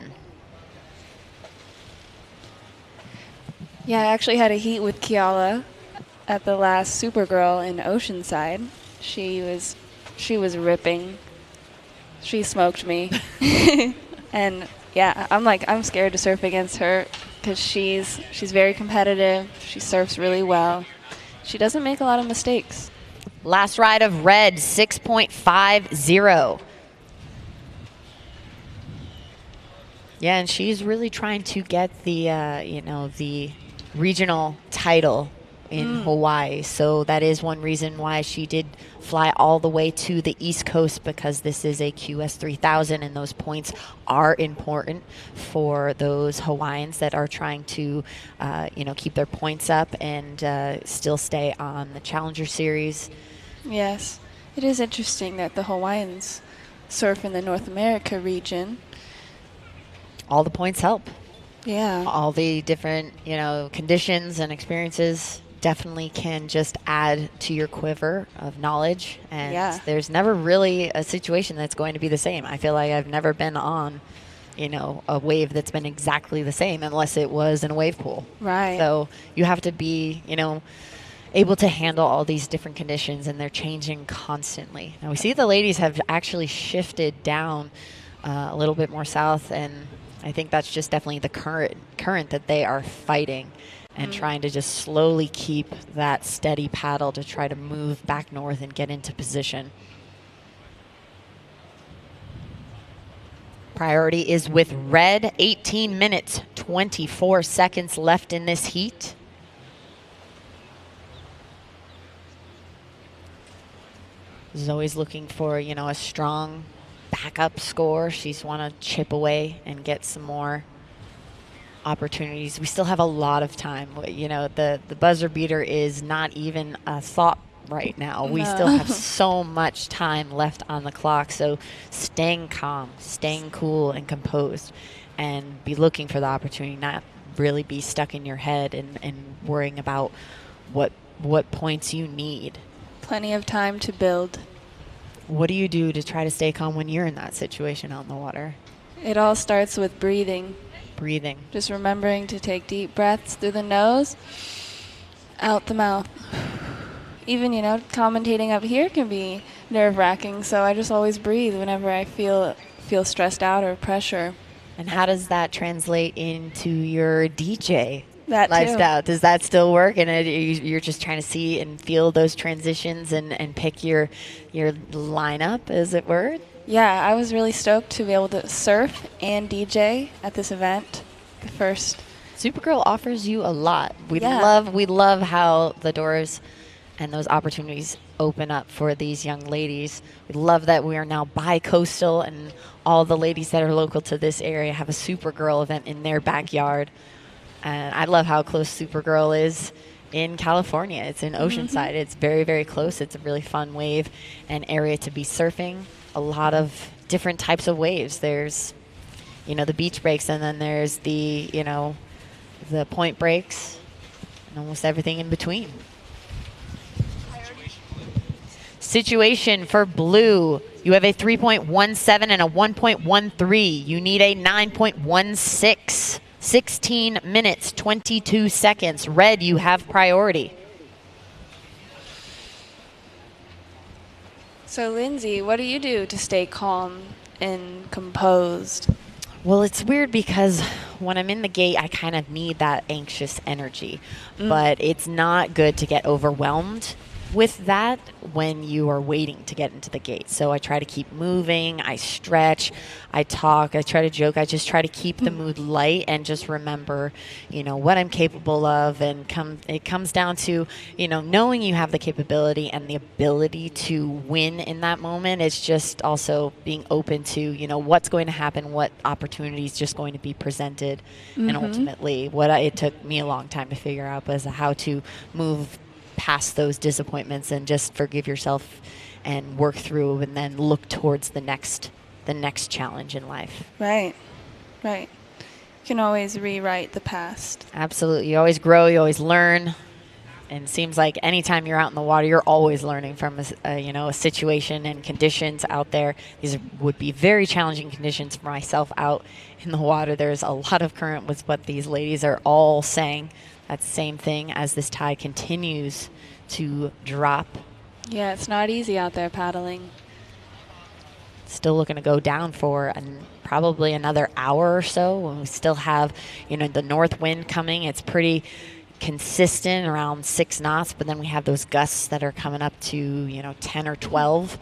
Yeah, I actually had a heat with Kiala at the last Supergirl in Oceanside. She was ripping. She smoked me. And yeah, I'm scared to surf against her because she's very competitive. She surfs really well. She doesn't make a lot of mistakes. Last ride of red, 6.50. Yeah, and she's really trying to get the, the regional title in Hawaii. So that is one reason why she did fly all the way to the East Coast, because this is a QS 3000 and those points are important for those Hawaiians that are trying to, keep their points up and still stay on the Challenger Series. Yes. It is interesting that the Hawaiians surf in the North America region. All the points help. Yeah. All the different, conditions and experiences definitely can just add to your quiver of knowledge. And there's never really a situation that's going to be the same. I feel like I've never been on, a wave that's been exactly the same unless it was in a wave pool. Right. So you have to be, able to handle all these different conditions, and they're changing constantly. Now we see the ladies have actually shifted down a little bit more south, and I think that's just definitely the current that they are fighting and trying to just slowly keep that steady paddle to try to move back north and get into position. Priority is with red, 18 minutes, 24 seconds left in this heat. Zoe's looking for, a strong backup score. She's want to chip away and get some more opportunities. We still have a lot of time. The buzzer beater is not even a thought right now. We still have so much time left on the clock. So staying calm, staying cool and composed, and be looking for the opportunity, not really be stuck in your head and worrying about what points you need. Plenty of time to build. What do you do to try to stay calm when you're in that situation out in the water? It all starts with breathing. Breathing. Just remembering to take deep breaths through the nose, out the mouth. Even, commentating up here can be nerve-wracking, so I just always breathe whenever I feel stressed out or pressure. And how does that translate into your DJ that lifestyle? Too. Does that still work? And you're just trying to see and feel those transitions and pick your lineup, as it were? Yeah, I was really stoked to be able to surf and DJ at this event. The first. Supergirl offers you a lot. We love how the doors and those opportunities open up for these young ladies. We love that we are now bi-coastal, and all the ladies that are local to this area have a Supergirl event in their backyard. And I love how close Supergirl is in California. It's in Oceanside. It's very, very close. It's a really fun wave and area to be surfing. A lot of different types of waves. There's, the beach breaks, and then there's the, the point breaks, and almost everything in between. Situation for blue. You have a 3.17 and a 1.13. You need a 9.16. 16 minutes, 22 seconds. Red, you have priority. So, Lindsay, what do you do to stay calm and composed? Well, it's weird because when I'm in the gate, I kind of need that anxious energy. But it's not good to get overwhelmed with that when you are waiting to get into the gate. So I try to keep moving, I stretch, I talk, I try to joke, I just try to keep the mood light and just remember, what I'm capable of. And it comes down to, knowing you have the capability and the ability to win in that moment. It's just also being open to, what's going to happen, what opportunities just going to be presented. And ultimately, it took me a long time to figure out was how to move past those disappointments and just forgive yourself and work through, and then look towards the next challenge in life. Right. You can always rewrite the past. Absolutely. You always grow, you always learn. And it seems like anytime you're out in the water, you're always learning from a situation and conditions out there. These would be very challenging conditions for myself out in the water. There's a lot of current with what these ladies are all saying. That's the same thing as this tide continues to drop. Yeah, it's not easy out there paddling. Still looking to go down for probably another hour or so. We still have, the north wind coming. It's pretty consistent around 6 knots, but then we have those gusts that are coming up to 10 or 12,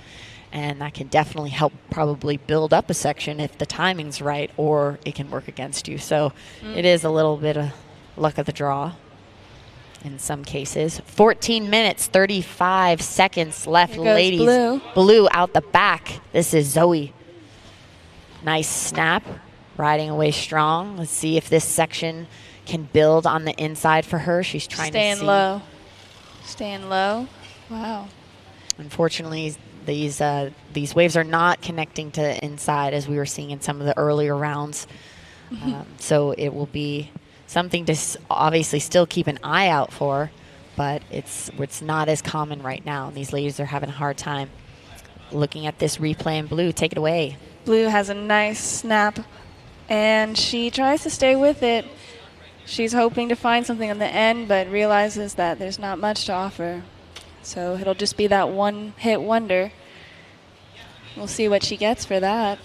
and that can definitely help probably build up a section if the timing's right, or it can work against you. So it is a little bit of luck of the draw in some cases. 14 minutes, 35 seconds left, Here goes ladies. Blue. Blue out the back. This is Zoe. Nice snap, riding away strong. Let's see if this section can build on the inside for her. She's trying to see. Staying low. Wow. Unfortunately, these waves are not connecting to the inside as we were seeing in some of the earlier rounds. So it will be something to obviously still keep an eye out for, but it's not as common right now. These ladies are having a hard time. Looking at this replay in Blue, take it away. Blue has a nice snap, and she tries to stay with it. She's hoping to find something on the end, but realizes that there's not much to offer. So it'll just be that one-hit wonder. We'll see what she gets for that.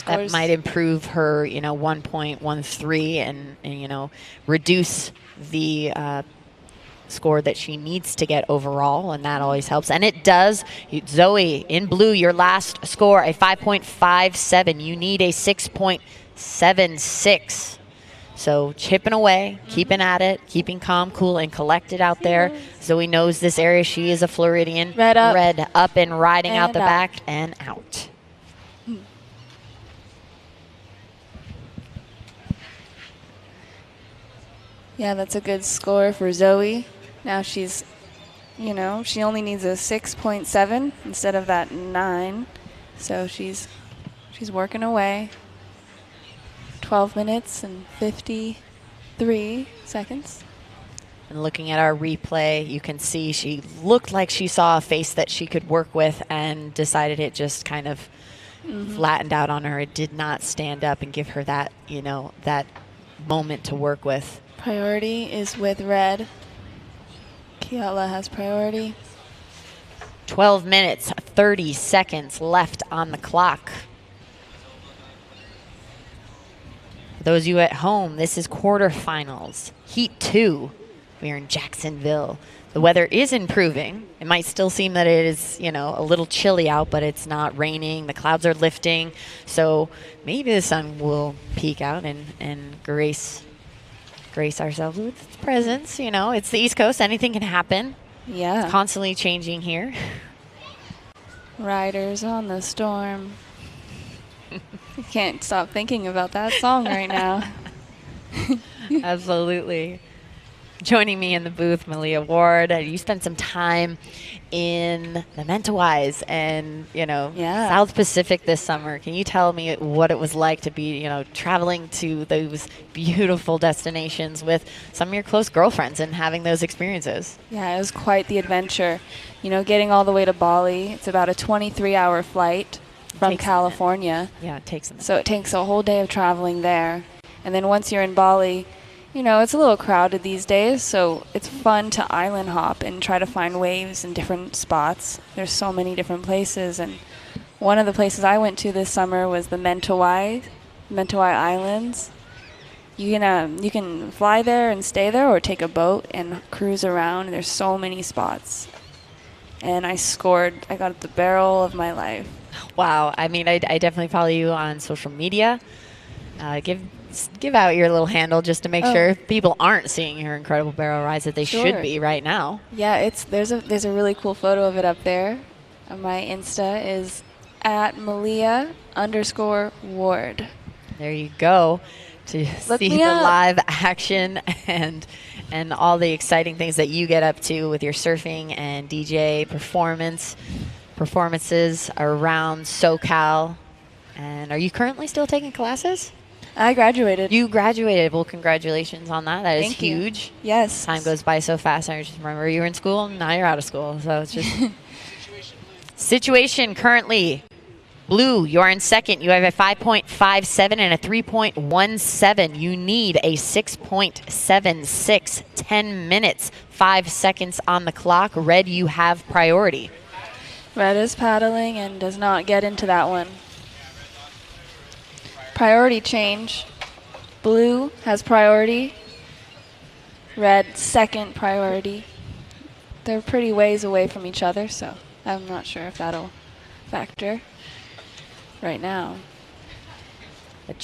That might improve her, 1.13 and reduce the score that she needs to get overall, and that always helps. And it does. Zoe, in Blue, your last score, a 5.57. You need a 6.76. So chipping away, keeping at it, keeping calm, cool, and collected out there. Zoe knows this area. She is a Floridian. Red up and riding and out the out. back and out. Yeah, that's a good score for Zoe. Now she's, she only needs a 6.7 instead of that 9. So she's working away. 12 minutes and 53 seconds. And looking at our replay, you can see she looked like she saw a face that she could work with and decided it just kind of flattened out on her. It did not stand up and give her that, that moment to work with. Priority is with red. Keala has priority. 12 minutes, 30 seconds left on the clock. For those of you at home, this is quarterfinals, Heat 2. We are in Jacksonville. The weather is improving. It might still seem that it is, a little chilly out, but it's not raining. The clouds are lifting. So maybe the sun will peek out and grace ourselves with its presence. It's the East Coast. Anything can happen. Yeah. It's constantly changing here. Riders on the Storm. I can't stop thinking about that song right now. Absolutely. Joining me in the booth, Malia Ward. You spent some time in the Mentawais and, South Pacific this summer. Can you tell me what it was like to be, traveling to those beautiful destinations with some of your close girlfriends and having those experiences? Yeah, it was quite the adventure. Getting all the way to Bali, it's about a 23-hour flight from California. Yeah, it takes a minute. So it takes a whole day of traveling there. And then once you're in Bali, it's a little crowded these days, so it's fun to island hop and try to find waves in different spots. There's so many different places, and one of the places I went to this summer was the Mentawai Islands. You can fly there and stay there, or take a boat and cruise around. There's so many spots. And I got the barrel of my life. Wow. I mean, I definitely follow you on social media. Give out your little handle just to make sure people aren't seeing your incredible barrel rides that they should be right now. Yeah, there's a really cool photo of it up there. My Insta is @Malia_Ward. There you go. To see the live action and all the exciting things that you get up to with your surfing and DJ performances around SoCal. And are you currently still taking classes? I graduated. You graduated. Well, congratulations on that. That is huge. Yes. Time goes by so fast. I just remember you were in school, and now you're out of school. So it's just situation currently. Blue, you are in second. You have a 5.57 and a 3.17. You need a 6.76. 10 minutes, 5 seconds on the clock. Red, you have priority. Red is paddling and does not get into that one. Priority change. Blue has priority. Red second priority. They're pretty ways away from each other, so I'm not sure if that'll factor right now. The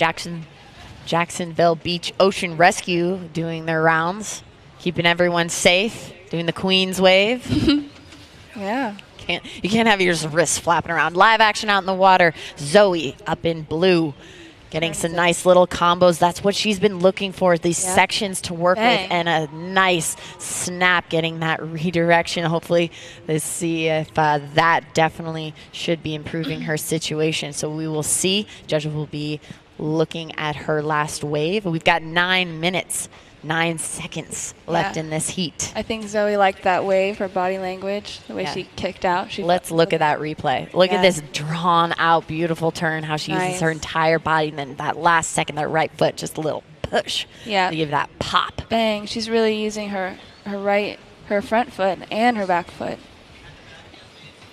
Jacksonville Beach Ocean Rescue doing their rounds, keeping everyone safe, doing the Queen's wave. Yeah. You can't have your wrists flapping around. Live action out in the water. Zoe up in blue, getting some nice little combos. That's what she's been looking for, these sections to work with, and a nice snap, getting that redirection. Hopefully, let's see if that definitely should be improving her situation. So we will see. Judges will be looking at her last wave. We've got 9 minutes. 9 seconds left in this heat. I think Zoe liked that wave, her body language, the way she kicked out. Let's look at that replay. Look at this drawn out, beautiful turn, how she uses her entire body, and then that last second, that right foot, just a little push to give that pop. Bang. She's really using her front foot and her back foot.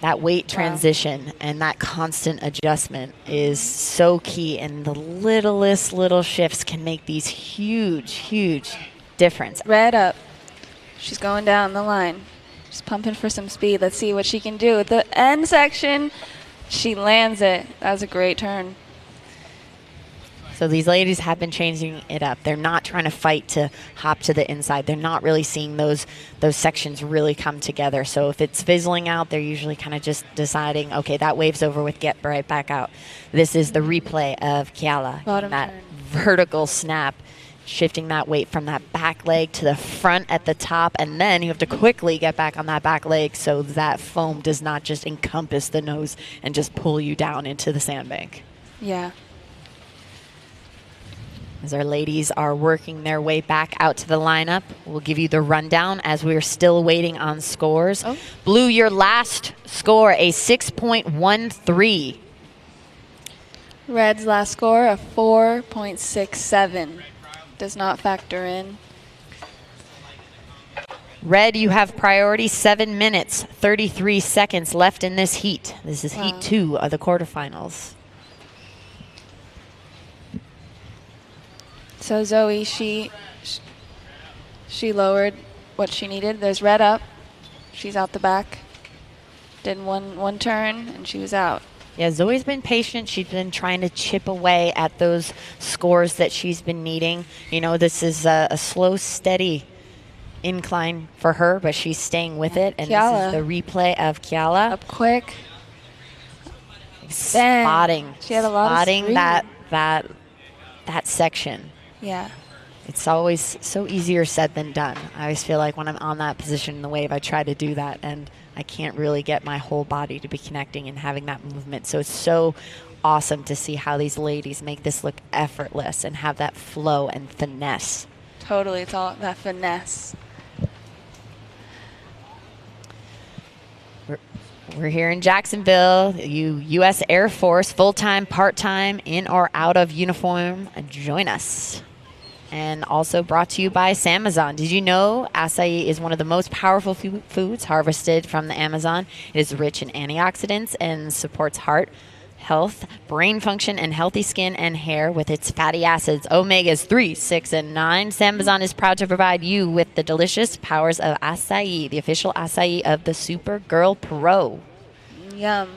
That weight transition and that constant adjustment is so key, and the littlest little shifts can make these huge, huge difference. Red up. She's going down the line. She's pumping for some speed. Let's see what she can do. At the end section, she lands it. That was a great turn. So these ladies have been changing it up. They're not trying to fight to hop to the inside. They're not really seeing those sections really come together. So if it's fizzling out, they're usually kind of just deciding, okay, that wave's over with, get right back out. This is the replay of Keala, that vertical snap, shifting that weight from that back leg to the front at the top, and then you have to quickly get back on that back leg so that foam does not just encompass the nose and just pull you down into the sandbank. Yeah. As our ladies are working their way back out to the lineup, we'll give you the rundown as we are still waiting on scores. Blue, your last score, a 6.13. Red's last score, a 4.67. Does not factor in. Red, you have priority, 7 minutes, 33 seconds left in this heat. This is heat 2 of the quarterfinals. So Zoe, she lowered what she needed. There's red up. She's out the back. Did one turn, and she was out. Yeah, Zoe's been patient. She's been trying to chip away at those scores that she's been needing. You know, this is a slow, steady incline for her, but she's staying with it. And Keala. This is the replay of Keala. Up quick. Spotting. She had a lot of spotting speed. that section. Yeah. It's always so easier said than done. I always feel like when I'm on that position in the wave, I try to do that, and I can't really get my whole body to be connecting and having that movement. So it's so awesome to see how these ladies make this look effortless and have that flow and finesse. Totally. It's all that finesse. We're here in Jacksonville, U.S. Air Force, full-time, part-time, in or out of uniform. Join us. And also brought to you by Samazon. Did you know acai is one of the most powerful foods harvested from the Amazon? It is rich in antioxidants and supports heart health, brain function, and healthy skin and hair with its fatty acids, omegas 3, 6, and 9. Samazon is proud to provide you with the delicious powers of acai, the official acai of the Supergirl Pro. Yum.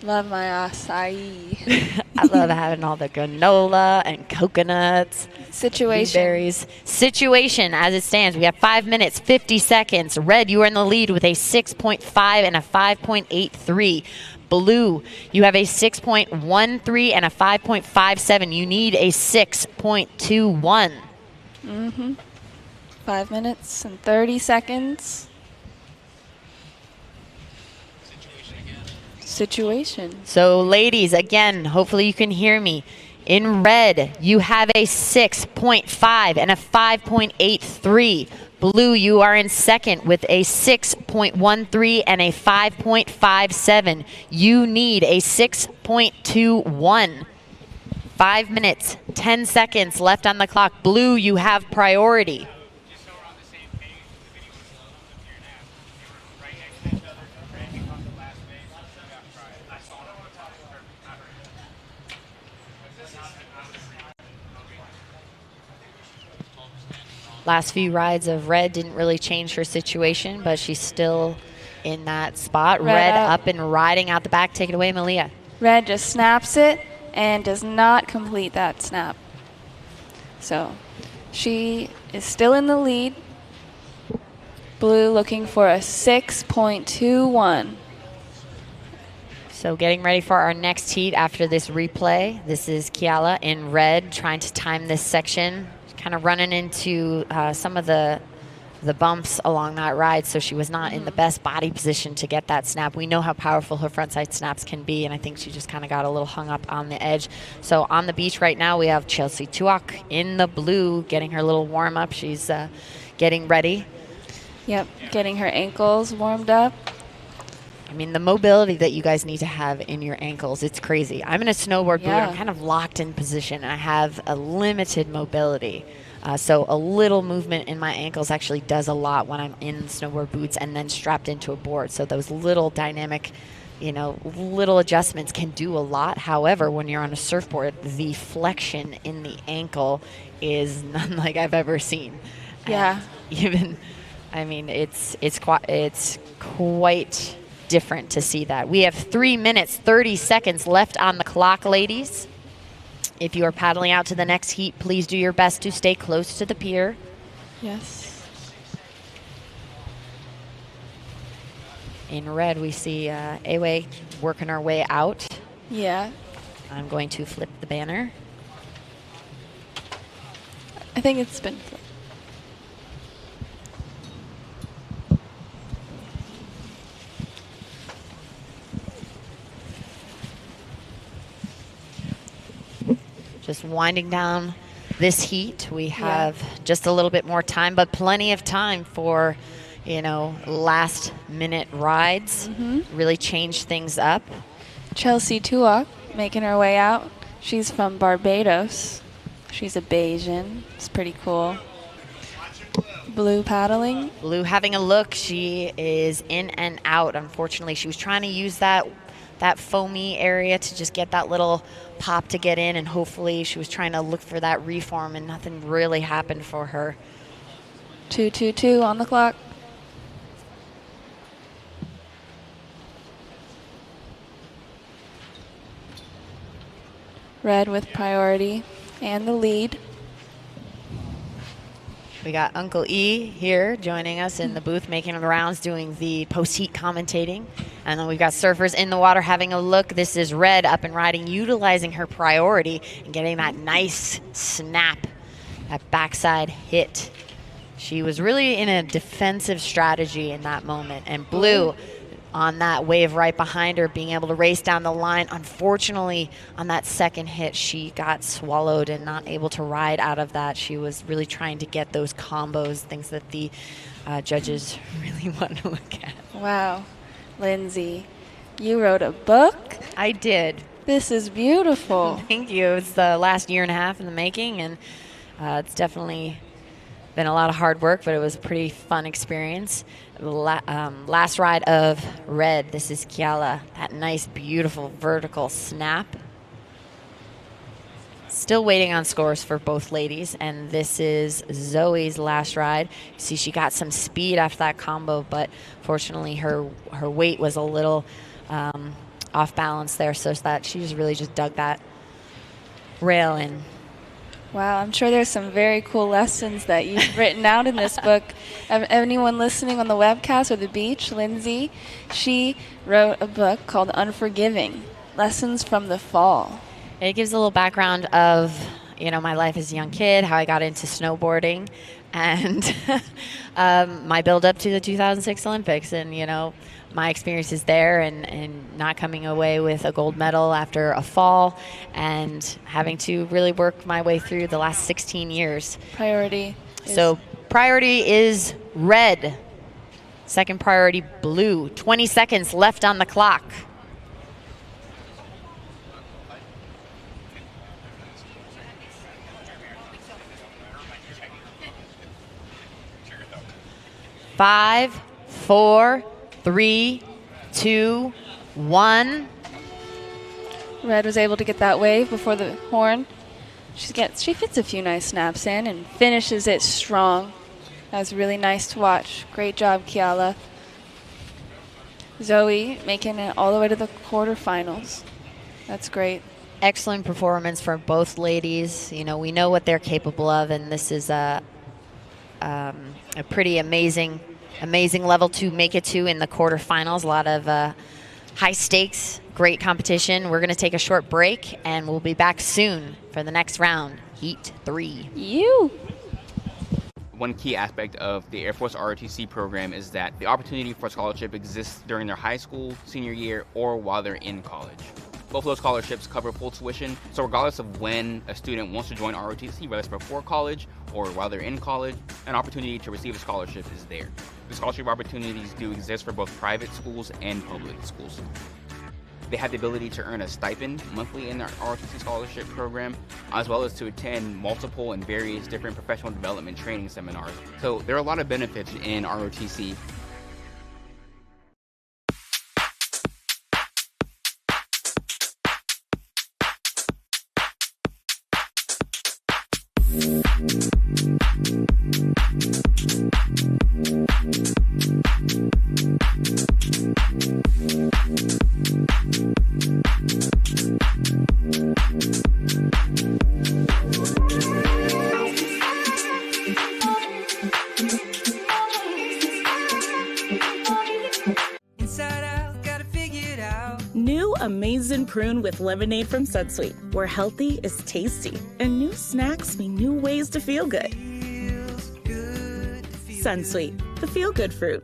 Love my acai. I love having all the granola and coconuts. Situation. Blueberries. Situation as it stands. We have 5 minutes, 50 seconds. Red, you are in the lead with a 6.5 and a 5.83. Blue, you have a 6.13 and a 5.57. You need a 6.21. 5 minutes and 30 seconds. Situation. So, ladies, again, hopefully you can hear me. In red, you have a 6.5 and a 5.83. Blue, you are in second with a 6.13 and a 5.57. You need a 6.21. 5 minutes, 10 seconds left on the clock. Blue, you have priority. last few rides of Red didn't really change her situation, but she's still in that spot. Red up and riding out the back. Take it away, Malia. Red just snaps it and does not complete that snap. So she is still in the lead. Blue looking for a 6.21. So getting ready for our next heat after this replay. This is Keala in red trying to time this section. Kind of running into some of the bumps along that ride, so she was not in the best body position to get that snap. We know how powerful her frontside snaps can be, and I think she just kind of got a little hung up on the edge. So on the beach right now, we have Chelsea Tuak in the blue getting her little warm-up. She's getting ready. Yep, getting her ankles warmed up. I mean, the mobility that you guys need to have in your ankles, it's crazy. I'm in a snowboard boot. I'm kind of locked in position. I have a limited mobility. So a little movement in my ankles actually does a lot when I'm in snowboard boots and then strapped into a board. So those little dynamic, little adjustments can do a lot. However, when you're on a surfboard, the flexion in the ankle is none like I've ever seen. Yeah. It's quite different to see that. We have 3 minutes, 30 seconds left on the clock, ladies. If you are paddling out to the next heat, please do your best to stay close to the pier. Yes. In red, we see Awe working our way out. Yeah. I'm going to flip the banner. I think it's been flipped. Just winding down this heat. We have just a little bit more time, but plenty of time for, last minute rides. Really change things up. Chelsea Tuak making her way out. She's from Barbados. She's a Bayesian. It's pretty cool. Blue paddling. Blue having a look. She is in and out. Unfortunately, she was trying to use that foamy area to just get that little pop to get in, and hopefully she was trying to look for that reform, and nothing really happened for her. 2:22 on the clock. Red with priority and the lead. We got Uncle E here joining us in the booth, making the rounds, doing the post-heat commentating. And then we've got surfers in the water having a look. This is Red up and riding, utilizing her priority and getting that nice snap, that backside hit. She was really in a defensive strategy in that moment. And Blue on that wave right behind her, being able to race down the line. Unfortunately, on that second hit, she got swallowed and not able to ride out of that. She was really trying to get those combos, things that the judges really want to look at. Wow. Lindsay, you wrote a book? I did. This is beautiful. Thank you. It's the last year and a half in the making, and it's definitely been a lot of hard work, but it was a pretty fun experience. Last ride of Red. This is Keala. That nice, beautiful vertical snap. Still waiting on scores for both ladies, and this is Zoe's last ride. You see, she got some speed after that combo, but fortunately her weight was a little off balance there, so that she just really just dug that rail in. Wow, I'm sure there's some very cool lessons that you've written out in this book. Anyone listening on the webcast or the beach, Lindsay, she wrote a book called Unforgiving, Lessons from the Fall. It gives a little background of, my life as a young kid, how I got into snowboarding, and my build up to the 2006 Olympics, and, my experiences there and not coming away with a gold medal after a fall and having to really work my way through the last 16 years. Priority is Red. Second priority, Blue. 20 seconds left on the clock. Five, 4, 3, 2, 1. Red was able to get that wave before the horn. She fits a few nice snaps in and finishes it strong. That was really nice to watch. Great job, Kiala. Zoe making it all the way to the quarterfinals. That's great. Excellent performance for both ladies. You know, we know what they're capable of, and this is a pretty amazing level to make it to in the quarterfinals. A lot of high stakes, great competition. We're going to take a short break, and we'll be back soon for the next round, Heat 3. One key aspect of the Air Force ROTC program is that the opportunity for scholarship exists during their high school, senior year, or while they're in college. Both of those scholarships cover full tuition, so regardless of when a student wants to join ROTC, whether it's before college or while they're in college, an opportunity to receive a scholarship is there. The scholarship opportunities do exist for both private schools and public schools. They have the ability to earn a stipend monthly in their ROTC scholarship program, as well as to attend multiple and various different professional development training seminars. So there are a lot of benefits in ROTC. New Amazing Prune with lemonade from Sunsweet, where healthy is tasty, and new snacks mean new ways to feel good. Sunsweet, the feel-good fruit.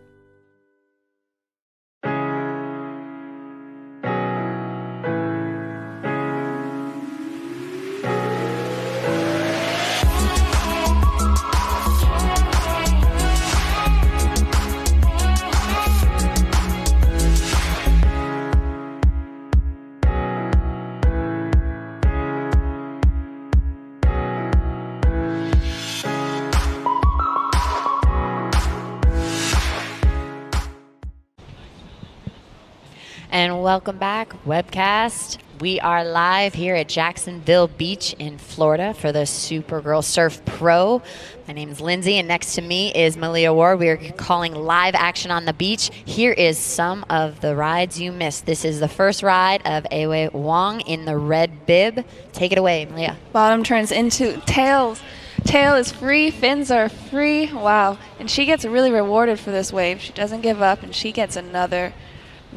And welcome back, webcast. We are live here at Jacksonville Beach in Florida for the Supergirl Surf Pro. My name is Lindsay, and next to me is Malia Ward. We are calling live action on the beach. Here is some of the rides you missed. This is the first ride of Ewe Wong in the red bib. Take it away, Malia. Bottom turns into tails. Tail is free, fins are free. Wow. And she gets really rewarded for this wave. She doesn't give up, and she gets another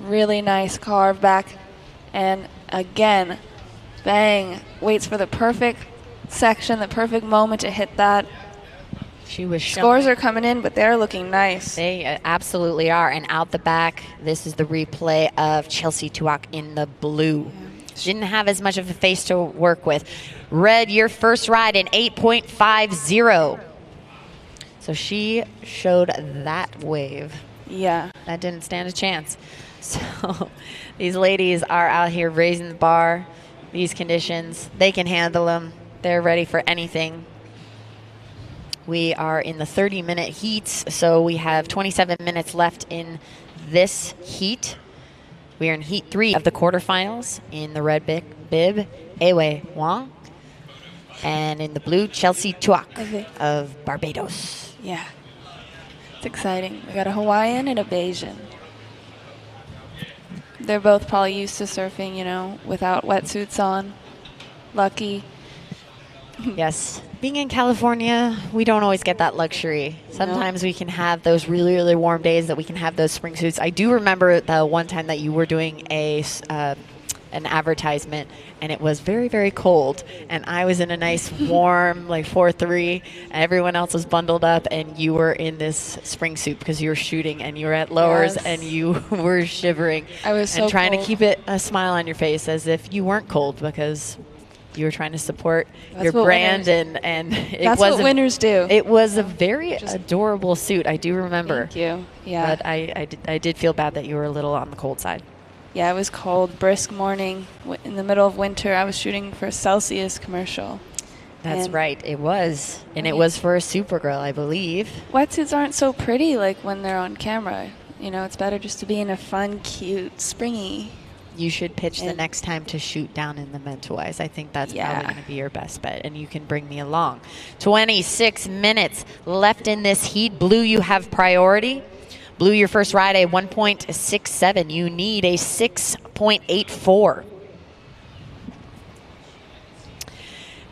really nice carve back. And again, bang, waits for the perfect section, the perfect moment to hit that. She was Scores are coming in, but they're looking nice. They absolutely are. And out the back, this is the replay of Chelsea Tuak in the blue. She didn't have as much of a face to work with. Red, your first ride in 8.50. So she showed that wave. Yeah. That didn't stand a chance. So these ladies are out here raising the bar. These conditions, they can handle them. They're ready for anything. We are in the 30-minute heats, so we have 27 minutes left in this heat. We are in heat 3 of the quarterfinals. In the red bib, Ewe Wong. And in the blue, Chelsea Tuak of Barbados. Yeah. It's exciting. We got a Hawaiian and a Bayesian. They're both probably used to surfing, you know, without wetsuits on. Lucky. Yes. Being in California, we don't always get that luxury. Sometimes we can have those really, really warm days that we can have those spring suits. I do remember the one time that you were doing an advertisement, and it was very, very cold, and I was in a nice warm like 4-3, everyone else was bundled up, and you were in this spring suit because you were shooting, and you were at lowers, and you were shivering. I was so and trying cold. to keep a smile on your face as if you weren't cold, because you were trying to support your brand, and that's what winners do. It was a very adorable suit. I do remember. Thank you. Yeah. But I did feel bad that you were a little on the cold side. Yeah, it was cold, brisk morning. In the middle of winter, I was shooting for a Celsius commercial. That's And right, it was. And it was for a Supergirl, I believe. Wetsuits aren't so pretty like when they're on camera. You know, it's better just to be in a fun, cute, springy you should pitch the next time to shoot down in the mentawise. I think that's probably going to be your best bet, and you can bring me along. 26 minutes left in this heat. Blue, you have priority. Blue, your first ride, a 1.67. You need a 6.84.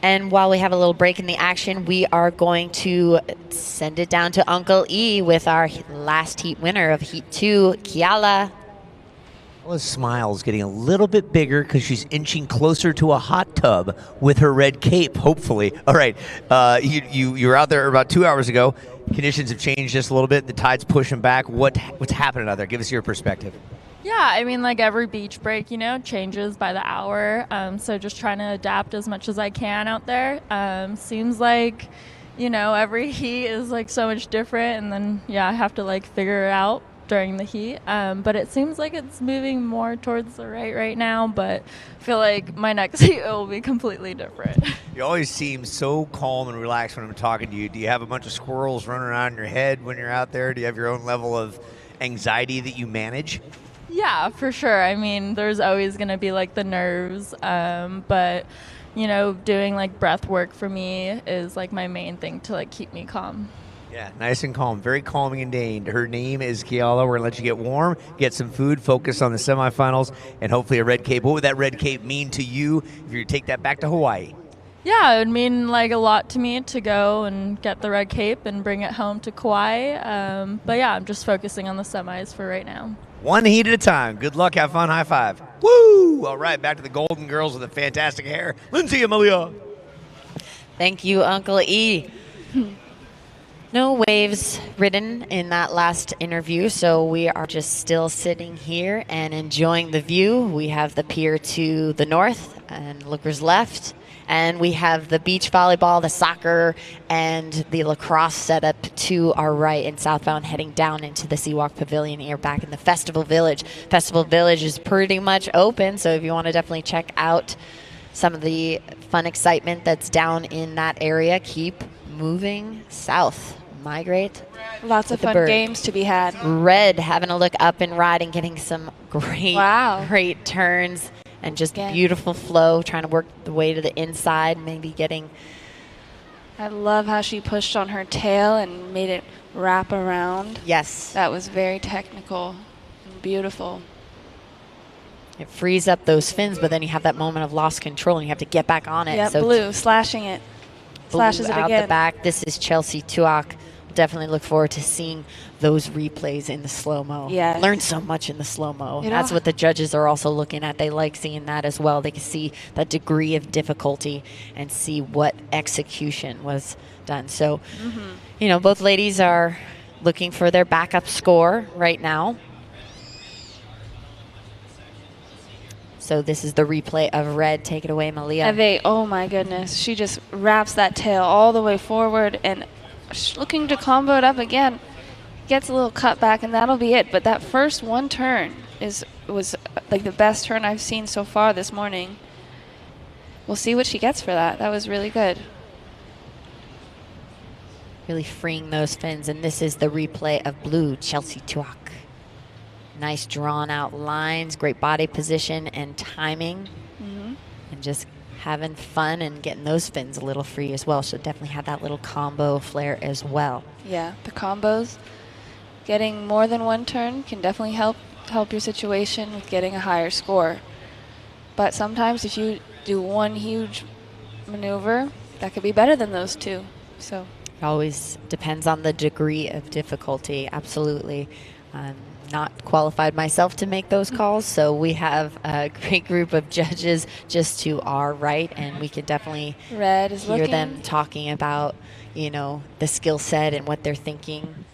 And while we have a little break in the action, we are going to send it down to Uncle E with our last heat winner of Heat 2, Keala. Keala's smile is getting a little bit bigger because she's inching closer to a hot tub with her red cape, hopefully. All right, you were out there about 2 hours ago. Conditions have changed just a little bit. The tide's pushing back. What's happening out there? Give us your perspective. Yeah, I mean, like every beach break, you know, changes by the hour. So just trying to adapt as much as I can out there. Seems like, you know, every heat is like so much different. And then, yeah, I have to like figure it out during the heat. But it seems like it's moving more towards the right now. But I feel like my next heat will be completely different. You always seem so calm and relaxed when I'm talking to you. Do you have a bunch of squirrels running around in your head when you're out there? Do you have your own level of anxiety that you manage? Yeah, for sure. I mean, there's always going to be like the nerves, but you know, doing like breath work for me is like my main thing to like keep me calm. Yeah, nice and calm. Very calming and deigned. Her name is Keala. We're going to let you get warm, get some food, focus on the semifinals, and hopefully a red cape. What would that red cape mean to you if you take that back to Hawaii? Yeah, it would mean like a lot to me to go and get the red cape and bring it home to Kauai. But yeah, I'm just focusing on the semis for right now. One heat at a time. Good luck. Have fun. High five. Woo! All right, back to the Golden Girls with the fantastic hair. Lindsay Amelia. Thank you, Uncle E. No waves ridden in that last interview, so we are just still sitting here and enjoying the view. We have the pier to the north and lookers left. And we have the beach volleyball, the soccer, and the lacrosse setup to our right and southbound heading down into the Seawalk Pavilion here back in the Festival Village. Festival Village is pretty much open, so if you want to definitely check out some of the fun excitement that's down in that area, keep moving south. Migrate. Lots of fun games to be had. Red having a look up and riding, getting some great turns. And just beautiful flow, trying to work the way to the inside, maybe getting... I love how she pushed on her tail and made it wrap around. Yes. That was very technical and beautiful. It frees up those fins, but then you have that moment of lost control and you have to get back on it. Yeah, so Blue slashing it. Slashes it out again. The back. This is Chelsea Tuak. Definitely look forward to seeing those replays in the slow-mo. Yeah. Learn so much in the slow-mo. That's what the judges are also looking at. They like seeing that as well. They can see that degree of difficulty and see what execution was done. So, you know, both ladies are looking for their backup score right now. So this is the replay of red. Take it away, Malia. Eve, oh my goodness. She just wraps that tail all the way forward and looking to combo it up again. Gets a little cut back and that'll be it. But that first one turn was like the best turn I've seen so far this morning. We'll see what she gets for that. That was really good. Really freeing those fins. And this is the replay of Blue, Chelsea Tuak. Nice drawn out lines, great body position and timing. And just having fun and getting those fins a little free as well. So definitely have that little combo flair as well. Yeah, the combos, getting more than one turn can definitely help your situation with getting a higher score. But sometimes if you do one huge maneuver, that could be better than those two. So it always depends on the degree of difficulty. Absolutely. Not qualified myself to make those calls, so we have a great group of judges just to our right, and we can definitely hear them talking about, you know, the skill set and what they're thinking.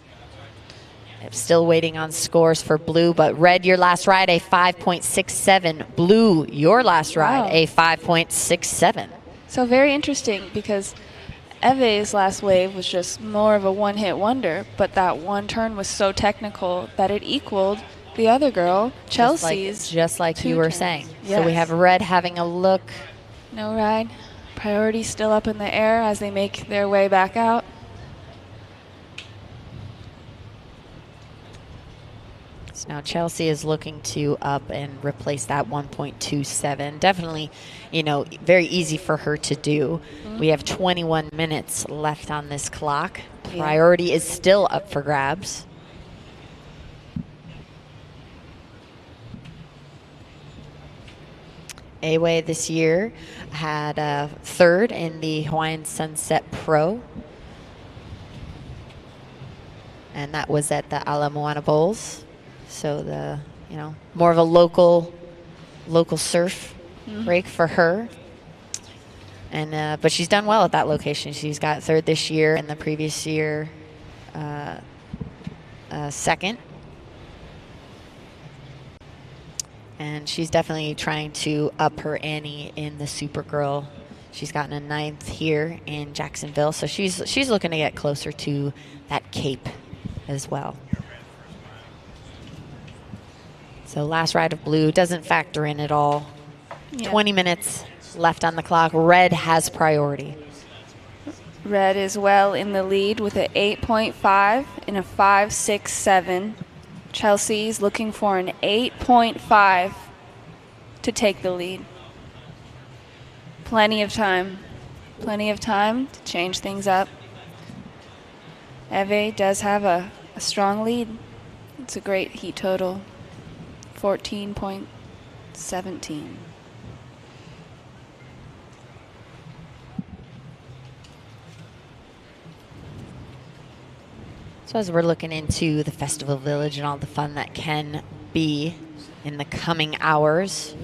I'm still waiting on scores for Blue, but Red, your last ride, a 5.67. Blue, your last ride, a 5.67. So very interesting because Eve's last wave was just more of a one-hit wonder, but that one turn was so technical that it equaled the other girl, Chelsea's. Just like you were saying. Yes. So we have Red having a look. No ride. Priority still up in the air as they make their way back out. So now Chelsea is looking to up and replace that 1.27. Definitely, you know, very easy for her to do. We have 21 minutes left on this clock. Priority is still up for grabs. Away this year had third in the Hawaiian Sunset Pro. And that was at the Ala Moana Bowls. So the, you know, more of a local surf break for her. And but she's done well at that location. She's got third this year, and the previous year second. And she's definitely trying to up her ante in the Supergirl. She's gotten a 9th here in Jacksonville, so she's looking to get closer to that cape as well. So last ride of blue doesn't factor in at all. 20 minutes left on the clock. Red has priority. Red is well in the lead with an 8.5 and a 5.67. Chelsea's looking for an 8.5 to take the lead. Plenty of time to change things up. Eve does have a strong lead. It's a great heat total, 14.17. So as we're looking into the Festival Village and all the fun that can be in the coming hours,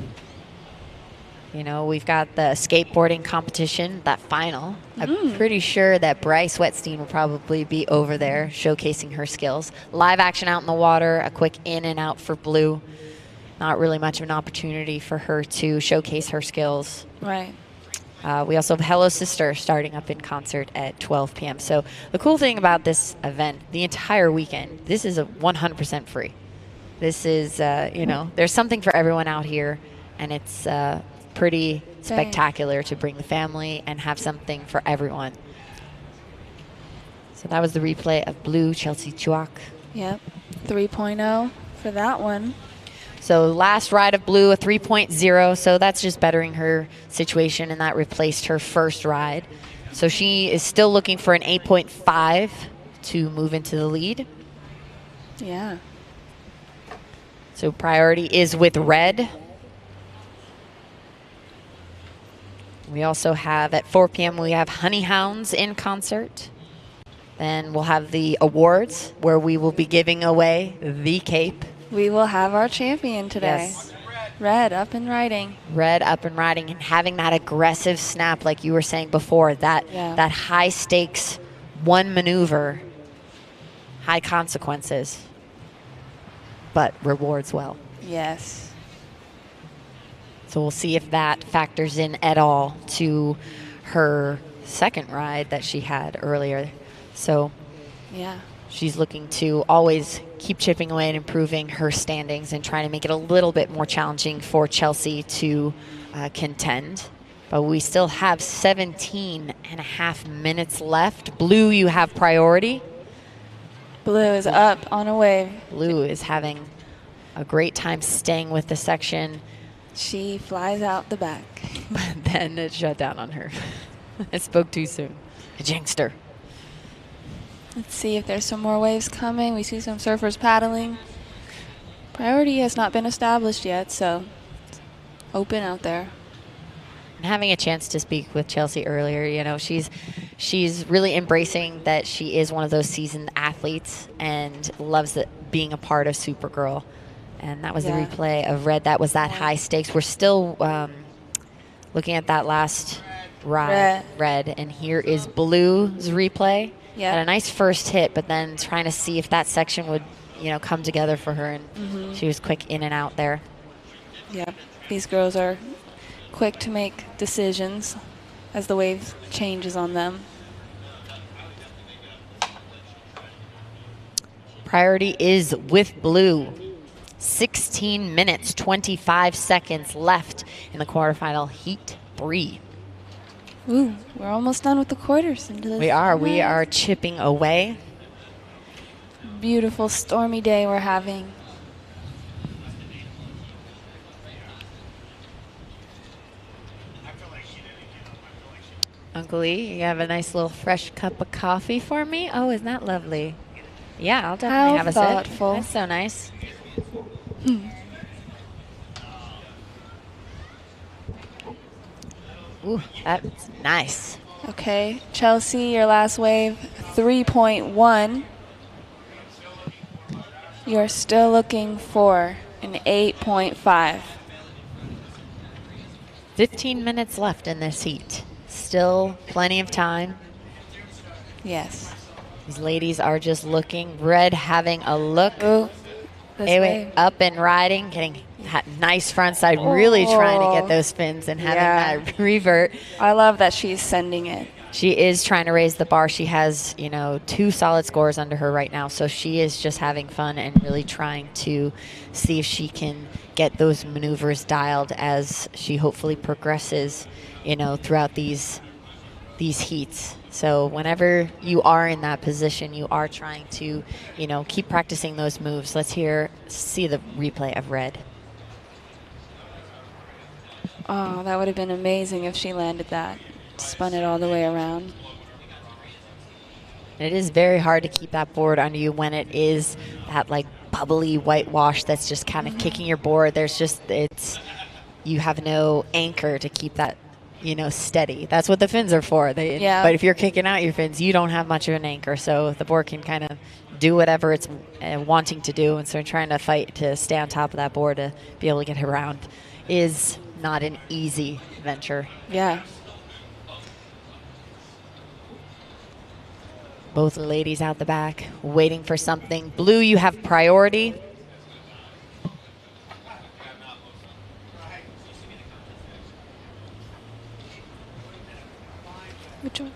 you know, we've got the skateboarding competition, that final. I'm pretty sure that Bryce Wetstein will probably be over there showcasing her skills. Live action out in the water, a quick in and out for Blue. Not really much of an opportunity for her to showcase her skills. Right. We also have Hello Sister starting up in concert at 12 p.m. So the cool thing about this event, the entire weekend, this is 100% free. This is, you know, there's something for everyone out here, and it's pretty spectacular to bring the family and have something for everyone. So that was the replay of Blue Chelsea Chuak. Yep, 3.0 for that one. So last ride of Blue, a 3.0, so that's just bettering her situation, and that replaced her first ride. So she is still looking for an 8.5 to move into the lead. Yeah. So priority is with Red. We also have at 4 p.m. we have Honey Hounds in concert. Then we'll have the awards where we will be giving away the cape. We will have our champion today. Yes. Red up and riding. Red up and riding and having that aggressive snap like you were saying before, that high stakes one maneuver, high consequences, but rewards well. Yes. So we'll see if that factors in at all to her second ride that she had earlier. So yeah, she's looking to always keep chipping away and improving her standings and trying to make it a little bit more challenging for Chelsea to contend. But we still have 17 and a half minutes left. Blue, you have priority. Blue is up on a wave. Blue is having a great time staying with the section. She flies out the back. But then it shut down on her. I spoke too soon. I jinxed her. Let's see if there's some more waves coming. We see some surfers paddling. Priority has not been established yet, so it's open out there. And having a chance to speak with Chelsea earlier, you know, she's really embracing that she is one of those seasoned athletes and loves being a part of Supergirl. And that was the replay of Red. That was that high stakes. We're still looking at that last ride, Red. And here is Blue's replay. Yeah. Had a nice first hit, but then trying to see if that section would, you know, come together for her. And she was quick in and out there. Yeah, these girls are quick to make decisions as the wave changes on them. Priority is with Blue. 16 minutes, 25 seconds left in the quarterfinal heat 3. Ooh, we're almost done with the quarters into this. We are chipping away. Beautiful stormy day we're having. Uncle E, you have a nice little fresh cup of coffee for me? Oh, isn't that lovely? Yeah, I'll definitely have a thoughtful. sip. That's so nice. Ooh, that's nice. Okay, Chelsea, your last wave, 3.1. You're still looking for an 8.5. 15 minutes left in this heat. Still plenty of time. Yes. These ladies are just looking. Red having a look. Ooh, Anyway, up and riding, getting nice front side, really trying to get those fins and having that revert. I love that she's sending it. She is trying to raise the bar. She has, 2 solid scores under her right now. So she is just having fun and really trying to see if she can get those maneuvers dialed as she hopefully progresses, throughout these heats. So whenever you are in that position, you are trying to, keep practicing those moves. Let's see the replay of Red. Oh, that would have been amazing if she landed that. Spun it all the way around. It is very hard to keep that board under you when it is that like bubbly whitewash that's just kind of kicking your board. You have no anchor to keep that, steady. That's what the fins are for. But if you're kicking out your fins, you don't have much of an anchor. So the board can kind of do whatever it's wanting to do. And so trying to fight to stay on top of that board to be able to get around is not an easy venture. Yeah. Both ladies out the back, waiting for something. Blue, you have priority. Which one?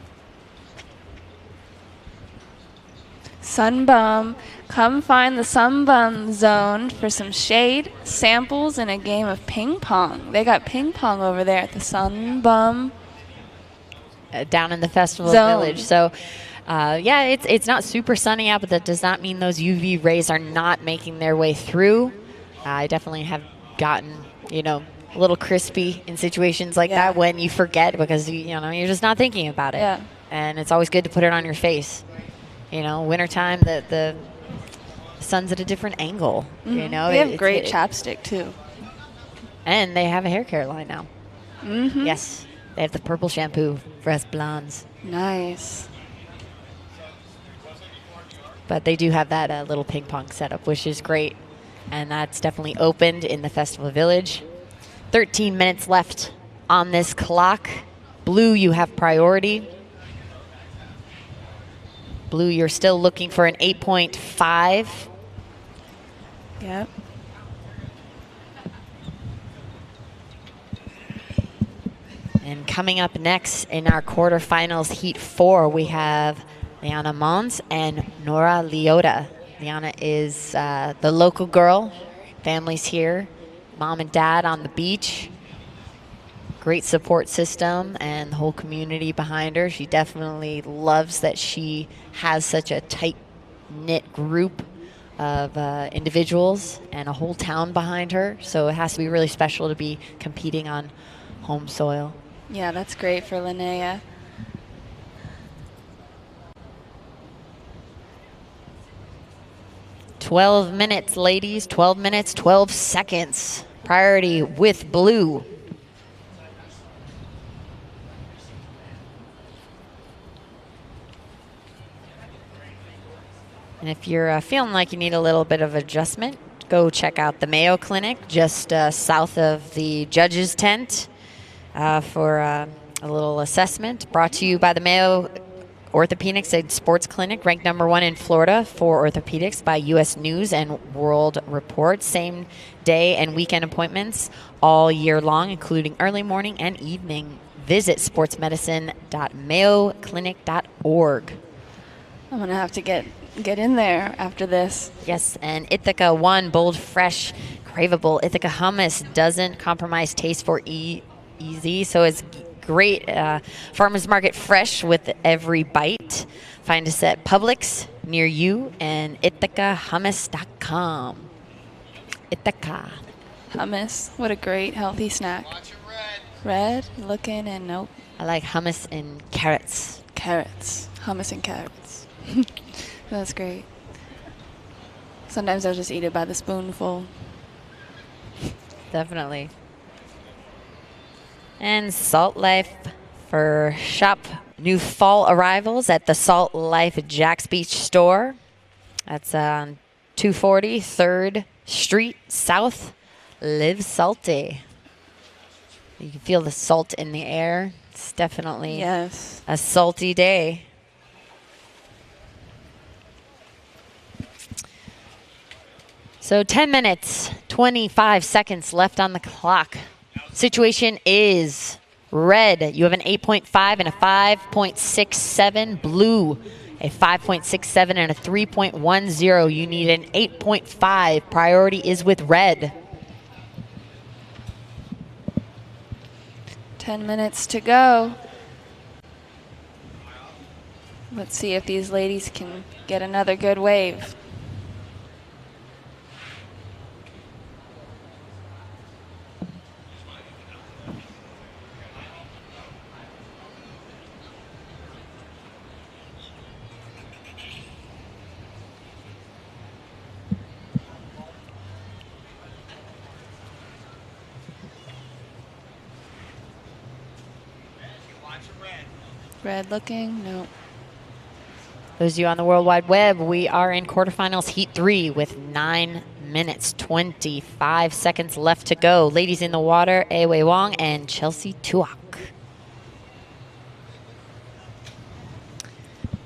Sunbum. Come find the Sunbum zone for some shade, samples, and a game of ping pong. They got ping pong over there at the Sunbum down in the festival zone. Village. So it's not super sunny out, but that does not mean those UV rays are not making their way through. I definitely have gotten, a little crispy in situations like that when you forget because, you're just not thinking about it. Yeah. And it's always good to put it on your face. Wintertime, the sun's at a different angle. They have great chapstick, too. And they have a hair care line now. Mm-hmm. Yes. They have the purple shampoo for us blondes. Nice. But they do have that little ping pong setup, which is great. And that's definitely opened in the Festival Village. 13 minutes left on this clock. Blue, you have priority. Blue, you're still looking for an 8.5. Yep. And coming up next in our quarterfinals, Heat 4, we have Lanea Mons and Nora Leota. Liana is the local girl. Family's here. Mom and dad on the beach. Great support system and the whole community behind her. She definitely loves that she has such a tight-knit group of individuals and a whole town behind her. So it has to be really special to be competing on home soil. Yeah, that's great for Lanea. "12 minutes, ladies. 12 minutes, 12 seconds. Priority with Blue. And if you're feeling like you need a little bit of adjustment, go check out the Mayo Clinic just south of the judges' tent for a little assessment. Brought to you by the Mayo Orthopedics and Sports Clinic, ranked #1 in Florida for orthopedics by U.S. News and World Report. Same day and weekend appointments all year long, including early morning and evening. Visit sportsmedicine.mayoclinic.org. I'm going to have to get in there after this. Yes, and Ithaca 1 bold, fresh, craveable Ithaca hummus doesn't compromise taste for easy, so it's great farmers market fresh with every bite. Find us at Publix near you and IthacaHummus.com. Ithaca Hummus, what a great healthy snack. Red, looking, and nope. I like hummus and carrots. Carrots. Hummus and carrots. That's great. Sometimes I'll just eat it by the spoonful. Definitely. And Salt Life for shop new fall arrivals at the Salt Life Jacks Beach store. That's on 240 3rd Street South. Live salty. You can feel the salt in the air. It's definitely a salty day. So 10 minutes, 25 seconds left on the clock. Situation is red. You have an 8.5 and a 5.67. Blue, a 5.67 and a 3.10. You need an 8.5. Priority is with red. 10 minutes to go. Let's see if these ladies can get another good wave. Red looking, no. Those of you on the World Wide Web, we are in quarterfinals heat 3 with 9 minutes, 25 seconds left to go. Ladies in the water, Awei Wong and Chelsea Tuak.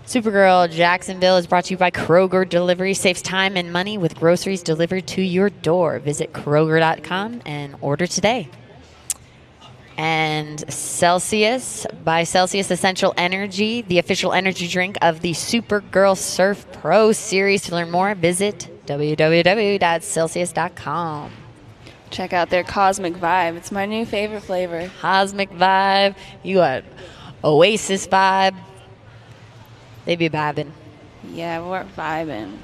Supergirl Jacksonville is brought to you by Kroger Delivery. Saves time and money with groceries delivered to your door. Visit Kroger.com and order today. And Celsius, by Celsius Essential Energy, the official energy drink of the Supergirl Surf Pro Series. To learn more, visit www.celsius.com. Check out their Cosmic Vibe. It's my new favorite flavor. Cosmic Vibe. You got Oasis Vibe. They be vibing. Yeah, we're vibing.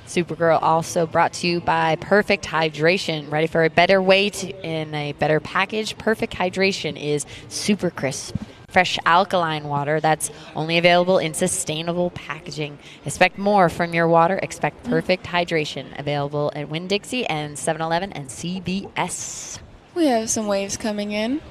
Supergirl also brought to you by Perfect Hydration. Ready for a better way in a better package? Perfect Hydration is super crisp, fresh alkaline water that's only available in sustainable packaging. Expect more from your water. Expect Perfect Hydration. Available at Winn-Dixie and 7-Eleven and CVS. We have some waves coming in.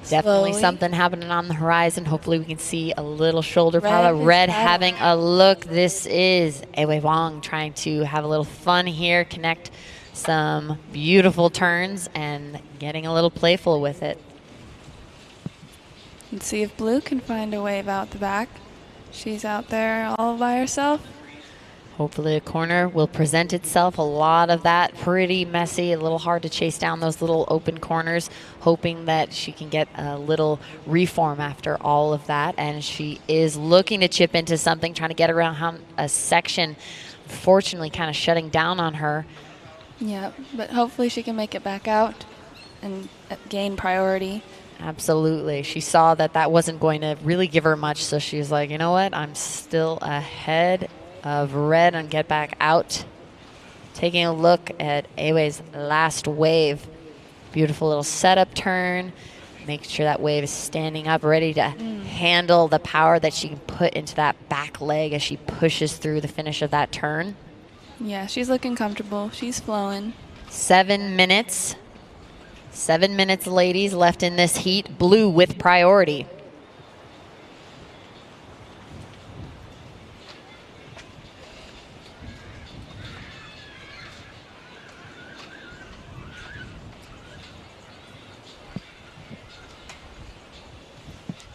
Definitely Slowly. something happening on the horizon. Hopefully we can see a little shoulder power. Red having a look. This is Awei Wong trying to have a little fun here, connect some beautiful turns and getting a little playful with it. Let's see if Blue can find a wave out the back. She's out there all by herself. Hopefully a corner will present itself. A lot of that pretty messy, a little hard to chase down those little open corners, hoping that she can get a little reform after all of that. And she is looking to chip into something, trying to get around a section, fortunately kind of shutting down on her. Yeah, but hopefully she can make it back out and gain priority. Absolutely. She saw that that wasn't going to really give her much, so she was like, you know what, I'm still ahead of red and get back out. Taking a look at Awei's last wave. Beautiful little setup turn. Make sure that wave is standing up, ready to handle the power that she can put into that back leg as she pushes through the finish of that turn. Yeah, she's looking comfortable. She's flowing. 7 minutes. 7 minutes, ladies, left in this heat. Blue with priority.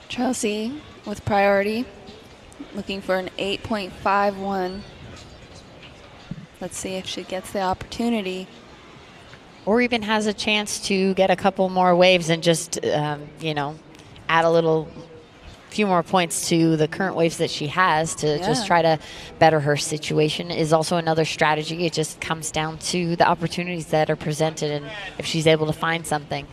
Chelsea with priority, looking for an 8.51. Let's see if she gets the opportunity. Or even has a chance to get a couple more waves and just, you know, add a few more points to the current waves that she has to just try to better her situation is also another strategy. It just comes down to the opportunities that are presented and if she's able to find something.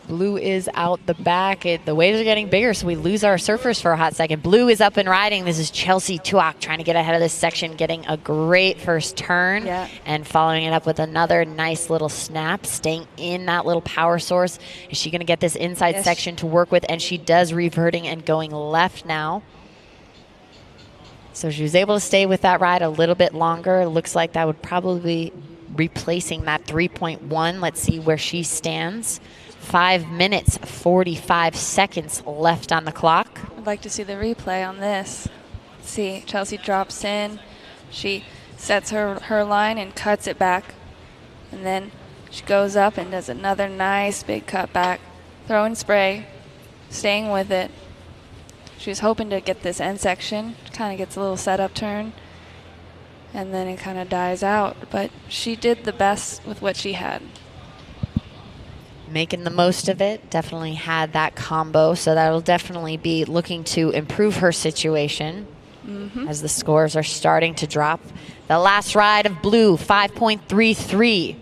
Blue is out the back. The waves are getting bigger, so we lose our surfers for a hot second. Blue is up and riding. This is Chelsea Tuak trying to get ahead of this section, getting a great first turn and following it up with another nice little snap, staying in that little power source. Is she going to get this inside section to work with? And she does, reverting and going left now. So she was able to stay with that ride a little bit longer. It looks like that would probably be replacing that 3.1. Let's see where she stands. 5 minutes, 45 seconds left on the clock. I'd like to see the replay on this. Let's see, Chelsea drops in. She sets her line and cuts it back. And then she goes up and does another nice big cut back. Throwing spray, staying with it. She was hoping to get this end section. Kind of gets a little setup turn. And then it kind of dies out. But she did the best with what she had. Making the most of it, definitely had that combo, so that'll definitely be looking to improve her situation as the scores are starting to drop. The last ride of Blue, 5.33.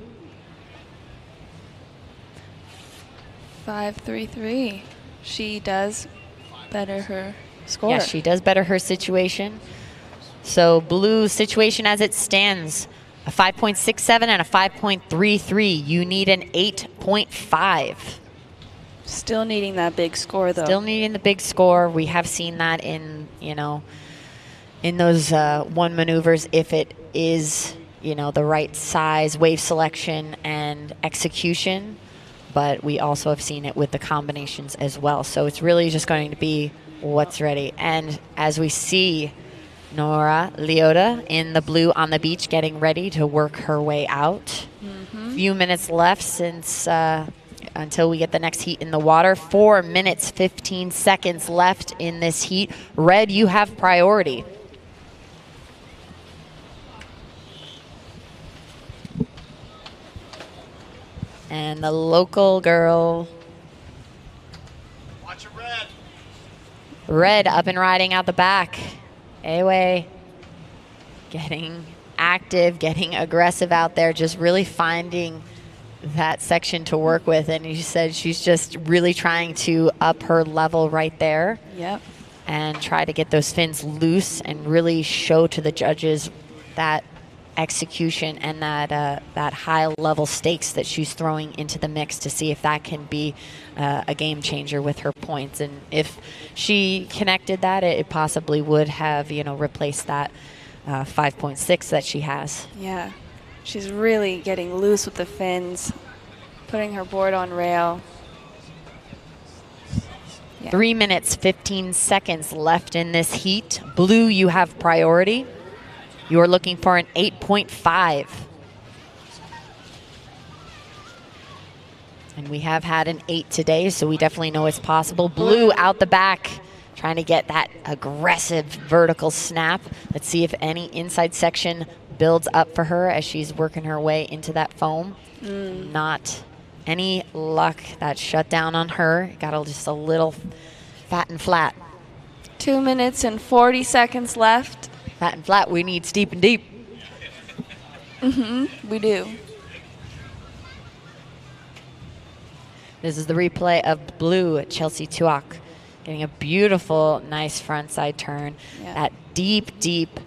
5.33. She does better her score. Yes, she does better her situation. So Blue's situation as it stands, a 5.67 and a 5.33. You need an 8.5. Still needing that big score, though. Still needing the big score. We have seen that in, in those one maneuvers, if it is, the right size, wave selection, and execution. But we also have seen it with the combinations as well. So it's really just going to be what's ready. And as we see, Nora Leota in the blue on the beach getting ready to work her way out. Few minutes left since until we get the next heat in the water. 4 minutes, 15 seconds left in this heat. Red, you have priority. And the local girl. Watch it, Red. Red up and riding out the back. Away, getting active, getting aggressive out there, just really finding that section to work with. And you said she's just really trying to up her level right there. Yep. And try to get those fins loose and really show to the judges that execution and that high level stakes that she's throwing into the mix to see if that can be a game changer with her points. And if she connected that, it possibly would have replaced that 5.6 that she has. Yeah, she's really getting loose with the fins, putting her board on rail. 3 minutes 15 seconds left in this heat. Blue, you have priority. You're looking for an 8.5. And we have had an 8 today, so we definitely know it's possible. Blue out the back, trying to get that aggressive vertical snap. Let's see if any inside section builds up for her as she's working her way into that foam. Not any luck. That shut down on her. Got just a little fat and flat. 2 minutes and 40 seconds left. Fat and flat, we need steep and deep. We do. This is the replay of Blue, Chelsea Tuak, getting a beautiful, nice front side turn. Yeah. That deep, deep,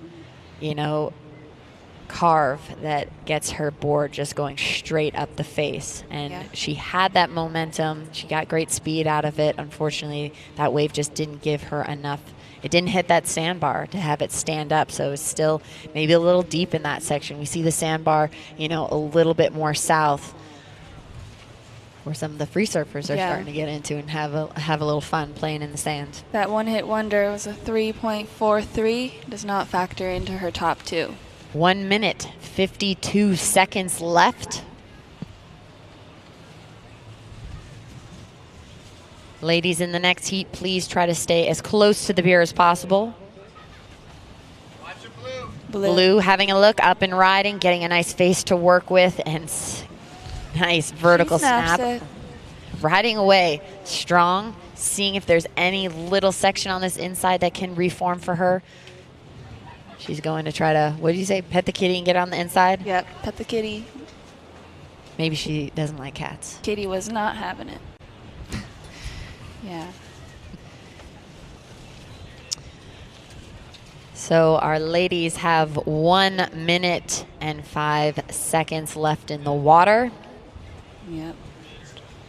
carve that gets her board just going straight up the face. And she had that momentum. She got great speed out of it. Unfortunately, that wave just didn't give her enough. It didn't hit that sandbar to have it stand up, so it's still maybe a little deep in that section. We see the sandbar, a little bit more south, where some of the free surfers are starting to get into and have a little fun playing in the sand. That one-hit wonder was a 3.43. Does not factor into her top 2. 1 minute, 52 seconds left. Ladies, in the next heat, please try to stay as close to the pier as possible. Watch it, Blue. Blue having a look, up and riding, getting a nice face to work with, and nice vertical snap. Riding away strong, seeing if there's any little section on this inside that can reform for her. She's going to try to, what did you say, pet the kitty and get on the inside? Yep, pet the kitty. Maybe she doesn't like cats. Kitty was not having it. Yeah. So our ladies have 1 minute and 5 seconds left in the water. Yep.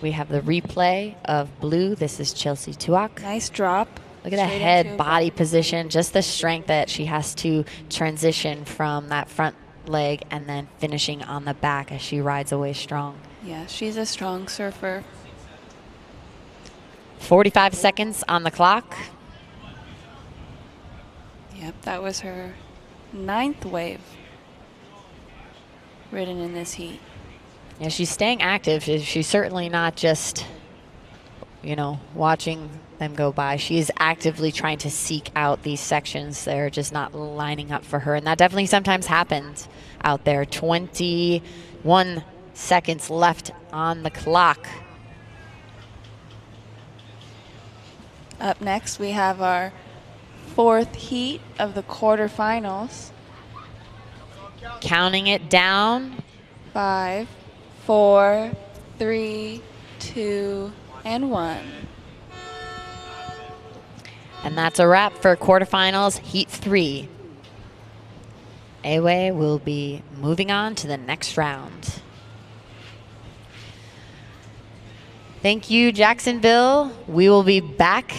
We have the replay of blue. This is Chelsea Tuak. Nice drop. Look at that head body position, just the strength that she has to transition from that front leg and then finishing on the back as she rides away strong. Yeah, she's a strong surfer. 45 seconds on the clock. Yep, that was her 9th wave ridden in this heat. Yeah, she's staying active. She's certainly not just, you know, watching them go by. She is actively trying to seek out these sections that are just not lining up for her. And that definitely sometimes happens out there. 21 seconds left on the clock. Up next, we have our 4th heat of the quarterfinals. Counting it down. 5, 4, 3, 2, and 1. And that's a wrap for quarterfinals, heat 3. Ewe will be moving on to the next round. Thank you, Jacksonville. We will be back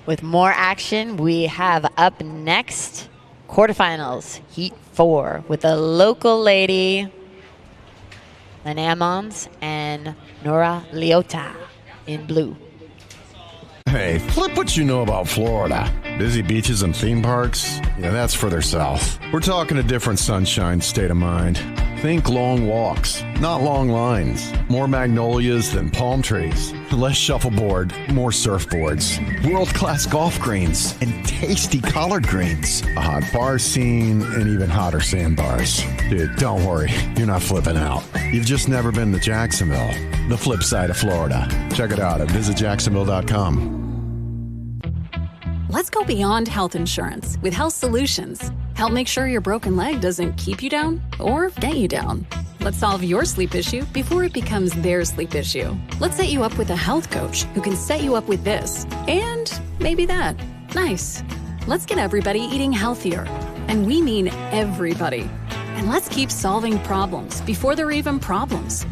with more action. We have up next quarterfinals, heat 4, with a local lady, Lanea Mons and Nora Leota in blue. Hey, flip what you know about Florida. Busy beaches and theme parks? Yeah, that's further south. We're talking a different sunshine state of mind. Think long walks, not long lines. More magnolias than palm trees. Less shuffleboard, more surfboards. World-class golf greens and tasty collard greens. A hot bar scene and even hotter sandbars. Dude, don't worry, you're not flipping out. You've just never been to Jacksonville, the flip side of Florida. Check it out at visitjacksonville.com. Let's go beyond health insurance with Health Solutions. Help make sure your broken leg doesn't keep you down or get you down. Let's solve your sleep issue before it becomes their sleep issue. Let's set you up with a health coach who can set you up with this and maybe that. Nice. Let's get everybody eating healthier. And we mean everybody. And let's keep solving problems before they're even problems.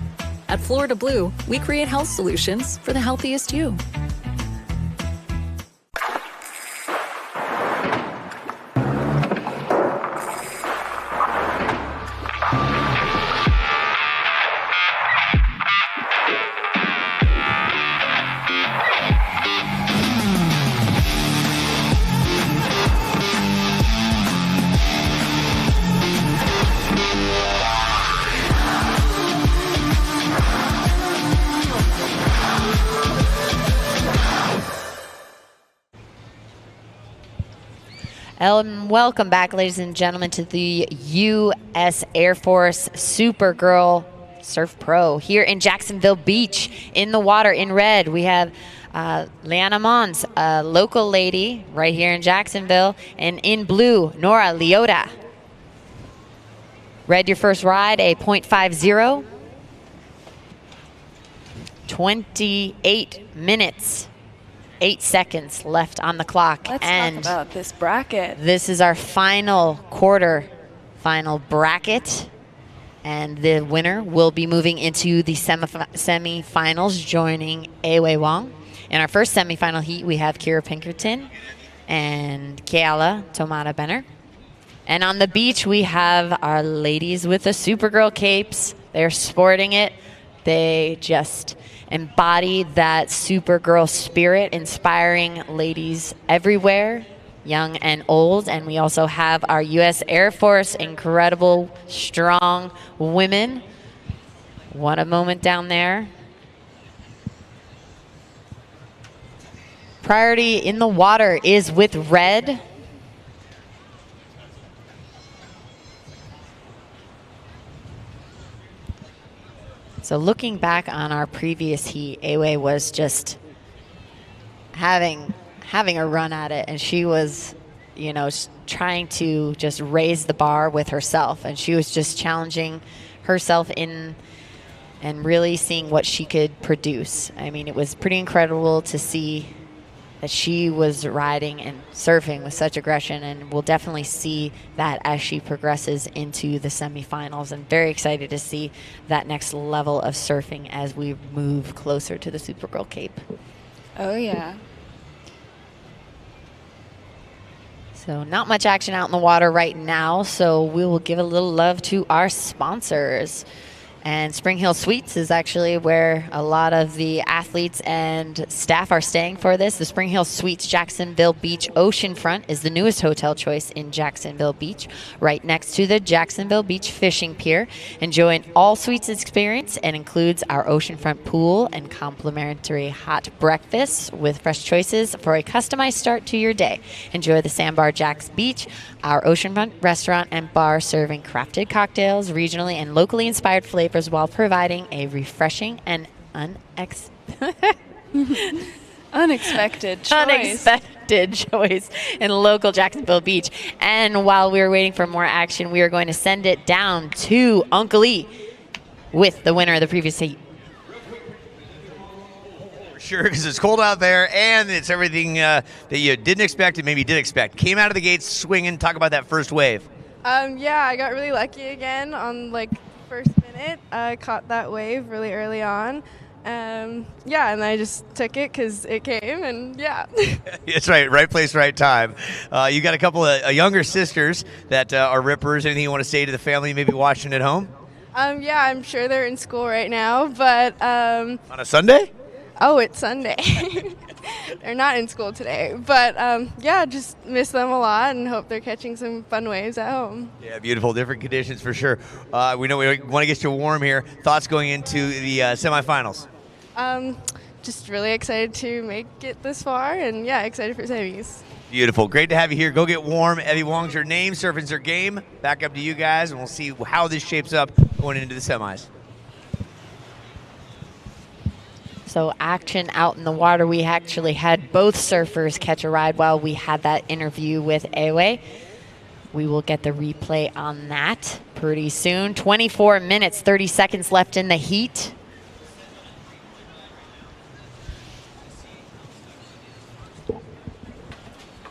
At Florida Blue, we create health solutions for the healthiest you. Welcome back, ladies and gentlemen, to the U.S. Air Force Supergirl Surf Pro here in Jacksonville Beach. In the water, in red, we have Lanea Mons, a local lady right here in Jacksonville, and in blue, Nora Leota. Red, your first ride, a .50. 28 minutes. 8 seconds left on the clock. Let's and talk about this bracket. This is our final final bracket. And the winner will be moving into the semifinals, joining Ewe Wong. In our first semifinal heat, we have Kira Pinkerton and Keala Tomata Benner. And on the beach, we have our ladies with the Supergirl capes. They're sporting it. They just embody that Supergirl spirit, inspiring ladies everywhere, young and old. And we also have our U.S. Air Force, incredible, strong women. What a moment down there. Priority in the water is with red. So looking back on our previous heat, Ewe was just having a run at it, and she was, you know, trying to just raise the bar with herself, and she was just challenging herself in and really seeing what she could produce. I mean, it was pretty incredible to see that she was riding and surfing with such aggression, and we'll definitely see that as she progresses into the semifinals. And very excited to see that next level of surfing as we move closer to the Supergirl Cape. Oh, yeah. So not much action out in the water right now, so we will give a little love to our sponsors. And Spring Hill Suites is actually where a lot of the athletes and staff are staying for this. The Spring Hill Suites Jacksonville Beach Oceanfront is the newest hotel choice in Jacksonville Beach, right next to the Jacksonville Beach Fishing Pier. Enjoy an all-suites experience and includes our oceanfront pool and complimentary hot breakfasts with fresh choices for a customized start to your day. Enjoy the Sandbar Jacks Beach, our oceanfront restaurant and bar serving crafted cocktails, regionally and locally inspired flavors while providing a refreshing and unexpected choice in local Jacksonville Beach. And while we are waiting for more action, we are going to send it down to Uncle E with the winner of the previous heat. Sure, because it's cold out there, and it's everything that you didn't expect and maybe did expect. Came out of the gates swinging. Talk about that first wave. Yeah, I got really lucky again on first minute. I caught that wave really early on. And I just took it because it came, and yeah. That's right. Right place, right time. You got a couple of younger sisters that are rippers. Anything you want to say to the family maybe watching at home? I'm sure they're in school right now, but on a Sunday? Oh, it's Sunday. They're not in school today, but just miss them a lot and hope they're catching some fun waves at home. Yeah, beautiful, different conditions for sure. We know we want to get you warm here. Thoughts going into the semifinals? Just really excited to make it this far, and excited for semis. Beautiful, great to have you here. Go get warm. Evie Wong's your name, surfing's her game. Back up to you guys, and we'll see how this shapes up going into the semis. So action out in the water. We actually had both surfers catch a ride while we had that interview with Ewe. We will get the replay on that pretty soon. 24 minutes, 30 seconds left in the heat.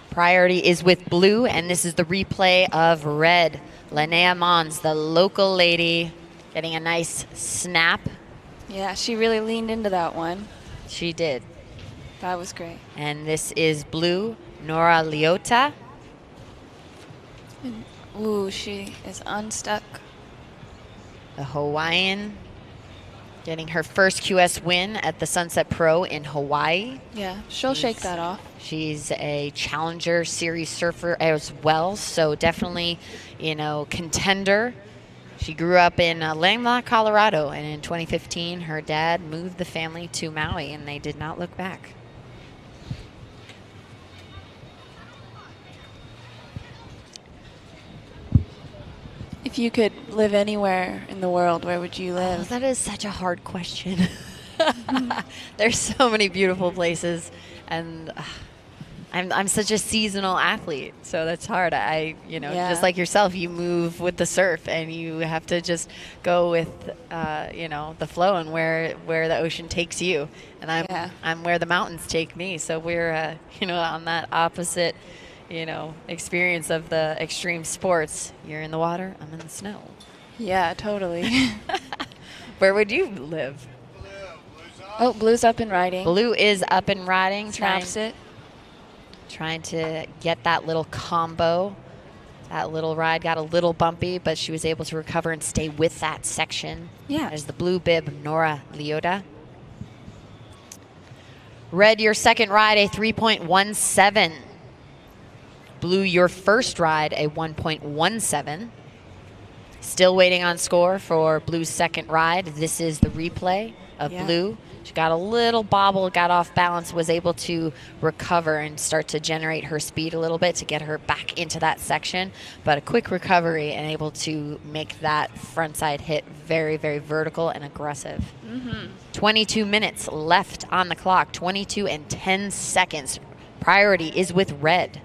Priority is with blue, and this is the replay of red. Lanea Mons, the local lady, getting a nice snap. Yeah, she really leaned into that one. She did. That was great. And this is blue, Nora Leota. Ooh, she is unstuck. The Hawaiian getting her first QS win at the Sunset Pro in Hawaii. Yeah, she'll shake that off. She's a Challenger Series surfer as well, so definitely, contender. She grew up in Lanea, Colorado, and in 2015, her dad moved the family to Maui, and they did not look back. If you could live anywhere in the world, where would you live? Oh, that is such a hard question. There's so many beautiful places, and I'm such a seasonal athlete, so that's hard. Just like yourself, you move with the surf, and you have to just go with, the flow and where the ocean takes you. And I'm where the mountains take me. So we're, on that opposite, experience of the extreme sports. You're in the water, I'm in the snow. Yeah, totally. Where would you live? Oh, Blue's up and riding. Blue is up and riding. Snaps it. Trying to get that little combo. That little ride got a little bumpy, but she was able to recover and stay with that section. Yeah. There's the blue bib, Nora Leota. Red, your second ride, a 3.17. Blue, your first ride, a 1.17. Still waiting on score for Blue's second ride. This is the replay of Blue. She got a little bobble, got off balance, was able to recover and start to generate her speed a little bit to get her back into that section. But a quick recovery and able to make that frontside hit very, very vertical and aggressive. 22 minutes left on the clock, 22 and 10 seconds. Priority is with red.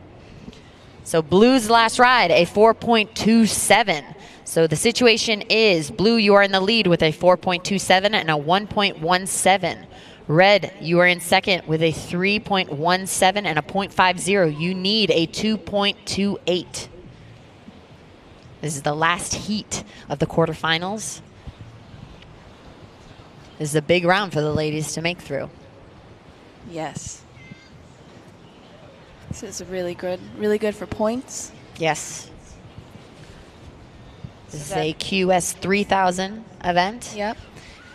So Blue's last ride, a 4.27. So the situation is blue, you are in the lead with a 4.27 and a 1.17. Red, you are in second with a 3.17 and a 0.50. You need a 2.28. This is the last heat of the quarterfinals. This is a big round for the ladies to make through. Yes. This is really good for points. Yes. This is a QS 3000 event. Yep.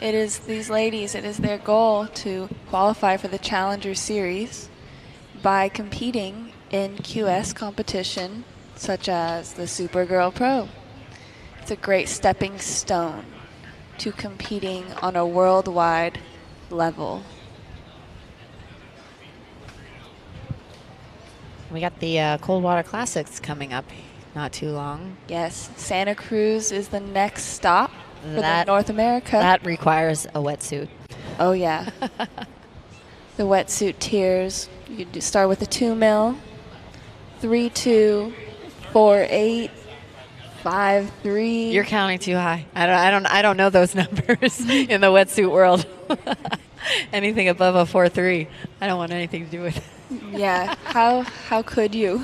It is these ladies, it is their goal to qualify for the Challenger Series by competing in QS competition such as the Supergirl Pro. It's a great stepping stone to competing on a worldwide level. We got the Cold Water Classics coming up not too long. Yes, Santa Cruz is the next stop for North America. That requires a wetsuit. Oh yeah. The wetsuit tiers. You start with a 2 mil, 3.2, 4.8, 5.3. You're counting too high. I don't know those numbers in the wetsuit world. Anything above a 4.3, I don't want anything to do with it. Yeah, how could you?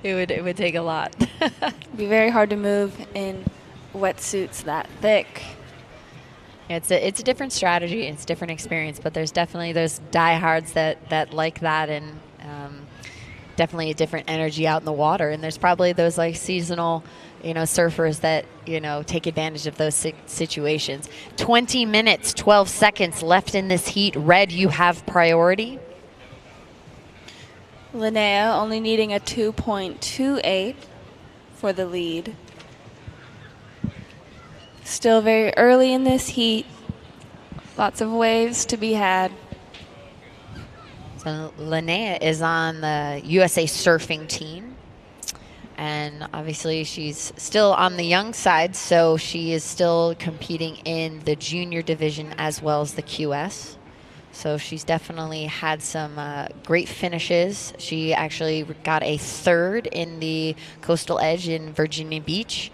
It would take a lot. It'd be very hard to move in wetsuits that thick. It's a different strategy. It's a different experience, but there's definitely those diehards that like that, and definitely a different energy out in the water. And there's probably those like seasonal, surfers that take advantage of those situations. 20 minutes, 12 seconds left in this heat. Red, you have priority. Lanea only needing a 2.28 for the lead. Still very early in this heat. Lots of waves to be had. So Lanea is on the USA surfing team. And obviously she's still on the young side, so she is still competing in the junior division as well as the QS. So she's definitely had some great finishes. She actually got a 3rd in the Coastal Edge in Virginia Beach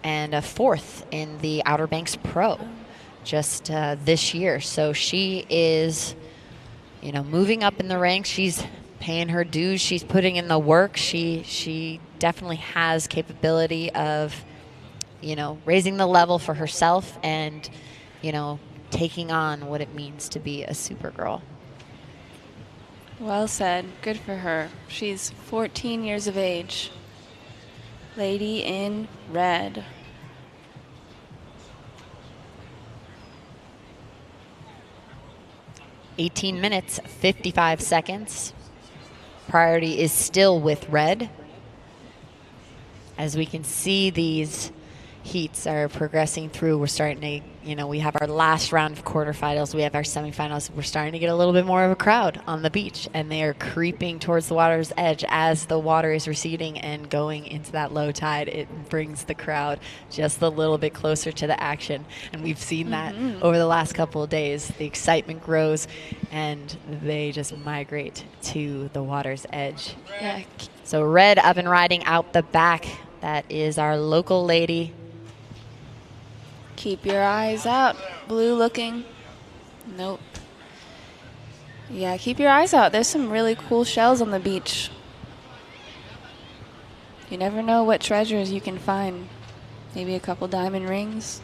and a 4th in the Outer Banks Pro just this year. So she is, moving up in the ranks. She's paying her dues. She's putting in the work. She definitely has capability of, raising the level for herself and, taking on what it means to be a Supergirl. Well said. Good for her. She's 14 years of age. Lady in red. $18 minutes, 55 seconds. Priority is still with red. As we can see, these heats are progressing through. We're starting to, we have our last round of quarterfinals. We have our semifinals. We're starting to get a little bit more of a crowd on the beach, and they are creeping towards the water's edge as the water is receding and going into that low tide. It brings the crowd just a little bit closer to the action, and we've seen that over the last couple of days. The excitement grows, and they just migrate to the water's edge. Yeah. So red up and riding out the back. That is our local lady. Keep your eyes out. Blue looking. Nope. Yeah, keep your eyes out. There's some really cool shells on the beach. You never know what treasures you can find. Maybe a couple diamond rings.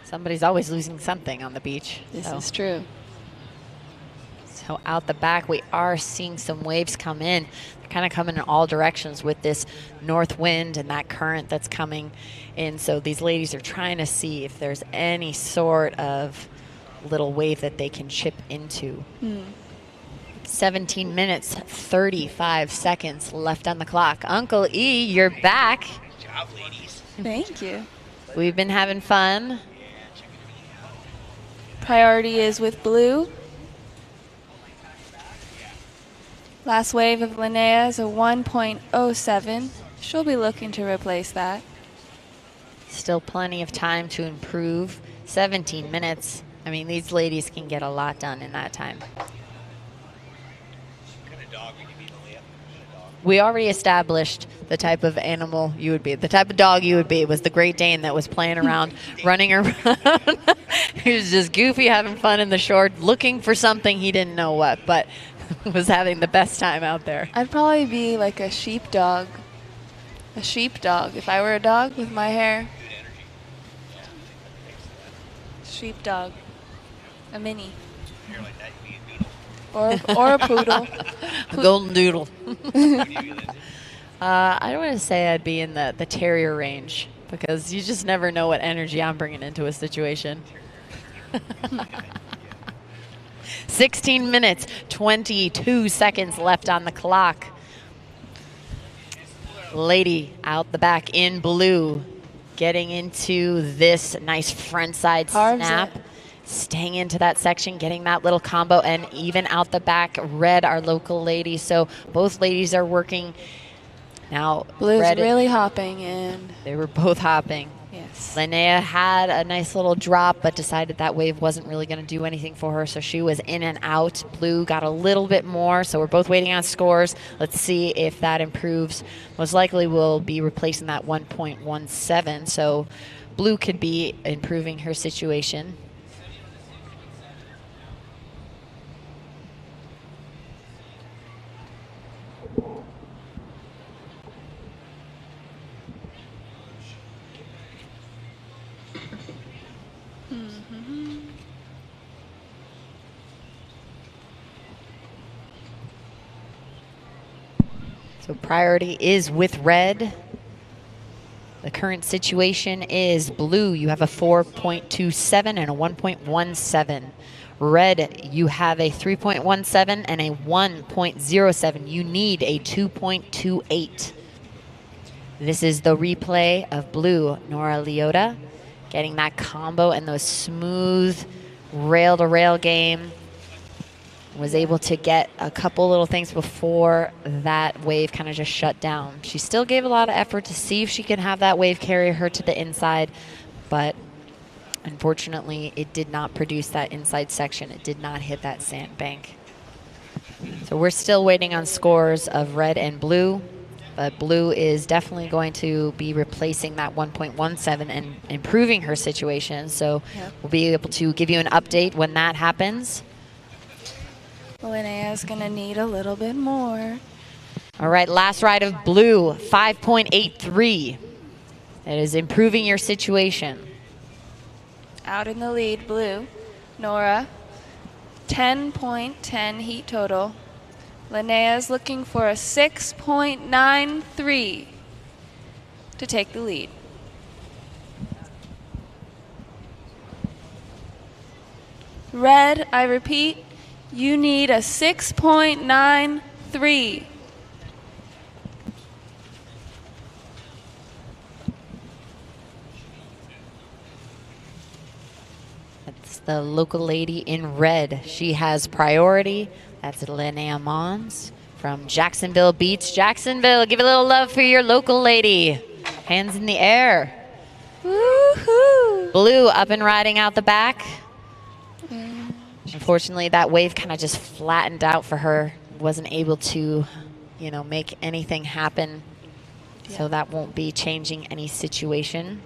Somebody's always losing something on the beach. This is true. So out the back, we are seeing some waves come in. They're kind of coming in all directions with this north wind and that current that's coming in. So these ladies are trying to see if there's any sort of little wave that they can chip into. 17 minutes, 35 seconds left on the clock. Uncle E, you're back. Good job, ladies. Thank you. We've been having fun. Priority is with blue. Last wave of Lanea is a 1.07. She'll be looking to replace that. Still plenty of time to improve. 17 minutes. I mean, these ladies can get a lot done in that time. What kind of dog would you be, Lanea? We already established the type of animal you would be. The type of dog you would be was the Great Dane that was playing around, running around. He was just goofy, having fun in the shore, looking for something he didn't know what, but was having the best time out there. I'd probably be like a sheepdog. A sheepdog. If I were a dog with my hair. Sheepdog. A mini. Or a poodle. A golden doodle. I don't want to say I'd be in the terrier range because you just never know what energy I'm bringing into a situation. 16 minutes, 22 seconds left on the clock. Lady out the back in blue, getting into this nice front side snap. Staying into that section, getting that little combo, and even out the back, Red, our local lady. So both ladies are working. Now, Blue's Red really hopping, and they were both hopping. Yes. Lanea had a nice little drop, but decided that wave wasn't really going to do anything for her, so she was in and out. Blue got a little bit more, so we're both waiting on scores. Let's see if that improves. Most likely we'll be replacing that 1.17, so Blue could be improving her situation. So priority is with Red. The current situation is Blue. You have a 4.27 and a 1.17. Red, you have a 3.17 and a 1.07. You need a 2.28. This is the replay of Blue. Nora Leota getting that combo and those smooth rail-to-rail game. Was able to get a couple little things before that wave kind of just shut down. She still gave a lot of effort to see if she can have that wave carry her to the inside, but unfortunately it did not produce that inside section. It did not hit that sandbank. So we're still waiting on scores of Red and Blue, but Blue is definitely going to be replacing that 1.17 and improving her situation. So we'll be able to give you an update when that happens. Linea's going to need a little bit more. All right, last ride of Blue, 5.83. That is improving your situation. Out in the lead, Blue. Nora, 10.10 heat total. Linea's looking for a 6.93 to take the lead. Red, I repeat, you need a 6.93. That's the local lady in red. She has priority. That's Lanea Mons from Jacksonville Beach. Jacksonville, give a little love for your local lady. Hands in the air. Woohoo! Blue up and riding out the back. Unfortunately, that wave kind of just flattened out for her. Wasn't able to, make anything happen. Yeah. So that won't be changing any situation.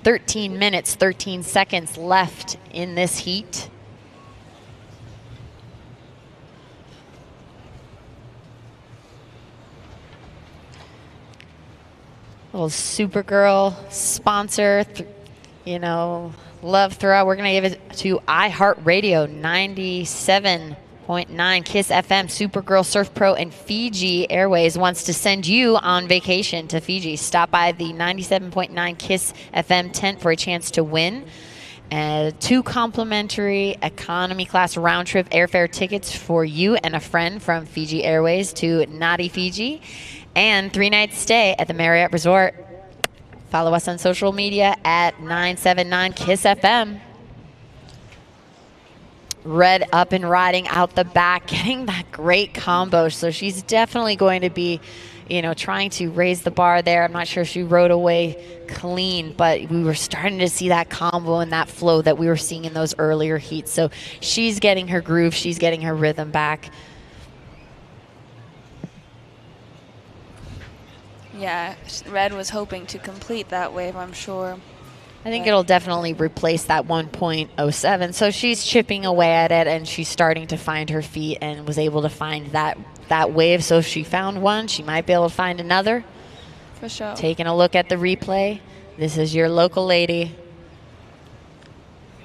13 minutes, 13 seconds left in this heat. Little Supergirl sponsor, love throughout. We're going to give it to iHeartRadio, 97.9 KISS FM, Supergirl Surf Pro, and Fiji Airways wants to send you on vacation to Fiji. Stop by the 97.9 KISS FM tent for a chance to win. 2 complimentary economy class round trip airfare tickets for you and a friend from Fiji Airways to Nadi, Fiji, and 3 nights stay at the Marriott Resort. Follow us on social media at 979 KISS FM. Red up and riding out the back, getting that great combo. So she's definitely going to be, trying to raise the bar there. I'm not sure if she rode away clean, but we were starting to see that combo and that flow that we were seeing in those earlier heats. So she's getting her groove. She's getting her rhythm back. Yeah, Red was hoping to complete that wave, I'm sure. I think it'll definitely replace that 1.07. So she's chipping away at it, and she's starting to find her feet and was able to find that wave. So if she found one, she might be able to find another. For sure. Taking a look at the replay. This is your local lady.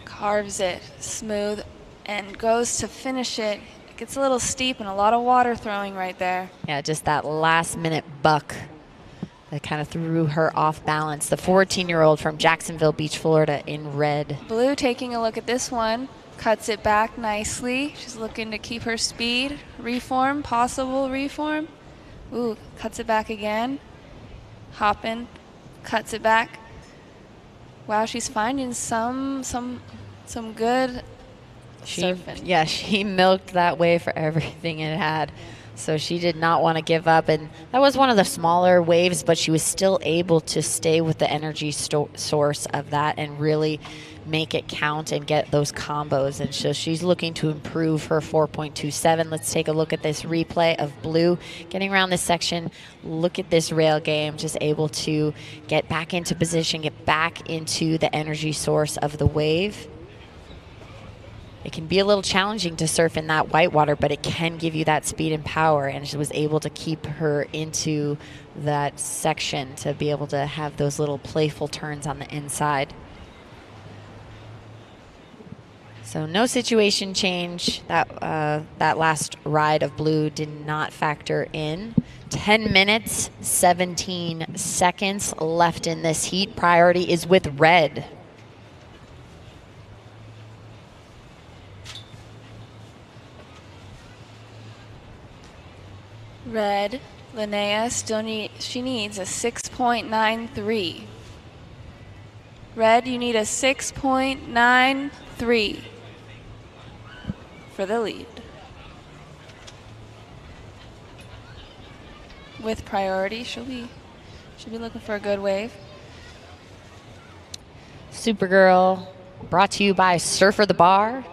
Carves it smooth and goes to finish it. It gets a little steep and a lot of water throwing right there. Yeah, just that last-minute buck that kind of threw her off balance. The 14-year-old from Jacksonville Beach, Florida, in red. Blue taking a look at this one. Cuts it back nicely. She's looking to keep her speed. Reform, possible reform. Ooh, cuts it back again. Hopping, cuts it back. Wow, she's finding some good surfing. Yeah, she milked that wave for everything it had. So she did not want to give up. And that was one of the smaller waves, but she was still able to stay with the energy source of that and really make it count and get those combos. And so she's looking to improve her 4.27. Let's take a look at this replay of Blue getting around this section. Look at this rail game, just able to get back into position, get back into the energy source of the wave. It can be a little challenging to surf in that whitewater, but it can give you that speed and power, and she was able to keep her into that section to be able to have those little playful turns on the inside. So no situation change. That last ride of Blue did not factor in. 10 minutes, 17 seconds left in this heat. Priority is with Red. Red, Lanea she needs a 6.93. Red, you need a 6.93 for the lead. With priority, she'll be looking for a good wave. Supergirl, brought to you by Surfer the Bar.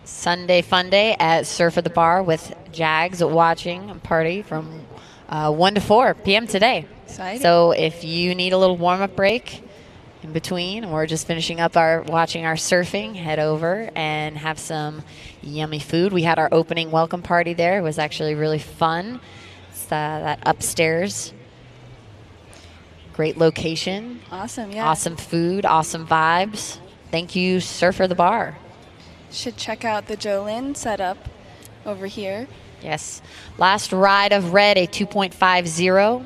Sunday fun day at Surfer the Bar with Jags watching a party from 1 to 4 p.m. today. Exciting. So if you need a little warm-up break in between, and we're just finishing up watching our surfing, head over and have some yummy food. We had our opening welcome party there. It was actually really fun. It's that upstairs. Great location. Awesome, yeah. Awesome food, awesome vibes. Thank you, Surfer the Bar. Should check out the Jolyn setup over here. Yes. Last ride of Red, a 2.50.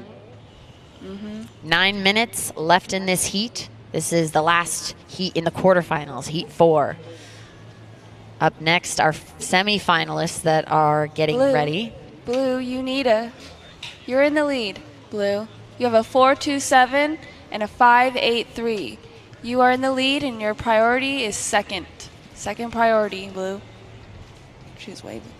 9 minutes left in this heat. This is the last heat in the quarterfinals, heat 4. Up next, our semifinalists that are getting ready. Blue, you're in the lead, Blue. You have a 4.27 and a 5.83. You are in the lead, and your priority is second. Second priority, Blue. She's waving.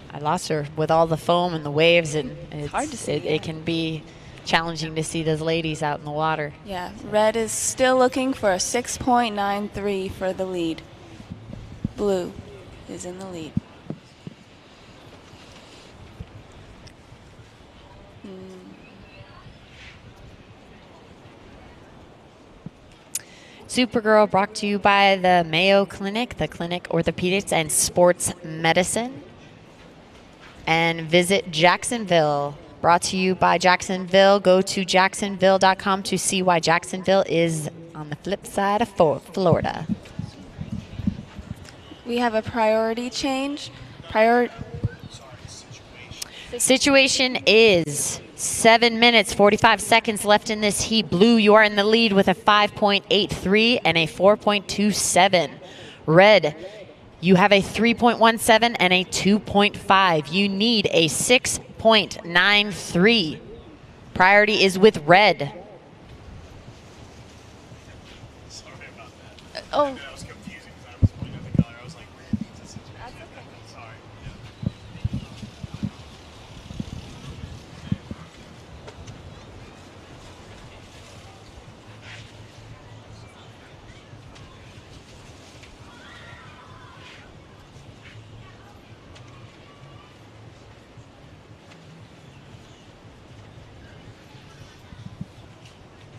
I lost her with all the foam and the waves, and it's hard to see. It can be challenging to see those ladies out in the water. Yeah, Red is still looking for a 6.93 for the lead. Blue is in the lead. Supergirl brought to you by the Mayo Clinic, the Clinic Orthopedics and Sports Medicine. And Visit Jacksonville, brought to you by Jacksonville. Go to jacksonville.com to see why Jacksonville is on the flip side of Florida. We have a priority change. Situation is 7 minutes, 45 seconds left in this heat. Blue, you are in the lead with a 5.83 and a 4.27. Red, you have a 3.17 and a 2.5. You need a 6.93. Priority is with Red. Sorry about that. Oh. That was confusing because I was pointing at the color. I was like, red needs a situation. That's okay. Sorry.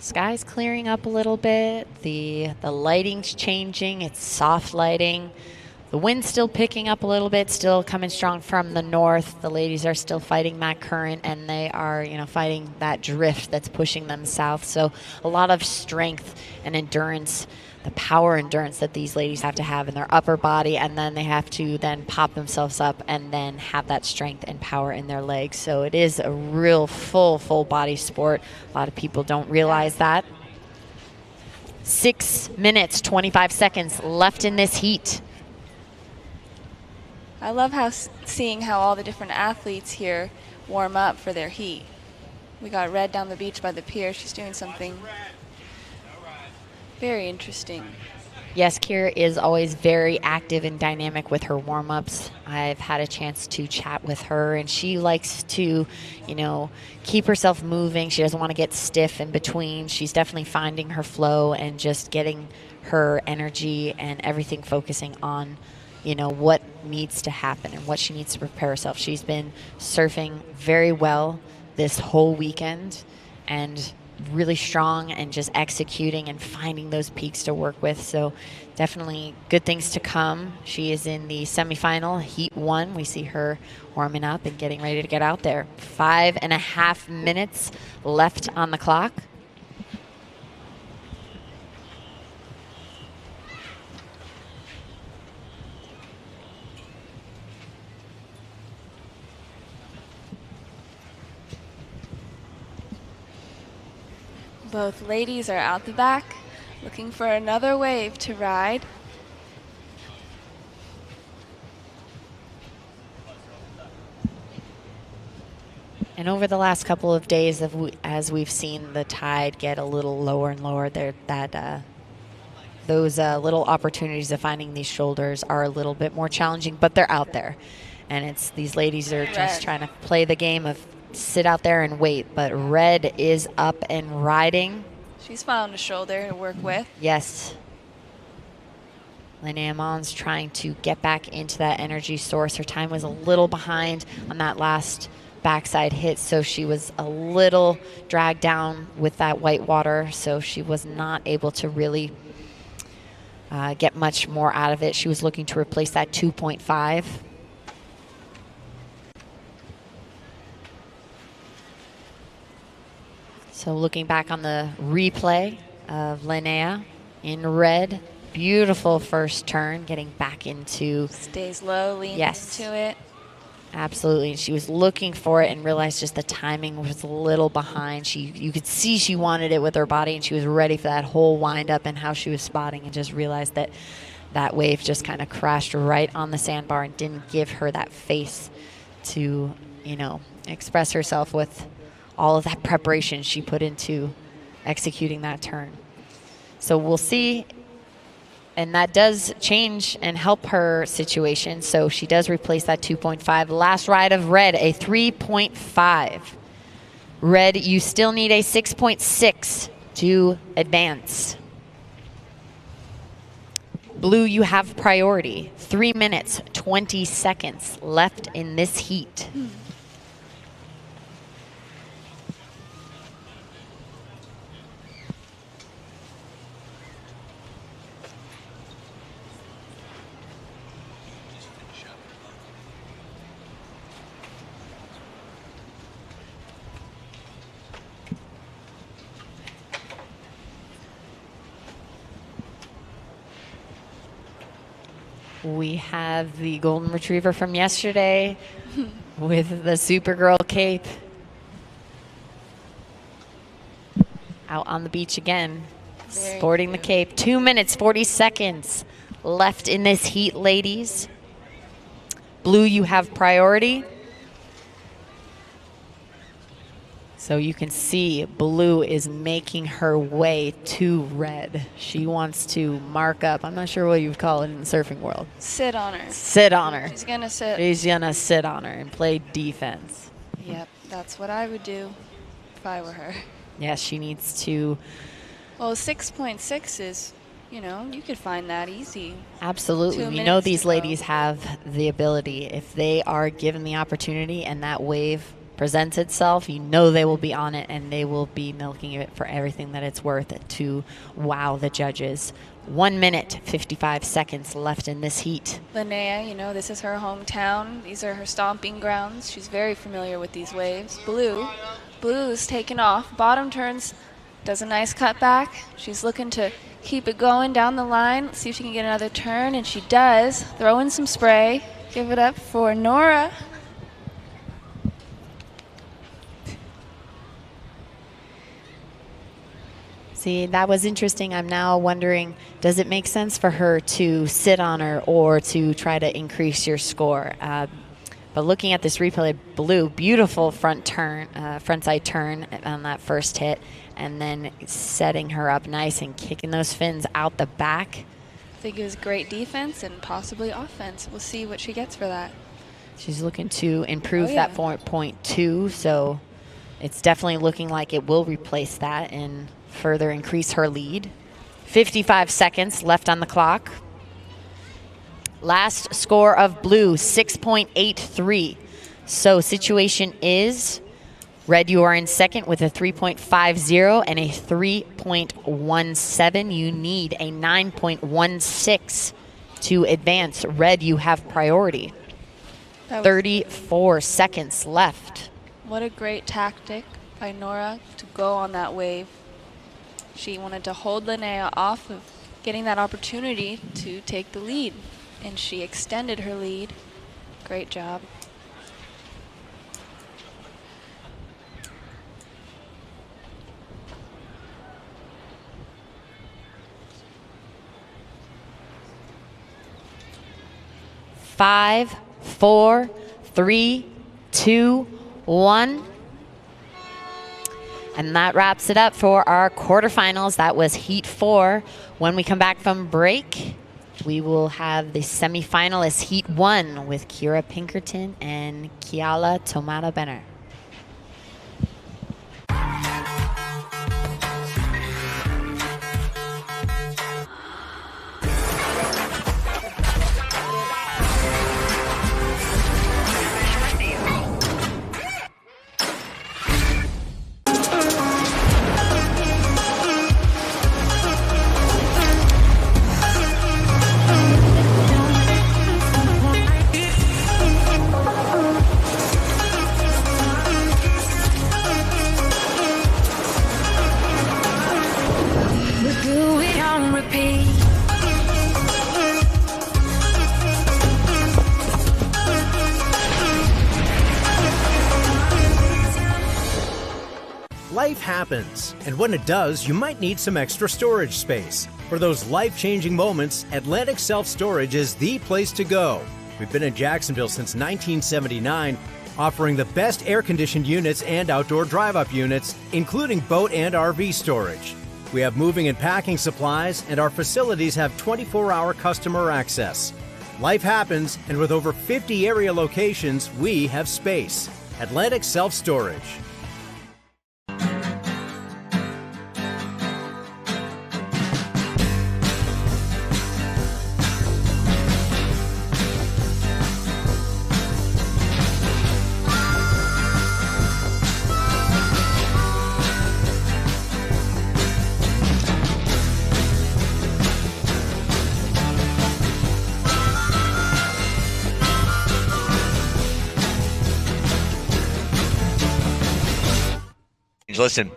Sky's clearing up a little bit. The lighting's changing. It's soft lighting. The wind's still picking up a little bit, still coming strong from the north. The ladies are still fighting that current, and they are, fighting that drift that's pushing them south. So a lot of strength and endurance, the power endurance that these ladies have to have in their upper body, and then they have to then pop themselves up and then have that strength and power in their legs. So it is a real full body sport. A lot of people don't realize that. 6 minutes, 25 seconds left in this heat. I love seeing how all the different athletes here warm up for their heat. We got Red down the beach by the pier. She's doing something very interesting. Yes, Kira is always very active and dynamic with her warm-ups. I've had a chance to chat with her, and she likes to, keep herself moving. She doesn't want to get stiff in between. She's definitely finding her flow and just getting her energy and everything focusing on what needs to happen and what she needs to prepare herself. She's been surfing very well this whole weekend and really strong and just executing and finding those peaks to work with. So definitely good things to come. She is in the semifinal, Heat 1. We see her warming up and getting ready to get out there. 5.5 minutes left on the clock. Both ladies are out the back, looking for another wave to ride. And over the last couple of days, as we've seen the tide get a little lower and lower, those little opportunities of finding these shoulders are a little bit more challenging, but they're out there. And these ladies are just trying to play the game of sit out there and wait, but Red is up and riding. She's found a shoulder to work with. Yes. Lanea Mons trying to get back into that energy source. Her time was a little behind on that last backside hit, so she was a little dragged down with that white water, so she was not able to really get much more out of it. She was looking to replace that 2.5. So looking back on the replay of Lanea in red, beautiful first turn, getting back into... Stays low, leans into it. Absolutely. She was looking for it and realized just the timing was a little behind. You could see she wanted it with her body, and she was ready for that whole wind up and how she was spotting, and just realized that that wave just kind of crashed right on the sandbar and didn't give her that face to, express herself with all of that preparation she put into executing that turn. So we'll see, and that does change and help her situation. So she does replace that 2.5. Last ride of Red, a 3.5. Red, you still need a 6.6 to advance. Blue, you have priority. 3 minutes, 20 seconds left in this heat. We have the golden retriever from yesterday with the Supergirl cape out on the beach again, sporting the cape. 2 minutes, 40 seconds left in this heat, ladies. Blue, you have priority. So you can see Blue is making her way to Red. She wants to mark up. I'm not sure what you would call it in the surfing world. Sit on her. Sit on her. She's going to sit. She's going to sit on her and play defense. Yep, that's what I would do if I were her. Yes, she needs to. Well, 6.6 is, you could find that easy. Absolutely. We know these ladies have the ability, if they are given the opportunity and that wave presents itself, you know they will be on it, and they will be milking it for everything that it's worth to wow the judges. 1 minute, 55 seconds left in this heat. Lanea, you know, this is her hometown. These are her stomping grounds. She's very familiar with these waves. Blue's taken off. Bottom turns, does a nice cut back. She's looking to keep it going down the line. Let's see if she can get another turn, and she does. Throw in some spray. Give it up for Nora. See, that was interesting. I'm now wondering, does it make sense for her to sit on her or to try to increase your score? But looking at this replay, Blue, beautiful frontside turn on that first hit, and then setting her up nice and kicking those fins out the back. I think it was great defense and possibly offense. We'll see what she gets for that. She's looking to improve that 4.2, so it's definitely looking like it will replace that and further increase her lead. 55 seconds left on the clock. Last score of Blue, 6.83. So situation is Red, you are in second with a 3.50 and a 3.17. You need a 9.16 to advance. Red, you have priority. 34 seconds left. What a great tactic by Nora to go on that wave. She wanted to hold Lanea off of getting that opportunity to take the lead, and she extended her lead. Great job. Five, 4, 3, 2, 1. And that wraps it up for our quarterfinals. That was Heat 4. When we come back from break, we will have the semifinalists, Heat 1, with Kira Pinkerton and Keala Tomata-Benner. Life happens, and when it does, you might need some extra storage space. For those life-changing moments, Atlantic Self-Storage is the place to go. We've been in Jacksonville since 1979, offering the best air-conditioned units and outdoor drive-up units, including boat and RV storage. We have moving and packing supplies, and our facilities have 24-hour customer access. Life happens, and with over 50 area locations, we have space. Atlantic Self-Storage. Listen,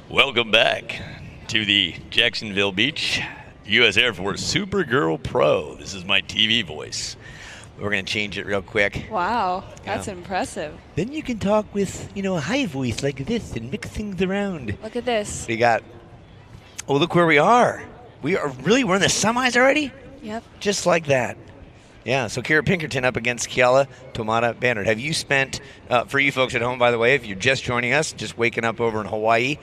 welcome back to the Jacksonville Beach U.S. Air Force Supergirl Pro. This is my TV voice. We're going to change it real quick. Wow, that's impressive. Then you can talk with, a high voice like this and mix things around. Look at this. We got, oh, look where we are. We're in the semis already? Yep. Just like that. Yeah, so Kira Pinkerton up against Keala Tomata-Benner. Have you spent, for you folks at home, by the way, if you're just joining us, just waking up over in Hawaii,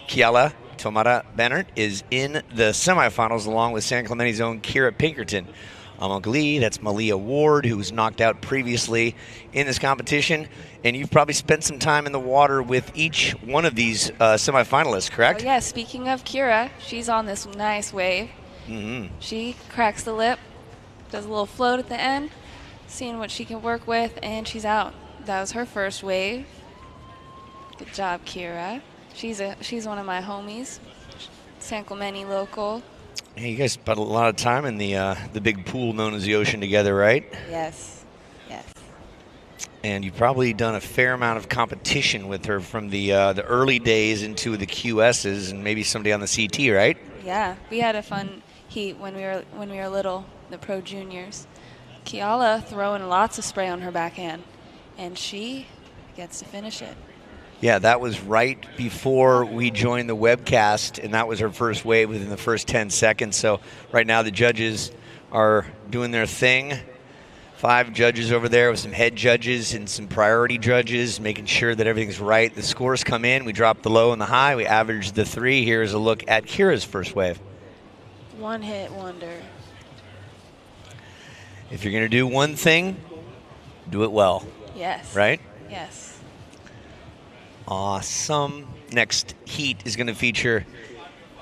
Keala Tomata-Benner is in the semifinals along with San Clemente's own Kira Pinkerton. Uncle Lee, that's Malia Ward, who was knocked out previously in this competition. And you've probably spent some time in the water with each one of these semifinalists, correct? Oh, yeah, speaking of Kira, she's on this nice wave. Mm-hmm. She cracks the lip. Does a little float at the end, seeing what she can work with, and she's out. That was her first wave. Good job, Kira. She's one of my homies. San Clemente local. Hey, you guys spent a lot of time in the big pool known as the ocean together, right? Yes. Yes. And you've probably done a fair amount of competition with her from the early days into the QSs and maybe someday on the CT, right? Yeah, we had a fun heat when we were little, the pro juniors. Kiala throwing lots of spray on her backhand, and she gets to finish it. Yeah, that was right before we joined the webcast, and that was her first wave within the first 10 seconds. So right now the judges are doing their thing. 5 judges over there with some head judges and some priority judges, making sure that everything's right. The scores come in. We drop the low and the high. We average the 3. Here's a look at Kira's first wave. One hit wonder. If you're going to do one thing, do it well. Yes. Right? Yes. Awesome. Next heat is going to feature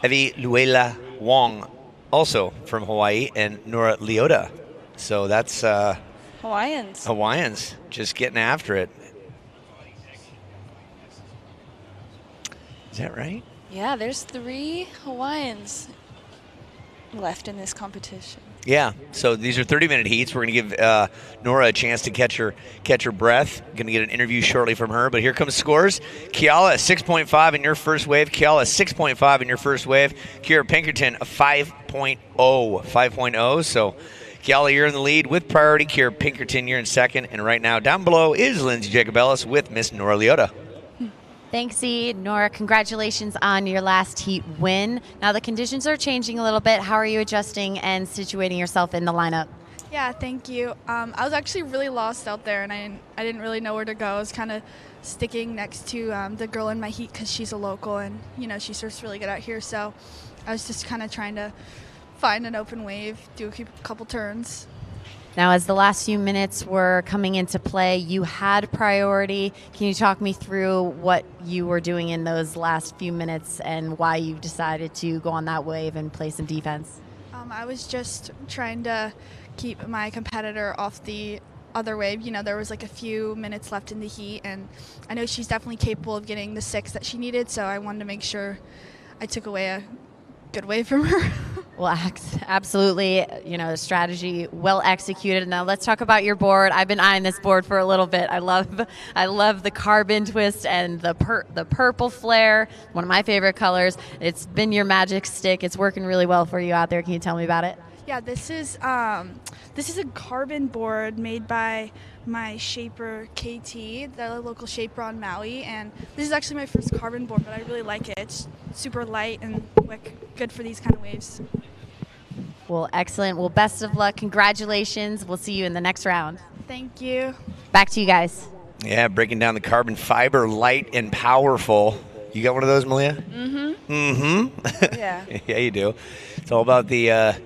Luela Wong, also from Hawaii, and Nora Leota. So that's Hawaiians just getting after it. Is that right? Yeah, there's 3 Hawaiians left in this competition. Yeah, so these are 30-minute heats. We're going to give Nora a chance to catch her breath. Going to get an interview shortly from her. But here comes scores. Kiala, 6.5 in your first wave. Kiala, 6.5 in your first wave. Kira Pinkerton, a 5.0. 5.0. So Kiala, you're in the lead with priority. Kira Pinkerton, you're in second. And right now, down below is Lindsay Jacobellis with Miss Nora Leota. Thanks, E. Nora, congratulations on your last heat win. Now the conditions are changing a little bit. How are you adjusting and situating yourself in the lineup? Yeah, thank you. I was actually really lost out there, and I didn't really know where to go. I was kind of sticking next to the girl in my heat because she's a local, and she surfs really good out here. So I was just kind of trying to find an open wave, do a couple turns. Now, as the last few minutes were coming into play, you had priority. Can you talk me through what you were doing in those last few minutes and why you decided to go on that wave and play some defense? I was just trying to keep my competitor off the other wave. There was like a few minutes left in the heat, and I know she's definitely capable of getting the 6 that she needed, so I wanted to make sure I took away a good wave from her. Well, absolutely, strategy well executed. Now let's talk about your board. I've been eyeing this board for a little bit. I love the carbon twist and the purple flare, one of my favorite colors. It's been your magic stick. It's working really well for you out there. Can you tell me about it? Yeah, this is a carbon board made by my shaper KT, the local shaper on Maui, and this is actually my first carbon board, but I really like it. It's super light and quick, good for these kind of waves. Well, excellent. Well, best of luck. Congratulations. We'll see you in the next round. Thank you. Back to you guys. Yeah, breaking down the carbon fiber, light and powerful. You got one of those, Malia? Mm-hmm. Mm-hmm. Yeah. Yeah, you do. It's all about the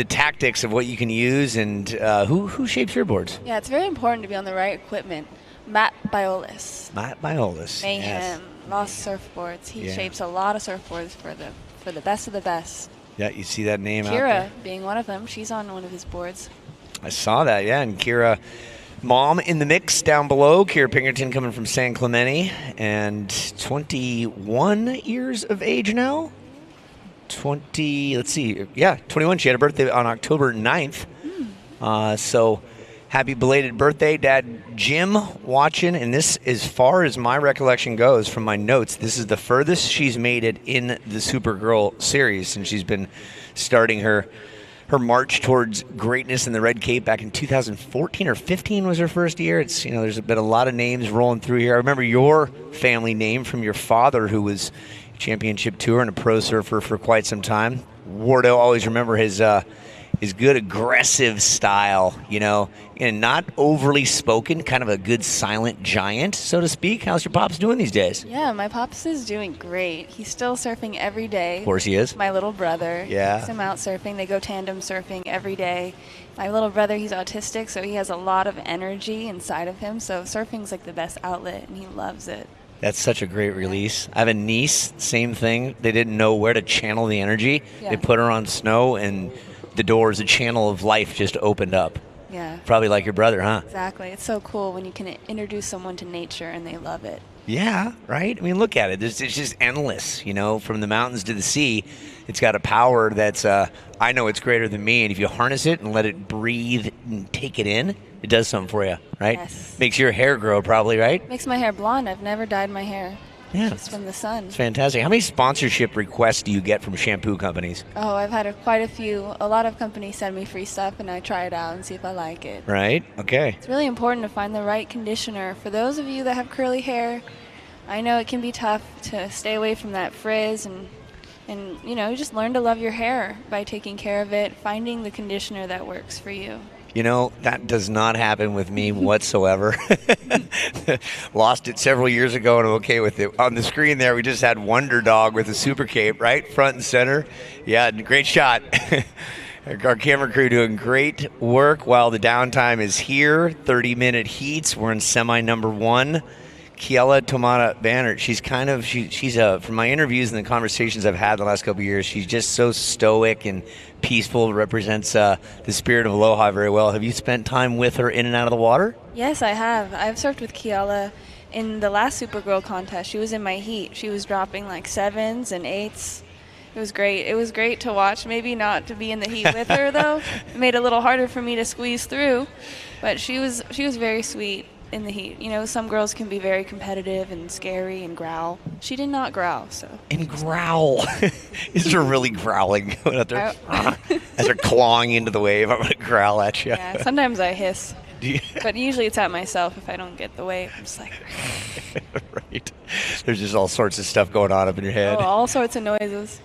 tactics of what you can use, and who shapes your boards? Yeah, it's very important to be on the right equipment. Matt Biolis. Matt Biolis. Mayhem. Yes. Lost surfboards. He Yeah. shapes a lot of surfboards for the best of the best. Yeah, you see that name out Kira there? being one of them. She's on one of his boards. I saw that, yeah. And Kira, mom in the mix down below. Kira Pinkerton coming from San Clemente, and 21 years of age now. 21. She had a birthday on October 9th. So happy belated birthday, Dad Jim watching. And this, as far as my recollection goes from my notes, this is the furthest she's made it in the Supergirl series since she's been starting her march towards greatness in the Red Cape back in 2014 or 15 was her first year. It's, there's been a lot of names rolling through here. I remember your family name from your father, who was championship tour and a pro surfer for quite some time. Wardo, always remember his good aggressive style, and not overly spoken, kind of a good silent giant, so to speak. How's your pops doing these days? Yeah, my pops is doing great. He's still surfing every day. Of course he is. My little brother. Yeah. Takes him out surfing. They go tandem surfing every day. My little brother, he's autistic, so he has a lot of energy inside of him. So surfing's like the best outlet, and he loves it. That's such a great release. I have a niece, same thing. They didn't know where to channel the energy. Yeah. They put her on snow, and the doors, a channel of life just opened up. Yeah. Probably like your brother, huh? Exactly. It's so cool when you can introduce someone to nature and they love it. Yeah, right? I mean, look at it. It's just endless, you know, from the mountains to the sea. It's got a power that's, I know it's greater than me. And if you harness it and let it breathe and take it in, it does something for you, right? Yes. Makes your hair grow probably, right? Makes my hair blonde. I've never dyed my hair. Yeah. Just from the sun. It's fantastic. How many sponsorship requests do you get from shampoo companies? Oh, I've had quite a few. A lot of companies send me free stuff, and I try it out and see if I like it. Right? Okay. It's really important to find the right conditioner. For those of you that have curly hair, I know it can be tough to stay away from that frizz and you know, just learn to love your hair by taking care of it, finding the conditioner that works for you. You know, that does not happen with me whatsoever. Lost it several years ago and I'm okay with it. On the screen there, we just had Wonder Dog with a super cape, right? Front and center. Yeah, great shot. Our camera crew doing great work while the downtime is here. 30-minute heats. We're in semi number 1. Kiela Tomata Banner, she's from my interviews and the conversations I've had the last couple of years, she's just so stoic and peaceful, represents the spirit of aloha very well. Have you spent time with her in and out of the water? Yes, I have. I've surfed with Kiela in the last Supergirl contest. She was in my heat. She was dropping like 7s and 8s. It was great. It was great to watch. Maybe not to be in the heat with her, though. It made it a little harder for me to squeeze through. But she was very sweet in the heat. You know, some girls can be very competitive and scary and growl. She did not growl, so. And growl. Is her really growling going out there? As they're clawing into the wave, I'm going to growl at you. Yeah, sometimes I hiss. Do you? But usually it's at myself if I don't get the wave. I'm just like. Right. There's just all sorts of stuff going on up in your head. Oh, all sorts of noises.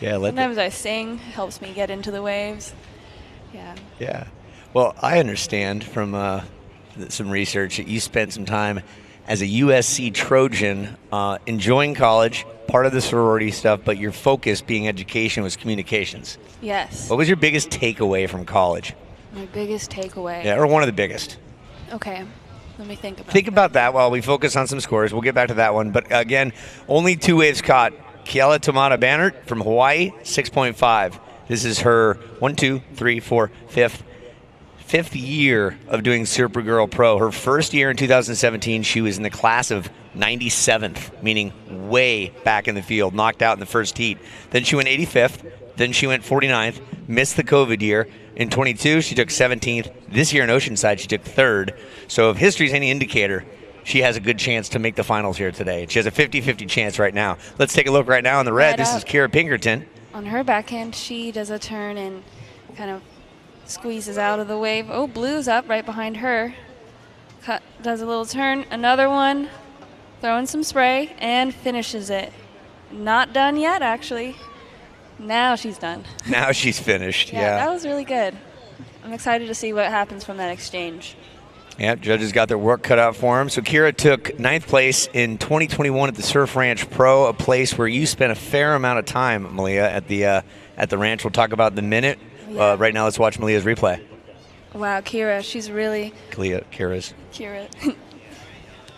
Yeah. Sometimes I sing. Helps me get into the waves. Yeah. Yeah. Well, I understand from some research that you spent some time as a USC Trojan enjoying college, part of the sorority stuff, but your focus being education was communications. Yes. What was your biggest takeaway from college? My biggest takeaway. Yeah, or one of the biggest. Okay. Let me think about that while we focus on some scores. We'll get back to that one. But again, only 2 waves caught. Kiela Tomata Banner from Hawaii, 6.5. This is her 5th year of doing Supergirl Pro. Her first year in 2017, she was in the class of 97th, meaning way back in the field, knocked out in the first heat. Then she went 85th. Then she went 49th, missed the COVID year. In 22, she took 17th. This year in Oceanside, she took 3rd. So if history's any indicator, she has a good chance to make the finals here today. She has a 50-50 chance right now. Let's take a look right now in the red. This is Kira Pinkerton. On her backhand, she does a turn and kind of squeezes out of the wave. Oh, blue's up right behind her. Does a little turn, another one, throwing some spray, and finishes it. Not done yet, actually. Now she's done. Now she's finished, yeah. That was really good. I'm excited to see what happens from that exchange. Yeah, judges got their work cut out for them. So Kira took 9th place in 2021 at the Surf Ranch Pro, a place where you spent a fair amount of time, Malia, at the ranch. We'll talk about in a minute. Yeah. Right now, let's watch Malia's replay. Wow, Kira, she's really... Kira's. Kira.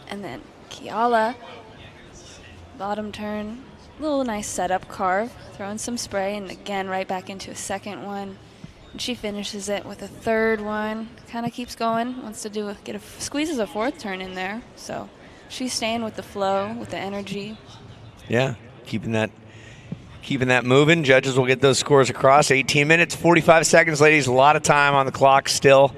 And then Kiala, bottom turn, little nice setup carve, throwing some spray, and again right back into a second one. And she finishes it with a third one. Kind of keeps going, wants to squeezes a 4th turn in there. So she's staying with the flow, with the energy. Yeah, keeping that moving. Judges will get those scores across. 18 minutes, 45 seconds, ladies. A lot of time on the clock still.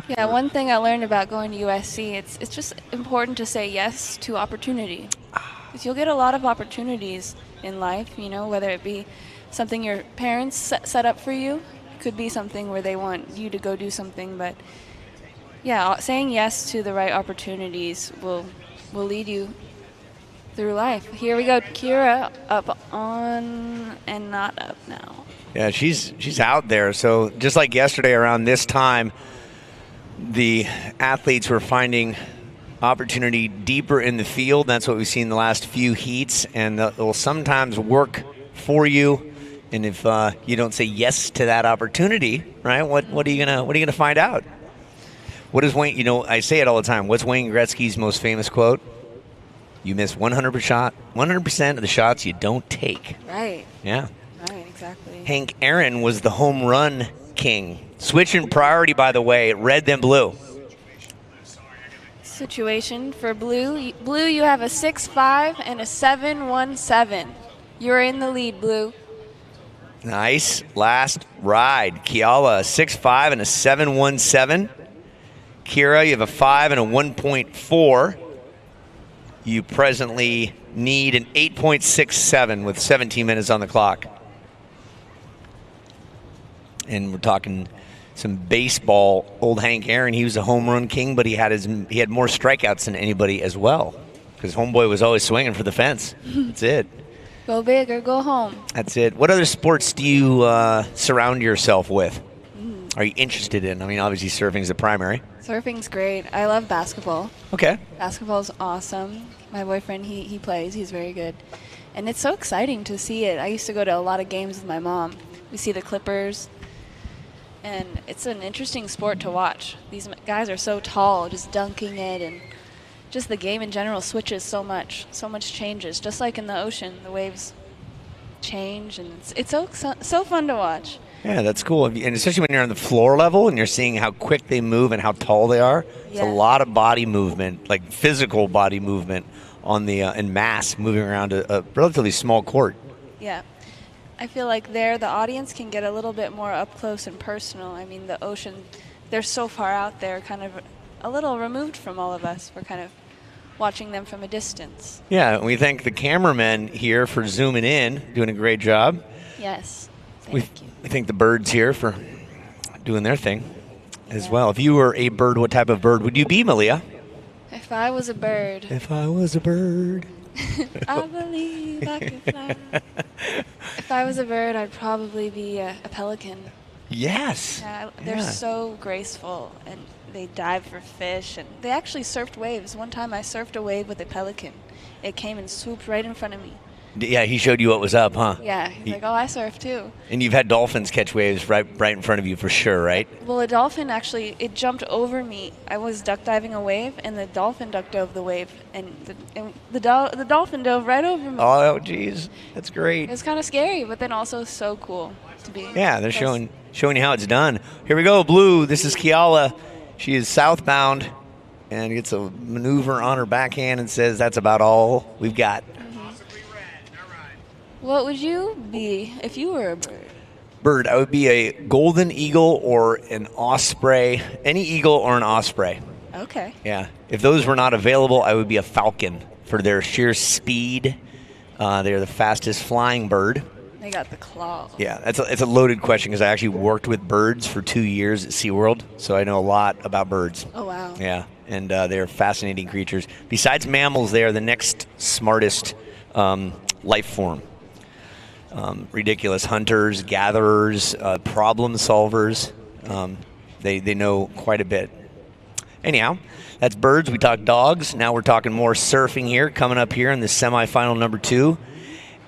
Yeah, one thing I learned about going to USC, it's just important to say yes to opportunity. Because you'll get a lot of opportunities in life, you know, whether it be something your parents set up for you. It could be something where they want you to go do something. But, yeah, saying yes to the right opportunities will lead you through life. Here we go, Kira up on and not up now. Yeah, she's out there. So just like yesterday around this time, the athletes were finding opportunity deeper in the field. That's what we've seen the last few heats, and it will sometimes work for you. And if you don't say yes to that opportunity, right? What are you gonna find out? What is Wayne? You know, I say it all the time. What's Wayne Gretzky's most famous quote? You miss 100% of the shots you don't take. Right. Yeah. Right, exactly. Hank Aaron was the home run king Switching priority, by the way, red then blue. Situation for blue. Blue, you have a 6.5 and a 7.17. You're in the lead, blue. Nice. Last ride. Keala, a 6.5 and a 7.17. Kira, you have a 5 and a 1.4. You presently need an 8.67 with 17 minutes on the clock. And we're talking some baseball. Old Hank Aaron, he was a home run king, but he had more strikeouts than anybody as well, because homeboy was always swinging for the fence. That's it. Go big or go home. That's it. What other sports do you surround yourself with? Are you interested in? I mean, obviously surfing's the primary. Surfing's great. I love basketball. Okay. Basketball's awesome. My boyfriend, he plays. He's very good. And it's so exciting to see it. I used to go to a lot of games with my mom. We see the Clippers. And it's an interesting sport to watch. These guys are so tall, just dunking it, and just the game in general switches so much. So much changes. Just like in the ocean, the waves change, and it's so fun to watch. Yeah, that's cool. And especially when you're on the floor level and you're seeing how quick they move and how tall they are. It's a lot of body movement, like physical body movement on the in mass moving around a relatively small court. Yeah. I feel like there the audience can get a little bit more up close and personal. I mean, the ocean, they're so far out there, kind of a little removed from all of us. We're kind of watching them from a distance. Yeah, and we thank the cameramen here for zooming in, doing a great job. Yes. We thank the birds here for doing their thing as well. If you were a bird, what type of bird would you be, Malia? If I was a bird. If I was a bird. I believe I can fly. If I was a bird, I'd probably be a pelican. Yes. They're so graceful, and they dive for fish, and they actually surfed waves. One time I surfed a wave with a pelican. It came and swooped right in front of me. Yeah, he showed you what was up, huh? Yeah, he's like, oh, I surf too. And you've had dolphins catch waves right in front of you for sure, right? Well, a dolphin actually, it jumped over me. I was duck diving a wave, and the dolphin duck dove the wave, and the dolphin dove right over me. Oh, geez. That's great. It was kind of scary, but then also so cool to be. Yeah, they're showing you how it's done. Here we go, blue. This is Keala. She is southbound and gets a maneuver on her backhand and says, that's about all we've got. What would you be if you were a bird? Bird, I would be a golden eagle or an osprey. Any eagle or an osprey. Okay. Yeah. If those were not available, I would be a falcon for their sheer speed. They're the fastest flying bird. They got the claw. Yeah, it's a loaded question because I actually worked with birds for 2 years at SeaWorld, so I know a lot about birds. Oh, wow. Yeah, and they're fascinating creatures. Besides mammals, they are the next smartest life form. Ridiculous hunters, gatherers, problem solvers. They know quite a bit. Anyhow, that's birds. We talked dogs. Now we're talking more surfing here. Coming up here in the semifinal number 2,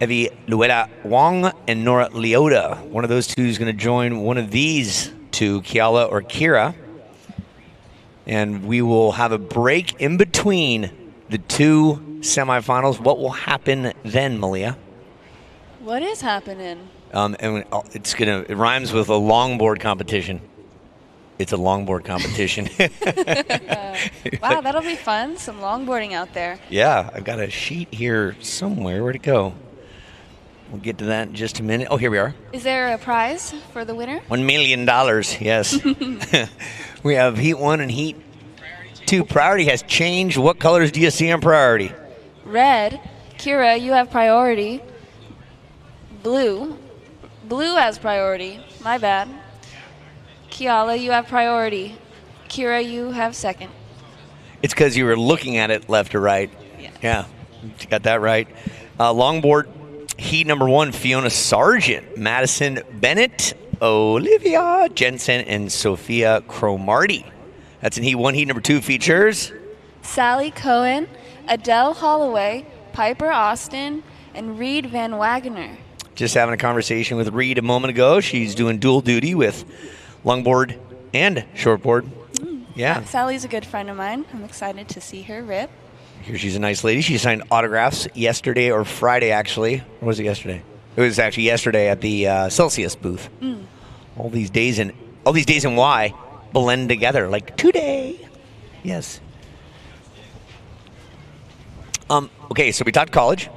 Evie Luella Wong and Nora Leota. One of those two is going to join one of these two, Keala or Kira. And we will have a break in between the two semifinals. What will happen then, Malia? What is happening? And it rhymes with a longboard competition. It's a longboard competition. Wow, that'll be fun. Some longboarding out there. Yeah, I've got a sheet here somewhere. Where'd it go? We'll get to that in just a minute. Oh, here we are. Is there a prize for the winner? $1 million, yes. We have Heat 1 and Heat 2. Priority has changed. What colors do you see on priority? Red. Kira, you have priority. Blue. Blue has priority. My bad. Keala, you have priority. Kira, you have second. It's because you were looking at it left or right. Yeah, you got that right. Longboard, Heat number 1, Fiona Sargent, Madison Bennett, Olivia Jensen, and Sophia Cromarty. That's in Heat 1. Heat number 2 features Sally Cohen, Adele Holloway, Piper Austin, and Reed Van Wagener. Just having a conversation with Reed a moment ago. She's doing dual duty with longboard and shortboard. Yeah. Sally's a good friend of mine. I'm excited to see her rip. Here, she's a nice lady. She signed autographs yesterday or Friday, actually. Or was it yesterday? It was actually yesterday at the Celsius booth. All these days in all these days in Y blend together like today. Yes. Okay, so we talked college.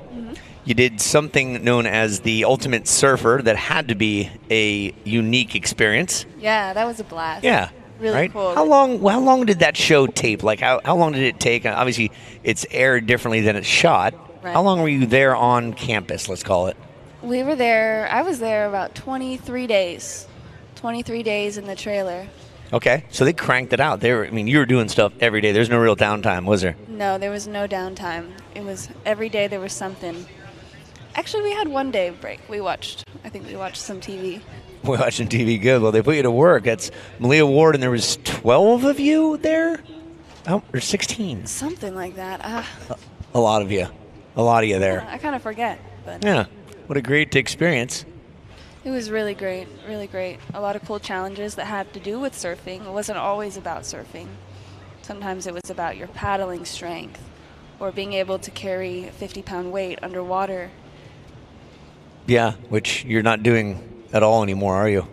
You did something known as the Ultimate Surfer that had to be a unique experience. Yeah, that was a blast. Yeah. Really right? cool. How long did that show tape? Like, how long did it take? Obviously, it's aired differently than it's shot. Right. How long were you there on campus, let's call it? I was there about 23 days. 23 days in the trailer. Okay, so they cranked it out. You were doing stuff every day. There's no real downtime, was there? No, there was no downtime. It was every day there was something. Actually, we had one day break. I think we watched some TV. We're watching TV, good. Well, they put you to work. That's Malia Ward, and there was 12 of you there? Oh, or 16? Something like that. A lot of you. A lot of you there. I kind of forget. But Yeah, what a great experience. it was really great, really great. A lot of cool challenges that had to do with surfing. It wasn't always about surfing. Sometimes it was about your paddling strength or being able to carry a 50-pound weight underwater. Yeah, which you're not doing at all anymore, are you?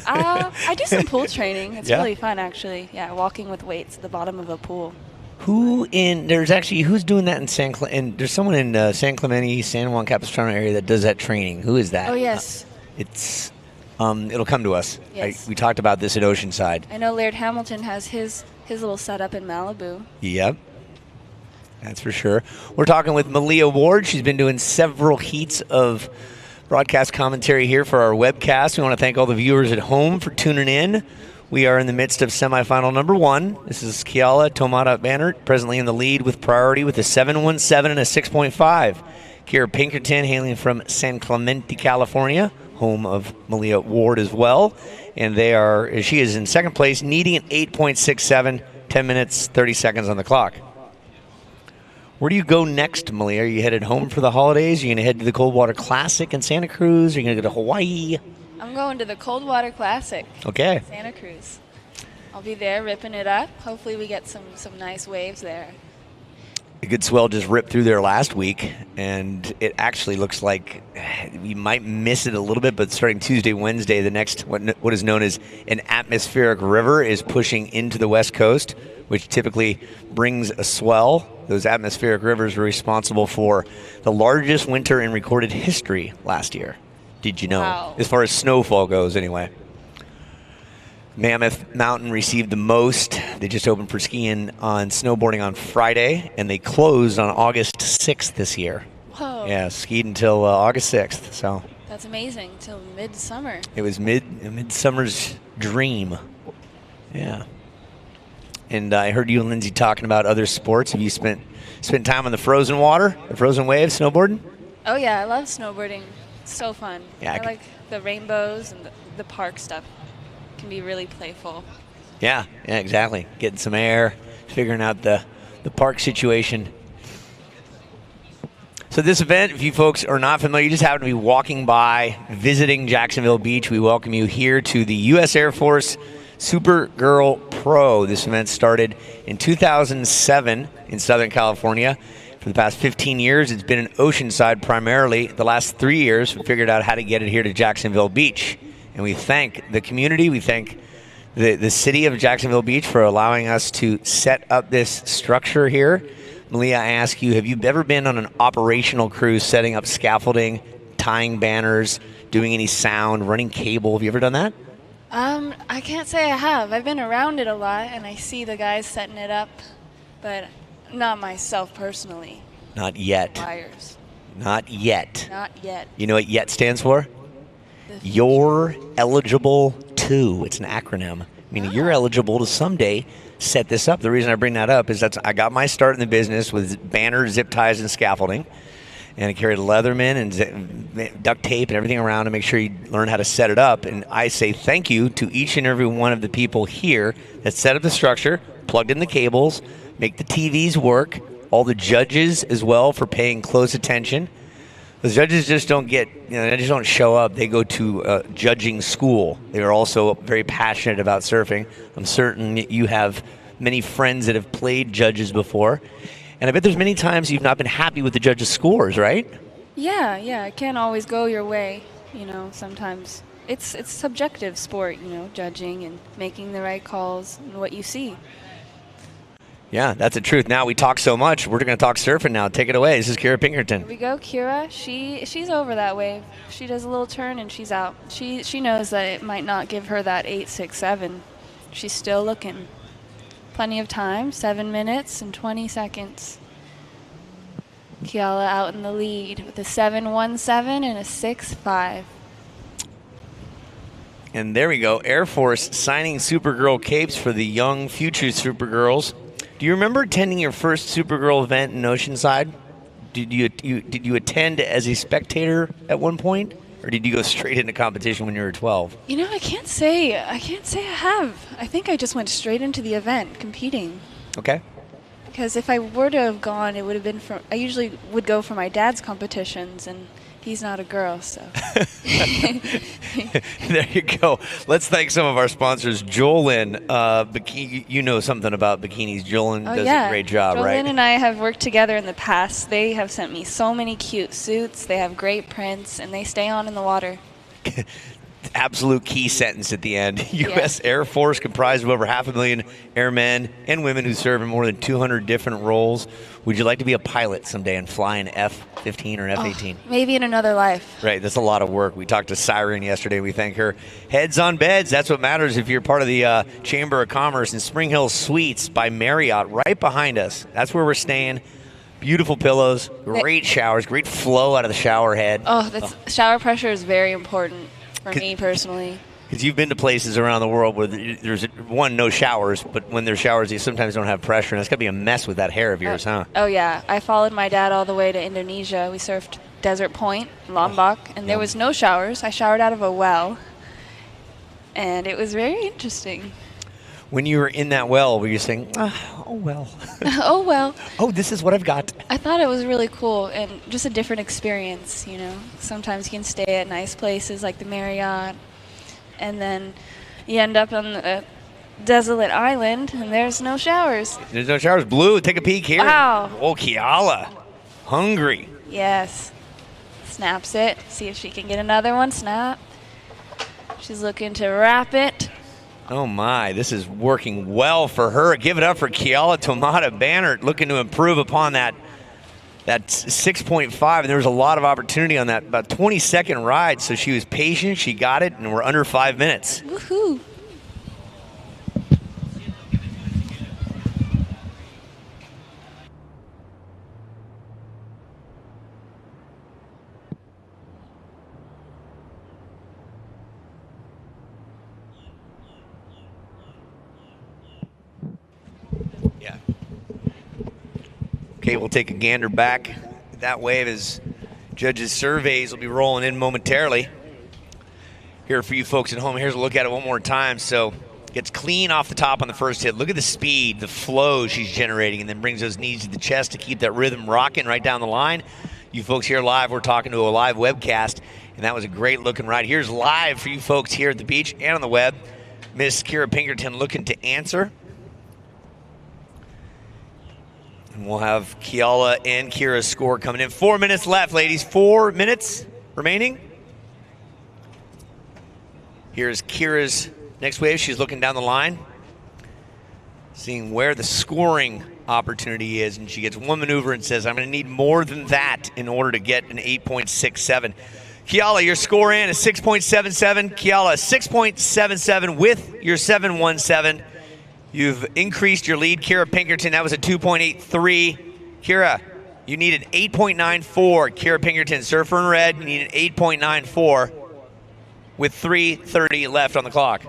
I do some pool training. It's Yeah? really fun, actually. Yeah, walking with weights at the bottom of a pool. Who's doing that in there's someone in San Clemente, San Juan Capistrano area that does that training. Who is that? Oh, yes. It'll come to us. Yes. We talked about this at Oceanside. I know Laird Hamilton has his little setup in Malibu. Yep. That's for sure. We're talking with Malia Ward. She's been doing several heats of broadcast commentary here for our webcast. We want to thank all the viewers at home for tuning in. We are in the midst of semifinal number 1. This is Keala Tomata Bannert, presently in the lead with priority with a 7.17 and a 6.5. Kira Pinkerton hailing from San Clemente, California, home of Malia Ward as well. And she is in second place, needing an 8.67, 10 minutes, 30 seconds on the clock. Where do you go next, Malia? Are you headed home for the holidays? Are you going to head to the Coldwater Classic in Santa Cruz? Are you going to go to Hawaii? I'm going to the Coldwater Classic. Okay. Santa Cruz. I'll be there ripping it up. Hopefully we get some nice waves there. A good swell just ripped through there last week, and it actually looks like we might miss it a little bit, but starting Tuesday, Wednesday, the next, what is known as an atmospheric river is pushing into the west coast, which typically brings a swell. Those atmospheric rivers were responsible for the largest winter in recorded history last year. Did you know? Wow. As far as snowfall goes, anyway. Mammoth Mountain received the most. They just opened for skiing on snowboarding on Friday, and they closed on August 6th this year. Whoa. Yeah, skied until August 6th. So That's amazing. Till midsummer. it was midsummer's dream. Yeah. And I heard you and Lindsay talking about other sports. Have you spent time on the frozen water, the frozen waves, snowboarding? Oh yeah, I love snowboarding. It's so fun. Yeah, I like the rainbows and the park stuff. It can be really playful. Yeah, exactly. Getting some air, figuring out the park situation. So this event, if you folks are not familiar, you just happen to be walking by, visiting Jacksonville Beach, we welcome you here to the U.S. Air Force Supergirl Pro. This event started in 2007 in Southern California. For the past 15 years, it's been in Oceanside primarily. The last 3 years, we figured out how to get it here to Jacksonville Beach. And we thank the community. We thank the city of Jacksonville Beach for allowing us to set up this structure here. Malia, I ask you, have you ever been on an operational cruise setting up scaffolding, tying banners, doing any sound, running cable? Have you ever done that? I can't say I have. I've been around it a lot, and I see the guys setting it up, but not myself personally. Not yet. Wires. Not yet. Not yet. You know what YET stands for? You're eligible to. It's an acronym. Meaning you're eligible to someday set this up. The reason I bring that up is that I got my start in the business with banners, zip ties, and scaffolding. And I carried Leatherman and duct tape and everything around to make sure you learn how to set it up. And I say thank you to each and every one of the people here that set up the structure, plugged in the cables, make the TVs work, all the judges as well for paying close attention. The judges just don't they just don't show up. They go to judging school. They are also very passionate about surfing. I'm certain you have many friends that have played judges before. And I bet there's many times you've not been happy with the judges' scores, right? Yeah, it can't always go your way. Sometimes it's subjective sport, you know, judging and making the right calls and what you see. Yeah, that's the truth. Now we talk so much. We're going to talk surfing now. Take it away. This is Kira Pinkerton. Here we go, Kira. She's over that wave. She does a little turn and she's out. She knows that it might not give her that 8.67. She's still looking. Plenty of time, 7 minutes and 20 seconds. Keala out in the lead with a 7.17 and a 6.5. And there we go. Air Force signing Supergirl capes for the young future Supergirls. Do you remember attending your first Supergirl event in Oceanside? Did you attend as a spectator at one point, or did you go straight into competition when you were 12? You know, I can't say I have. I think I just went straight into the event competing. Okay. Because if I were to have gone, it would have been for. I usually would go for my dad's competitions, and he's not a girl, so. There you go. Let's thank some of our sponsors. Jolyn, you know something about bikinis. Jolyn does a great job, Jolyn right? and I have worked together in the past. They have sent me so many cute suits. They have great prints, and they stay on in the water. Absolute key sentence at the end. U.S. Air Force comprised of over 500,000 airmen and women who serve in more than 200 different roles. Would you like to be a pilot someday and fly an F-15 or F-18? Maybe in another life. Right, that's a lot of work. We talked to Siren yesterday. We thank her. Heads on Beds, that's what matters if you're part of the Chamber of Commerce. In Spring Hill Suites by Marriott, right behind us. That's where we're staying. Beautiful pillows, great showers, great flow out of the shower head. Shower pressure is very important for me personally. Because you've been to places around the world where there's, no showers, but when there's showers, you sometimes don't have pressure, and it's got to be a mess with that hair of yours, huh? Oh, yeah. I followed my dad all the way to Indonesia. We surfed Desert Point, Lombok, and there was no showers. I showered out of a well, and it was very interesting. When you were in that well, were you saying, oh, well. Oh, well. Oh, this is what I've got. I thought it was really cool and just a different experience, you know. Sometimes you can stay at nice places like the Marriott, and then you end up on a desolate island, and there's no showers. There's no showers. Blue, take a peek here. Wow. Oh, Keala. Hungry. Yes. Snaps it. See if she can get another one. Snap. She's looking to wrap it. Oh, my. This is working well for her. Give it up for Keala Tomata Bannert, looking to improve upon that 6.5. And there was a lot of opportunity on that about 20-second ride. So she was patient. She got it, and we're under 5 minutes. Woohoo. Okay, we'll take a gander back that wave as judges' surveys will be rolling in momentarily. Here for you folks at home, here's a look at it one more time. So gets clean off the top on the first hit. Look at the speed, the flow she's generating, and then brings those knees to the chest to keep that rhythm rocking right down the line. You folks here live, we're talking to a live webcast, and that was a great looking ride. Here's live for you folks here at the beach and on the web. Miss Kira Pinkerton looking to answer. And we'll have Keala and Kira's score coming in. 4 minutes left, ladies. 4 minutes remaining. Here's Kira's next wave. She's looking down the line, seeing where the scoring opportunity is. And she gets one maneuver and says, I'm going to need more than that in order to get an 8.67. Keala, your score in is 6.77. Keala, 6.77 with your 7.17. You've increased your lead. Kira Pinkerton, that was a 2.83. Kira, you need an 8.94. Kira Pinkerton, surfer in red, you need an 8.94 with 3:30 left on the clock.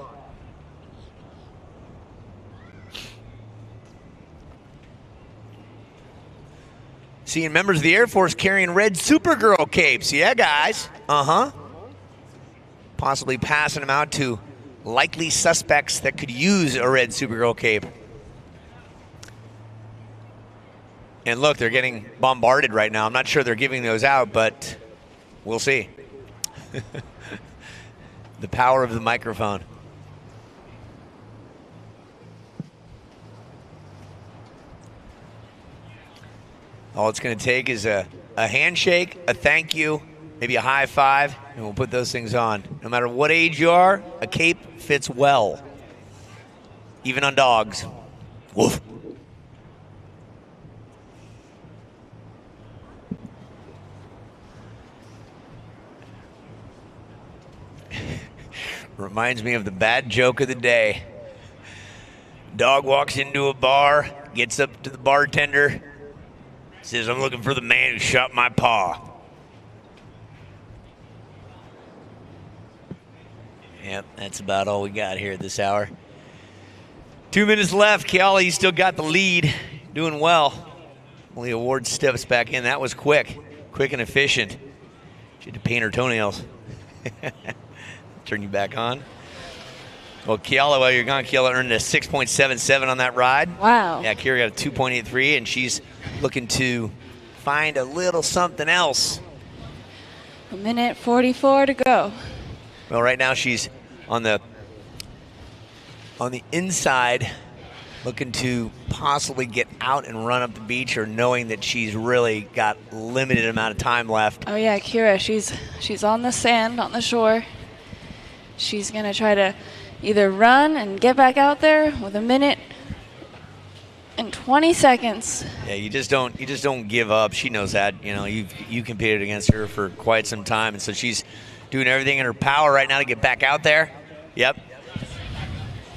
Seeing members of the Air Force carrying red Supergirl capes. Yeah, guys. Possibly passing them out to likely suspects that could use a red Supergirl cape. And look, they're getting bombarded right now. I'm not sure they're giving those out, but we'll see. The power of the microphone. All it's going to take is a handshake, a thank you, maybe a high five. and we'll put those things on. No matter what age you are, a cape fits well, even on dogs. Woof. Reminds me of the bad joke of the day. Dog walks into a bar, gets up to the bartender, says, "I'm looking for the man who shot my paw." Yep, that's about all we got here at this hour. 2 minutes left. Keala, you still got the lead. Doing well. Only Ward steps back in. That was quick and efficient. She had to paint her toenails. Turn you back on. Well, Keala, while you're gone, Keala earned a 6.77 on that ride. Wow. Yeah, Kira got a 2.83, and she's looking to find a little something else. 1:44 to go. Well, right now she's on the inside, looking to possibly get out and run up the beach, or knowing that she's really got limited amount of time left. Oh yeah, Kira, she's on the sand, on the shore. She's gonna try to either run and get back out there with 1 minute and 20 seconds. Yeah, you just don't give up. She knows that. You know, you competed against her for quite some time, and so she's doing everything in her power right now to get back out there. Yep.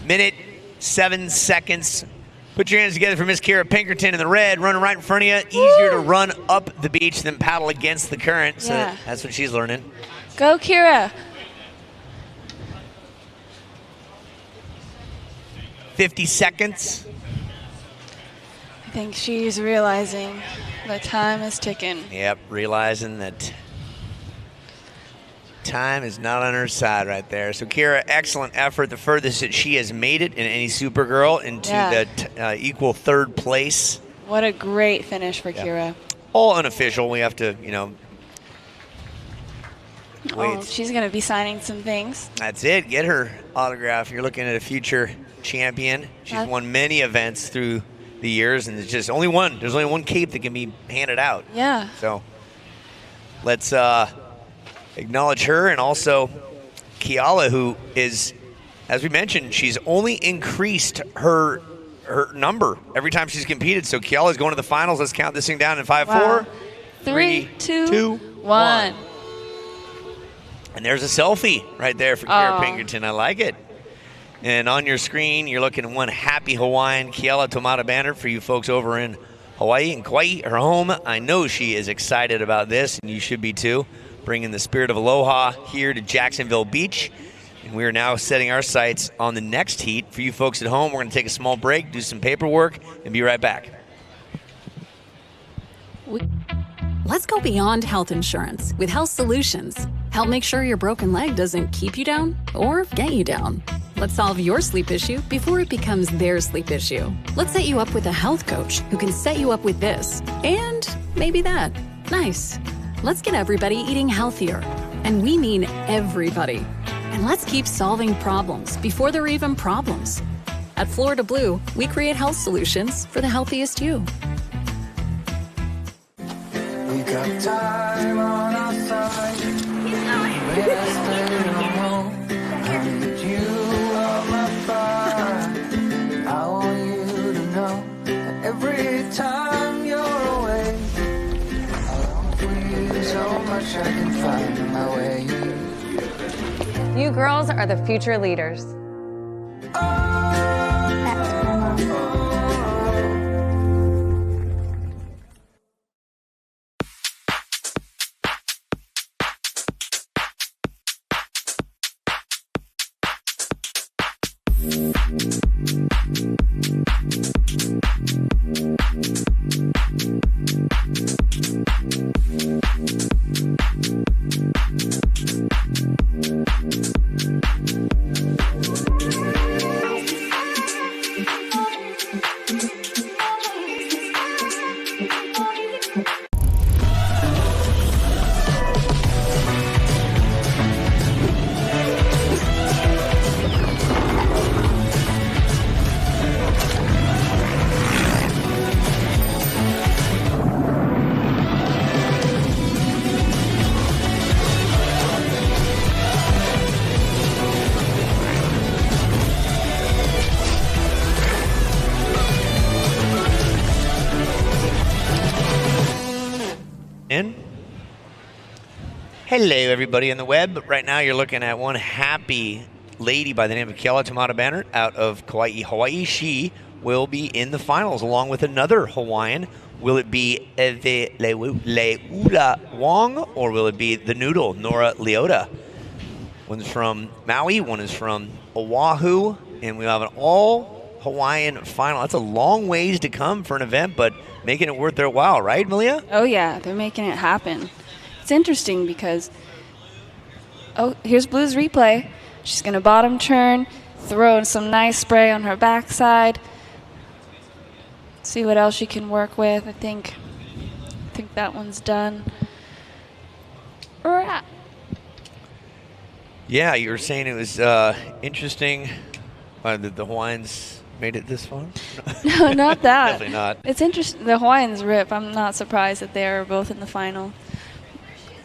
1:07. Put your hands together for Miss Kira Pinkerton in the red, running right in front of you. Easier to run up the beach than paddle against the current. So Yeah. that's what she's learning. Go, Kira. 50 seconds. I think she's realizing the time is ticking. Yep, realizing that time is not on her side right there. So Kira, excellent effort. The furthest that she has made it in any Supergirl into the equal third place. What a great finish for Kira. All unofficial. We have to, you know. Oh, she's going to be signing some things. That's it. Get her autograph. You're looking at a future champion. She's won many events through the years, and there's just only one. There's only one cape that can be handed out. Yeah. So let's acknowledge her, and also Keala, who is, as we mentioned, she's only increased her number every time she's competed. So Keala's going to the finals. Let's count this thing down in 5, 4, 3, 2, 1. And there's a selfie right there for Kira Pinkerton. I like it. And on your screen, you're looking at one happy Hawaiian Keala Tomata banner for you folks over in Hawaii and Kauai, her home. I know she is excited about this, and you should be too. Bringing the spirit of aloha here to Jacksonville Beach. And we are now setting our sights on the next heat. For you folks at home, we're going to take a small break, do some paperwork, and be right back. Let's go beyond health insurance with Health Solutions. Help make sure your broken leg doesn't keep you down or get you down. Let's solve your sleep issue before it becomes their sleep issue. Let's set you up with a health coach who can set you up with this and maybe that. Nice. Let's get everybody eating healthier. And we mean everybody. And let's keep solving problems before they're even problems. At Florida Blue, we create health solutions for the healthiest you. We got time on our side. When I stay home, I need you on my fire. I want you to know that every time you're away, I long for you so much I can find my way. You girls are the future leaders. Hello, everybody on the web. But right now, you're looking at one happy lady by the name of Keala Tamata Banner out of Kauai, Hawaii. She will be in the finals along with another Hawaiian. Will it be Eve Leula Wong or will it be the Noodle, Nora Leota? One's from Maui, one is from Oahu, and we have an all-Hawaiian final. That's a long ways to come for an event, but making it worth their while, right, Malia? Oh, yeah, they're making it happen. It's interesting because, here's Blue's replay. She's going to bottom turn, throw some nice spray on her backside. See what else she can work with. I think that one's done. Yeah, you were saying it was interesting that the Hawaiians made it this far? No, not that. Definitely not. It's interesting. The Hawaiians rip. I'm not surprised that they are both in the final.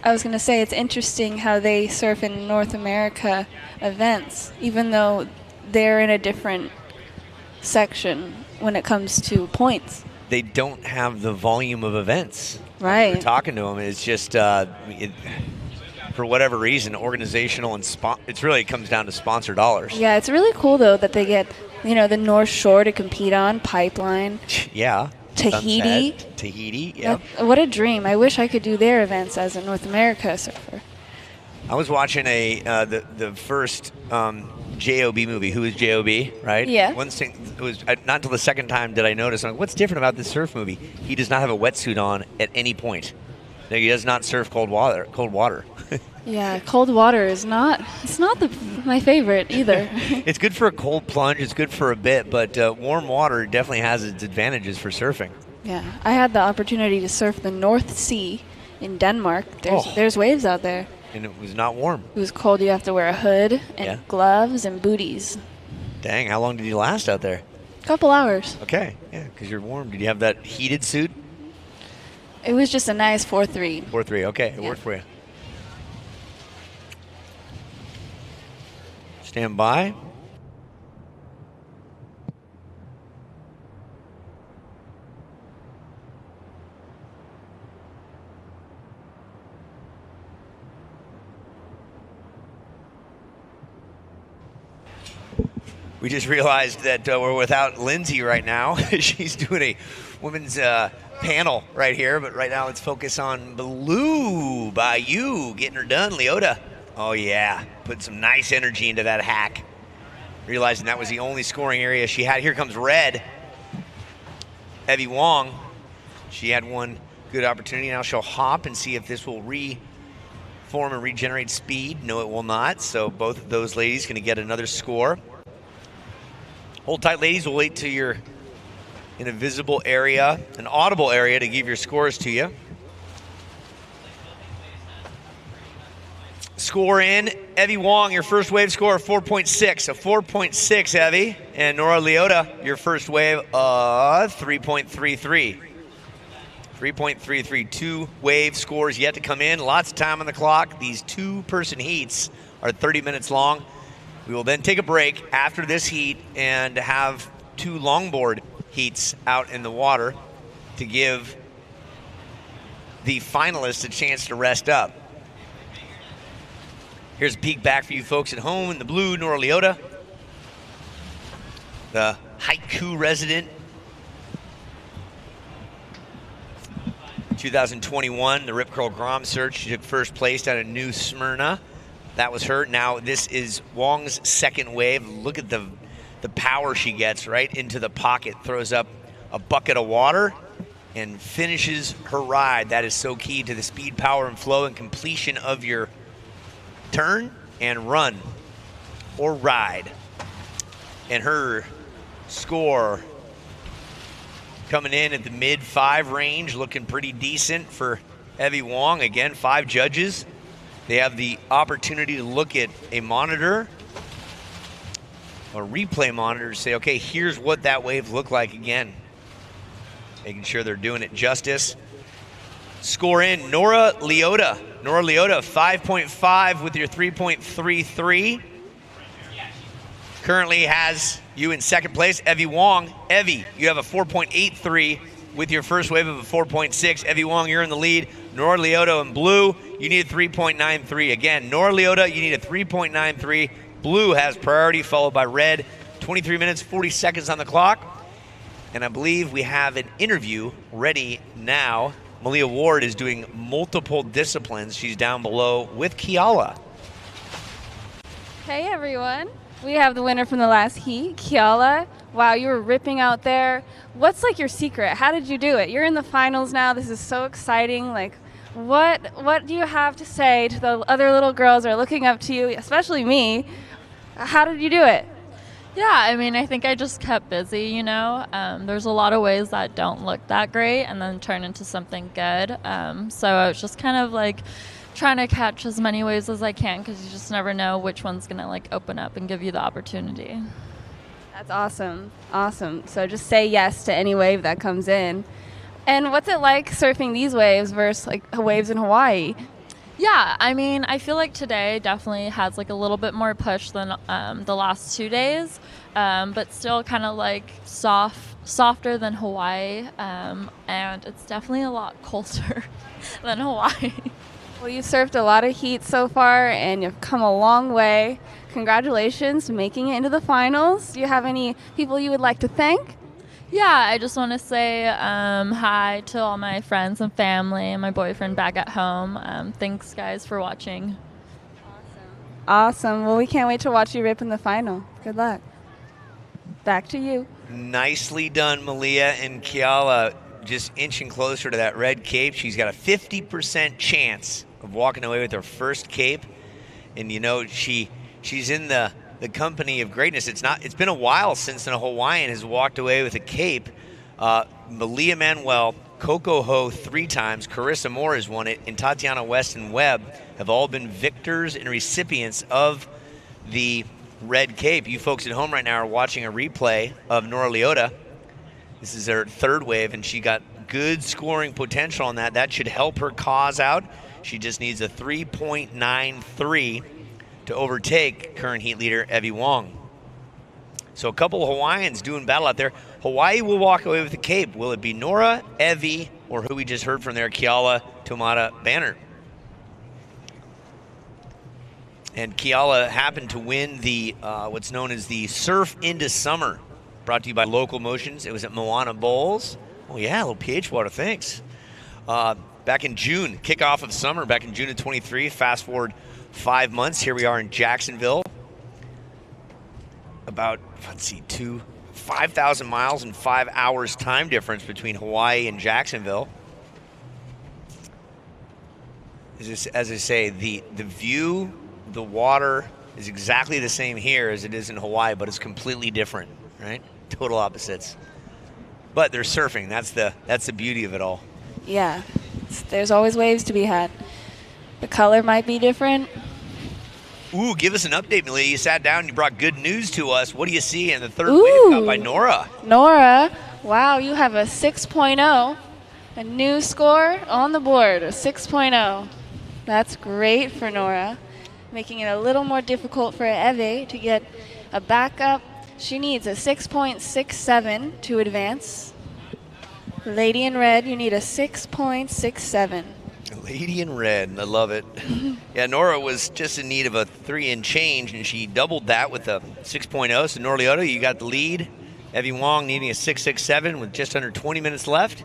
I was going to say it's interesting how they surf in North America events, even though they're in a different section when it comes to points. They don't have the volume of events. Right. We're talking to them. It's just, for whatever reason, organizational and it comes down to sponsor dollars. Yeah, it's really cool, though, that they get, the North Shore to compete on, Pipeline. Yeah. Tahiti. Sunset, Tahiti, yeah. What a dream. I wish I could do their events as a North America surfer. I was watching the first J.O.B. movie. Who is J.O.B., right? Yeah. One thing, it was not until the second time did I notice, I'm like, what's different about this surf movie? He does not have a wetsuit on at any point. He does not surf cold water. Yeah, cold water is not my favorite either. It's good for a cold plunge. It's good for a bit, but warm water definitely has its advantages for surfing. Yeah, I had the opportunity to surf the North Sea in Denmark. There's waves out there. And it was not warm. It was cold. You have to wear a hood and gloves and booties. Dang, how long did you last out there? A couple hours. Okay, yeah, because you're warm. Did you have that heated suit? It was just a nice 4-3. 4-3, okay, it worked for you. Stand by. We just realized that we're without Lindsay right now. She's doing a women's panel right here, but right now let's focus on Blue Bayou getting her done. Leota. Oh, yeah. Put some nice energy into that hack. Realizing that was the only scoring area she had. Here comes Red. Evie Wong. She had one good opportunity. Now she'll hop and see if this will reform and regenerate speed. No, it will not. So both of those ladies going to get another score. Hold tight, ladies. We'll wait till you're in a visible area, an audible area, to give your scores to you. Score in. Evie Wong, your first wave score of 4.6. A 4.6, Evie. And Nora Leota, your first wave of 3.33. 3.33. 2 wave scores yet to come in. Lots of time on the clock. These 2-person heats are 30 minutes long. We will then take a break after this heat and have 2 longboard heats out in the water to give the finalists a chance to rest up. Here's a peek back for you folks at home in the blue. Nora Leota, the haiku resident. 2021, the Rip Curl Grom Search. She took first place down at New Smyrna. That was her. Now this is Wong's second wave. Look at the power she gets right into the pocket. Throws up a bucket of water and finishes her ride. That is so key to the speed, power, and flow and completion of your turn and run or ride. And her score coming in at the mid-5 range, looking pretty decent for Evie Wong. Again, 5 judges. They have the opportunity to look at a monitor, a replay monitor, to say, okay, here's what that wave looked like again. Making sure they're doing it justice. Score in, Nora Leota. Nora Leota, 5.5 with your 3.33. Currently has you in second place, Evie Wong. Evie, you have a 4.83 with your first wave of a 4.6. Evie Wong, you're in the lead. Nora Leota in blue, you need a 3.93. Again, Nora Leota, you need a 3.93. Blue has priority, followed by red. 23 minutes, 40 seconds on the clock. And I believe we have an interview ready now. Malia Ward is doing multiple disciplines. She's down below with Keala. Hey everyone, we have the winner from the last heat, Keala. Wow, you were ripping out there. What's like your secret? How did you do it? You're in the finals now. This is so exciting. Like, what do you have to say to the other little girls that are looking up to you, especially me? How did you do it? Yeah, I mean, I think I just kept busy, you know. There's a lot of ways that don't look that great and then turn into something good. So I was just kind of like trying to catch as many waves as I can because you just never know which one's going to like open up and give you the opportunity. That's awesome. Awesome. So just say yes to any wave that comes in. And what's it like surfing these waves versus like waves in Hawaii? Yeah, I mean, I feel like today definitely has like a little bit more push than the last 2 days, but still kind of like softer than Hawaii, and it's definitely a lot colder than Hawaii. Well, you've surfed a lot of heat so far, and you've come a long way. Congratulations for making it into the finals. Do you have any people you would like to thank? Yeah, I just want to say hi to all my friends and family and my boyfriend back at home. Thanks, guys, for watching. Awesome. Well, we can't wait to watch you rip in the final. Good luck. Back to you. Nicely done, Malia and Keala, just inching closer to that red cape. She's got a 50% chance of walking away with her first cape. And, you know, she's in the company of greatness. It's been a while since a Hawaiian has walked away with a cape. Malia Manuel, Coco Ho 3 times, Carissa Moore has won it, and Tatiana Weston Webb have all been victors and recipients of the red cape. You folks at home right now are watching a replay of Nora Leota. This is her 3rd wave, and she got good scoring potential on that. That should help her cause out. She just needs a 3.93 to overtake current heat leader Evie Wong. So a couple of Hawaiians doing battle out there. Hawaii will walk away with the cape. Will it be Nora, Evie, or who we just heard from there, Keala Tomata Banner? And Keala happened to win the what's known as the Surf into Summer, brought to you by Local Motions. It was at Moana Bowls. Oh yeah, a little pH water, thanks. Back in June, kickoff of summer, back in June of 23. Fast forward 5 months. Here we are in Jacksonville. About, 5,000 miles and 5 hours time difference between Hawaii and Jacksonville. As I say, the view, the water is exactly the same here as it is in Hawaii, but it's completely different, right? Total opposites. But they're surfing. That's the beauty of it all. Yeah, there's always waves to be had. The color might be different. Ooh, give us an update, Malia. You sat down and you brought good news to us. What do you see in the 3rd wave caught by Nora? Nora, wow, you have a 6.0. A new score on the board, a 6.0. That's great for Nora, making it a little more difficult for Evie to get a backup. She needs a 6.67 to advance. Lady in red, you need a 6.67. Lady in red, I love it. Yeah, Nora was just in need of a 3 and change, and she doubled that with a 6.0. So Nora Leota, you got the lead. Evie Wong needing a 6.67 with just under 20 minutes left.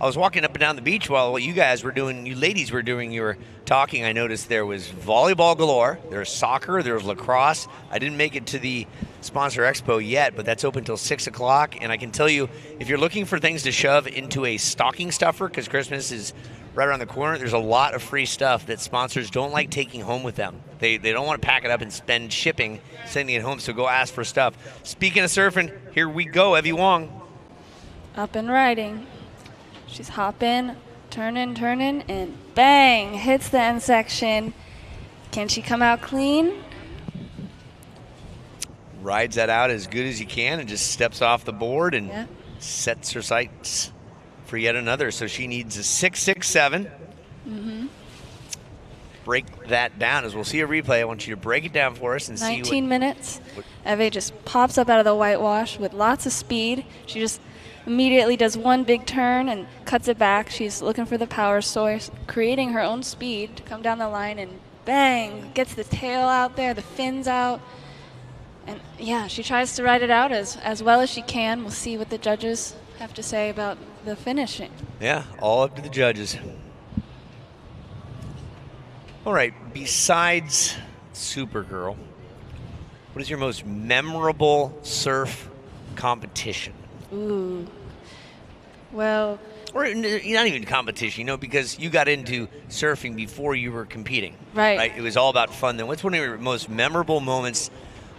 I was walking up and down the beach while you guys were doing, you ladies were doing your talking. I noticed there was volleyball galore, there's soccer, there's lacrosse. I didn't make it to the Sponsor Expo yet, but that's open until 6 o'clock. And I can tell you, if you're looking for things to shove into a stocking stuffer, because Christmas is right around the corner, there's a lot of free stuff that sponsors don't like taking home with them. They don't want to pack it up and spend shipping, sending it home, so go ask for stuff. Speaking of surfing, here we go, Evie Wong. Up and riding. She's hopping, turning, and bang, hits the end section. Can she come out clean? Rides that out as good as you can and just steps off the board and sets her sights for yet another. So she needs a 6.67. break that down. As we'll see a replay, I want you to break it down for us and see 19 minutes. Eve just pops up out of the whitewash with lots of speed. She just immediately does one big turn and cuts it back. She's looking for the power source, creating her own speed to come down the line, and bang, gets the tail out there, the fins out. And yeah, she tries to ride it out as well as she can. We'll see what the judges have to say about the finishing. Yeah, all up to the judges. All right, besides Supergirl, what is your most memorable surf competition? Ooh. Well, or not even competition, because you got into surfing before you were competing. Right. It was all about fun. Then what's one of your most memorable moments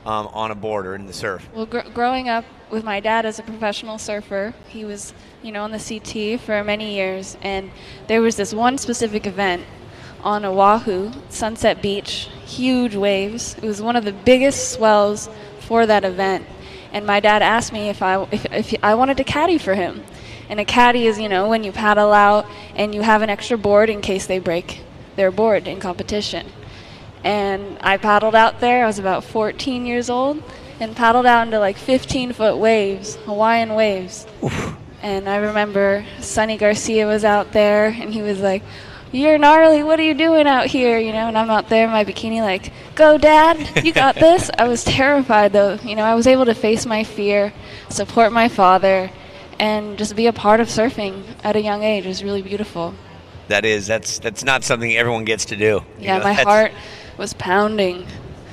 on a board or in the surf? Well, growing up with my dad as a professional surfer, he was, on the CT for many years, and there was this one specific event on Oahu, Sunset Beach, huge waves. It was one of the biggest swells for that event, and my dad asked me if I wanted to caddy for him. And a caddy is, when you paddle out and you have an extra board in case they break their board in competition. And I paddled out there. I was about 14 years old and paddled out into like 15-foot waves, Hawaiian waves. Oof. And I remember Sonny Garcia was out there, and he was like, "You're gnarly, what are you doing out here?" And I'm out there in my bikini like, "Go, Dad, you got this." I was terrified, though. I was able to face my fear, support my father, and just be a part of surfing at a young age. It was really beautiful. That's not something everyone gets to do. Yeah, my heart was pounding.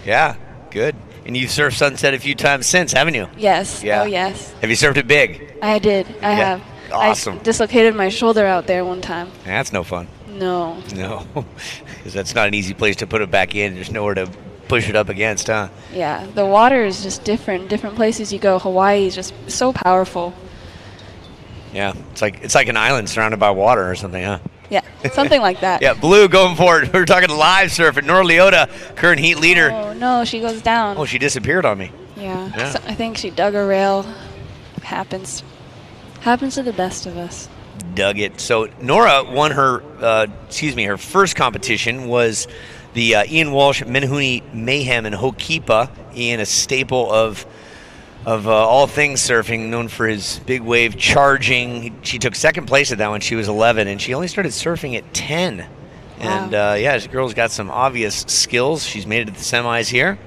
Yeah, good. And you've surfed Sunset a few times since, haven't you? Yes. Yeah. Oh, yes. Have you surfed it big? I did. I have. Awesome. I dislocated my shoulder out there one time. That's no fun. No. No, because that's not an easy place to put it back in. There's nowhere to push it up against, huh? Yeah, the water is just different. Different places you go. Hawaii is just so powerful. Yeah, it's like an island surrounded by water or something, huh? Yeah, something like that. Yeah, Blue going forward. We're talking live surf at Nora Leota, current heat leader. Oh, no, she goes down. Oh, she disappeared on me. Yeah. So I think she dug a rail. Happens to the best of us. Dug it. So Nora won her first competition was the Ian Walsh Menehune Mayhem in Ho'okipa. Ian, a staple of all things surfing, known for his big wave charging. She took second place at that when she was 11, and she only started surfing at 10. Wow. And this girl's got some obvious skills. She's made it to the semis here.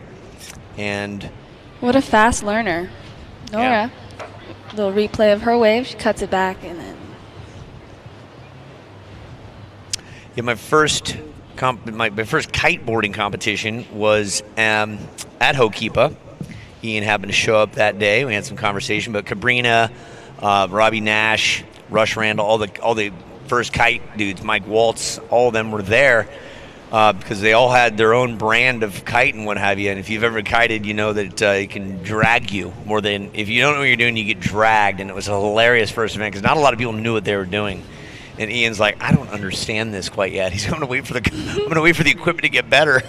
And what a fast learner. Nora. Yeah. Little replay of her wave. She cuts it back and then. Yeah, my first kiteboarding competition was at Ho'okipa. Ian happened to show up that day. We had some conversation, but Cabrina, Robbie Nash, Rush Randall, all the first kite dudes, Mike Waltz, all of them were there because they all had their own brand of kite and what have you. And if you've ever kited, you know that it can drag you more than if you don't know what you're doing, you get dragged. And it was a hilarious first event because not a lot of people knew what they were doing. And Ian's like, I don't understand this quite yet. I'm gonna wait for the equipment to get better,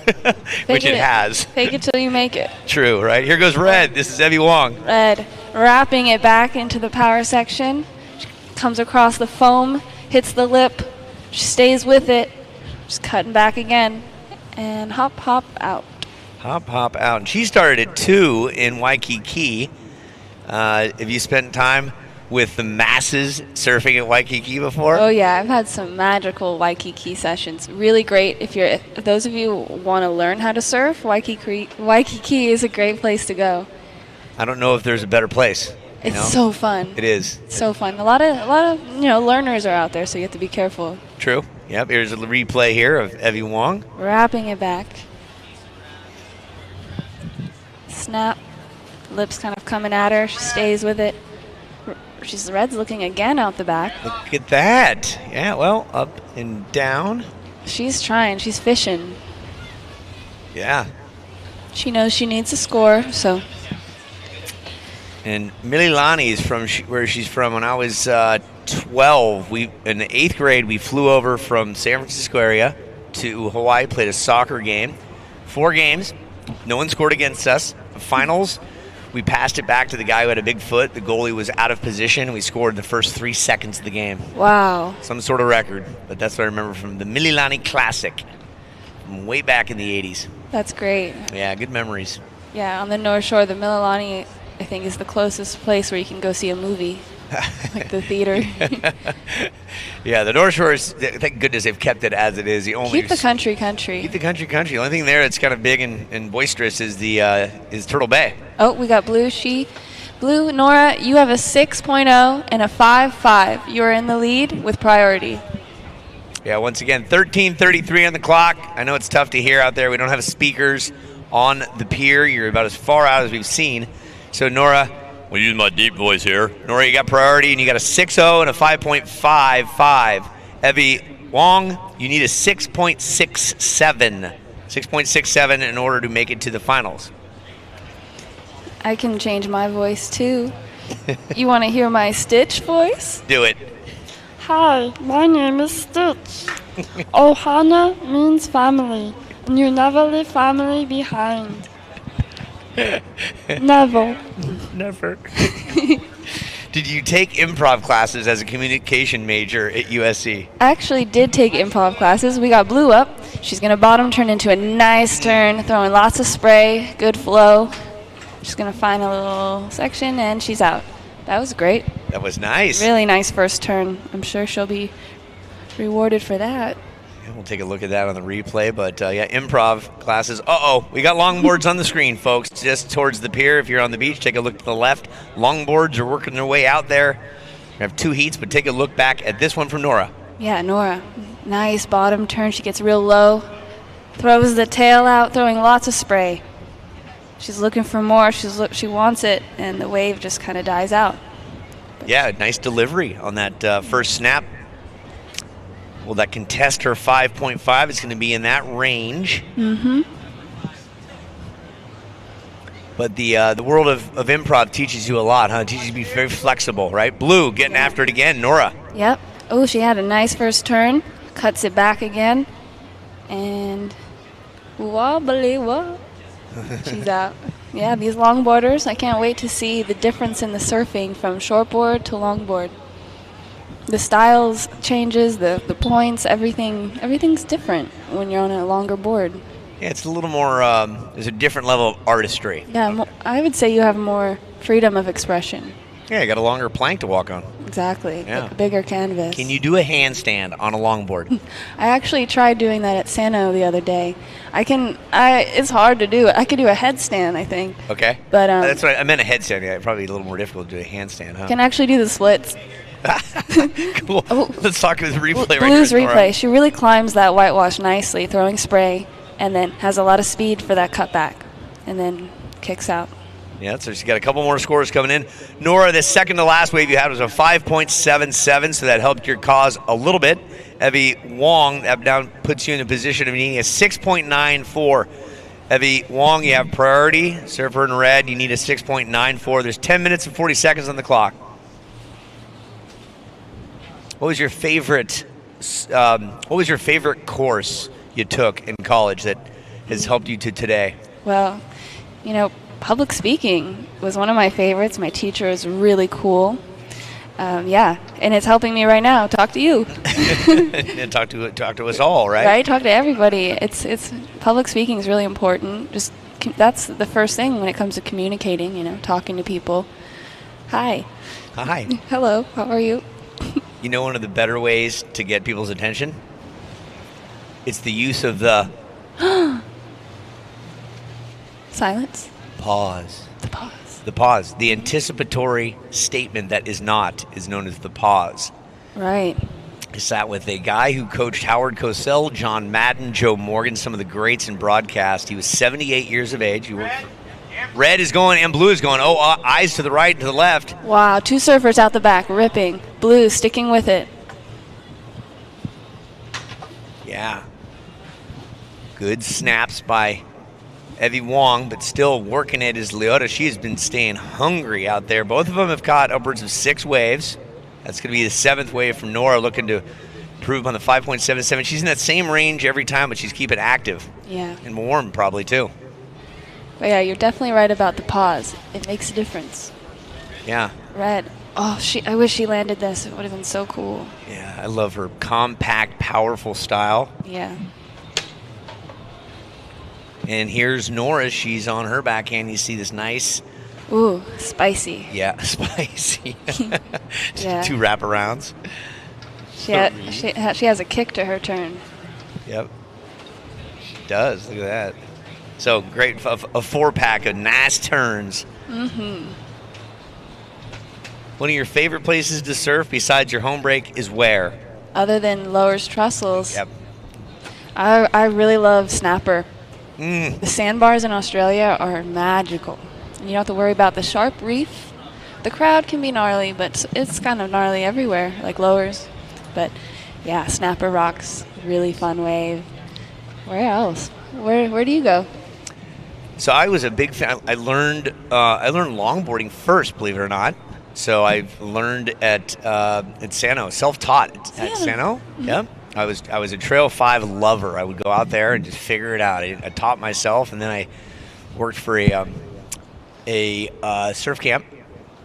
which it has. Fake it till you make it. True, right? Here goes Red. This is Evie Wong. Red, wrapping it back into the power section. She comes across the foam, hits the lip. She stays with it. Just cutting back again, and hop out. Hop out. And she started at 2 in Waikiki. Have you spent time with the masses surfing at Waikiki before? Oh yeah, I've had some magical Waikiki sessions. Really great. If those of you want to learn how to surf, Waikiki is a great place to go. I don't know if there's a better place. It's so fun. It is. It's so fun. A lot of learners are out there, so you have to be careful. True. Yep. Here's a replay here of Evie Wong. Wrapping it back. Snap. Lips kind of coming at her. She stays with it. Red's looking again out the back. Look at that. Yeah, well, up and down. She's trying. She's fishing. Yeah. She knows she needs a score, so. And Mililani is from where she's from. When I was 12, in the 8th grade, we flew over from San Francisco area to Hawaii, played a soccer game. 4 games. No one scored against us. The finals, we passed it back to the guy who had a big foot. The goalie was out of position. We scored the first 3 seconds of the game. Wow. Some sort of record, but that's what I remember from the Mililani Classic. from way back in the 80s. That's great. Yeah, good memories. Yeah, on the North Shore, the Mililani, I think, is the closest place where you can go see a movie, like the theater. Yeah, the North Shore is, thank goodness they've kept it as it is. Keep the country. Keep the country. The only thing there that's kind of big and boisterous is the is Turtle Bay. Oh, we got Blue. Blue, Nora, you have a 6.0 and a 5.5. You're in the lead with priority. Yeah, once again, 13:33 on the clock. I know it's tough to hear out there. We don't have speakers on the pier. You're about as far out as we've seen. So, Nora, we'll use my deep voice here. Nora, you got priority, and you got a 6.0 and a 5.55. Evie Wong, you need a 6.67. 6.67 in order to make it to the finals. I can change my voice, too. You want to hear my Stitch voice? Do it. Hi, my name is Stitch. Ohana means family, and you never leave family behind. Never. Never. Did you take improv classes as a communication major at USC? I actually did take improv classes. We got Blue up. She's going to bottom turn into a nice turn, throwing lots of spray, good flow. She's going to find a little section, and she's out. That was great. That was nice. Really nice first turn. I'm sure she'll be rewarded for that. Yeah, we'll take a look at that on the replay. But, yeah, improv classes. We got longboards on the screen, folks, just towards the pier. If you're on the beach, take a look to the left. Longboards are working their way out there. We have 2 heats, but take a look back at this one from Nora. Yeah, Nora. Nice bottom turn. She gets real low. Throws the tail out, throwing lots of spray. She's looking for more. She wants it, and the wave just kind of dies out. Yeah, nice delivery on that first snap. Will that contest her 5.5? It's going to be in that range. Mm-hmm. But the world of improv teaches you a lot, huh? It teaches you to be very flexible, right? Blue getting after it again. Nora. Yep. Oh, she had a nice first turn. Cuts it back again. And wobbly whoa. She's out. Yeah, these longboarders, I can't wait to see the difference in the surfing from shortboard to longboard. The styles changes, the points, everything's different when you're on a longer board. Yeah, it's a little more, there's a different level of artistry. Yeah, I would say you have more freedom of expression. Yeah, you got a longer plank to walk on. Exactly. Yeah. A bigger canvas. Can you do a handstand on a longboard? I actually tried doing that at Sano the other day. It's hard to do. I could do a headstand, I think. Okay. But that's what I meant, a headstand. Yeah, probably a little more difficult to do a handstand, huh? Can actually do the splits. Cool. Let's talk with the replay right here. Blue's replay. She really climbs that whitewash nicely, throwing spray, and then has a lot of speed for that cutback, and then kicks out. Yeah, so she's got a couple more scores coming in. Nora, the second to last wave you had was a 5.77, so that helped your cause a little bit. Evie Wong, that down puts you in a position of needing a 6.94. Evie Wong, you have priority. Surfer in red, you need a 6.94. There's 10 minutes and 40 seconds on the clock. What was your favorite course you took in college that has helped you to today? Well, public speaking was one of my favorites. My teacher is really cool. Yeah, and it's helping me right now. Talk to you. And talk to us all, right? Right, talk to everybody. It's public speaking is really important. That's the first thing when it comes to communicating. Talking to people. Hi. Hi. Hello. How are you? You know, one of the better ways to get people's attention? It's the use of the silence. Pause. The pause. The pause. The anticipatory statement that is not is known as the pause. Right. I sat with a guy who coached Howard Cosell, John Madden, Joe Morgan, some of the greats in broadcast. He was 78 years of age. Red is going and blue is going. Eyes to the right and to the left. Wow, 2 surfers out the back, ripping. Blue sticking with it. Yeah. Good snaps by Evie Wong, but still working it is Leota. She has been staying hungry out there. Both of them have caught upwards of 6 waves. That's going to be the 7th wave from Nora, looking to improve on the 5.77. She's in that same range every time, but she's keeping active. Yeah. And warm, probably, too. But yeah, you're definitely right about the pause. It makes a difference. Yeah. Red. Oh, I wish she landed this. It would have been so cool. Yeah, I love her compact, powerful style. Yeah. And here's Nora. She's on her backhand. You see this nice. Ooh, spicy. Yeah, spicy. Yeah. 2 wraparounds. She has a kick to her turn. Yep. She does. Look at that. So great. A 4-pack of nice turns. Mm-hmm. One of your favorite places to surf besides your home break is where? Other than Lowers Trussels. Yep. I really love Snapper. Mm. The sandbars in Australia are magical. You don't have to worry about the sharp reef. The crowd can be gnarly, but it's kind of gnarly everywhere, like Lowers. But yeah, Snapper Rocks, really fun wave. Where else? Where do you go? So I was a big fan. I learned longboarding first, believe it or not. So I've learned at Sano, self-taught at Sano. Mm-hmm. Yep. I was a Trail 5 lover. I would go out there and just figure it out. I taught myself, and then I worked for a surf camp.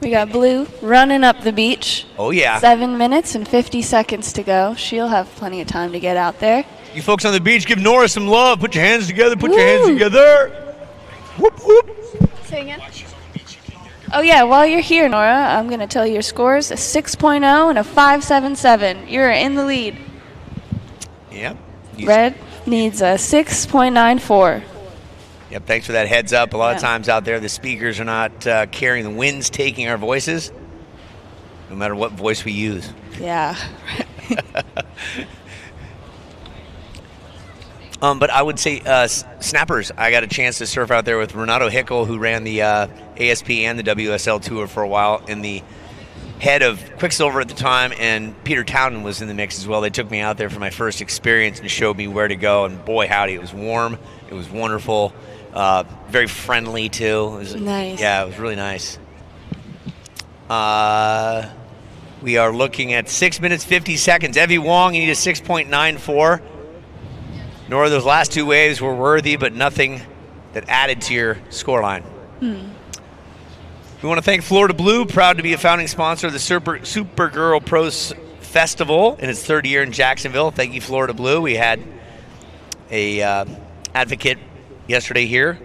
We got Blue running up the beach. Oh, yeah. 7 minutes and 50 seconds to go. She'll have plenty of time to get out there. You folks on the beach, give Nora some love. Put your hands together. Put your hands together. Whoop, whoop. Say again? Oh, yeah, while you're here, Nora, I'm going to tell you your scores, a 6.0 and a 5.77. You're in the lead. Yep. Red needs a 6.94. Yep, thanks for that heads up. A lot of Yeah. times out there, the speakers are not carrying, the wind's taking our voices, no matter what voice we use. Yeah. But I would say snappers. I got a chance to surf out there with Renato Hickel, who ran the ASP and the WSL tour for a while, and the head of Quicksilver at the time, and Peter Townend was in the mix as well. They took me out there for my first experience and showed me where to go, and boy, howdy, it was warm. It was wonderful. Very friendly, too. It was, nice. Yeah, it was really nice. We are looking at 6 minutes, 50 seconds. Evie Wong, you need a 6.94. Nora, those last 2 waves were worthy, but nothing that added to your scoreline. We want to thank Florida Blue, proud to be a founding sponsor of the Supergirl Pros Festival in its 3rd year in Jacksonville. Thank you, Florida Blue. We had a advocate yesterday here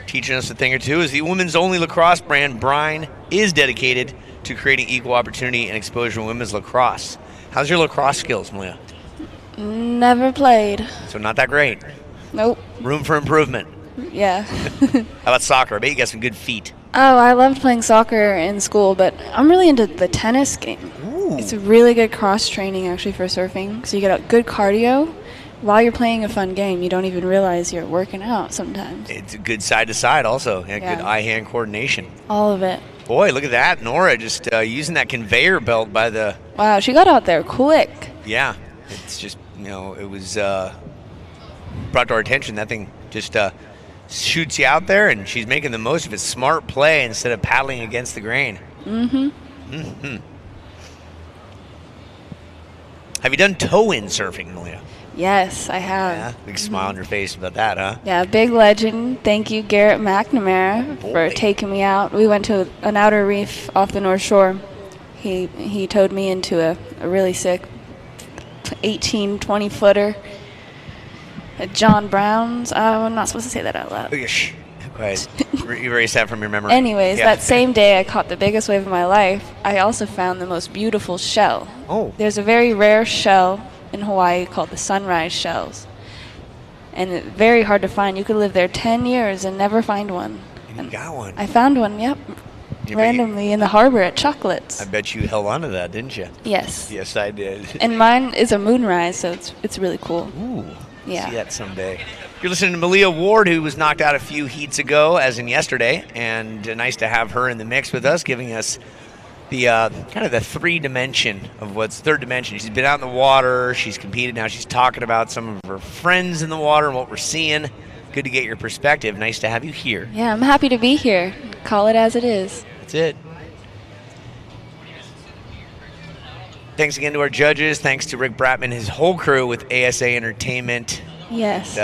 teaching us a thing or two. As the women's only lacrosse brand, Brine is dedicated to creating equal opportunity and exposure in women's lacrosse. How's your lacrosse skills, Malia? Never played. So not that great. Nope. Room for improvement. Yeah. How about soccer? I bet you got some good feet. Oh, I loved playing soccer in school, but I'm really into the tennis game. Ooh. It's a really good cross-training, actually, for surfing. So you get a good cardio while you're playing a fun game. You don't even realize you're working out sometimes. It's a good side-to-side also. And Yeah. good eye-hand coordination. All of it. Boy, look at that. Nora just using that conveyor belt by the... Wow, she got out there quick. Yeah. It's just, it was brought to our attention. That thing just shoots you out there, and she's making the most of it. Smart play instead of paddling against the grain. Mm-hmm. Mm-hmm. Have you done toe-in surfing, Malia? Yes, I have. Yeah, big smile on your face about that, huh? Yeah, big legend. Thank you, Garrett McNamara, for taking me out. We went to an outer reef off the North Shore. He towed me into a really sick 18, 20-footer at John Brown's. I'm not supposed to say that out loud. Okay, shh. Quiet. You erase that from your memory. Anyways, Yeah. that same day I caught the biggest wave of my life. I also found the most beautiful shell. Oh. There's a very rare shell in Hawaii called the sunrise shells. And it's very hard to find. You could live there 10 years and never find one. You got one. I found one, yep. You- Randomly in the harbor at Chocolates. I bet you held on to that, didn't you? Yes. Yes, I did. And mine is a moonrise, so it's really cool. Ooh. Yeah. See that someday. You're listening to Malia Ward, who was knocked out a few heats ago, as in yesterday, and nice to have her in the mix with us, giving us the kind of the third dimension. She's been out in the water, she's competed, now she's talking about some of her friends in the water and what we're seeing. Good to get your perspective. Nice to have you here. Yeah, I'm happy to be here. Call it as it is. That's it. Thanks again to our judges. Thanks to Rick Bratman and his whole crew with ASA Entertainment. Yes.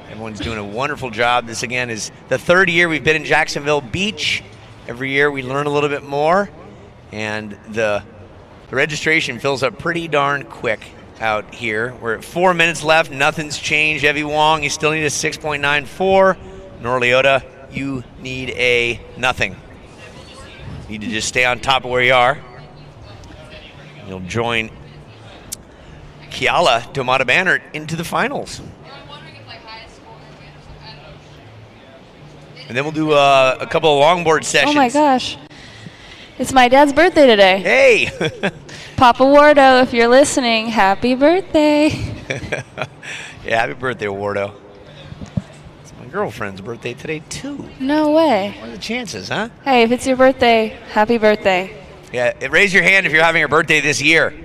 Everyone's doing a wonderful job. This, again, is the 3rd year we've been in Jacksonville Beach. Every year we learn a little bit more, and the registration fills up pretty darn quick. out here. We're at 4 minutes left. Nothing's changed. Evie Wong, you still need a 6.94. Nora Leota, you need a nothing. You need to just stay on top of where you are. You'll join Keala Tomata-Bannert into the finals. And then we'll do a couple of longboard sessions. Oh my gosh. It's my dad's birthday today. Hey! Papa Wardo, if you're listening, happy birthday. Yeah, happy birthday, Wardo. It's my girlfriend's birthday today, too. No way. What are the chances, huh? Hey, if it's your birthday, happy birthday. Yeah, raise your hand if you're having a birthday this year.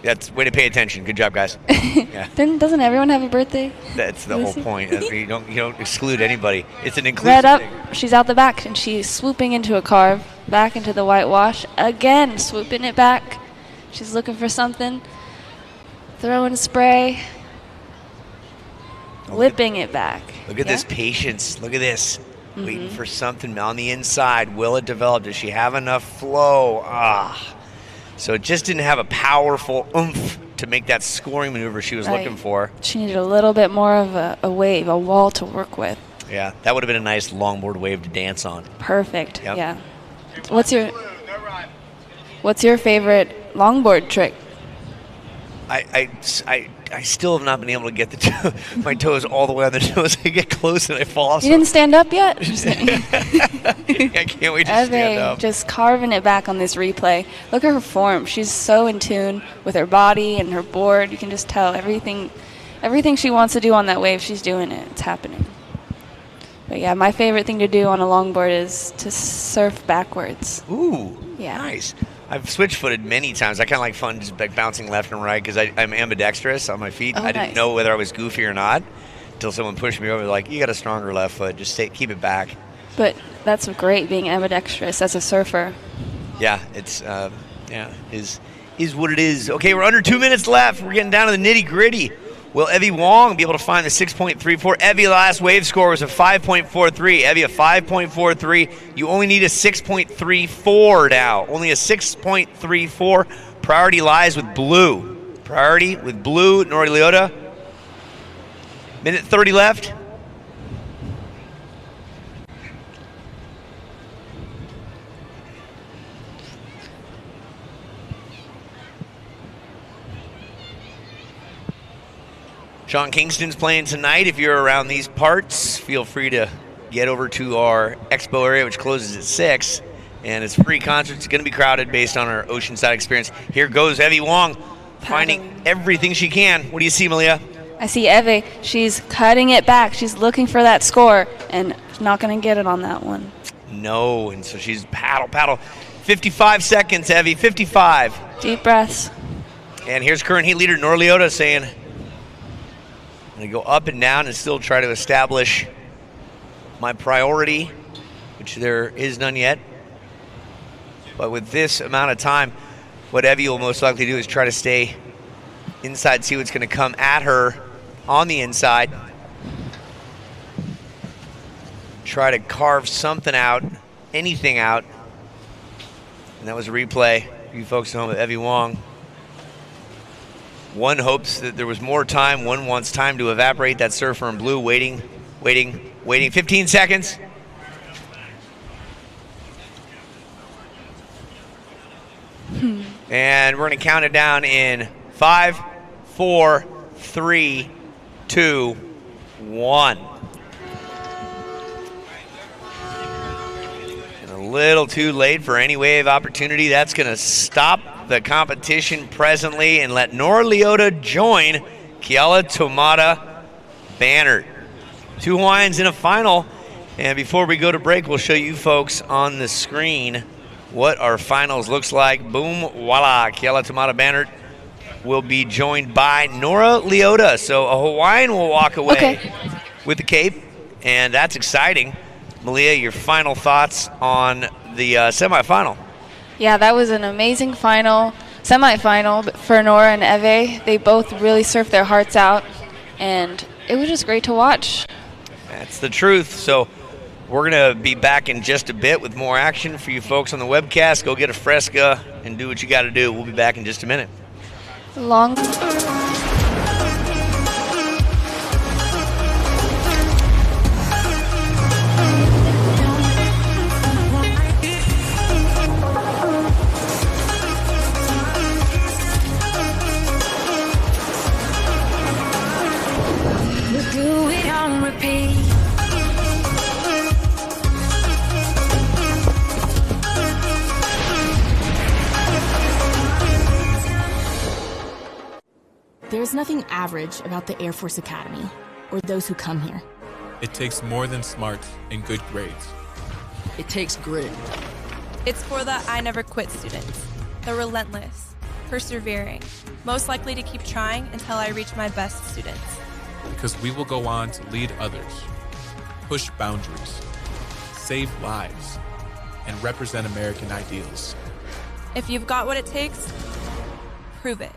That's way to pay attention. Good job, guys. Yeah. Then doesn't everyone have a birthday? That's the whole point. You don't exclude anybody. It's an inclusive Red up, thing. she's out the back, and she's swooping into a carve, back into the whitewash. Again, swooping it back. She's looking for something. Throwing spray. Whipping it back. Look at this patience. Look at this. Waiting for something on the inside. Will it develop? Does she have enough flow? So it just didn't have a powerful oomph to make that scoring maneuver she was looking for. She needed a little bit more of a wave, a wall to work with. Yeah, that would have been a nice longboard wave to dance on. Perfect. Yep. Yeah. What's your favorite longboard trick? I still have not been able to get my toes all the way on the nose. I get close and I fall off. You didn't stand up yet? I can't wait to stand up. Just carving it back on this replay. Look at her form. She's so in tune with her body and her board. You can just tell everything she wants to do on that wave, she's doing it. It's happening. But yeah, my favorite thing to do on a longboard is to surf backwards. Ooh, yeah. Nice. I've switch-footed many times. I kind of like fun just like bouncing left and right because I'm ambidextrous on my feet. Oh, I didn't nice. know whether I was goofy or not until someone pushed me over. Like, you got a stronger left foot. Just keep it back. But that's great being ambidextrous as a surfer. Yeah, it's is what it is. Okay, we're under 2 minutes left. We're getting down to the nitty-gritty. Will Evie Wong be able to find the 6.34? Evie last wave score was a 5.43. Evie a 5.43. You only need a 6.34 now. Only a 6.34. Priority lies with blue. Priority with blue. Nora Leota. Minute 30 left. Sean Kingston's playing tonight. If you're around these parts, feel free to get over to our expo area, which closes at 6. And it's a free concert. It's going to be crowded based on our Oceanside experience. Here goes Evie Wong, finding everything she can. What do you see, Malia? I see Evie. She's cutting it back. She's looking for that score, and not going to get it on that one. No, and so she's paddle. 55 seconds, Evie, 55. Deep breaths. And here's current heat leader Nora Leota saying, I'm going to go up and down and still try to establish my priority, which there is none yet. But with this amount of time, what Evie will most likely do is try to stay inside, see what's going to come at her on the inside. Try to carve something out, anything out. And that was a replay for you folks at home with Evie Wong. One hopes that there was more time. One wants time to evaporate. That surfer in blue waiting. 15 seconds. And we're going to count it down in 5, 4, 3, 2, 1. And a little too late for any wave opportunity. That's going to stop the competition presently and let Nora Leota join Keala Tomata-Bannert. 2 Hawaiians in a final. And before we go to break, we'll show you folks on the screen what our finals looks like. Boom, voila. Keala Tomata-Bannert will be joined by Nora Leota. So a Hawaiian will walk away with the cape, and that's exciting. Malia, your final thoughts on the semifinal? Yeah, that was an amazing semifinal for Nora and Eve. They both really surfed their hearts out, and it was just great to watch. That's the truth. So we're going to be back in just a bit with more action for you folks on the webcast. Go get a Fresca and do what you got to do. We'll be back in just a minute. Long. Do it on repeat. There's nothing average about the Air Force Academy or those who come here. It takes more than smarts and good grades. It takes grit. It's for the I never quit students, the relentless, persevering, most likely to keep trying until I reach my best students. Because we will go on to lead others, push boundaries, save lives, and represent American ideals. If you've got what it takes, prove it.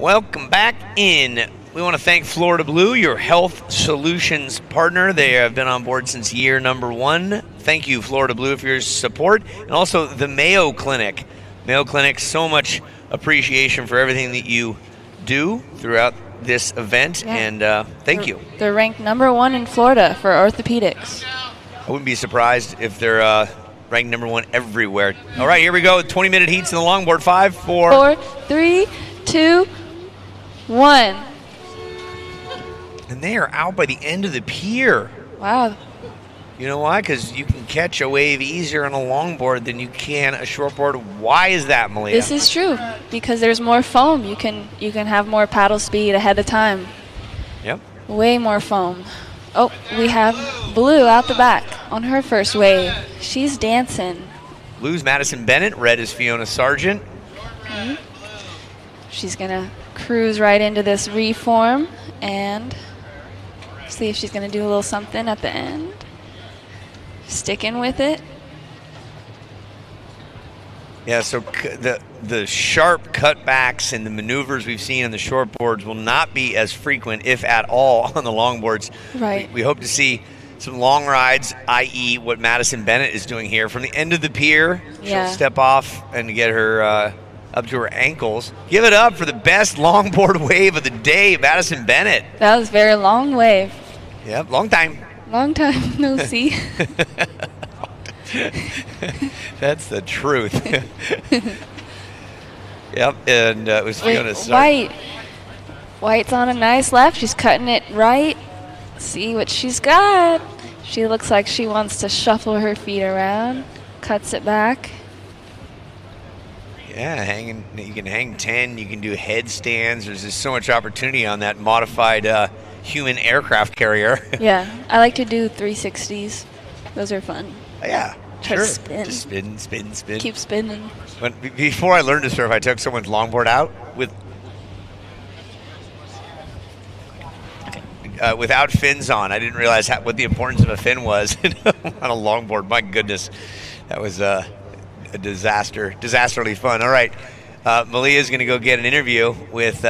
Welcome back in. We want to thank Florida Blue, your health solutions partner. They have been on board since year number 1. Thank you, Florida Blue, for your support. And also the Mayo Clinic. Mayo Clinic, so much appreciation for everything that you do throughout this event. Yeah. And thank you. They're ranked #1 in Florida for orthopedics. I wouldn't be surprised if they're ranked #1 everywhere. All right, here we go. 20-minute heats in the longboard. 5, 4. 4, 3, 2, 1. And they are out by the end of the pier. Wow. You know why? Because you can catch a wave easier on a longboard than you can a shortboard. Why is that, Malia? This is true because there's more foam. You can have more paddle speed ahead of time. Yep. Way more foam. Oh, we have Blue out the back on her first wave. She's dancing. Blue's Madison Bennett. Red is Fiona Sargent. Mhm. She's going to cruise right into this reform and see if she's going to do a little something at the end. Sticking with it. Yeah, so the sharp cutbacks and the maneuvers we've seen on the shortboards will not be as frequent, if at all, on the longboards. Right. We hope to see some long rides, i.e. what Madison Bennett is doing here. From the end of the pier, Yeah. she'll step off and get her up to her ankles. Give it up for the best longboard wave of the day, Madison Bennett. That was a very long wave. Yep, long time. Long time no see. That's the truth. Yep, and it was Fiona Sargent. White. White's on a nice left. She's cutting it right. See what she's got. She looks like she wants to shuffle her feet around. Cuts it back. Yeah, you can hang 10, you can do headstands. There's just so much opportunity on that modified human aircraft carrier. Yeah, I like to do 360s. Those are fun. Yeah, Try sure. to spin. Just spin. Keep spinning. Before I learned to surf, I took someone's longboard out without fins on. I didn't realize what the importance of a fin was on a longboard. My goodness, that was a disastrously fun. All right, Malia's going to go get an interview with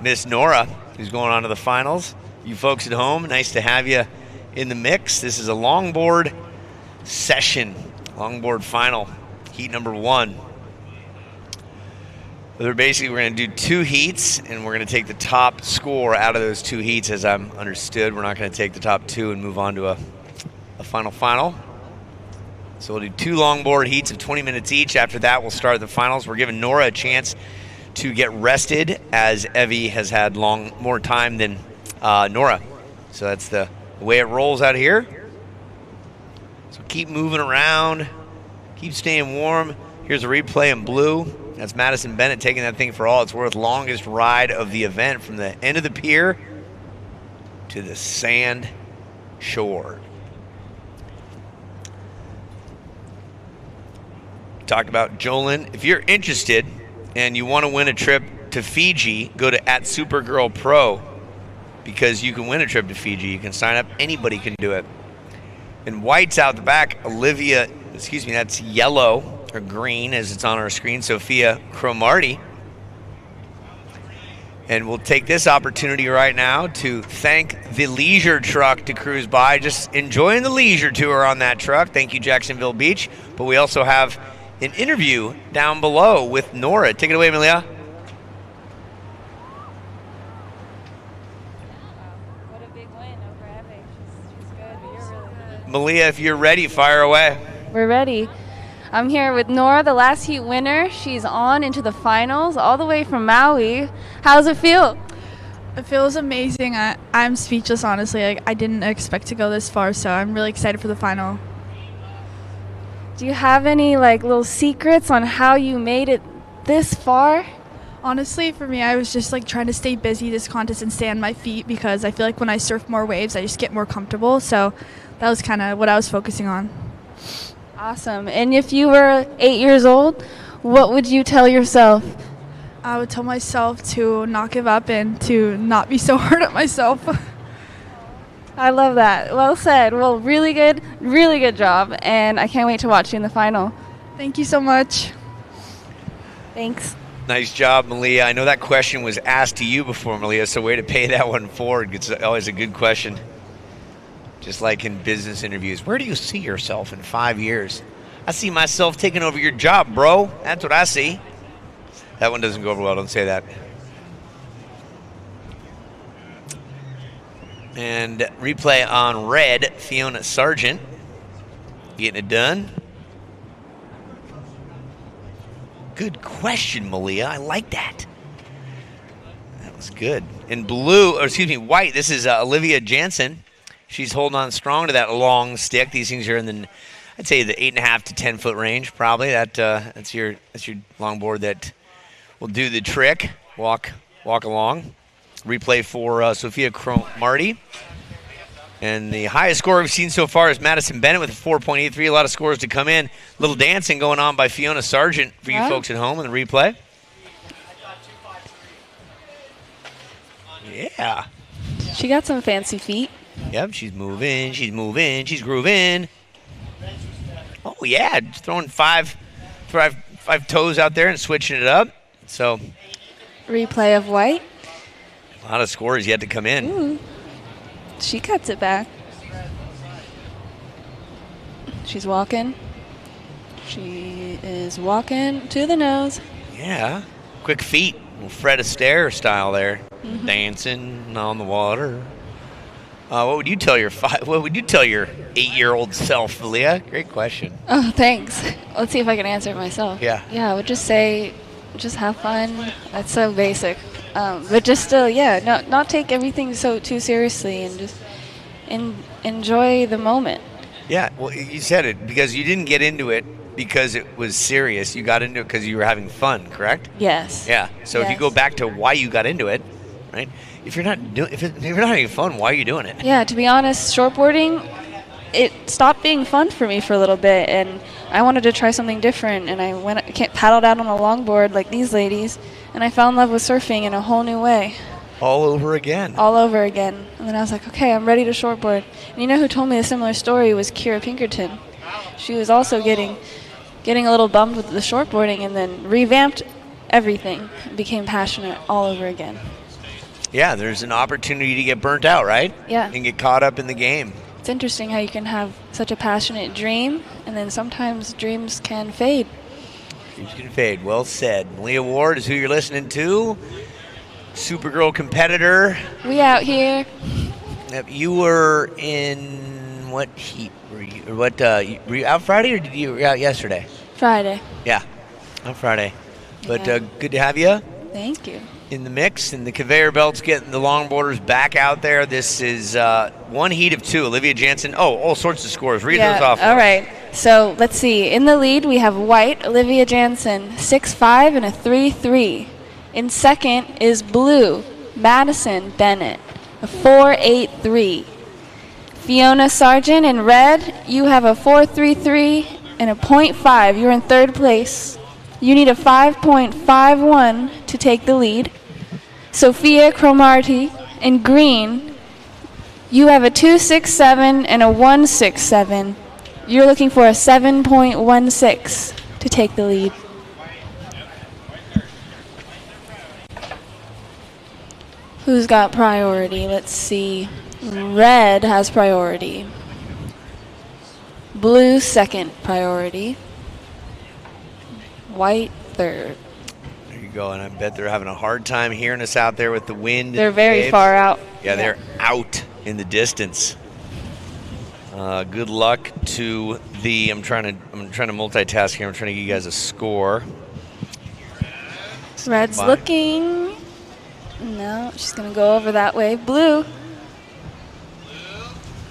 Miss Nora, who's going on to the finals. You folks at home, nice to have you in the mix. This is a longboard session, longboard final, heat number 1. We're going to do 2 heats, and we're going to take the top score out of those 2 heats, as I'm understood. We're not going to take the top 2 and move on to a final. So we'll do 2 longboard heats of 20 minutes each. After that, we'll start the finals. We're giving Nora a chance to get rested, as Evie has had more time than Nora. So that's the way it rolls out here. So keep moving around. Keep staying warm. Here's a replay in blue. That's Madison Bennett taking that thing for all it's worth. Longest ride of the event from the end of the pier to the sand shore. Talked about Jolyn. If you're interested and you want to win a trip to Fiji, go to @SuperGirlPro, because you can win a trip to Fiji. You can sign up. Anybody can do it. And white's out the back. That's yellow or green as it's on our screen. Sophia Cromartie. And we'll take this opportunity right now to thank the leisure truck to cruise by. Just enjoying the leisure tour on that truck. Thank you, Jacksonville Beach. But we also have an interview down below with Nora. Take it away, Malia. What a big win over Evie. She's good, but you're really good. Malia, if you're ready, fire away. We're ready. I'm here with Nora, the last heat winner. She's on into the finals all the way from Maui. How does it feel? It feels amazing. I'm speechless, honestly. I didn't expect to go this far, so I'm really excited for the final. Do you have any little secrets on how you made it this far? Honestly, for me, I was just trying to stay busy this contest and stay on my feet, because I feel like when I surf more waves, I just get more comfortable. So that was kind of what I was focusing on. Awesome. And if you were 8 years old, what would you tell yourself? I would tell myself to not give up and to not be so hard on myself. I love that. Well said. Well, really good job. And I can't wait to watch you in the final. Thank you so much. Thanks. Nice job, Malia. I know that question was asked to you before, Malia, so way to pay that one forward. It's always a good question. Just like in business interviews, where do you see yourself in 5 years? I see myself taking over your job, bro. That's what I see. That one doesn't go over well. Don't say that. And replay on red, Fiona Sargent getting it done. Good question, Malia. I like that. That was good. In blue, or excuse me, white, this is Olivia Jansen. She's holding on strong to that long stick. These things are in the, I'd say, the 8.5 to 10 foot range, probably. That's your longboard that will do the trick. Walk along. Replay for Sophia Cromartie. And the highest score we've seen so far is Madison Bennett with a 4.83. A lot of scores to come in. A little dancing going on by Fiona Sargent for you folks at home in the replay. Yeah. She got some fancy feet. Yep, she's moving, she's grooving. Oh, yeah, just throwing five toes out there and switching it up. So, replay of white. A lot of scores yet to come in. Ooh. She cuts it back. She's walking. She is walking to the nose. Yeah, quick feet. Little Fred Astaire style there. Dancing on the water. What would you tell your 8-year-old self, Leah? Great question. Oh, thanks. Let's see if I can answer it myself. Yeah. Yeah, I would just say, just have fun. That's so basic. But just still, not take everything too seriously and just enjoy the moment. Yeah, well, you said it because you didn't get into it because it was serious. You got into it because you were having fun, correct? Yes. Yeah. So if you go back to why you got into it, right? If you're not having fun, why are you doing it? Yeah, to be honest, shortboarding, it stopped being fun for me for a little bit, and I wanted to try something different, and I paddled out on a longboard like these ladies, and I fell in love with surfing in a whole new way. All over again. All over again. And then I was like, okay, I'm ready to shortboard. And you know who told me a similar story was Kira Pinkerton. She was also getting a little bummed with the shortboarding and then revamped everything, became passionate all over again. Yeah, there's an opportunity to get burnt out, right? Yeah. And get caught up in the game. It's interesting how you can have such a passionate dream, and then sometimes dreams can fade. Dreams can fade. Well said. Leah Ward is who you're listening to. Supergirl competitor. We out here. You were in what heat were Were you out Friday or were you out yesterday? Friday. Yeah, on Friday. But good to have you. Thank you. In the mix, and the conveyor belt's getting the longboarders back out there. This is one heat of two. Olivia Jansen. Oh, all sorts of scores. Read those off. All right. So let's see. In the lead, we have white Olivia Jansen, 6'5" and a 3'3". In second is blue Madison Bennett, a 4'8'3". Fiona Sargent in red, you have a 4'33" and a .5. You're in third place. You need a 5.51 to take the lead. Sophia Cromarty in green, you have a 2.67 and a 1.67. You're looking for a 7.16 to take the lead. Who's got priority? Let's see. Red has priority. Blue second priority. White third. There you go, and I bet they're having a hard time hearing us out there with the wind. They're very far out. Yeah, they're out in the distance. Good luck to the. I'm trying to multitask here. I'm trying to give you guys a score. Red's looking. No, she's gonna go over that way. Blue.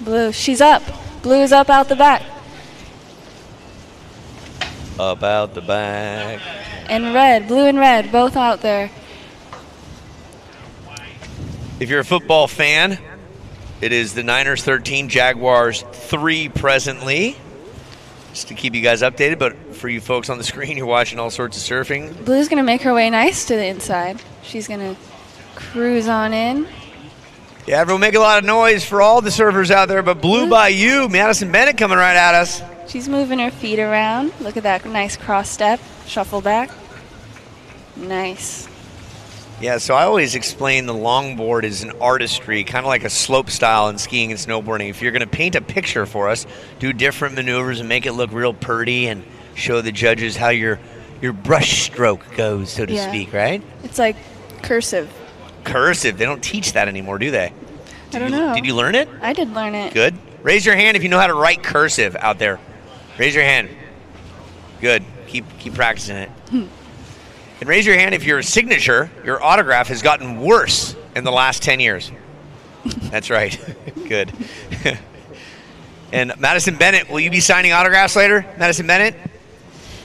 Blue. She's up. Blue's up out the back. Up out the back. And red, blue and red, both out there. If you're a football fan, it is the Niners 13, Jaguars 3 presently. Just to keep you guys updated, but for you folks on the screen, you're watching all sorts of surfing. Blue's gonna make her way nice to the inside. She's gonna cruise on in. Yeah, everyone make a lot of noise for all the surfers out there, but Blue by you, Madison Bennett coming right at us. She's moving her feet around. Look at that nice cross step, shuffle back. Nice. Yeah, so I always explain the longboard is an artistry, kind of like a slope style in skiing and snowboarding. If you're going to paint a picture for us, do different maneuvers and make it look real pretty and show the judges how your brush stroke goes, so to speak, right? It's like cursive. Cursive. They don't teach that anymore, do they? I don't know. Did you learn it? I did learn it. Good. Raise your hand if you know how to write cursive out there. Raise your hand. Good. Keep practicing it. And raise your hand if your signature, your autograph, has gotten worse in the last 10 years. That's right. Good. And Madison Bennett, will you be signing autographs later? Madison Bennett?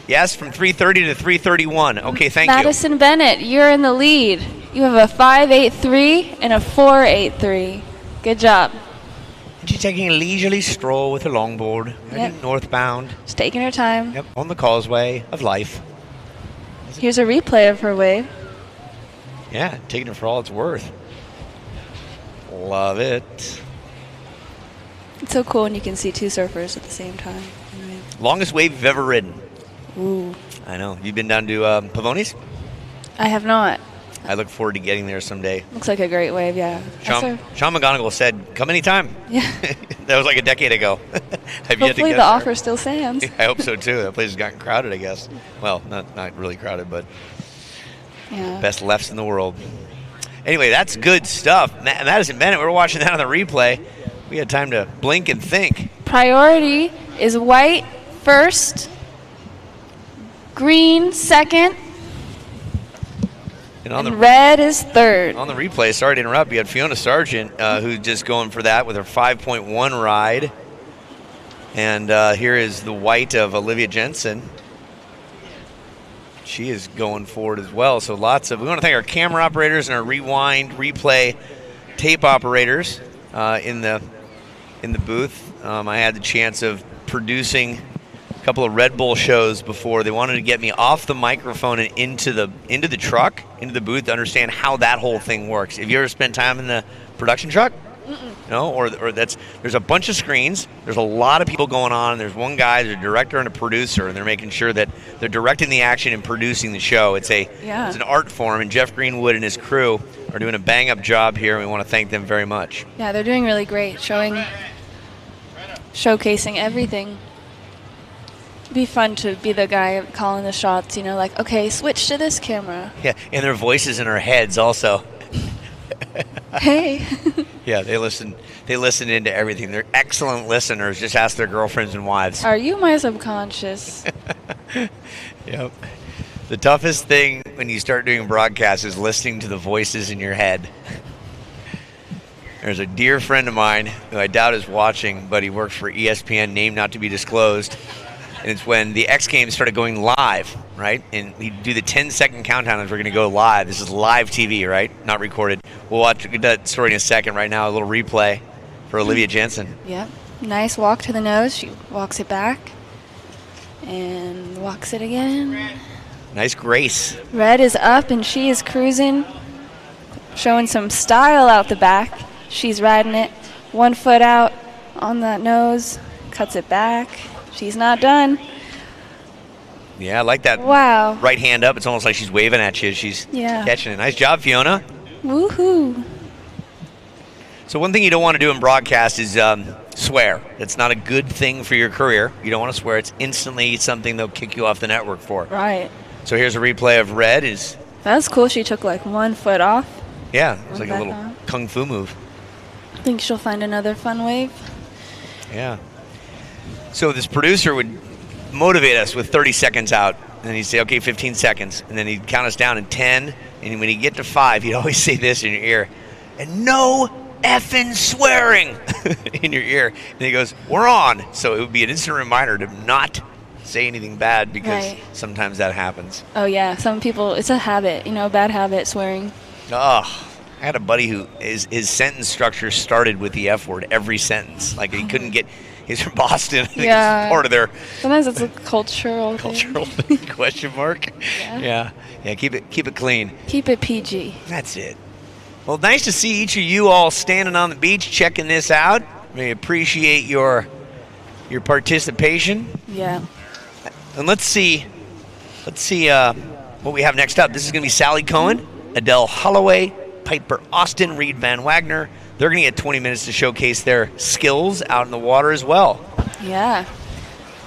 Yes, from 3:30 to 3:31. Okay, thank you. Madison Bennett, you're in the lead. You have a 5.83 and a 4.83. Good job. She's taking a leisurely stroll with her longboard, heading northbound. She's taking her time. Yep, on the causeway of life. Here's a replay of her wave. Yeah, taking it for all it's worth. Love it. It's so cool when you can see two surfers at the same time. Longest wave you've ever ridden? Ooh. I know. You've been down to Pavonis? I have not. I look forward to getting there someday. Looks like a great wave, yeah. Sean McGonigal said, come anytime. Yeah. That was like a decade ago. Have you yet to Hopefully get the offer still stands. I hope so, too. That place has gotten crowded, I guess. Well, not really crowded, but best lefts in the world. Anyway, that's good stuff. Madison Bennett, we were watching that on the replay. We had time to blink and think. Priority is white first, green second, and red is third. On the replay, sorry to interrupt, you had Fiona Sargent, who's just going for that with her 5.1 ride. And here is the white of Olivia Jansen. She is going forward as well. So we want to thank our camera operators and our rewind, replay, tape operators in the booth. I had the chance of producing a couple of Red Bull shows before. They wanted to get me off the microphone and into the truck, into the booth, to understand how that whole thing works. Have you ever spent time in the production truck? No, or there's a bunch of screens. There's a lot of people going on. There's one guy, there's a director and a producer, and they're making sure that they're directing the action and producing the show. It's an art form, and Jeff Greenwood and his crew are doing a bang-up job here, and we want to thank them very much. Yeah, they're doing really great, showcasing everything. It'd be fun to be the guy calling the shots, like, okay, switch to this camera. Yeah, and their voices in our heads also. Hey. Yeah, they listen into everything. They're excellent listeners. Just ask their girlfriends and wives. Are you my subconscious? Yep. The toughest thing when you start doing broadcasts is listening to the voices in your head. There's a dear friend of mine who I doubt is watching, but he works for ESPN, name not to be disclosed. And it's when the X Games started going live, right? And we do the 10-second countdown as we're going to go live. This is live TV, right? Not recorded. We'll watch that story in a second. Right now, a little replay for Olivia Jensen. Yep. Nice walk to the nose. She walks it back and walks it again. Nice grace. Red is up and she is cruising, showing some style out the back. She's riding it. 1 foot out on that nose, cuts it back. She's not done. Yeah, I like that. Wow. Right hand up. It's almost like she's waving at you. She's catching it. Nice job, Fiona. Woohoo. So one thing you don't want to do in broadcast is swear. It's not a good thing for your career. You don't want to swear. It's instantly something they'll kick you off the network for. Right. So here's a replay of Red. That's cool. She took like 1 foot off. Yeah, it was like a little kung fu move. I think she'll find another fun wave. Yeah. So this producer would motivate us with 30 seconds out. And then he'd say, okay, 15 seconds. And then he'd count us down in 10. And when he'd get to 5, he'd always say this in your ear. And no effing swearing in your ear. And he goes, we're on. So it would be an instant reminder to not say anything bad because sometimes that happens. Oh, yeah. Some people, it's a habit, bad habit, swearing. Oh, I had a buddy who his sentence structure started with the F word every sentence. Like he couldn't get, he's from Boston. I think it's part of their. Sometimes it's a cultural thing. Question mark. Yeah. Keep it clean. Keep it PG. That's it. Well, nice to see each of you all standing on the beach checking this out. We appreciate your participation. Yeah. And let's see what we have next up. This is going to be Sally Cohen, Adele Holloway, Piper Austin, Reed Van Wagner. They're going to get 20 minutes to showcase their skills out in the water as well. Yeah.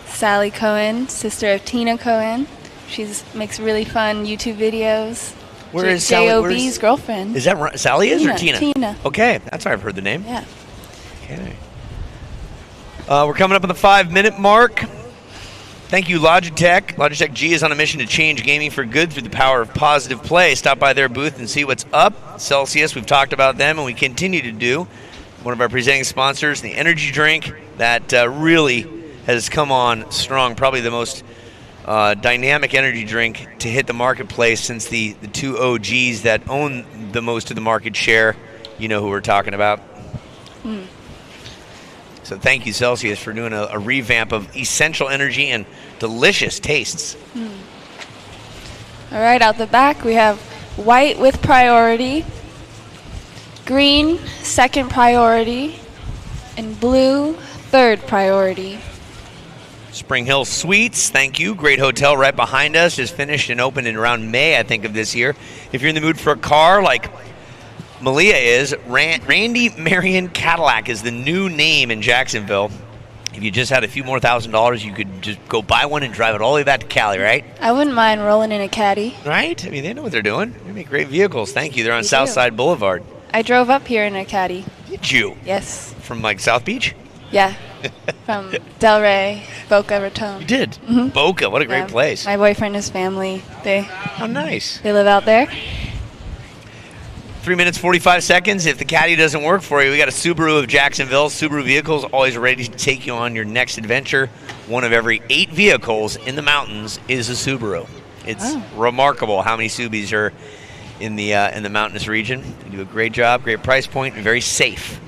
Sally Cohen, sister of Tina Cohen. She makes really fun YouTube videos. Where is Sally? J.O.B.'s girlfriend. Is that Sally or Tina? Tina. Okay, that's where I've heard the name. Yeah. Okay. We're coming up on the 5-minute mark. Thank you, Logitech. Logitech G is on a mission to change gaming for good through the power of positive play. Stop by their booth and see what's up. Celsius, we've talked about them, and we continue to do. One of our presenting sponsors, the energy drink that really has come on strong. Probably the most dynamic energy drink to hit the marketplace since the two OGs that own the most of the market share. You know who we're talking about. So thank you, Celsius, for doing a revamp of essential energy and delicious tastes. All right, out the back we have white with priority, green second priority, and blue third priority. Spring Hill Suites, thank you. Great hotel right behind us. Just finished and opened in around May, I think, of this year. If you're in the mood for a car like Malia is, Randy Marion Cadillac is the new name in Jacksonville. If you just had a few more $1,000s, you could just go buy one and drive it all the way back to Cali, right? I wouldn't mind rolling in a Caddy. Right? I mean, they know what they're doing. They make great vehicles. Thank you. They're on Southside Boulevard. I drove up here in a Caddy. Did you? Yes. From like South Beach? Yeah. From Delray, Boca Raton. You did? Boca, what a great place. My boyfriend and his family, How nice. They live out there. 3 minutes, 45 seconds. If the Caddy doesn't work for you, we got a Subaru of Jacksonville. Subaru vehicles always ready to take you on your next adventure. One of every 8 vehicles in the mountains is a Subaru. It's remarkable how many Subis are in the mountainous region. They do a great job, great price point, and very safe.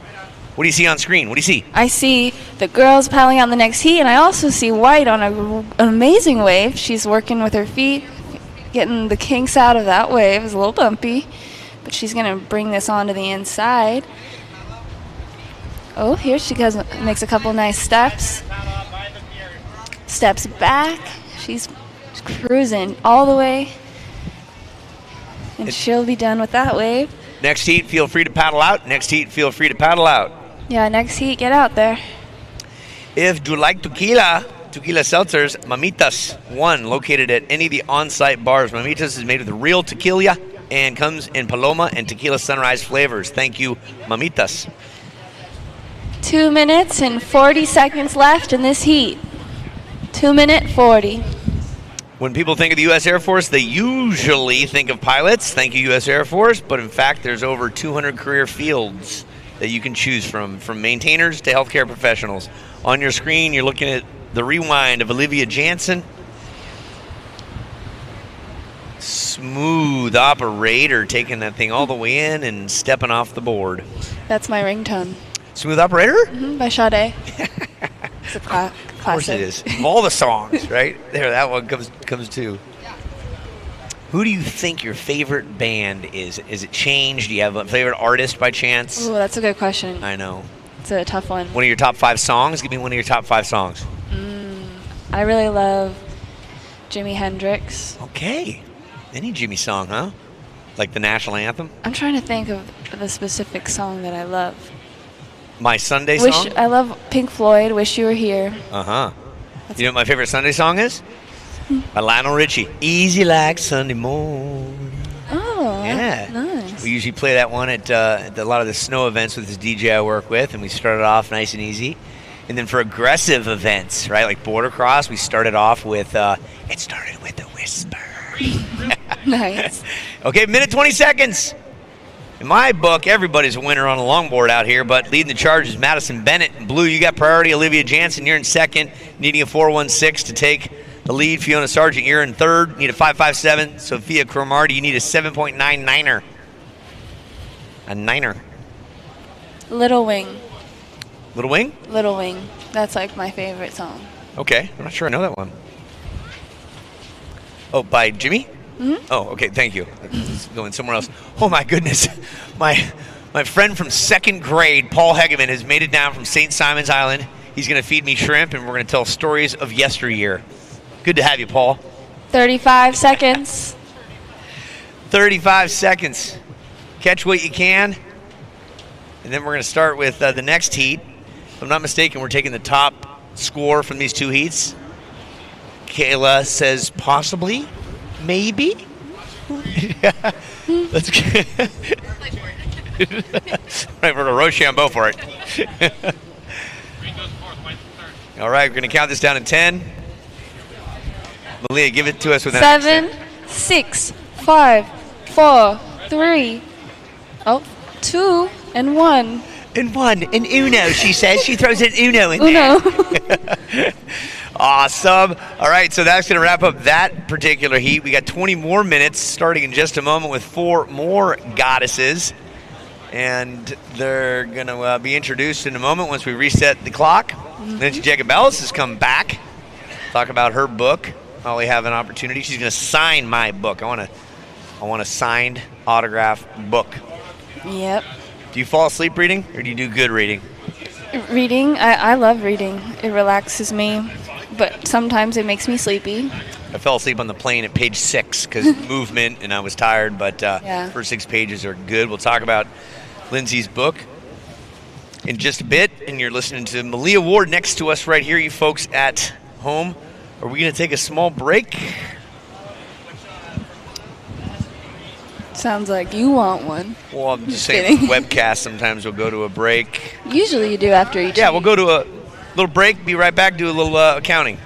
What do you see on screen? What do you see? I see the girls paddling on the next heat, and I also see White on an amazing wave. She's working with her feet, getting the kinks out of that wave. It's a little bumpy, but she's going to bring this onto the inside. Oh, here she goes, makes a couple nice steps. Steps back. She's cruising all the way, and she'll be done with that wave. Next heat, feel free to paddle out. Next heat, feel free to paddle out. Yeah, next heat, get out there. If you like tequila seltzers, Mamitas 1, located at any of the on-site bars. Mamitas is made with real tequila and comes in Paloma and Tequila Sunrise flavors. Thank you, mamitas. 2 minutes and 40 seconds left in this heat. 2-minute 40. When people think of the U.S. Air Force, they usually think of pilots. Thank you, U.S. Air Force. But in fact, there's over 200 career fields that you can choose from maintainers to healthcare professionals. On your screen, you're looking at the rewind of Olivia Jansen. Smooth operator, taking that thing all the way in and stepping off the board. That's my ringtone. Smooth Operator? Mm-hmm, by Sade. It's a classic. Of course it is. Of all the songs, right? There, that one comes too. Who do you think your favorite band is? Is it changed? Do you have a favorite artist by chance? Oh, that's a good question. I know. It's a tough one. One of your top 5 songs? Give me one of your top 5 songs. I really love Jimi Hendrix. Okay. Any Jimmy song, huh? Like the national anthem? I'm trying to think of the specific song that I love. My Sunday song? I love Pink Floyd, Wish You Were Here. Uh-huh. You know what my favorite Sunday song is? By Lionel Richie. Easy like Sunday morning. Oh, yeah. Nice. We usually play that one at a lot of the snow events with this DJ I work with, and we started off nice and easy. And then for aggressive events, right, like Border Cross, we started off with, it started with a whisper. Nice. Okay, minute 20 seconds. In my book, everybody's a winner on a longboard out here, but leading the charge is Madison Bennett. In blue, you got priority. Olivia Jansen, you're in second, needing a 4.16 to take the lead. Fiona Sargent, you're in third, need a 5.57. Sophia Cromartie, you need a 7.99er. A niner. Little Wing. Little Wing? Little Wing. That's like my favorite song. Okay, I'm not sure I know that one. Oh, by Jimmy? Mm-hmm. Oh, okay, thank you. It's going somewhere else. Oh, my goodness. My friend from 2nd grade, Paul Hegeman, has made it down from St. Simon's Island. He's going to feed me shrimp, and we're going to tell stories of yesteryear. Good to have you, Paul. 35 seconds. 35 seconds. Catch what you can. And then we're going to start with the next heat. If I'm not mistaken, we're taking the top score from these 2 heats. Kayla says possibly. Maybe? Let's get right, we're going to Rochambeau for it. All right, we're going to count this down to 10. Malia, give it to us with 7, 6, 5, 4, 3, 2, and 1. And 1. And Uno, she says. She throws an Uno in there. Awesome. All right, so that's going to wrap up that particular heat. We got 20 more minutes starting in just a moment with 4 more goddesses. And they're going to be introduced in a moment once we reset the clock. Nancy Jacobellis has come back. Talk about her book. While we have an opportunity, she's going to sign my book. I want a signed autograph book. Yep. Do you fall asleep reading, or do you do good reading? Reading, I love reading. It relaxes me, but sometimes it makes me sleepy. I fell asleep on the plane at page 6 because movement, and I was tired, but first 6 pages are good. We'll talk about Lindsay's book in just a bit, and you're listening to Malia Ward next to us right here, you folks at home. Are we going to take a small break? Sounds like you want one. Well, I'm just saying, webcast, sometimes we'll go to a break. Usually you do after each. Yeah, we'll go to a little break, be right back, do a little accounting.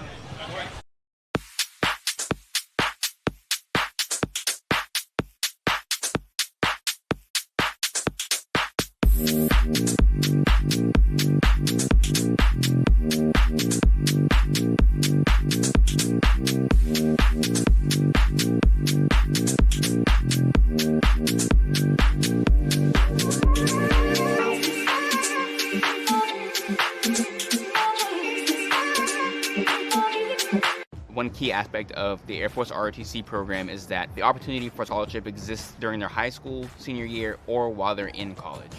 One key aspect of the Air Force ROTC program is that the opportunity for scholarship exists during their high school, senior year, or while they're in college.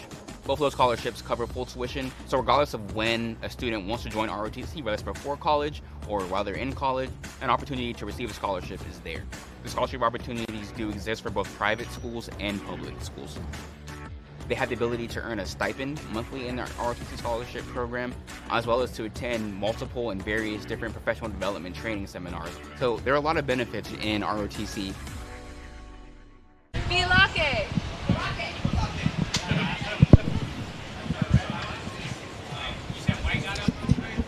Both of those scholarships cover full tuition, so regardless of when a student wants to join ROTC, whether it's before college or while they're in college, an opportunity to receive a scholarship is there. The scholarship opportunities do exist for both private schools and public schools. They have the ability to earn a stipend monthly in their ROTC scholarship program, as well as to attend multiple and various different professional development training seminars. So there are a lot of benefits in ROTC. Be live!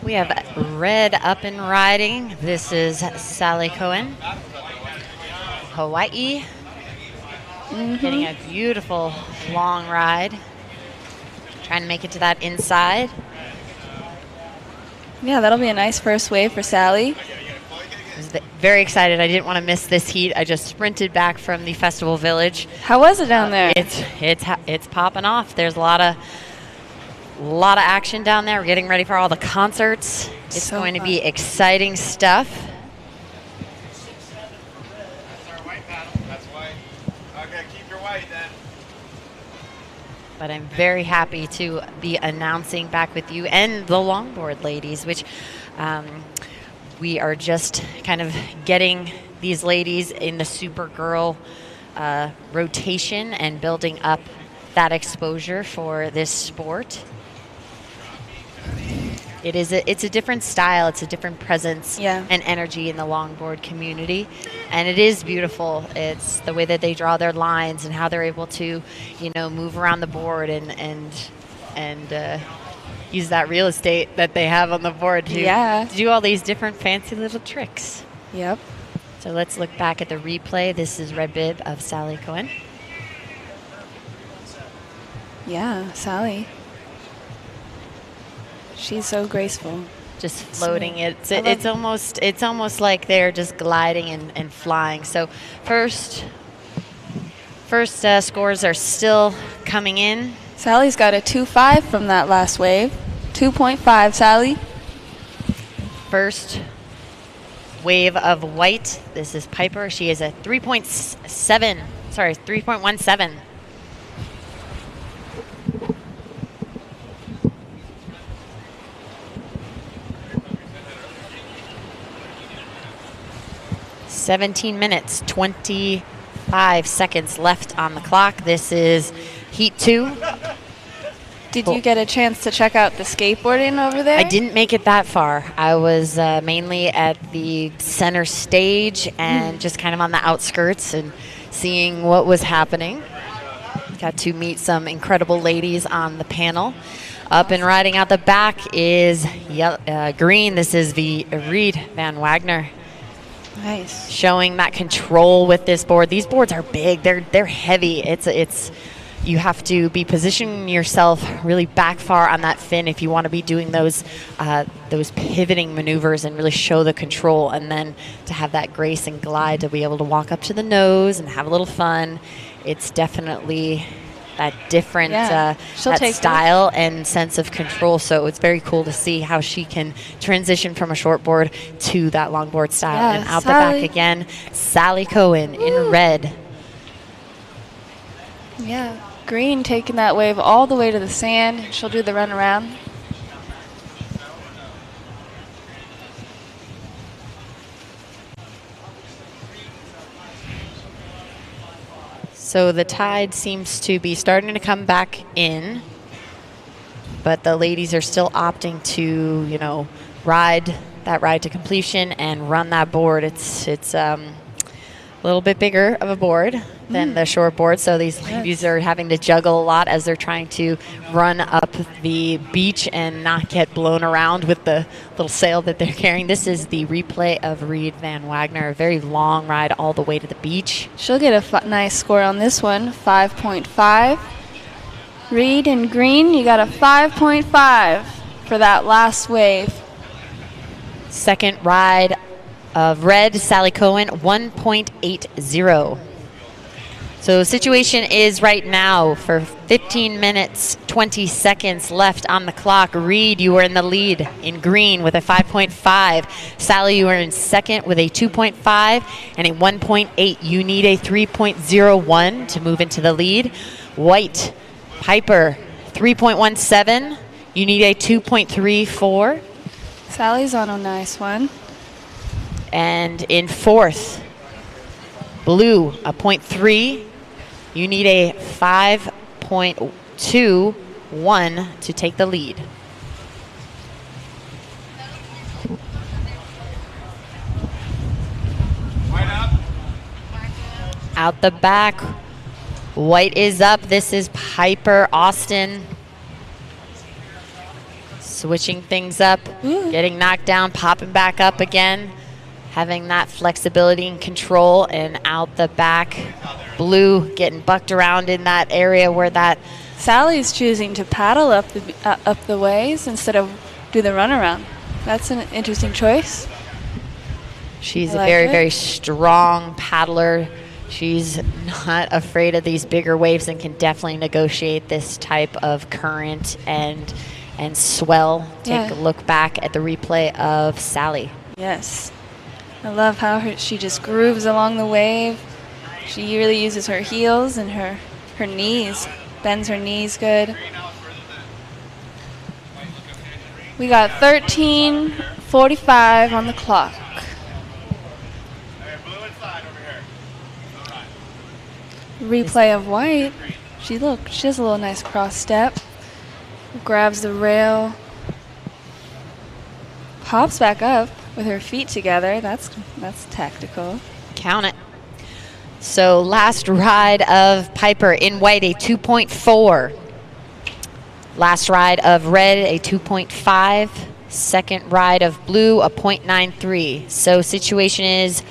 We have red up and riding. This is Sally Cohen. Hawaii. Getting a beautiful long ride. Trying to make it to that inside. Yeah, that'll be a nice first wave for Sally. I was very excited. I didn't want to miss this heat. I just sprinted back from the festival village. How was it down there? It's popping off. There's a lot of action down there. We're getting ready for all the concerts. It's So going to fun. be exciting stuff. But I'm very happy to be announcing back with you and the Longboard ladies, which we are just kind of getting these ladies in the Supergirl rotation and building up that exposure for this sport. It's a different style, it's a different presence and energy in the longboard community, and it is beautiful. It's the way that they draw their lines and how they're able to, move around the board and use that real estate that they have on the board to do all these different fancy little tricks. Yep. So let's look back at the replay. This is red bib of Sally Cohen. Yeah, Sally. She's so graceful. Just floating. It's almost like they're just gliding and flying. So first scores are still coming in. Sally's got a 2.5 from that last wave. 2.5, Sally. First wave of white. This is Piper. She is a 3.17. 17 minutes, 25 seconds left on the clock. This is Heat 2. Did you get a chance to check out the skateboarding over there? I didn't make it that far. I was mainly at the center stage and just kind of on the outskirts and seeing what was happening. Got to meet some incredible ladies on the panel. Up and riding out the back is green. This is the Reed Van Wagner. Nice. Showing that control with this board. These boards are big. They're heavy. You have to be positioning yourself really back far on that fin if you want to be doing those pivoting maneuvers and really show the control, and then to have that grace and glide to be able to walk up to the nose and have a little fun. It's definitely that different that style and sense of control. So it's very cool to see how she can transition from a shortboard to that longboard style. And out Sally. the back again, Sally Cohen in red. Yeah. Green taking that wave all the way to the sand. She'll do the run around. So the tide seems to be starting to come back in, but the ladies are still opting to, ride to completion and run that board. It's a little bit bigger of a board than the short board, so these ladies are having to juggle a lot as they're trying to run up the beach and not get blown around with the little sail that they're carrying. This is the replay of Reed Van Wagner, a very long ride all the way to the beach. She'll get a nice score on this one, 5.5. Reed and green, you got a 5.5 for that last wave. Second ride of red, Sally Cohen, 1.80. So situation is right now for 15 minutes, 20 seconds left on the clock. Reed, you are in the lead in green with a 5.5. Sally, you are in second with a 2.5 and a 1.8. You need a 3.01 to move into the lead. White, Piper, 3.17. You need a 2.34. Sally's on a nice one. And in fourth, blue, a 0.3. You need a 5.21 to take the lead. Out the back, white is up. This is Piper Austin. switching things up, getting knocked down, popping back up again, having that flexibility and control, and out the back. Blue getting bucked around in that area where that... Sally's choosing to paddle up the waves instead of do the runaround. That's an interesting choice. She's a very, very strong paddler. She's not afraid of these bigger waves and can definitely negotiate this type of current and swell. Take a look back at the replay of Sally. Yes. I love how she just grooves along the wave. She really uses her heels and her knees, bends her knees good. We got 13:45 on the clock. Replay of White. She has a little nice cross step. Grabs the rail. Hops back up with her feet together. That's tactical. Count it. So last ride of Piper in White, a 2.4. Last ride of Red, a 2.5. Second ride of Blue, a 0.93. So situation is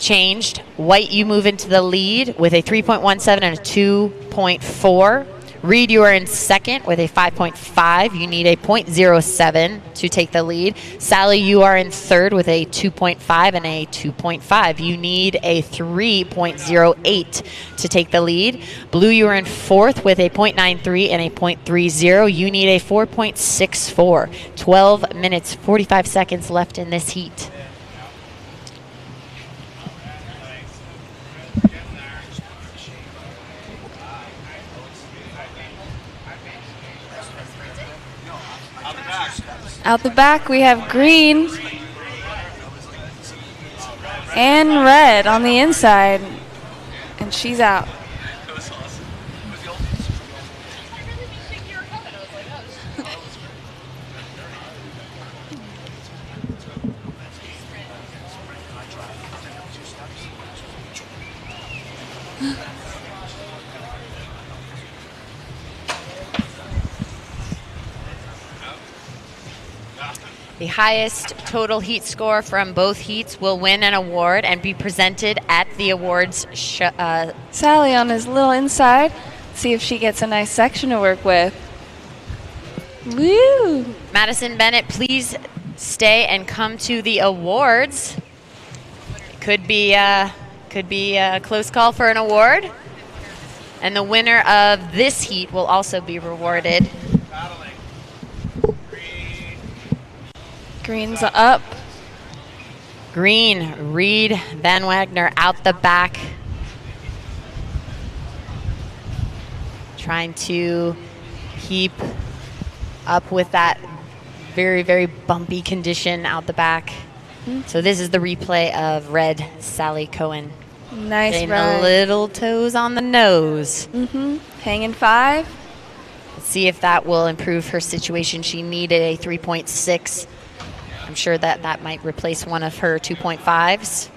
changed. White, you move into the lead with a 3.17 and a 2.4. Reed, you are in second with a 5.5. You need a 0.07 to take the lead. Sally, you are in third with a 2.5 and a 2.5. You need a 3.08 to take the lead. Blue, you are in fourth with a 0.93 and a 0.30. You need a 4.64. 12 minutes, 45 seconds left in this heat. Out the back, we have green and red on the inside, and she's out. The highest total heat score from both heats will win an award and be presented at the awards Sally on his little inside. See if she gets a nice section to work with. Woo! Madison Bennett, please stay and come to the awards. It could be a close call for an award. And the winner of this heat will also be rewarded. Green's up. Green, Reed, Van Wagner out the back. Trying to keep up with that very, very bumpy condition out the back. So this is the replay of Red Sally Cohen. Nice Getting ride. the little toes on the nose. Hanging 5. Let's see if that will improve her situation. She needed a 3.6. I'm sure that might replace one of her 2.5s.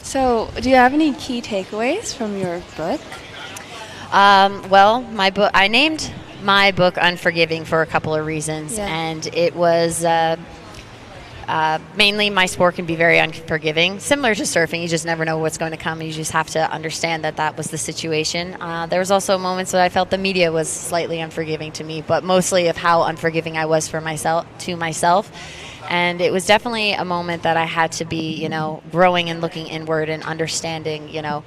So, do you have any key takeaways from your book? Well, my book, I named my book Unforgiving for a couple of reasons, and it was mainly my sport can be very unforgiving. Similar to surfing, you just never know what's going to come. You just have to understand that was the situation. There was also moments that I felt the media was slightly unforgiving to me, but mostly of how unforgiving I was to myself. And it was definitely a moment that I had to be, growing and looking inward and understanding, I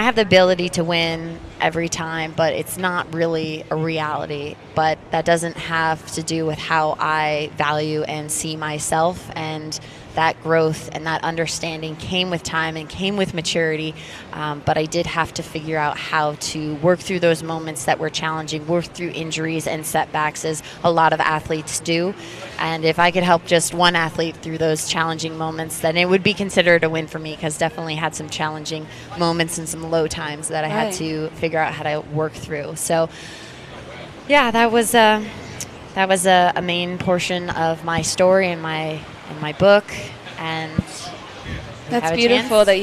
have the ability to win every time, but it's not really a reality. But that doesn't have to do with how I value and see myself. And that growth and that understanding came with time and came with maturity. But I did have to figure out how to work through those moments that were challenging, work through injuries and setbacks, as a lot of athletes do. And if I could help just one athlete through those challenging moments, then it would be considered a win for me, because definitely had some challenging moments and some low times that I had to figure out how to work through. So, yeah, that was a main portion of my story in my book. And That's have a beautiful chance. that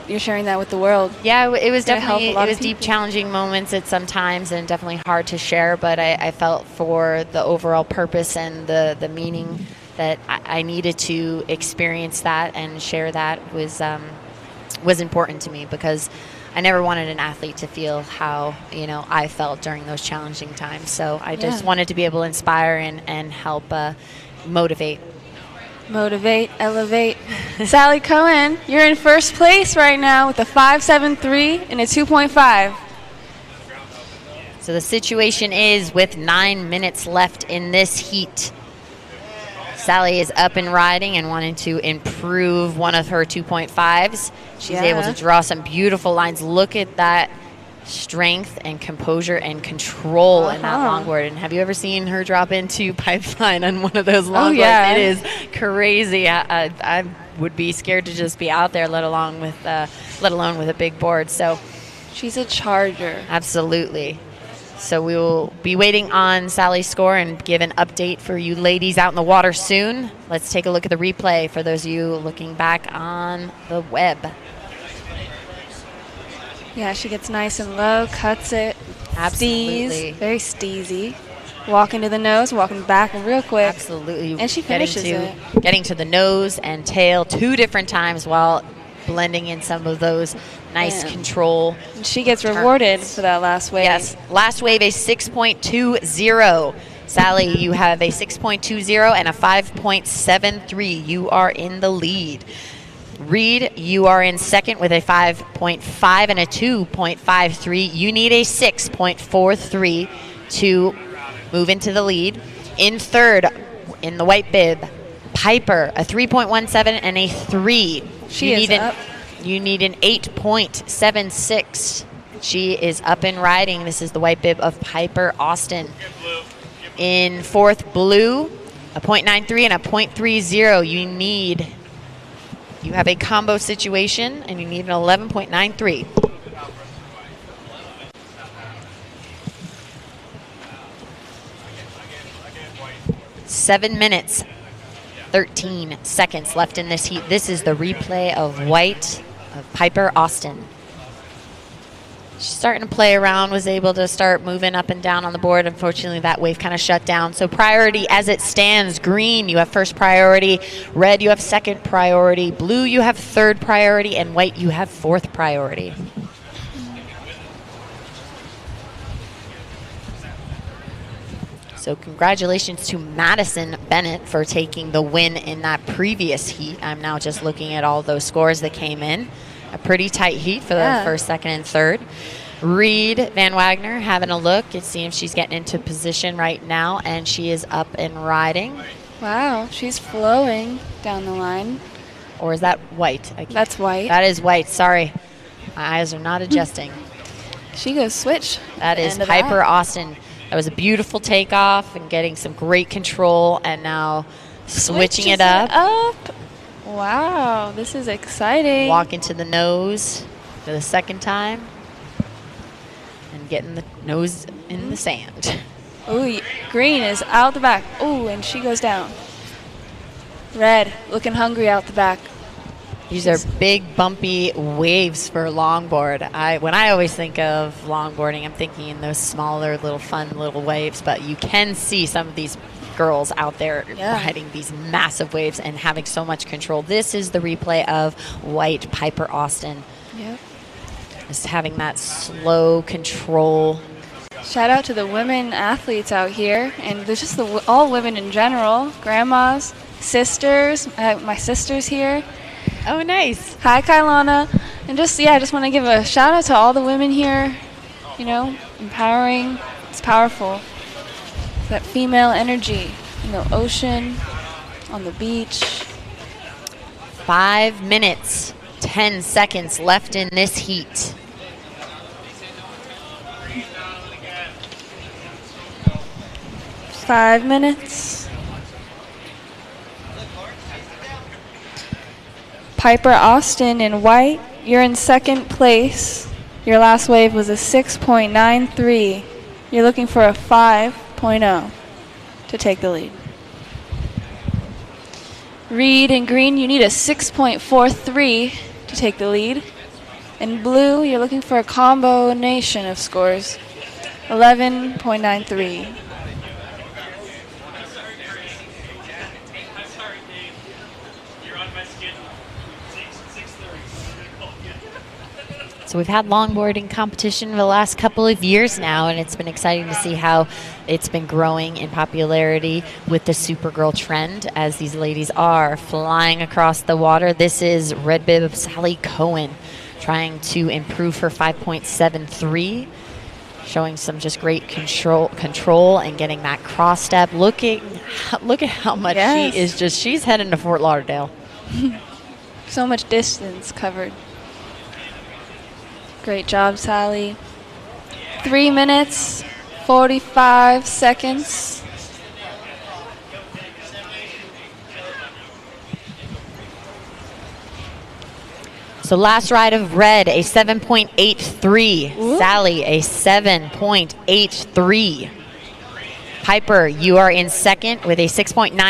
you're sharing that with the world. Yeah, it was Gonna help definitely a lot it of was deep, people. challenging moments at some times, and definitely hard to share. But I felt for the overall purpose and the meaning that I needed to experience that and share that was important to me, because I never wanted an athlete to feel how I felt during those challenging times. So I just wanted to be able to inspire and help motivate. Motivate, elevate. Sally Cohen, you're in first place right now with a 5.73 and a 2.5. So the situation is, with 9 minutes left in this heat, Sally is up and riding and wanting to improve one of her 2.5s. She's able to draw some beautiful lines. Look at that strength and composure and control in that longboard. And have you ever seen her drop into pipeline on one of those longboards? yeah. It is crazy. I would be scared to just be out there, let alone with a big board. So she's a charger. Absolutely. So we will be waiting on Sally's score and give an update for you ladies out in the water soon. Let's take a look at the replay for those of you looking back on the web. Yeah, she gets nice and low, cuts it. Absolutely. Steez, very steezy. Walking to the nose, walking back real quick. Absolutely. And she finishes it. Getting to the nose and tail 2 different times while blending in some of those nice control. And she gets rewarded for that last wave. Yes, last wave a 6.20. Sally, you have a 6.20 and a 5.73. You are in the lead. Reed, you are in second with a 5.5 and a 2.53. You need a 6.43 to move into the lead. In third, in the white bib, Piper, a 3.17 and a 3. You need an 8.76. She is up and riding. This is the white bib of Piper Austin. In fourth, Blue, a 0.93 and a 0.30. You have a combo situation, and you need an 11.93. Seven minutes, 13 seconds left in this heat. This is the replay of white of Piper Austin. She's starting to play around, was able to start moving up and down on the board. Unfortunately, that wave kind of shut down. So priority as it stands, green, you have first priority. Red, you have second priority. Blue, you have third priority. And white, you have fourth priority. So congratulations to Madison Bennett for taking the win in that previous heat. I'm now just looking at all those scores that came in. A pretty tight heat for the first, second, and third. Reed Van Wagner having a look and seeing if she's getting into position right now, and she is up and riding. Wow, she's flowing down the line. Or is that white? That's white. That is white. Sorry. My eyes are not adjusting. She goes switch. That is Piper Austin. That was a beautiful takeoff and getting some great control, and now switching it up. Wow, this is exciting. Walking to the nose for the second time and getting the nose in the sand. Ooh, green is out the back. Ooh, and she goes down. Red looking hungry out the back. These are big, bumpy waves for longboard. When I always think of longboarding, I'm thinking in those smaller, little fun little waves, but you can see some of these girls out there riding these massive waves and having so much control. This is the replay of white Piper Austin. Yep. Just having that slow control. Shout out to the women athletes out here, and there's just all women in general, grandmas, sisters, my sister's here. Oh, nice. Hi, Kailana. And just want to give a shout out to all the women here, empowering. It's powerful. That female energy in the ocean, on the beach. 5 minutes, 10 seconds left in this heat. Five minutes. Piper Austin in white, you're in second place. Your last wave was a 6.93. You're looking for a 5.0 to take the lead. Reed in green, you need a 6.43 to take the lead. In blue, you're looking for a combination of scores, 11.93. So we've had longboarding competition for the last couple of years now, and it's been exciting to see how it's been growing in popularity with the Supergirl trend as these ladies are flying across the water. This is red bib Sally Cohen trying to improve her 5.73, showing some just great control and getting that cross step. Look at how much she is just, she's heading to Fort Lauderdale. So much distance covered. Great job, Sally. 3 minutes, 45 seconds. So last ride of red, a 7.83. Ooh. Sally, a 7.83. Piper, you are in second with a 6.93 and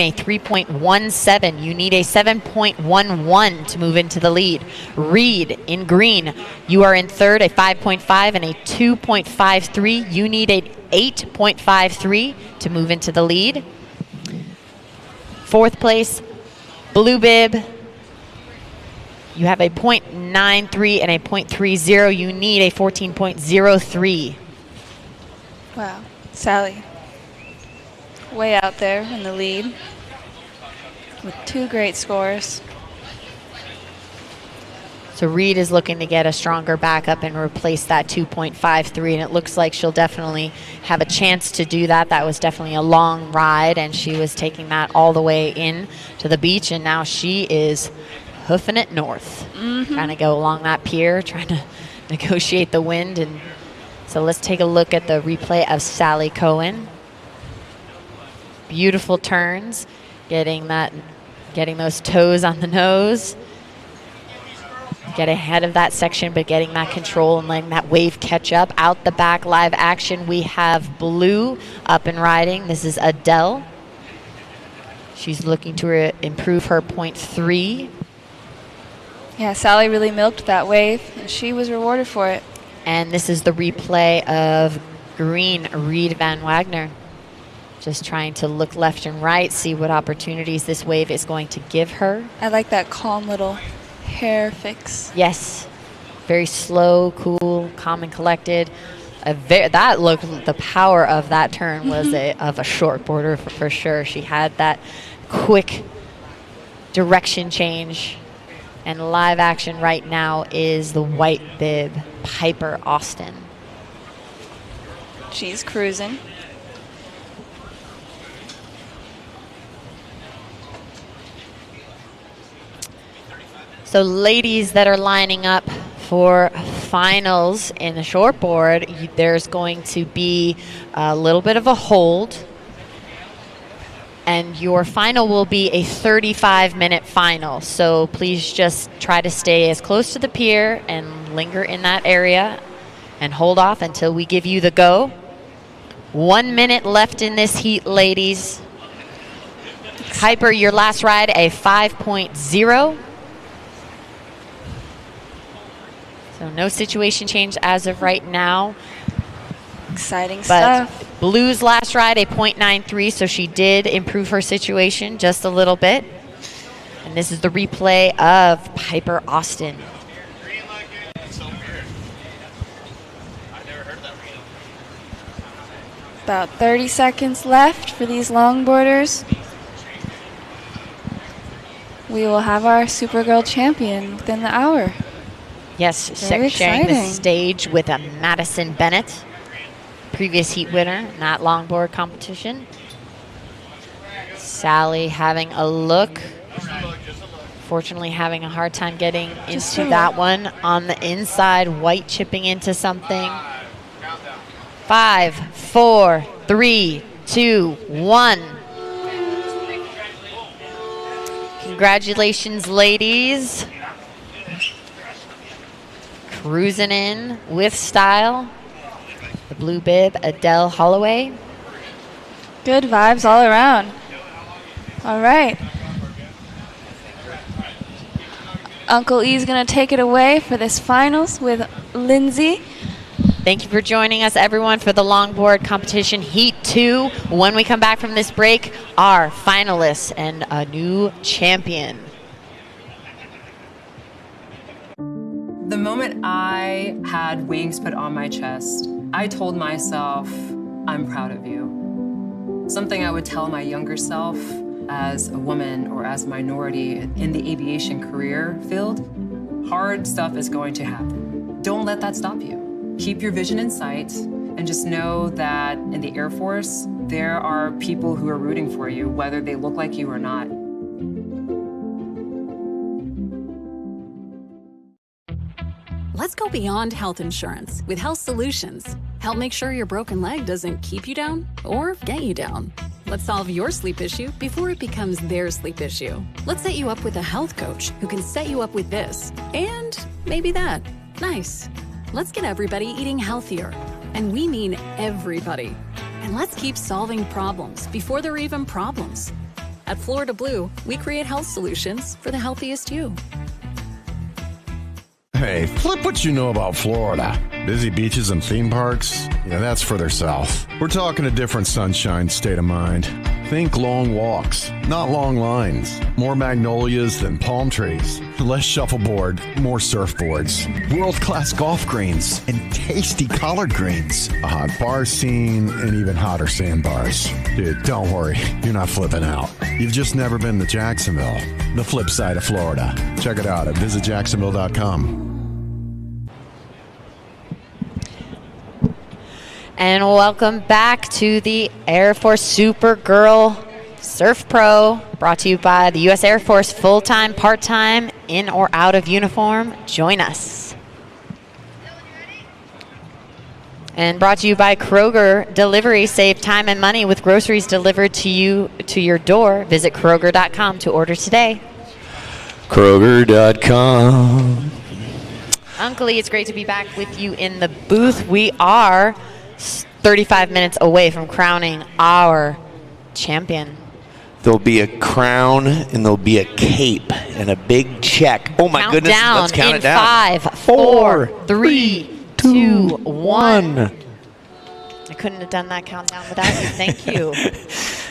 a 3.17. You need a 7.11 to move into the lead. Reed in green, you are in third, a 5.5 and a 2.53. You need a 8.53 to move into the lead. Fourth place, blue bib. You have a 0.93 and a 0.30. You need a 14.03. Wow, Sally. Way out there in the lead with 2 great scores. So Reed is looking to get a stronger backup and replace that 2.53, and it looks like she'll definitely have a chance to do that. That was definitely a long ride, and she was taking that all the way in to the beach, and now she is hoofing it north. Trying to go along that pier, trying to negotiate the wind. And so let's take a look at the replay of Sally Cohen. Beautiful turns, getting those toes on the nose. Get ahead of that section, but getting that control and letting that wave catch up. Out the back, live action, we have blue up and riding. This is Adele. She's looking to improve her 0.3. Yeah, Sally really milked that wave, and she was rewarded for it. And this is the replay of green, Reed Van Wagner. Just trying to look left and right, see what opportunities this wave is going to give her. I like that calm little hair fix. Yes, very slow, cool, calm and collected. That look, the power of that turn was of a short boarder for sure. She had that quick direction change. And live action right now is the white bib, Piper Austin. She's cruising. So ladies that are lining up for finals in the shortboard, there's going to be a little bit of a hold. And your final will be a 35-minute final. So please just try to stay as close to the pier and linger in that area and hold off until we give you the go. 1 minute left in this heat, ladies. Piper, your last ride, a 5.0. So no situation change as of right now. Exciting but stuff. Blue's last ride, a 0.93, so she did improve her situation just a little bit. And this is the replay of Piper Austin. About 30 seconds left for these longboarders. We will have our Supergirl champion within the hour. Yes, Very sharing the exciting. stage with a Madison Bennett, previous heat winner in that longboard competition. Sally having a look. Fortunately, having a hard time getting into that one on the inside. White chipping into something. 5, 4, 3, 2, 1. Congratulations, ladies. Cruising in with style. The blue bib, Adele Holloway. Good vibes all around. All right. Uncle E's going to take it away for this finals with Lindsay. Thank you for joining us, everyone, for the longboard competition Heat 2. When we come back from this break, our finalists and a new champion. The moment I had wings put on my chest, I told myself, I'm proud of you. Something I would tell my younger self as a woman or as a minority in the aviation career field. Hard stuff is going to happen. Don't let that stop you. Keep your vision in sight and just know that in the Air Force, there are people who are rooting for you, whether they look like you or not. Let's go beyond health insurance with Health Solutions. Help make sure your broken leg doesn't keep you down or get you down. Let's solve your sleep issue before it becomes their sleep issue. Let's set you up with a health coach who can set you up with this and maybe that. Nice. Let's get everybody eating healthier. And we mean everybody. And let's keep solving problems before they're even problems. At Florida Blue, we create health solutions for the healthiest you. Hey, flip what you know about Florida. Busy beaches and theme parks? Yeah, that's further south. We're talking a different sunshine state of mind. Think long walks, not long lines. More magnolias than palm trees. Less shuffleboard, more surfboards. World-class golf greens and tasty collard greens. A hot bar scene and even hotter sandbars. Dude, don't worry, you're not flipping out. You've just never been to Jacksonville, the flip side of Florida. Check it out at visitjacksonville.com. And welcome back to the Air Force Supergirl Surf Pro, brought to you by the U.S. Air Force, full-time, part-time, in or out of uniform. Join us. And brought to you by Kroger Delivery. Save time and money with groceries delivered to you to your door. Visit Kroger.com to order today. Kroger.com. Uncle Lee, it's great to be back with you in the booth. We are 35 minutes away from crowning our champion. There'll be a crown and there'll be a cape and a big check. Oh my goodness, let's count it down. 5, 4, 3, 2, 1. I couldn't have done that countdown without you. Thank you.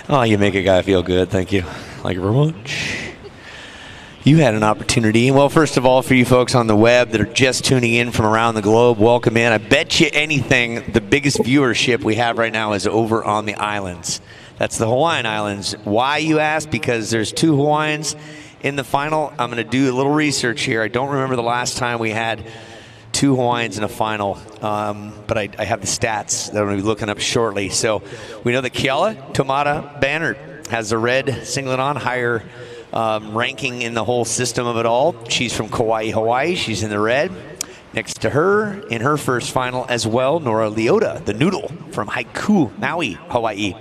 Oh, you make a guy feel good. Thank you. Thank you very much. You had an opportunity. Well, first of all, for you folks on the web that are just tuning in from around the globe, welcome in. I bet you anything, the biggest viewership we have right now is over on the islands. That's the Hawaiian Islands. Why, you ask? Because there's 2 Hawaiians in the final. I'm going to do a little research here. I don't remember the last time we had 2 Hawaiians in a final, but I have the stats that I'm going to be looking up shortly. So we know that Keala Tomata Banner has the red singlet on, higher ranking in the whole system of it all. She's from Kauai, Hawaii. She's in the red. Next to her, in her first final as well, Nora Leota, the noodle from Haiku, Maui, Hawaii.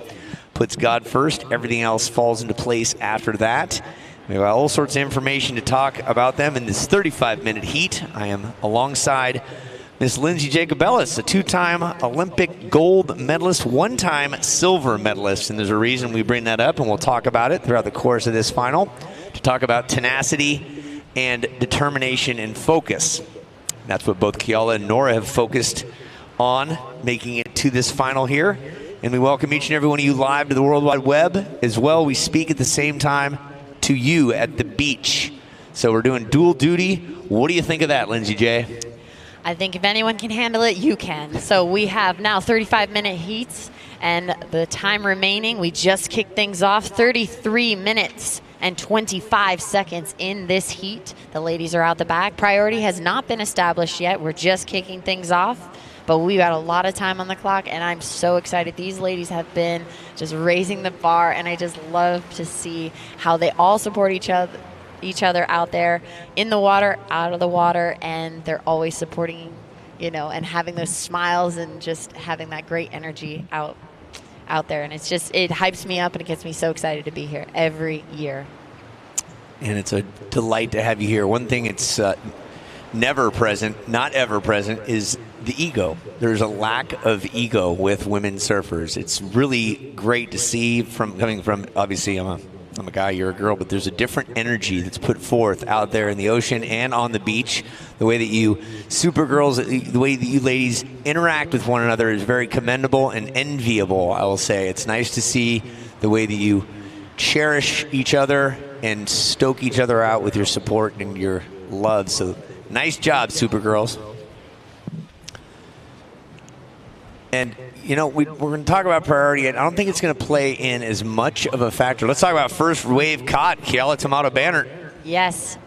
Puts God first. Everything else falls into place after that. We've got all sorts of information to talk about them in this 35-minute heat. I am alongside Miss Lindsay Jacobellis, a 2-time Olympic gold medalist, 1-time silver medalist. And there's a reason we bring that up, and we'll talk about it throughout the course of this final, to talk about tenacity and determination and focus. That's what both Keala and Nora have focused on, making it to this final here. And we welcome each and every one of you live to the World Wide Web as well. We speak at the same time to you at the beach. So we're doing dual duty. What do you think of that, Lindsay J? I think if anyone can handle it, you can. So we have now 35-minute heats, and the time remaining, we just kicked things off, 33 minutes and 25 seconds in this heat. The ladies are out the back. Priority has not been established yet. We're just kicking things off, but we've got a lot of time on the clock, and I'm so excited. These ladies have been just raising the bar, and I just love to see how they all support each other out there in the water, out of the water, and they're always supporting, you know, and having those smiles and just having that great energy out there. And it's just, it hypes me up and it gets me so excited to be here every year. And it's a delight to have you here. One thing it's never present, not ever present, is the ego. There's a lack of ego with women surfers. It's really great to see, coming from, obviously I'm a I'm a guy, you're a girl, but there's a different energy that's put forth out there in the ocean and on the beach. The way that you Supergirls, the way that you ladies interact with one another is very commendable and enviable, I will say. It's nice to see the way that you cherish each other and stoke each other out with your support and your love. So nice job, Supergirls. And, you know, we're going to talk about priority, and I don't think it's going to play in as much of a factor. Let's talk about first wave caught, Keala Tomato-Banner. Yes.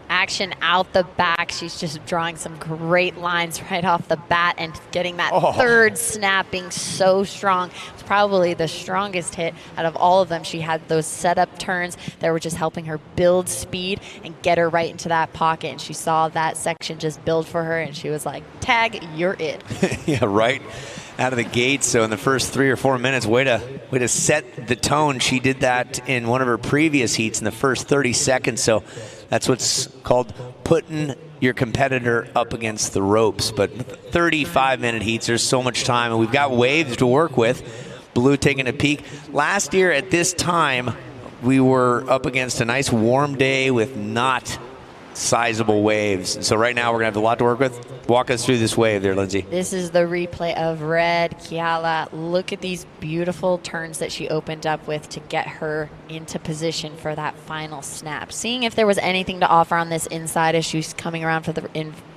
Action out the back. She's just drawing some great lines right off the bat and getting that third snapping so strong. It's probably the strongest hit out of all of them. She had those setup turns that were just helping her build speed and get her right into that pocket. And she saw that section just build for her, and she was like, tag, you're it. Yeah, right out of the gate. So in the first 3 or 4 minutes, way to set the tone. She did that in one of her previous heats in the first 30 seconds. So that's what's called putting your competitor up against the ropes. But 35-minute heats, there's so much time, and we've got waves to work with. Blue taking a peek. Last year at this time, we were up against a nice warm day with not sizable waves. So right now we're going to have a lot to work with. Walk us through this wave there, Lindsay. This is the replay of red. Keala, look at these beautiful turns that she opened up with to get her into position for that final snap. Seeing if there was anything to offer on this inside as she's coming around for the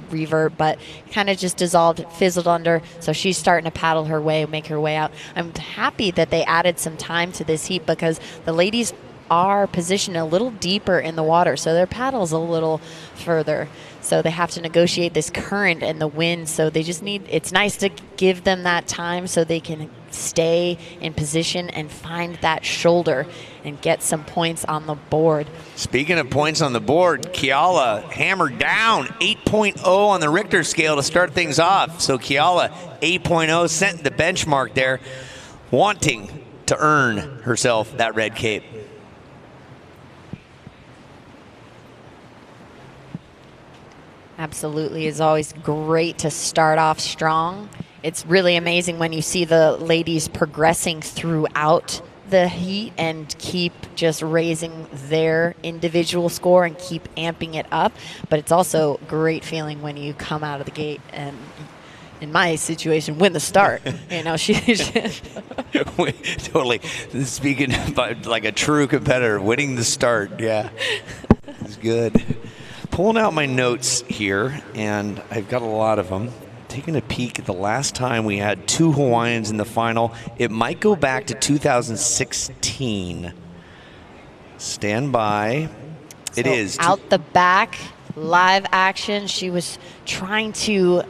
revert, but kind of just dissolved, fizzled under. So she's starting to paddle her way, make her way out. I'm happy that they added some time to this heat because the ladies are positioned a little deeper in the water, so their paddle's a little further. So they have to negotiate this current and the wind, so they just need, it's nice to give them that time so they can stay in position and find that shoulder and get some points on the board. Speaking of points on the board, Keala hammered down 8.0 on the Richter scale to start things off. So Keala 8.0 sent the benchmark there, wanting to earn herself that red cape. Absolutely. It's always great to start off strong. It's really amazing when you see the ladies progressing throughout the heat and keep just raising their individual score and keep amping it up. But it's also a great feeling when you come out of the gate and, in my situation, win the start. You know, Totally. Speaking about like a true competitor, winning the start. Yeah, it's good. Pulling out my notes here, and I've got a lot of them. Taking a peek at the last time we had 2 Hawaiians in the final. It might go back to 2016. Stand by. It is. Out the back, live action. She was trying to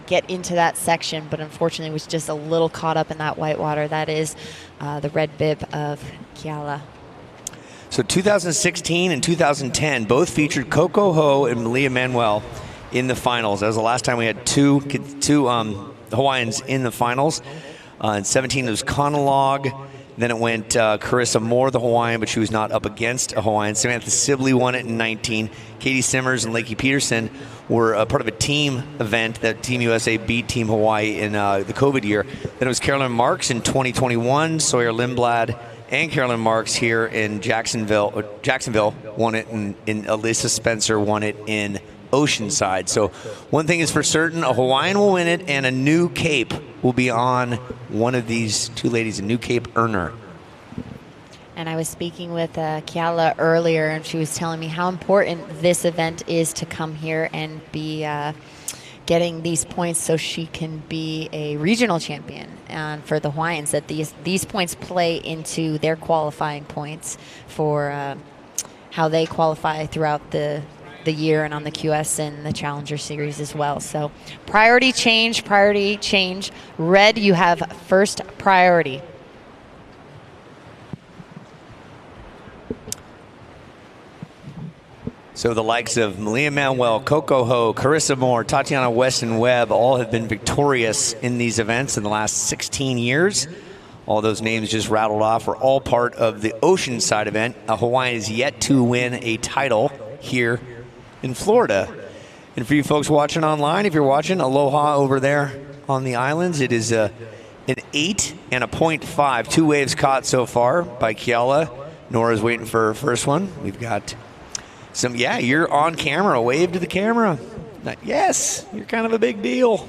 get into that section, but unfortunately was just a little caught up in that white water. That is the red bib of Keala. So 2016 and 2010 both featured Coco Ho and Malia Manuel in the finals. That was the last time we had two Hawaiians in the finals. In 17 it was Conalog. Then it went Carissa Moore, the Hawaiian, but she was not up against a Hawaiian. Samantha Sibley won it in 19. Katie Simmers and Lakey Peterson were a part of a team event that Team USA beat Team Hawaii in the COVID year. Then it was Carolyn Marks in 2021, Sawyer Lindblad and Carolyn Marks here in Jacksonville. Jacksonville won it, and Alyssa Spencer won it in Oceanside. So one thing is for certain, a Hawaiian will win it, and a new cape will be on one of these 2 ladies, a new cape earner. And I was speaking with Keala earlier, and she was telling me how important this event is to come here and be getting these points so she can be a regional champion. And for the Hawaiians, that these points play into their qualifying points for how they qualify throughout the year and on the QS and the Challenger Series as well. So priority change. Red, you have first priority. So the likes of Malia Manuel, Coco Ho, Carissa Moore, Tatiana Weston Webb all have been victorious in these events in the last 16 years. All those names just rattled off are all part of the Oceanside event. Hawaii is yet to win a title here in Florida. And for you folks watching online, if you're watching, aloha over there on the islands. It is an 8 and a 0.5. 2 waves caught so far by Keala Nora's waiting for her first one. We've got some, yeah, you're on camera. Wave to the camera. Yes, you're kind of a big deal.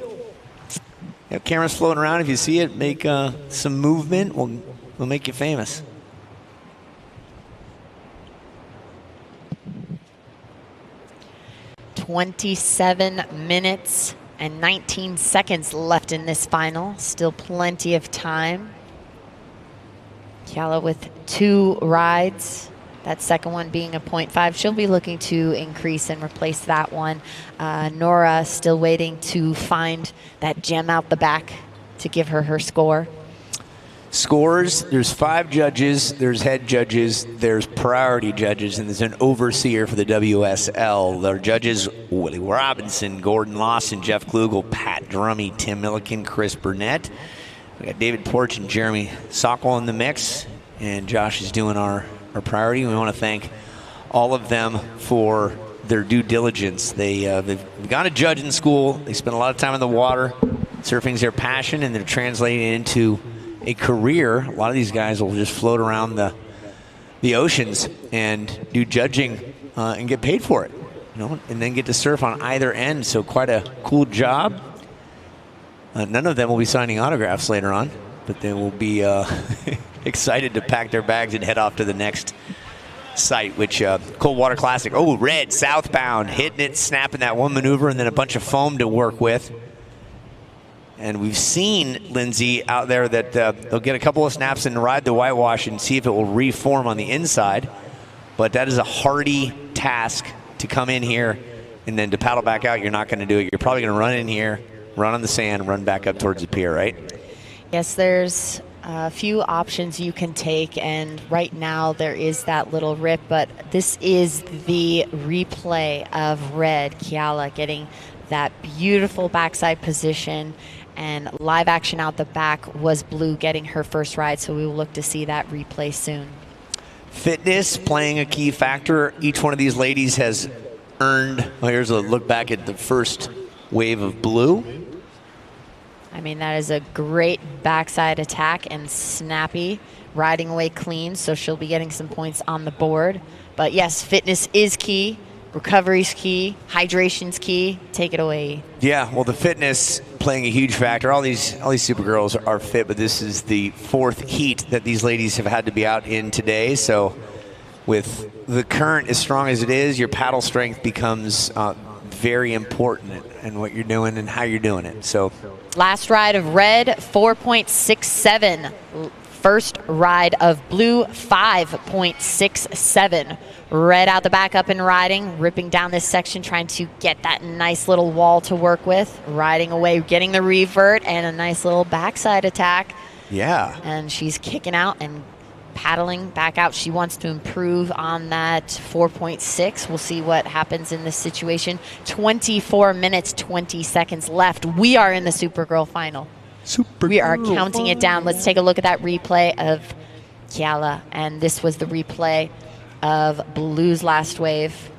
You have cameras floating around. If you see it, make some movement. We'll make you famous. "27 minutes and 19 seconds left in this final. Still plenty of time. Keala with 2 rides. That second one being a 0.5. She'll be looking to increase and replace that one. Nora still waiting to find that gem out the back to give her her score. Scores, there's 5 judges, there's head judges, there's priority judges, and there's an overseer for the WSL. Their judges, Willie Robinson, Gordon Lawson, Jeff Klugel, Pat Drummy, Tim Milliken, Chris Burnett. We got David Porch and Jeremy Sockwell in the mix, and Josh is doing our priority. We want to thank all of them for their due diligence. They've gone to judging school. They spend a lot of time in the water. Surfing's their passion, and they're translating it into a career. A lot of these guys will just float around the oceans and do judging and get paid for it, and then get to surf on either end. So quite a cool job. None of them will be signing autographs later on, but they will be excited to pack their bags and head off to the next site, which Cold Water Classic. Oh, red, southbound, hitting it, snapping that one maneuver, and then a bunch of foam to work with. And we've seen, Lindsay, out there that they'll get a couple of snaps and ride the whitewash and see if it will reform on the inside. But that is a hardy task to come in here and then to paddle back out. You're not going to do it. You're probably going to run in here, run on the sand, run back up towards the pier, right? Yes, there's a few options you can take, and right now there is that little rip, but this is the replay of red. Keala getting that beautiful backside position, and live action out the back was blue getting her first ride, so we will look to see that replay soon. Fitness playing a key factor. Each one of these ladies has earned, well, here's a look back at the first wave of blue. I mean, that is a great backside attack and snappy, riding away clean, so she'll be getting some points on the board. But yes, fitness is key, recovery's key, hydration's key. Take it away. Yeah, well, the fitness playing a huge factor. All these Supergirls are fit, but this is the 4th heat that these ladies have had to be out in today. So with the current as strong as it is, your paddle strength becomes very important in what you're doing and how you're doing it. So last ride of red, 4.67. First ride of blue, 5.67. Red out the back, up and riding, ripping down this section, trying to get that nice little wall to work with. Riding away, getting the revert and a nice little backside attack. Yeah. And she's kicking out and paddling back out. She wants to improve on that 4.6. We'll see what happens in this situation. 24 minutes, 20 seconds left. We are in the Supergirl final. We are counting it down. Let's take a look at that replay of Keala. And this was the replay of blue's last wave.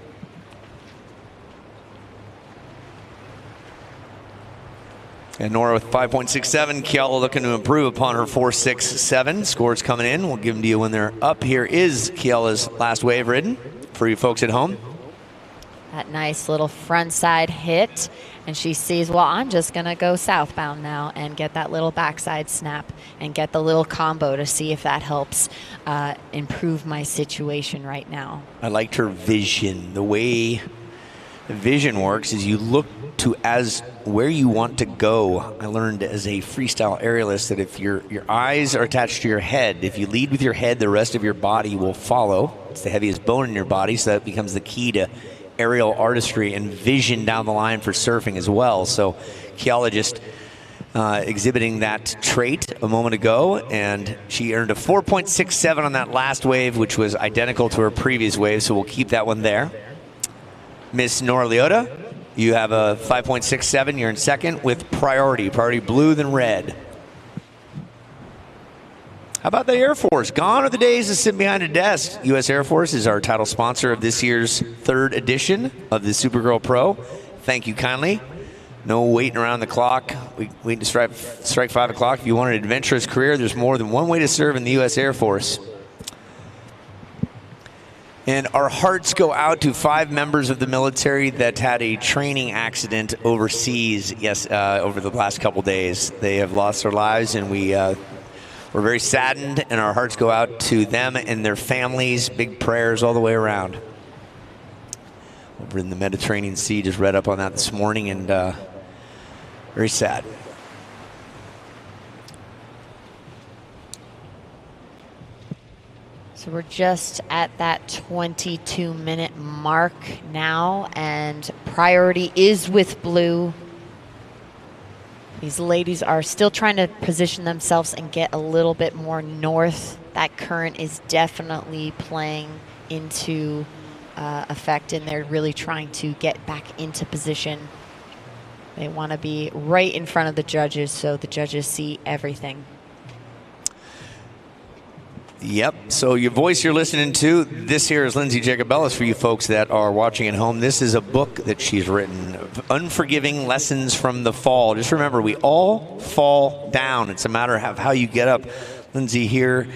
And Nora with 5.67. Keala looking to improve upon her 4.67. Scores coming in. We'll give them to you when they're up. Here is Keala's last wave ridden for you folks at home. That nice little front side hit. And she sees, well, I'm just going to go southbound now and get that little backside snap and get the little combo to see if that helps improve my situation right now. I liked her vision. The way the vision works is you look to as where you want to go. I learned as a freestyle aerialist that if your eyes are attached to your head, if you lead with your head, the rest of your body will follow. It's the heaviest bone in your body, so that becomes the key to aerial artistry and vision down the line for surfing as well. So Keala just exhibiting that trait a moment ago, and she earned a 4.67 on that last wave, which was identical to her previous wave, so we'll keep that one there. Miss Nora Leota, you have a 5.67. You're in second with priority blue than red. How about the Air Force? Gone are the days of sitting behind a desk. U.S. Air Force is our title sponsor of this year's 3rd edition of the Supergirl Pro. Thank you kindly. No waiting around the clock. We wait to strike 5 o'clock. If you want an adventurous career, there's more than one way to serve in the U.S. Air Force. And our hearts go out to 5 members of the military that had a training accident overseas, over the last couple days. They have lost their lives, and we're very saddened, and our hearts go out to them and their families. Big prayers all the way around. Over in the Mediterranean Sea, just read up on that this morning, and very sad. So we're just at that 22-minute mark now, and priority is with blue. These ladies are still trying to position themselves and get a little bit more north. That current is definitely playing into effect, and they're really trying to get back into position. They want to be right in front of the judges so the judges see everything. Yep, so your voice you're listening to, this here is Lindsay Jacobellis for you folks that are watching at home. This is a book that she's written, Unforgiving Lessons from the Fall. Just remember, we all fall down. It's a matter of how you get up. Lindsay here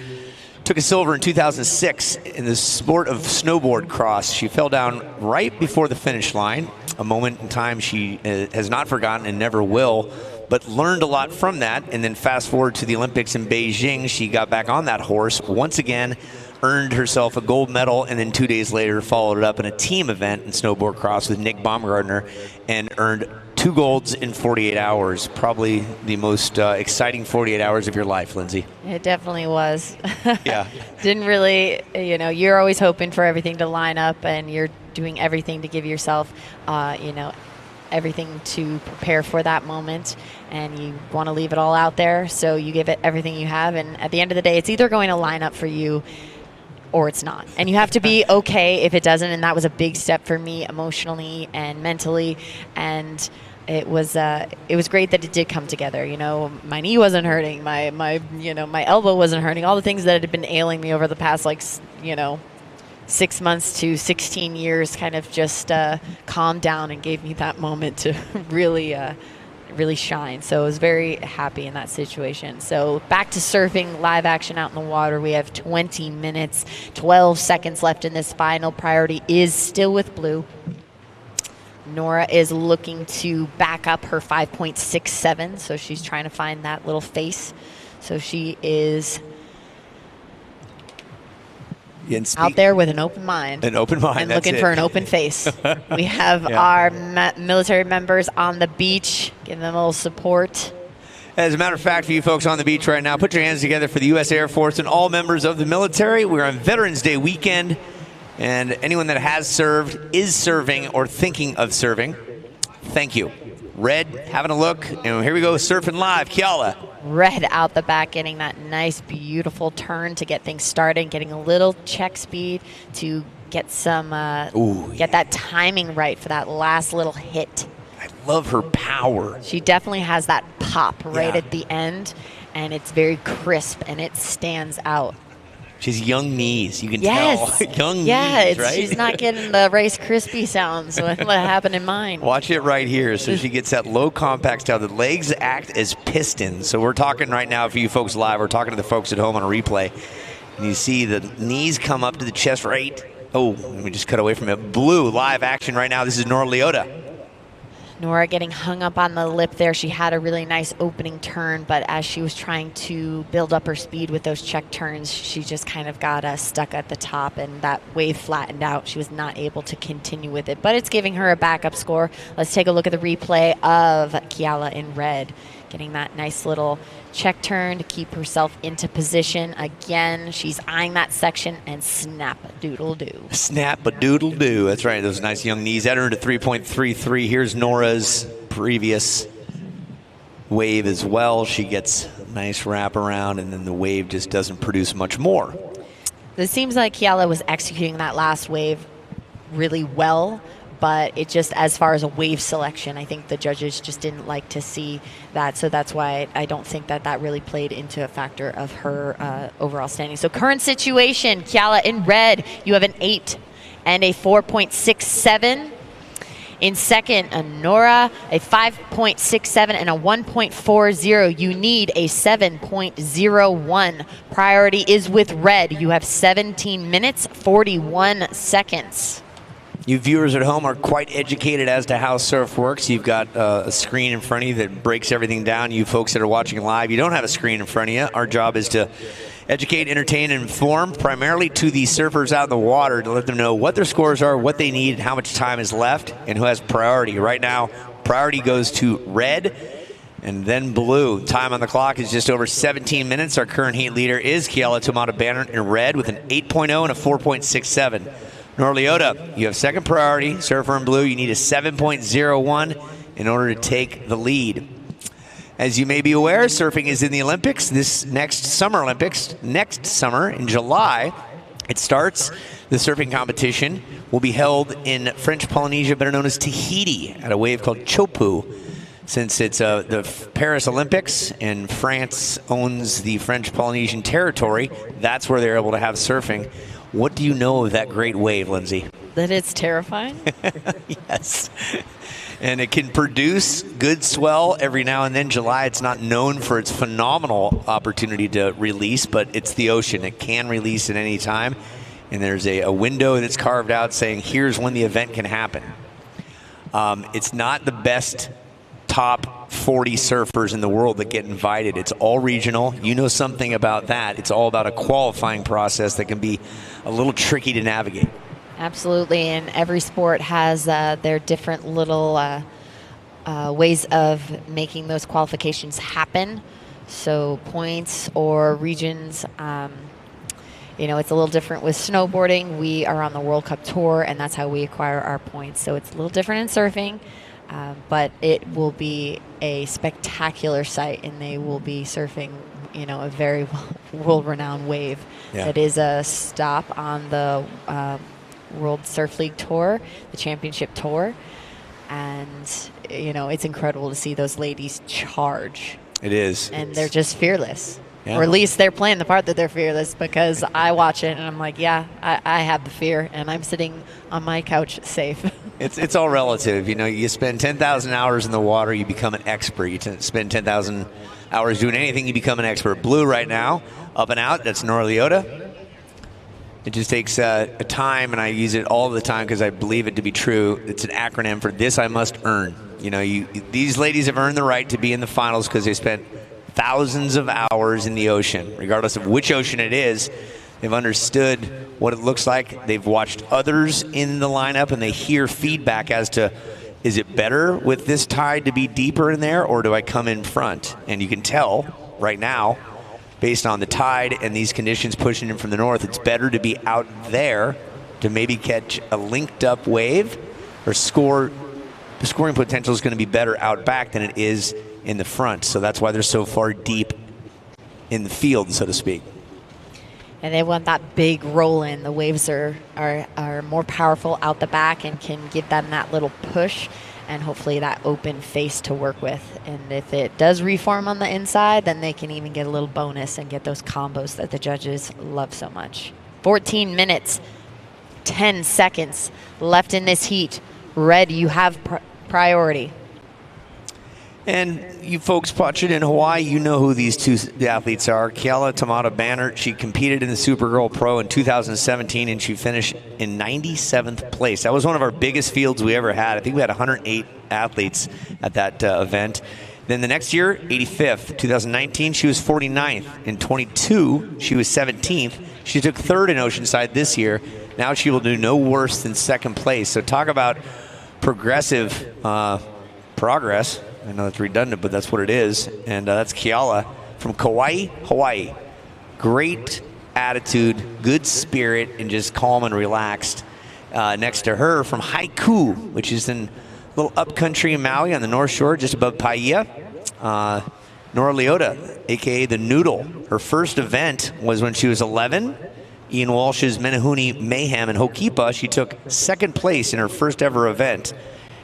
took a silver in 2006 in the sport of snowboard cross. She fell down right before the finish line, a moment in time she has not forgotten and never will, but learned a lot from that. And then fast forward to the Olympics in Beijing, she got back on that horse once again, earned herself a gold medal, and then 2 days later followed it up in a team event in snowboard cross with Nick Baumgartner and earned 2 golds in 48 hours. Probably the most exciting 48 hours of your life, Lindsay. It definitely was. Yeah. Didn't really, you're always hoping for everything to line up, and you're doing everything to give yourself, everything to prepare for that moment, and you want to leave it all out there, so you give it everything you have, and at the end of the day, it's either going to line up for you or it's not. And you have to be okay if it doesn't, and that was a big step for me emotionally and mentally, and it was great that it did come together. My knee wasn't hurting, my elbow wasn't hurting, all the things that had been ailing me over the past 6 months to 16 years kind of just calmed down and gave me that moment to really shine. So I was very happy in that situation. So back to surfing, live action out in the water. We have 20 minutes, 12 seconds left in this final. Priority is still with blue. Nora is looking to back up her 5.67, so she's trying to find that little face. So she is out there with an open mind. An open mind, and that's looking it. for an open face. We have our military members on the beach, giving them a little support. As a matter of fact, for you folks on the beach right now, put your hands together for the U.S. Air Force and all members of the military. We're on Veterans Day weekend, and anyone that has served, is serving, or thinking of serving, thank you. Red, having a look, and here we go, surfing live. Kiala. Red out the back, getting that nice, beautiful turn to get things started, getting a little check speed to get some, get that timing right for that last little hit. I love her power. She definitely has that pop right at the end, and it's very crisp, and it stands out. She's young knees, you can tell. Young knees, right? She's not getting the Rice Krispie sounds what happened in mine. Watch it right here. So she gets that low compact style. The legs act as pistons. So we're talking right now for you folks live. We're talking to the folks at home on a replay. And you see the knees come up to the chest right. Oh, let me just cut away from it. Blue, live action right now. This is Nora Leota. Nora getting hung up on the lip there. She had a really nice opening turn, but as she was trying to build up her speed with those check turns, she just kind of got stuck at the top, and that wave flattened out. She was not able to continue with it, but it's giving her a backup score. Let's take a look at the replay of Kiala in red, getting that nice little check turn to keep herself into position. Again, she's eyeing that section, and snap-a-doodle-doo. Snap-a-doodle-doo. That's right. Those nice young knees. That earned a 3.33. Here's Nora's previous wave as well. She gets a nice wrap around, and then the wave just doesn't produce much more. It seems like Kiala was executing that last wave really well, but it just, as far as a wave selection, I think the judges just didn't like to see that. So that's why I don't think that really played into a factor of her overall standing. So current situation, Kiala in red, you have an 8 and a 4.67. In second, Nora, a 5.67 and a 1.40. You need a 7.01. Priority is with red. You have 17 minutes, 41 seconds. You viewers at home are quite educated as to how surf works. You've got a screen in front of you that breaks everything down. You folks that are watching live, you don't have a screen in front of you. Our job is to educate, entertain, and inform, primarily to the surfers out in the water, to let them know what their scores are, what they need, how much time is left, and who has priority. Right now, priority goes to red and then blue. Time on the clock is just over 17 minutes. Our current heat leader is Keala Tamata-Banner in red with an 8.0 and a 4.67. Nora Leota, you have second priority. Surfer in blue, you need a 7.01 in order to take the lead. As you may be aware, surfing is in the Olympics this next Summer Olympics. Next summer in July, it starts. The surfing competition will be held in French Polynesia, better known as Tahiti, at a wave called Chopu. Since it's the Paris Olympics and France owns the French Polynesian territory, that's where they're able to have surfing. What do you know of that great wave, Lindsay? That it's terrifying? Yes. And it can produce good swell every now and then. July, it's not known for its phenomenal opportunity to release, but it's the ocean. It can release at any time. And there's a window that's carved out saying, here's when the event can happen. It's not the best top 40 surfers in the world that get invited. It's all regional. You know something about that. It's all about a qualifying process that can be a little tricky to navigate. Absolutely, and every sport has their different little ways of making those qualifications happen. So points or regions, you know, it's a little different with snowboarding. We are on the World Cup Tour, and that's how we acquire our points. So it's a little different in surfing, but it will be a spectacular sight, and they will be surfing, you know, a very world-renowned wave. Yeah. That is a stop on the World Surf League Tour, the championship tour, and you know, it's incredible to see those ladies charge. It is. And they're just fearless. Yeah. Or at least they're playing the part that they're fearless, because I watch it and I'm like, yeah, I have the fear, and I'm sitting on my couch safe. It's all relative. You know, you spend 10,000 hours in the water, you become an expert. You spend 10,000 hours doing anything, you become an expert. Blue right now, up and out, that's Nora Leota. It just takes a time, and I use it all the time because I believe it to be true. It's an acronym for this I must earn. You know, these ladies have earned the right to be in the finals because they spent thousands of hours in the ocean. Regardless of which ocean it is, they've understood what it looks like. They've watched others in the lineup, and they hear feedback as to, is it better with this tide to be deeper in there, or do I come in front? And you can tell right now, based on the tide and these conditions pushing in from the north, it's better to be out there to maybe catch a linked up wave or score. The scoring potential is going to be better out back than it is in the front. So that's why they're so far deep in the field, so to speak. And they want that big roll in. The waves are more powerful out the back and can give them that little push and hopefully that open face to work with. And if it does reform on the inside, then they can even get a little bonus and get those combos that the judges love so much. 14 minutes, 10 seconds left in this heat. Red, you have priority. And you folks watching in Hawaii, you know who these two athletes are. Keala Tamata-Banner, she competed in the Supergirl Pro in 2017, and she finished in 97th place. That was one of our biggest fields we ever had. I think we had 108 athletes at that event. Then the next year, 85th. 2019, she was 49th. In 22, she was 17th. She took third in Oceanside this year. Now she will do no worse than second place. So talk about progressive progress. I know it's redundant, but that's what it is. And that's Keala from Kauai, Hawaii. Great attitude, good spirit, and just calm and relaxed. Next to her from Haiku, which is in a little upcountry in Maui on the North Shore, just above Paia. Nora Leota, a.k.a. the Noodle. Her first event was when she was 11. Ian Walsh's Menehune Mayhem in Hokipa. She took second place in her first ever event.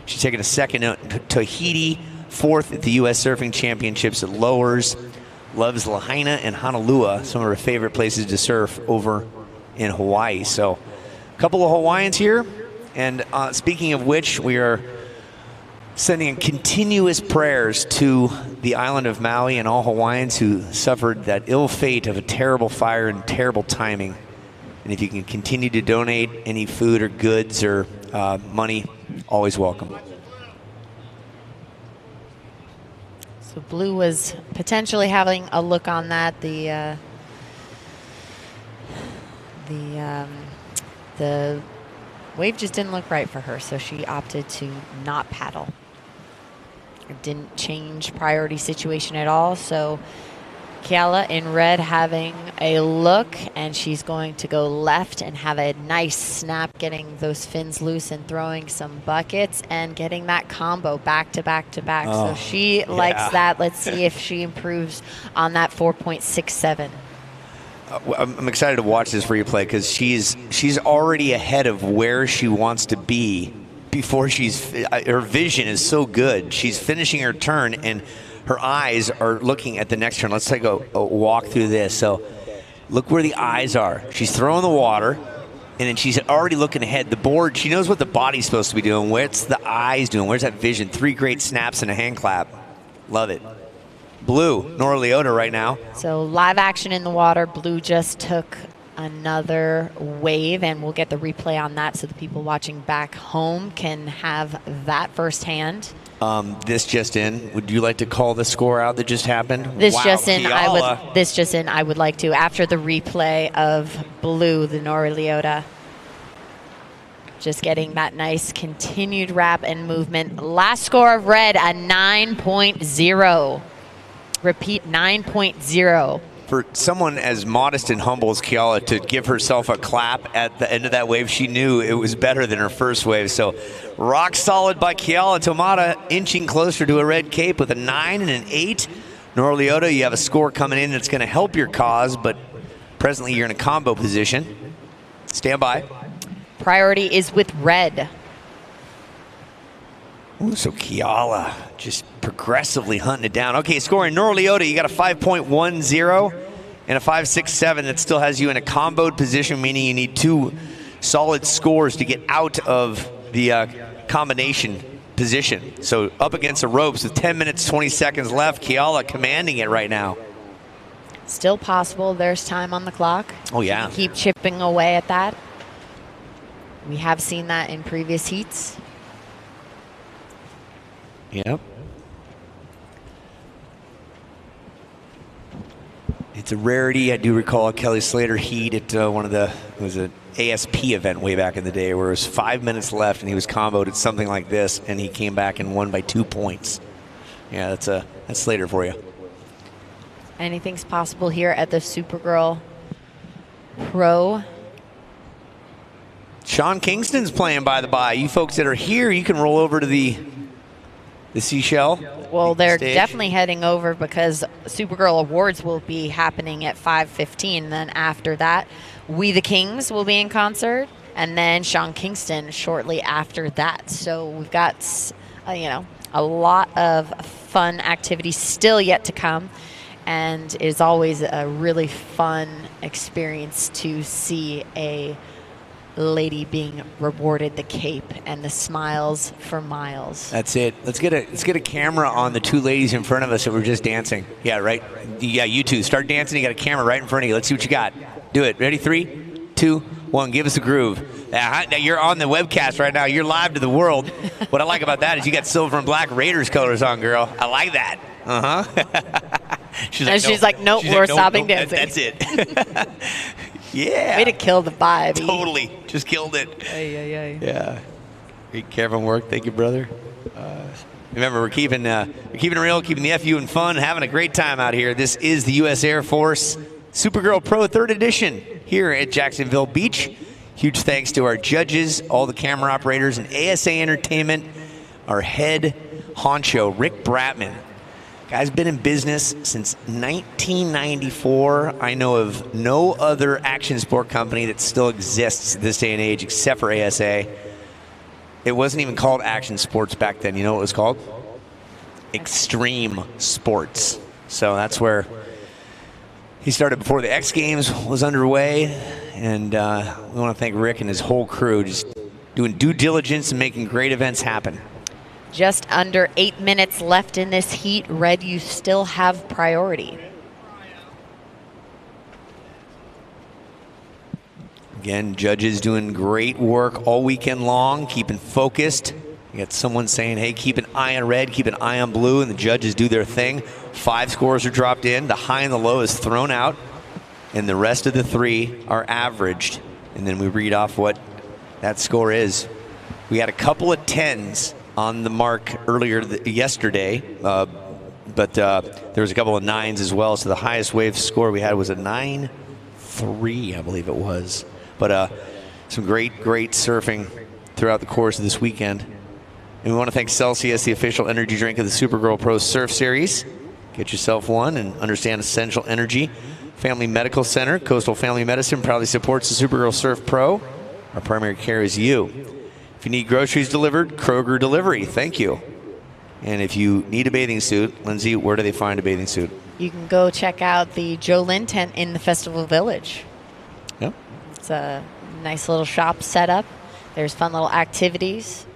She's taken a second at Tahiti, fourth at the U.S. Surfing Championships at Lowers. Loves Lahaina and Honolulu, some of her favorite places to surf over in Hawaii. So a couple of Hawaiians here. And speaking of which, we are Sending continuous prayers to the island of Maui and all Hawaiians who suffered that ill fate of a terrible fire and terrible timing. And if you can continue to donate any food or goods or money, always welcome. So Blue was potentially having a look on that. The wave just didn't look right for her, so she opted to not paddle. It didn't change priority situation at all, so Keala in red having a look, and she's going to go left and have a nice snap, getting those fins loose and throwing some buckets and getting that combo back to back to back. Oh, so she likes that. Let's see if she improves on that 4.67. I'm excited to watch this replay because she's already ahead of where she wants to be before her vision is so good. She's finishing her turn and her eyes are looking at the next turn. Let's take a walk through this. So look where the eyes are. She's throwing the water, and then she's already looking ahead. The board, she knows what the body's supposed to be doing. What's the eyes doing? Where's that vision? 3 great snaps and a hand clap. Love it. Blue, Nora Leota right now. So live action in the water. Blue just took another wave, and we'll get the replay on that so the people watching back home can have that firsthand. This just in. Would you like to call the score out that just happened? This wow, just in. Keala. I would like to after the replay of Blue, the Nora Leota. Just getting that nice continued wrap and movement. Last score of red, a 9.0. Repeat, 9.0. For someone as modest and humble as Keala to give herself a clap at the end of that wave, she knew it was better than her first wave. So rock solid by Keala Tomata, inching closer to a red cape with a 9 and an 8. Nora Leota, you have a score coming in that's going to help your cause, but presently you're in a combo position. Stand by. Priority is with red. Ooh, so Keala just progressively hunting it down. Okay, scoring Nora Leota, you got a 5.10 and a 5.67. That still has you in a comboed position, meaning you need 2 solid scores to get out of the combination position. So up against the ropes with 10 minutes, 20 seconds left. Keala commanding it right now. Still possible. There's time on the clock. Oh, yeah. Keep chipping away at that. We have seen that in previous heats. Yep. It's a rarity. I do recall a Kelly Slater heat at one of the, it was an ASP event way back in the day where it was 5 minutes left and he was comboed at something like this and he came back and won by 2 points. Yeah, that's Slater for you. Anything's possible here at the Supergirl Pro. Sean Kingston's playing by the by. You folks that are here, you can roll over to the Seashell. Well, they're stage. definitely heading over because Supergirl Awards will be happening at 5:15. Then after that, We the Kings will be in concert, and then Sean Kingston shortly after that. So we've got, a lot of fun activities still yet to come, and it is always a really fun experience to see a lady being rewarded the cape and the smiles for miles. That's it. Let's get a camera on the 2 ladies in front of us that were just dancing. Yeah, right. Yeah, you two start dancing. You got a camera right in front of you. Let's see what you got. Do it. Ready? 3, 2, 1. Give us a groove. Now you're on the webcast right now. You're live to the world. What I like about that is you got silver and black Raiders colors on, girl. I like that. She's like, nope, we're stopping dancing. That's it. Yeah. Way to kill the vibe. Totally. Just killed it. Yeah. Great Kevin work. Thank you, brother. Remember, we're keeping it real, keeping the FU and fun, having a great time out here. This is the U.S. Air Force Supergirl Pro 3rd edition here at Jacksonville Beach. Huge thanks to our judges, all the camera operators, and ASA Entertainment, our head honcho, Rick Bratman. Guy's been in business since 1994. I know of no other action sport company that still exists this day and age except for ASA. It wasn't even called action sports back then. You know what it was called? Extreme sports. So that's where he started before the X Games was underway. And we want to thank Rick and his whole crew just doing due diligence and making great events happen. Just under 8 minutes left in this heat. Red, you still have priority. Again, judges doing great work all weekend long, keeping focused. You got someone saying, hey, keep an eye on red, keep an eye on blue, and the judges do their thing. 5 scores are dropped in. The high and the low is thrown out, and the rest of the 3 are averaged. And then we read off what that score is. We had a couple of 10s on the mark earlier yesterday, but there was a couple of 9s as well. So the highest wave score we had was a 9-3, I believe it was. But some great surfing throughout the course of this weekend. And we want to thank Celsius, the official energy drink of the Supergirl Pro Surf Series. Get yourself one and understand essential energy. Family Medical Center, Coastal Family Medicine, proudly supports the Supergirl Surf Pro. Our primary care is you. If you need groceries delivered, Kroger Delivery, thank you. And if you need a bathing suit, Lindsay, where do they find a bathing suit? You can go check out the Jolyn tent in the Festival Village. Yep. It's a nice little shop set up. There's fun little activities.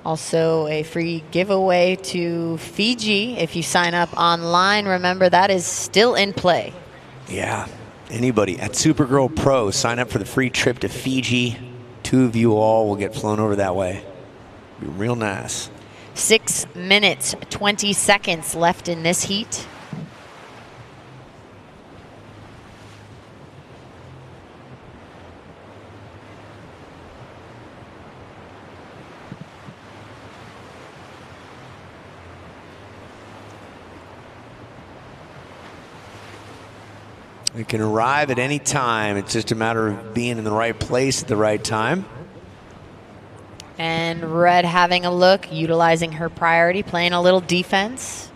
Also a free giveaway to Fiji if you sign up online. Remember, that is still in play. Yeah, anybody at Supergirl Pro, sign up for the free trip to Fiji. 2 of you all will get flown over that way. Be real nice. 6 minutes, 20 seconds left in this heat. It can arrive at any time. It's just a matter of being in the right place at the right time. And Red having a look, utilizing her priority, playing a little defense.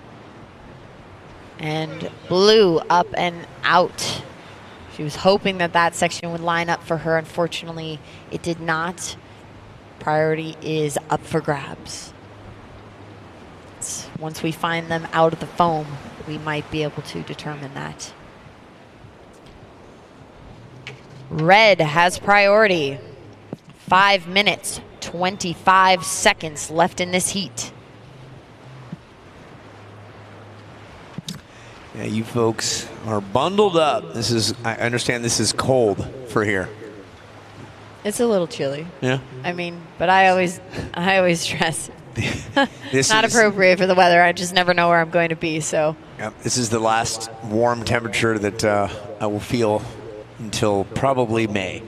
And Blue up and out. She was hoping that that section would line up for her. Unfortunately, it did not. Priority is up for grabs. Once we find them out of the foam, we might be able to determine that. Red has priority. 5 minutes, 25 seconds left in this heat. Yeah, you folks are bundled up. I understand this is cold for here. It's a little chilly. Yeah. I mean, but I always stress This not is appropriate for the weather. I just never know where I'm going to be, so. Yep, this is the last warm temperature that I will feel until probably May.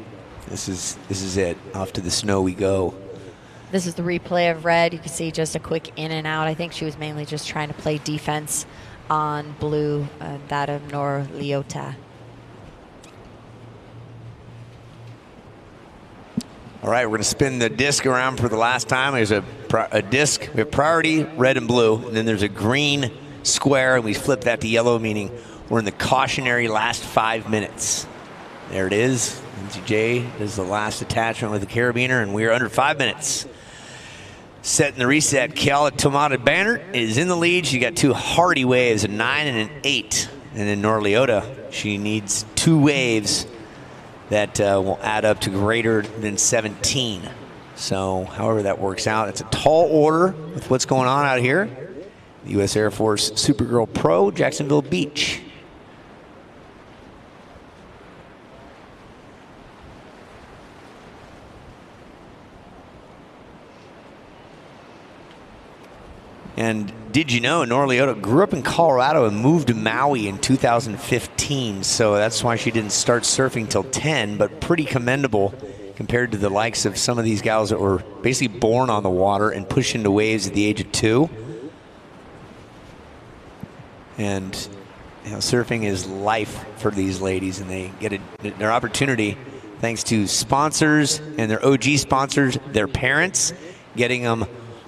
This is it. Off to the snow we go. This is the replay of Red. You can see just a quick in and out. I think she was mainly just trying to play defense on Blue, that of Nor Leota. All right, we're going to spin the disc around for the last time. There's a disc. We have priority, red and blue, and then there's a green square, and we flip that to yellow, meaning we're in the cautionary last 5 minutes. There it is. Lindsay J is the last attachment with the carabiner, and we are under 5 minutes. Setting the reset, Kiala Tomata Bannert is in the lead. She got 2 hardy waves, a 9 and an 8. And then Nor Leota, she needs 2 waves that will add up to greater than 17. So however that works out, it's a tall order with what's going on out here. The U.S. Air Force Supergirl Pro, Jacksonville Beach. And did you know Nor Leota grew up in Colorado and moved to Maui in 2015, so that's why she didn't start surfing till 10, but pretty commendable compared to the likes of some of these gals that were basically born on the water and pushed into waves at the age of 2. And you know, surfing is life for these ladies, and they get their opportunity thanks to sponsors and their OG sponsors, their parents, getting them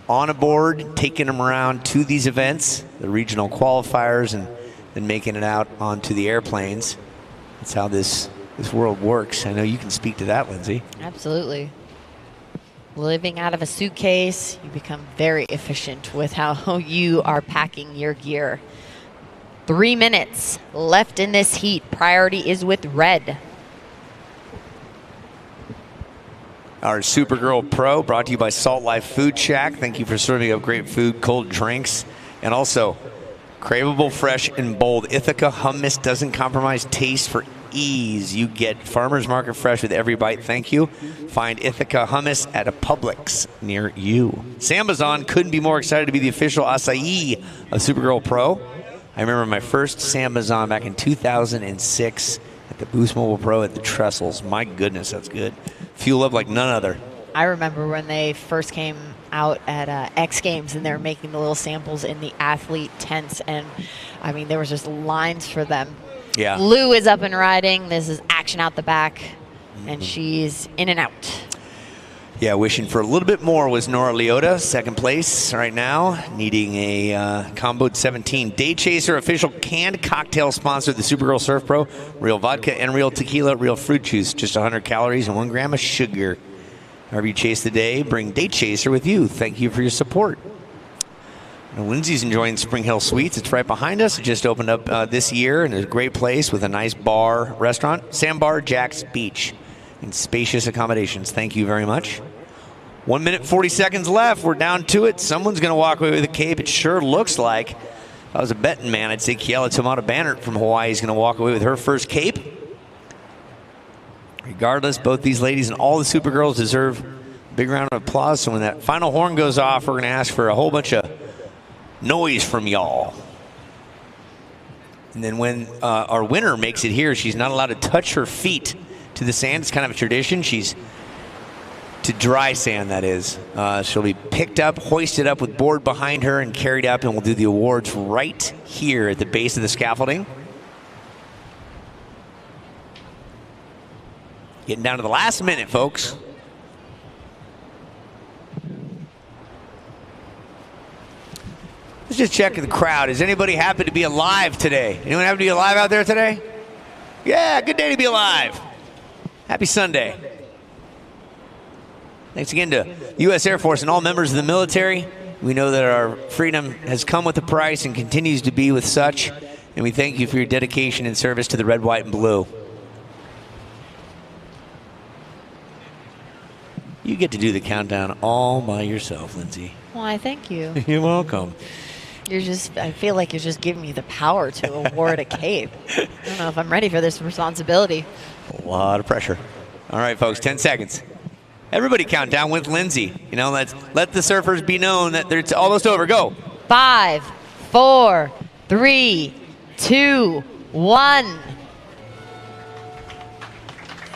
on a board, taking them around to these events, the regional qualifiers, and then making it out onto the airplanes. That's how this world works. I know you can speak to that, Lindsay. Absolutely. Living out of a suitcase, you become very efficient with how you are packing your gear. 3 minutes left in this heat. Priority is with Red. our Supergirl Pro, brought to you by Salt Life Food Shack. Thank you for serving up great food, cold drinks, and also craveable, fresh, and bold. Ithaca hummus doesn't compromise taste for ease. You get farmers market fresh with every bite. Thank you. Find Ithaca hummus at a Publix near you. Sambazon couldn't be more excited to be the official acai of Supergirl Pro. I remember my first Sambazon back in 2006 at the Boost Mobile Pro at the Trestles. My goodness, that's good. Fuel up like none other. I remember when they first came out at X Games and they were making the little samples in the athlete tents, and I mean there was just lines for them. Yeah. Lou is up and riding. This is action out the back, and she's in and out. Yeah, wishing for a little bit more was Nora Leota, second place right now, needing a combo 17. Day Chaser, official canned cocktail sponsor of the Supergirl Surf Pro. Real vodka and real tequila, real fruit juice, just 100 calories and 1 gram of sugar. However you chase the day, bring Day Chaser with you. Thank you for your support. Now, Lindsay's enjoying Spring Hill Suites. It's right behind us. It just opened up this year, and it's a great place with a nice bar, restaurant, Sandbar, Jack's Beach, and spacious accommodations. Thank you very much. 1 minute, 40 seconds left. We're down to it. Someone's going to walk away with a cape. It sure looks like. If I was a betting man, I'd say Kiala Tomato Bannert from Hawaii is going to walk away with her first cape. Regardless, both these ladies and all the Supergirls deserve a big round of applause. So when that final horn goes off, we're going to ask for a whole bunch of noise from y'all. And then when our winner makes it here, she's not allowed to touch her feet to the sand. It's kind of a tradition. She's to dry sand, that is. She'll be picked up, hoisted up with board behind her, and carried up, and we'll do the awards right here at the base of the scaffolding. Getting down to the last minute, folks. Let's just check the crowd. Is anybody happy to be alive today? Anyone happy to be alive out there today? Yeah, good day to be alive. Happy Sunday. Thanks again to U.S. Air Force and all members of the military. We know that our freedom has come with a price and continues to be with such. And we thank you for your dedication and service to the red, white, and blue. You get to do the countdown all by yourself, Lindsay. Why, thank you. You're welcome. I feel like you're just giving me the power to award a cape. I don't know if I'm ready for this responsibility. A lot of pressure. All right, folks, 10 seconds. Everybody count down with Lindsay. You know, let the surfers be known that it's almost over. Go. 5, 4, 3, 2, 1.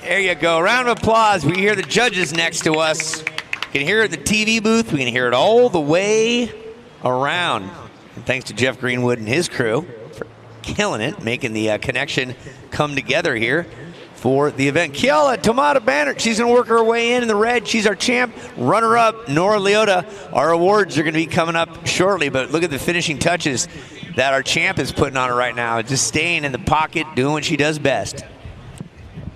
There you go. Round of applause. We hear the judges next to us. You can hear it in the TV booth. We can hear it all the way around. And thanks to Jeff Greenwood and his crew for killing it, making the connection come together here for the event. Kiala Tomato Bannert, she's going to work her way in the red. She's our champ. Runner-up, Nora Leota. Our awards are going to be coming up shortly, but look at the finishing touches that our champ is putting on her right now. Just staying in the pocket, doing what she does best.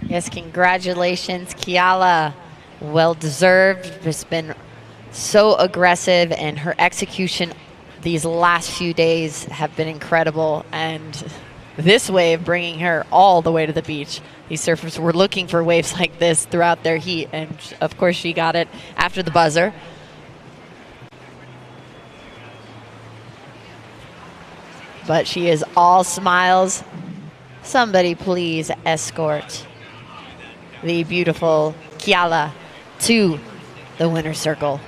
Yes, congratulations, Kiala. Well-deserved. Just been so aggressive, and her execution these last few days have been incredible. And this wave bringing her all the way to the beach. These surfers were looking for waves like this throughout their heat, and of course she got it after the buzzer. But she is all smiles. Somebody please escort the beautiful Kiala to the winner's circle.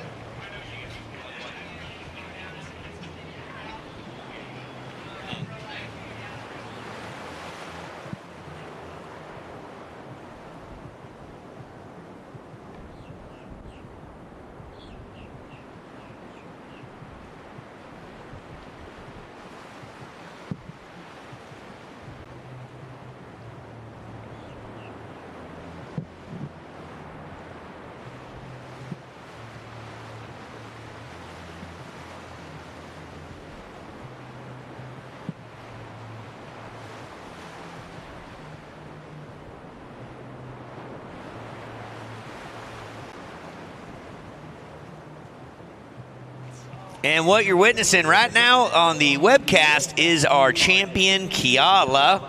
And what you're witnessing right now on the webcast is our champion, Kiala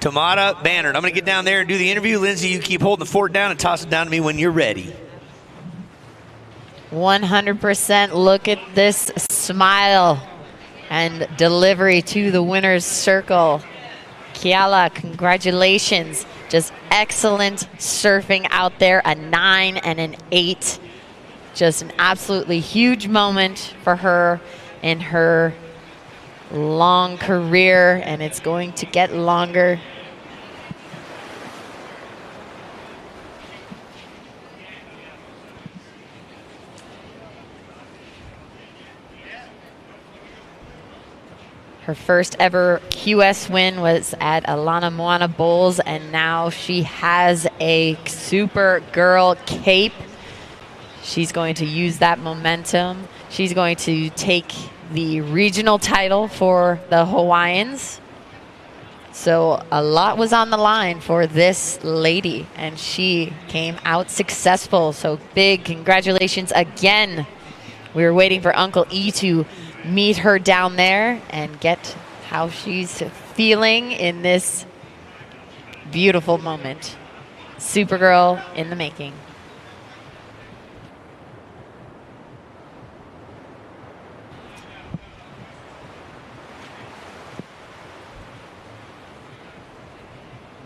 Tamada Bannard. I'm going to get down there and do the interview. Lindsay, you keep holding the fort down and toss it down to me when you're ready. 100%. Look at this smile and delivery to the winner's circle. Keala, congratulations. Just excellent surfing out there. A 9 and an 8. Just an absolutely huge moment for her in her long career, and it's going to get longer. Her first ever QS win was at Alana Moana Bowls, and now she has a Supergirl cape. She's going to use that momentum. She's going to take the regional title for the Hawaiians. So a lot was on the line for this lady, and she came out successful. So big congratulations again. We were waiting for Uncle E to meet her down there and get how she's feeling in this beautiful moment. Supergirl in the making.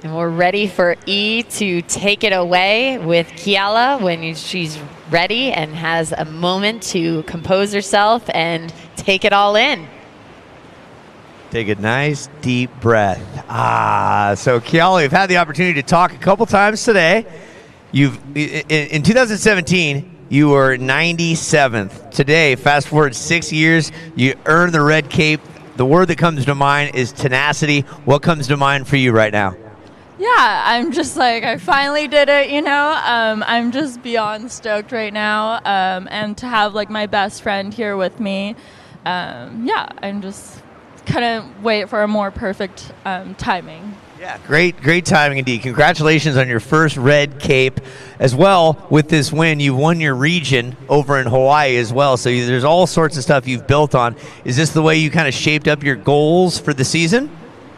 And we're ready for E to take it away with Keala when she's ready and has a moment to compose herself and take it all in. Take a nice deep breath. So Keala, you've had the opportunity to talk a couple times today. In 2017, you were 97th. Today, fast forward 6 years, you earned the red cape. The word that comes to mind is tenacity. What comes to mind for you right now? Yeah, I'm just like, I finally did it, you know. I'm just beyond stoked right now. And to have like my best friend here with me, yeah, I'm just couldn't wait for a more perfect timing. Yeah, great timing indeed. Congratulations on your first red cape. As well, with this win, you won your region over in Hawaii as well. So there's all sorts of stuff you've built on. Is this the way you kind of shaped up your goals for the season?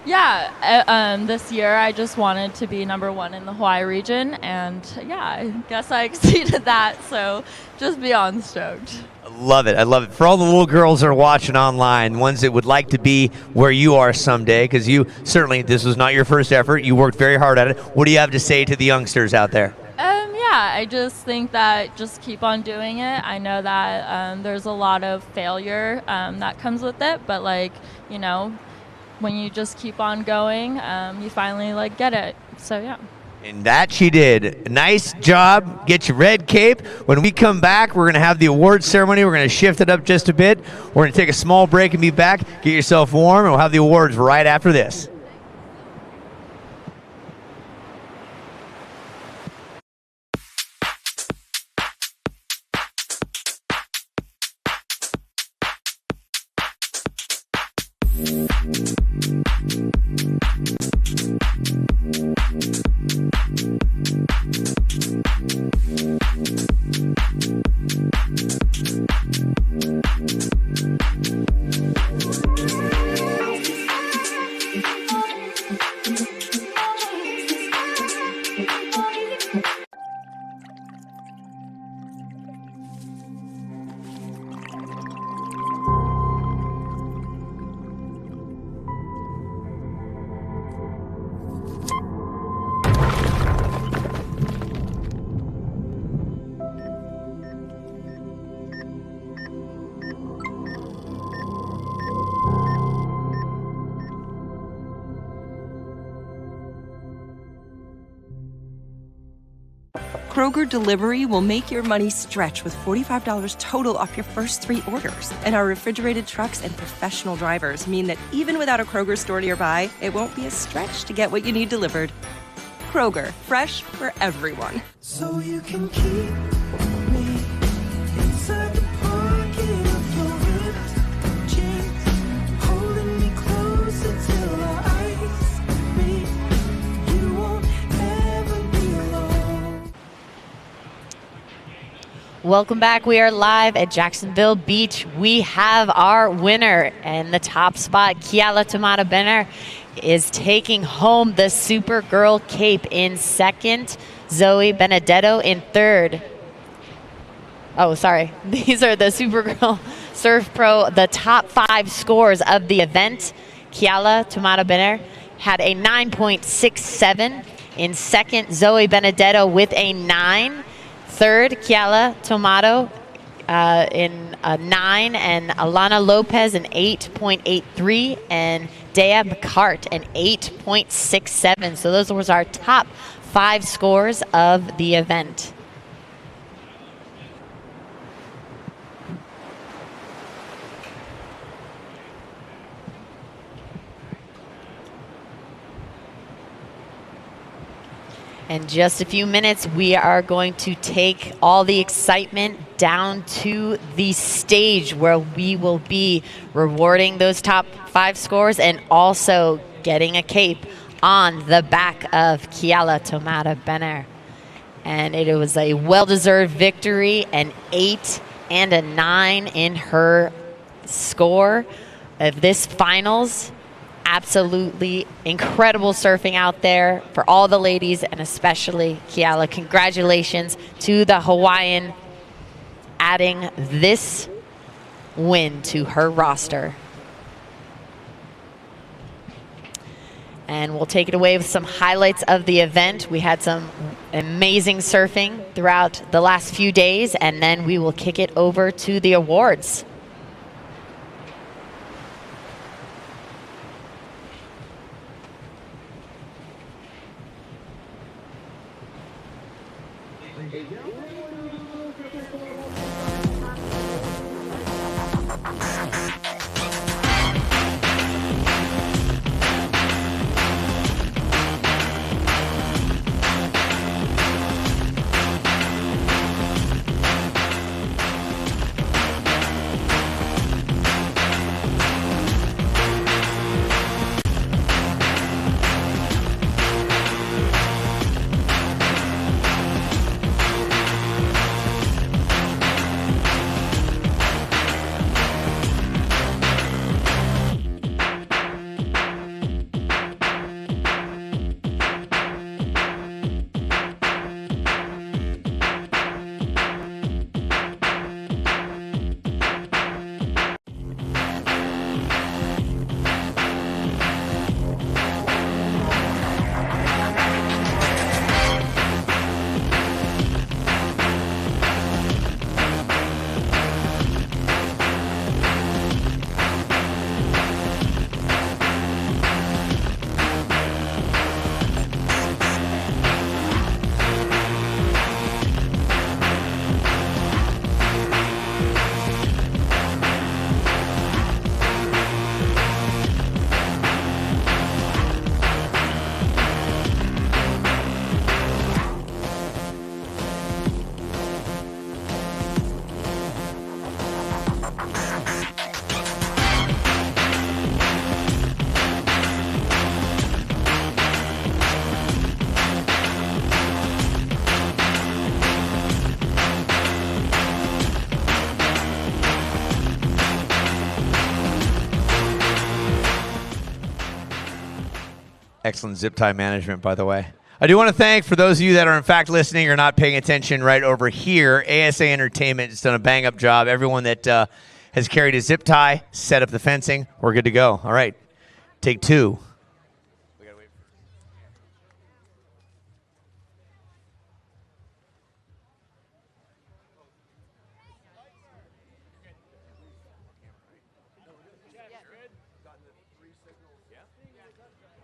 Yeah, this year I just wanted to be #1 in the Hawaii region, and yeah, I guess I exceeded that, so just beyond stoked. I love it. I love it. For all the little girls that are watching online, ones that would like to be where you are someday, because you certainly, this was not your first effort. You worked very hard at it. What do you have to say to the youngsters out there? Yeah, I just think that just keep on doing it. I know that there's a lot of failure that comes with it, but like, you know, when you just keep on going, you finally like get it. So yeah. And that she did. Nice job. Get your red cape. When we come back, we're going to have the awards ceremony. We're going to shift it up just a bit. We're going to take a small break and be back. Get yourself warm, and we'll have the awards right after this. Kroger Delivery will make your money stretch with $45 total off your first 3 orders. And our refrigerated trucks and professional drivers mean that even without a Kroger store nearby, it won't be a stretch to get what you need delivered. Kroger, fresh for everyone. So you can keep me inside the pocket of your ripped jeans, holding me closer till our eyes meet. You won't ever be alone. Welcome back. We are live at Jacksonville Beach. We have our winner and the top spot, Keala Tamada Benner. is taking home the Supergirl cape in second. Zoe Benedetto in third. Oh, sorry. These are the Supergirl Surf Pro, the top 5 scores of the event. Kiala Tomato-Benner had a 9.67. In second, Zoe Benedetto with a 9. Third, Kiala Tomato in a 9. And Alana Lopez an 8.83. And Dea McCart an 8.67. So those was our top 5 scores of the event. In just a few minutes, we are going to take all the excitement down to the stage where we will be rewarding those top 5 scores and also getting a cape on the back of Kiala Tomato-Benner. And it was a well-deserved victory, an 8 and a 9 in her score of this finals. Absolutely incredible surfing out there for all the ladies and especially Kiala. Congratulations to the Hawaiian adding this win to her roster. And we'll take it away with some highlights of the event. We had some amazing surfing throughout the last few days, and then we will kick it over to the awards. Excellent zip tie management, by the way. I do want to thank, for those of you that are in fact listening or not paying attention right over here, ASA Entertainment has done a bang-up job. Everyone that has carried a zip tie, set up the fencing, we're good to go. All right, take 2.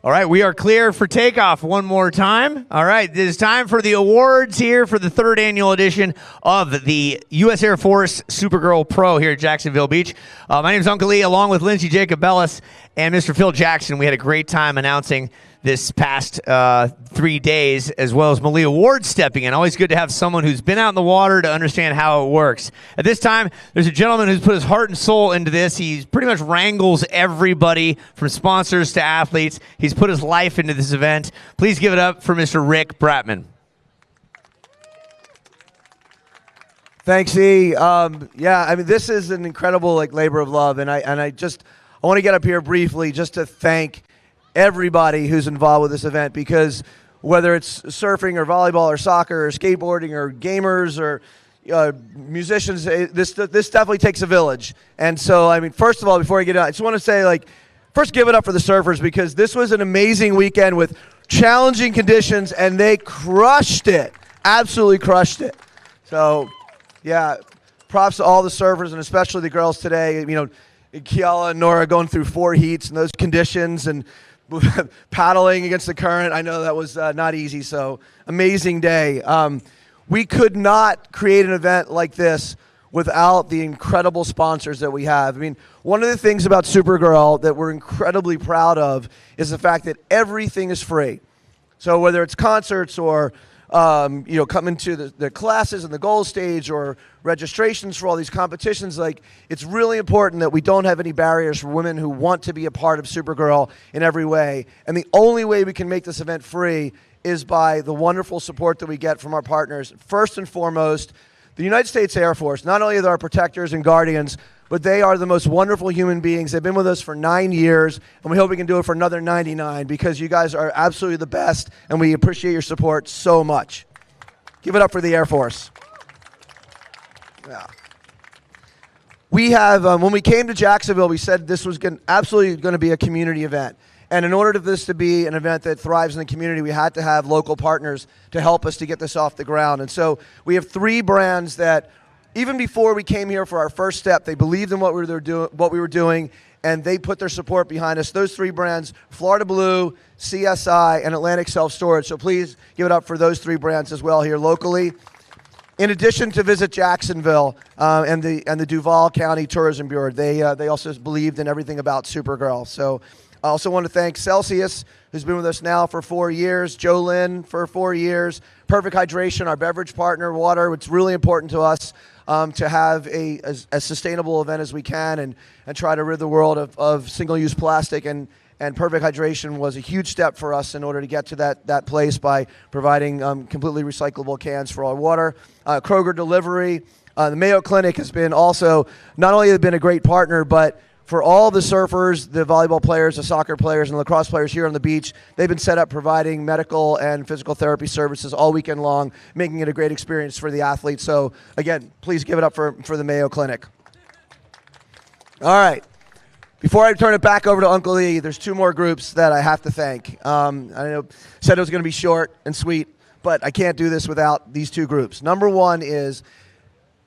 All right, we are clear for takeoff one more time. All right, it is time for the awards here for the 3rd annual edition of the U.S. Air Force Supergirl Pro here at Jacksonville Beach. My name is Uncle Lee, along with Lindsay Jacob Bellis and Mr. Phil Jackson. We had a great time announcing this past 3 days, as well as Malia Ward stepping in. Always good to have someone who's been out in the water to understand how it works. At this time, there's a gentleman who's put his heart and soul into this. He pretty much wrangles everybody from sponsors to athletes. He's put his life into this event. Please give it up for Mr. Rick Bratman. Thanks, E. Yeah, I mean, this is an incredible labor of love, and I want to get up here briefly just to thank everybody who's involved with this event, because whether it's surfing or volleyball or soccer or skateboarding or gamers or musicians, this definitely takes a village. And so, I mean, first of all, before I get out, I just want to say, like, first give it up for the surfers, because this was an amazing weekend with challenging conditions, and they crushed it, absolutely crushed it. So, yeah, props to all the surfers, and especially the girls today. You know, Kiala and Nora going through 4 heats in those conditions and paddling against the current. I know that was not easy, so amazing day. We could not create an event like this without the incredible sponsors that we have. I mean, one of the things about Supergirl that we're incredibly proud of is the fact that everything is free. So whether it's concerts or coming to the classes and the gold stage or registrations for all these competitions, like, it's really important that we don't have any barriers for women who want to be a part of Supergirl in every way. And the only way we can make this event free is by the wonderful support that we get from our partners. First and foremost, the United States Air Force. Not only are they our protectors and guardians, but they are the most wonderful human beings. They've been with us for 9 years, and we hope we can do it for another 99, because you guys are absolutely the best, and we appreciate your support so much. Give it up for the Air Force. Yeah. We have, when we came to Jacksonville, we said this was absolutely going to be a community event. And in order for this to be an event that thrives in the community, we had to have local partners to help us to get this off the ground. And so we have 3 brands that, even before we came here for our first step, they believed in what we were doing, and they put their support behind us. Those 3 brands: Florida Blue, CSI, and Atlantic Self Storage. So please give it up for those 3 brands as well here locally. In addition to Visit Jacksonville and the Duval County Tourism Bureau, they also believed in everything about Supergirl. So I also want to thank Celsius, who's been with us now for 4 years, Joe Lynn for 4 years, Perfect Hydration, our beverage partner, water. It's really important to us to have as sustainable event as we can and try to rid the world of single-use plastic. And Perfect Hydration was a huge step for us in order to get to that place by providing completely recyclable cans for our water. Kroger Delivery. The Mayo Clinic has been also, not only have been a great partner, but for all the surfers, the volleyball players, the soccer players, and the lacrosse players here on the beach, they've been set up providing medical and physical therapy services all weekend long, making it a great experience for the athletes. So, again, please give it up for the Mayo Clinic. All right. Before I turn it back over to Uncle E, there's 2 more groups that I have to thank. I know said it was going to be short and sweet, but I can't do this without these 2 groups. Number 1 is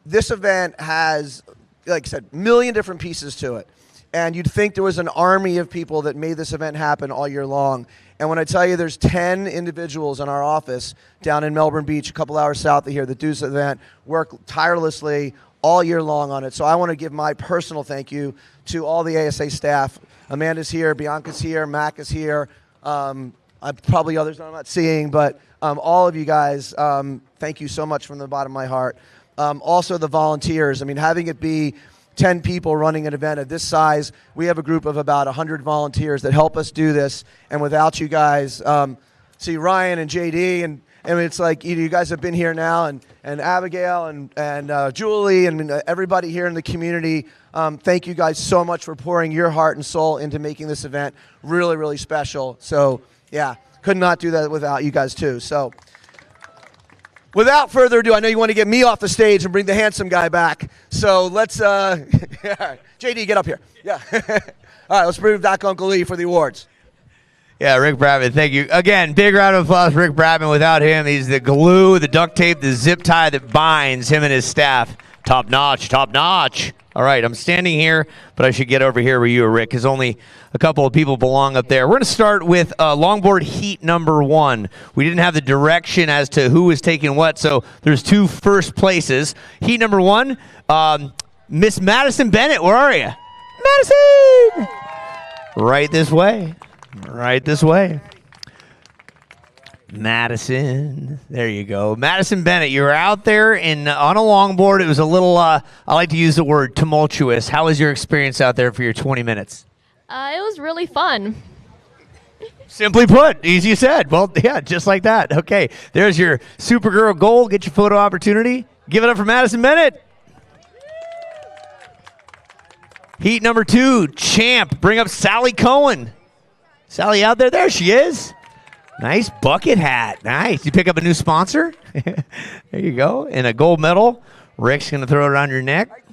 this event has, like I said, a million different pieces to it. And you'd think there was an army of people that made this event happen all year long. And when I tell you there's 10 individuals in our office down in Melbourne Beach, a couple hours south of here, that do this event, work tirelessly all year long on it. So I want to give my personal thank you to all the ASA staff. Amanda's here, Bianca's here, Mac is here. Probably others I'm not seeing, but all of you guys, thank you so much from the bottom of my heart. Also the volunteers. I mean, having it be 10 people running an event of this size, we have a group of about 100 volunteers that help us do this. And without you guys, see Ryan and JD, and it's like you guys have been here now, and Abigail and Julie and everybody here in the community. Thank you guys so much for pouring your heart and soul into making this event really, really special. So yeah, could not do that without you guys too. So without further ado, I know you want to get me off the stage and bring the handsome guy back. So let's, JD, get up here. Yeah. All right, let's bring back Uncle Lee for the awards. Yeah, Rick Bradman, thank you. Again, big round of applause for Rick Bradman. Without him, he's the glue, the duct tape, the zip tie that binds him and his staff. Top notch, top notch. All right, I'm standing here, but I should get over here where you are, Rick, because only a couple of people belong up there. We're going to start with longboard heat number 1. We didn't have the direction as to who was taking what, so there's 2 first places. Heat number 1, Miss Madison Bennett, where are you? Madison! Right this way. Right this way. Madison, there you go. Madison Bennett, you were out there on a longboard. It was a little, I like to use the word tumultuous. How was your experience out there for your 20 minutes? It was really fun. Simply put, easy said. Well, yeah, just like that. Okay, there's your Supergirl goal. Get your photo opportunity. Give it up for Madison Bennett. Heat number 2, champ. Bring up Sally Cohen. Sally out there? There she is. Nice bucket hat. Nice. You pick up a new sponsor? There you go. And a gold medal. Rick's going to throw it around your neck.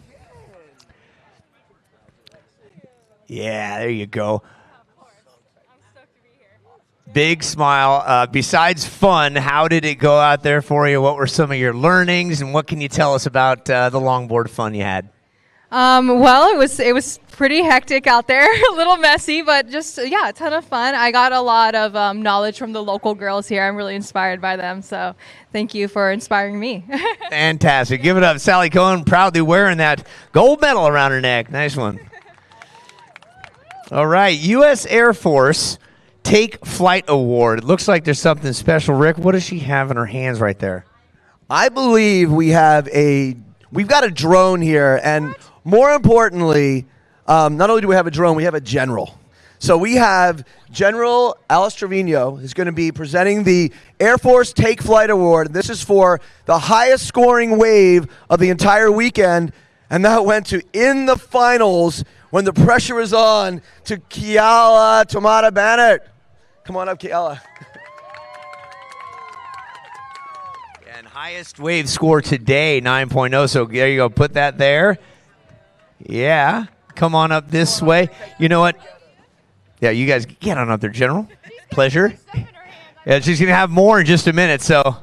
Yeah, there you go. Big smile. Besides fun, how did it go out there for you? What were some of your learnings, and what can you tell us about the longboard fun you had? Well, it was pretty hectic out there, a little messy, but just, yeah, a ton of fun. I got a lot of knowledge from the local girls here. I'm really inspired by them, so thank you for inspiring me. Fantastic. Give it up. Sally Cohen proudly wearing that gold medal around her neck. Nice one. All right, U.S. Air Force Take Flight Award. It looks like there's something special. Rick, what does she have in her hands right there? I believe we've got a drone here, and more importantly, not only do we have a drone, we have a general. So we have General Alice Trevino who's going to be presenting the Air Force Take Flight Award. This is for the highest scoring wave of the entire weekend, and that went to in the finals when the pressure was on to Keala Tomata Bannert. Come on up, Keala. And highest wave score today, 9.0. So there you go. Put that there. Yeah. Come on up this way. You know what? Yeah, you guys get on up there, General. Pleasure. Yeah, she's going to have more in just a minute. So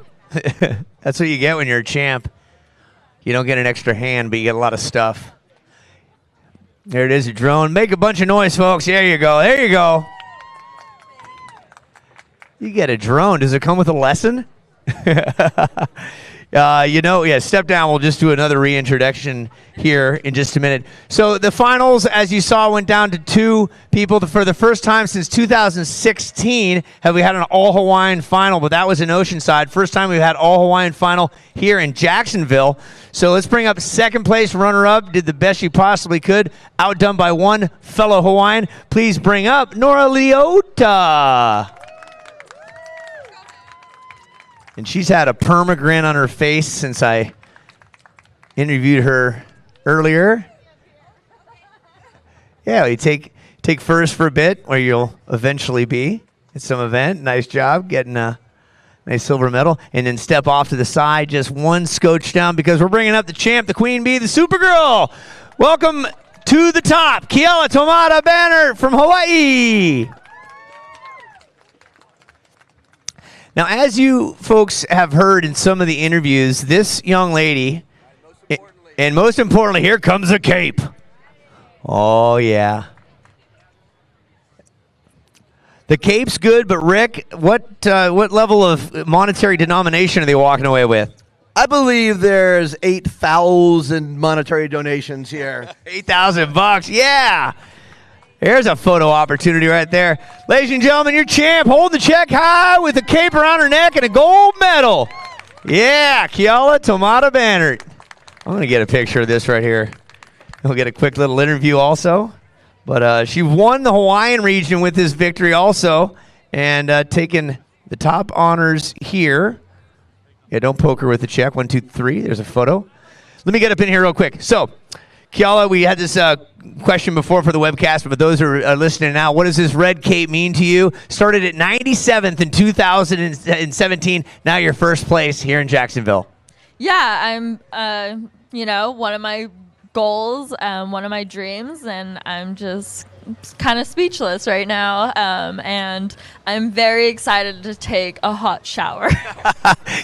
that's what you get when you're a champ. You don't get an extra hand, but you get a lot of stuff. There it is, a drone. Make a bunch of noise, folks. There you go. There you go. You get a drone. Does it come with a lesson? Step down. We'll just do another reintroduction here in just a minute. So the finals, as you saw, went down to 2 people. For the first time since 2016 have we had an all-Hawaiian final, but that was in Oceanside. First time we've had all-Hawaiian final here in Jacksonville. So let's bring up second place runner-up. Did the best she possibly could. Outdone by one fellow Hawaiian. Please bring up Nora Leota. And she's had a perma grin on her face since I interviewed her earlier. Yeah, you take first for a bit, where you'll eventually be at some event. Nice job getting a nice silver medal. And then step off to the side, just one scotch down, because we're bringing up the champ, the queen bee, the Supergirl. Welcome to the top, Keala Tomata Bannert from Hawaii. Now, as you folks have heard in some of the interviews, this young lady, and most importantly, here comes a cape. Oh, yeah. The cape's good, but Rick, what level of monetary denomination are they walking away with? I believe there's 8,000 monetary donations here. $8,000, yeah. There's a photo opportunity right there. Ladies and gentlemen, your champ holding the check high with a cape around her neck and a gold medal. Yeah, Keala Tomata Bannert. I'm going to get a picture of this right here. We'll get a quick little interview also. But she won the Hawaiian region with this victory also, and taking the top honors here. Yeah, don't poke her with the check. 1, 2, 3. There's a photo. Let me get up in here real quick. So, Keala, we had this question before for the webcast, but for those who are listening now, what does this red cape mean to you? Started at 97th in 2017. Now you're first place here in Jacksonville. Yeah, I'm, one of my goals, one of my dreams, and I'm just kind of speechless right now. And I'm very excited to take a hot shower.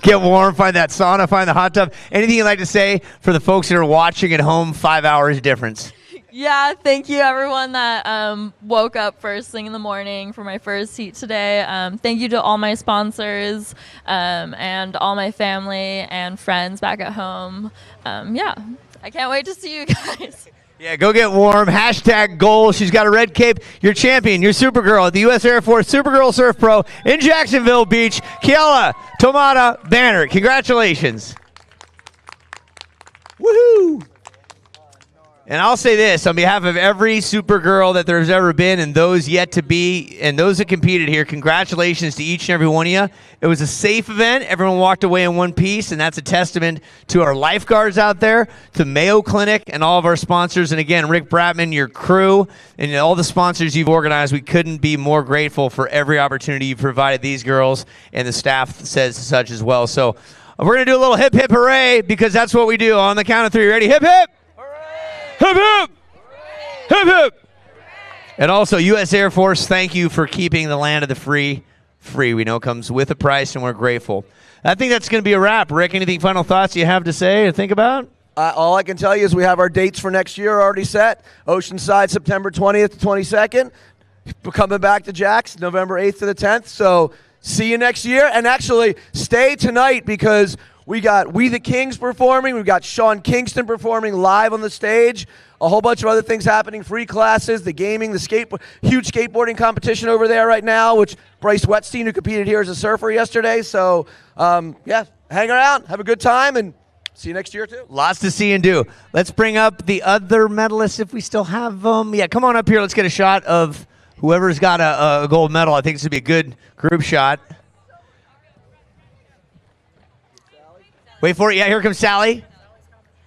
Get warm, find that sauna, find the hot tub. Anything you'd like to say for the folks that are watching at home, 5 hours difference? Yeah, thank you everyone that woke up first thing in the morning for my first heat today. Thank you to all my sponsors and all my family and friends back at home. Yeah, I can't wait to see you guys. Yeah, go get warm. Hashtag goal. She's got a red cape. You're champion. You're Supergirl at the U.S. Air Force Supergirl Surf Pro in Jacksonville Beach. Keala Tomata Bannert. Congratulations. Woohoo! And I'll say this on behalf of every Supergirl that there's ever been and those yet to be and those that competed here, congratulations to each and every one of you. It was a safe event. Everyone walked away in one piece, and that's a testament to our lifeguards out there, to Mayo Clinic, and all of our sponsors. And again, Rick Bratman, your crew, and all the sponsors you've organized. We couldn't be more grateful for every opportunity you've provided these girls, and the staff says such as well. So we're going to do a little hip, hip, hooray, because that's what we do. On the count of 3, ready? Hip, hip! Hip, hip! Hip, hip! And also, U.S. Air Force, thank you for keeping the land of the free. We know it comes with a price, and we're grateful. I think that's going to be a wrap. Rick, anything final thoughts you have to say or think about? All I can tell you is we have our dates for next year already set. Oceanside, September 20th to 22nd. We're coming back to Jax, November 8th to the 10th. So see you next year. And actually, stay tonight because we got We the Kings performing. We've got Sean Kingston performing live on the stage. A whole bunch of other things happening. Free classes, the gaming, the huge skateboarding competition over there right now, which Bryce Wetstein, who competed here as a surfer yesterday. So, yeah, hang around, have a good time, and see you next year, too. Lots to see and do. Let's bring up the other medalists if we still have them. Yeah, come on up here. Let's get a shot of whoever's got a gold medal. I think this would be a good group shot. Wait for it. Yeah, here comes Sally.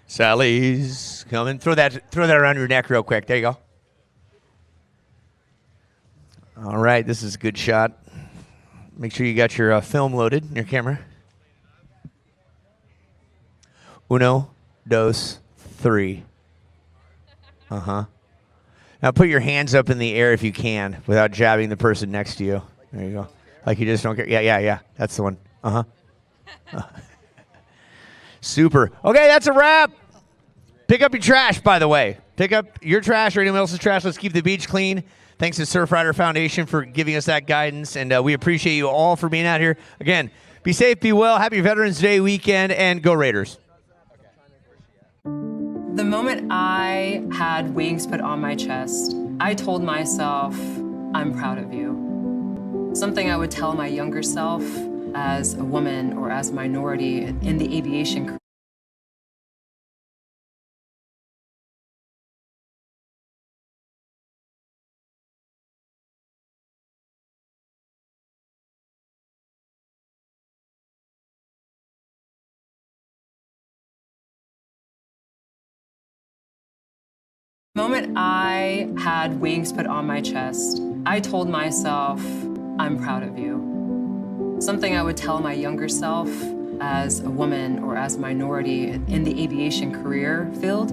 Sally's coming. Throw that around your neck real quick. There you go. All right, this is a good shot. Make sure you got your film loaded in your camera. 1, 2, 3. Now put your hands up in the air if you can without jabbing the person next to you. There you go. Like you just don't care. Yeah. That's the one. Super. Okay, that's a wrap. Pick up your trash, by the way. Pick up your trash or anyone else's trash. Let's keep the beach clean. Thanks to Surfrider Foundation for giving us that guidance, and we appreciate you all for being out here. Again, be safe, be well. Happy Veterans Day weekend, and go Raiders. The moment I had wings put on my chest, I told myself, I'm proud of you. Something I would tell my younger self as a woman or as a minority in the aviation career. The moment I had wings put on my chest, I told myself, I'm proud of you. Something I would tell my younger self as a woman or as a minority in the aviation career field.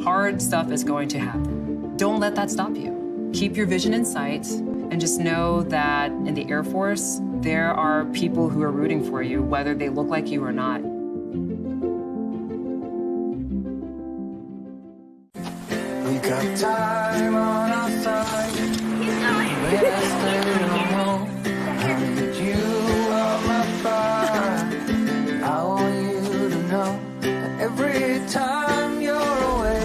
Hard stuff is going to happen. Don't let that stop you. Keep your vision in sight and just know that in the Air Force, there are people who are rooting for you, whether they look like you or not. We got time on our side. When I stay home, I need you on my fire. I want you to know that every time you're away,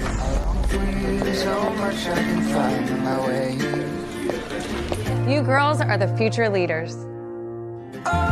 I long for you so much I can find my way. You girls are the future leaders. Oh,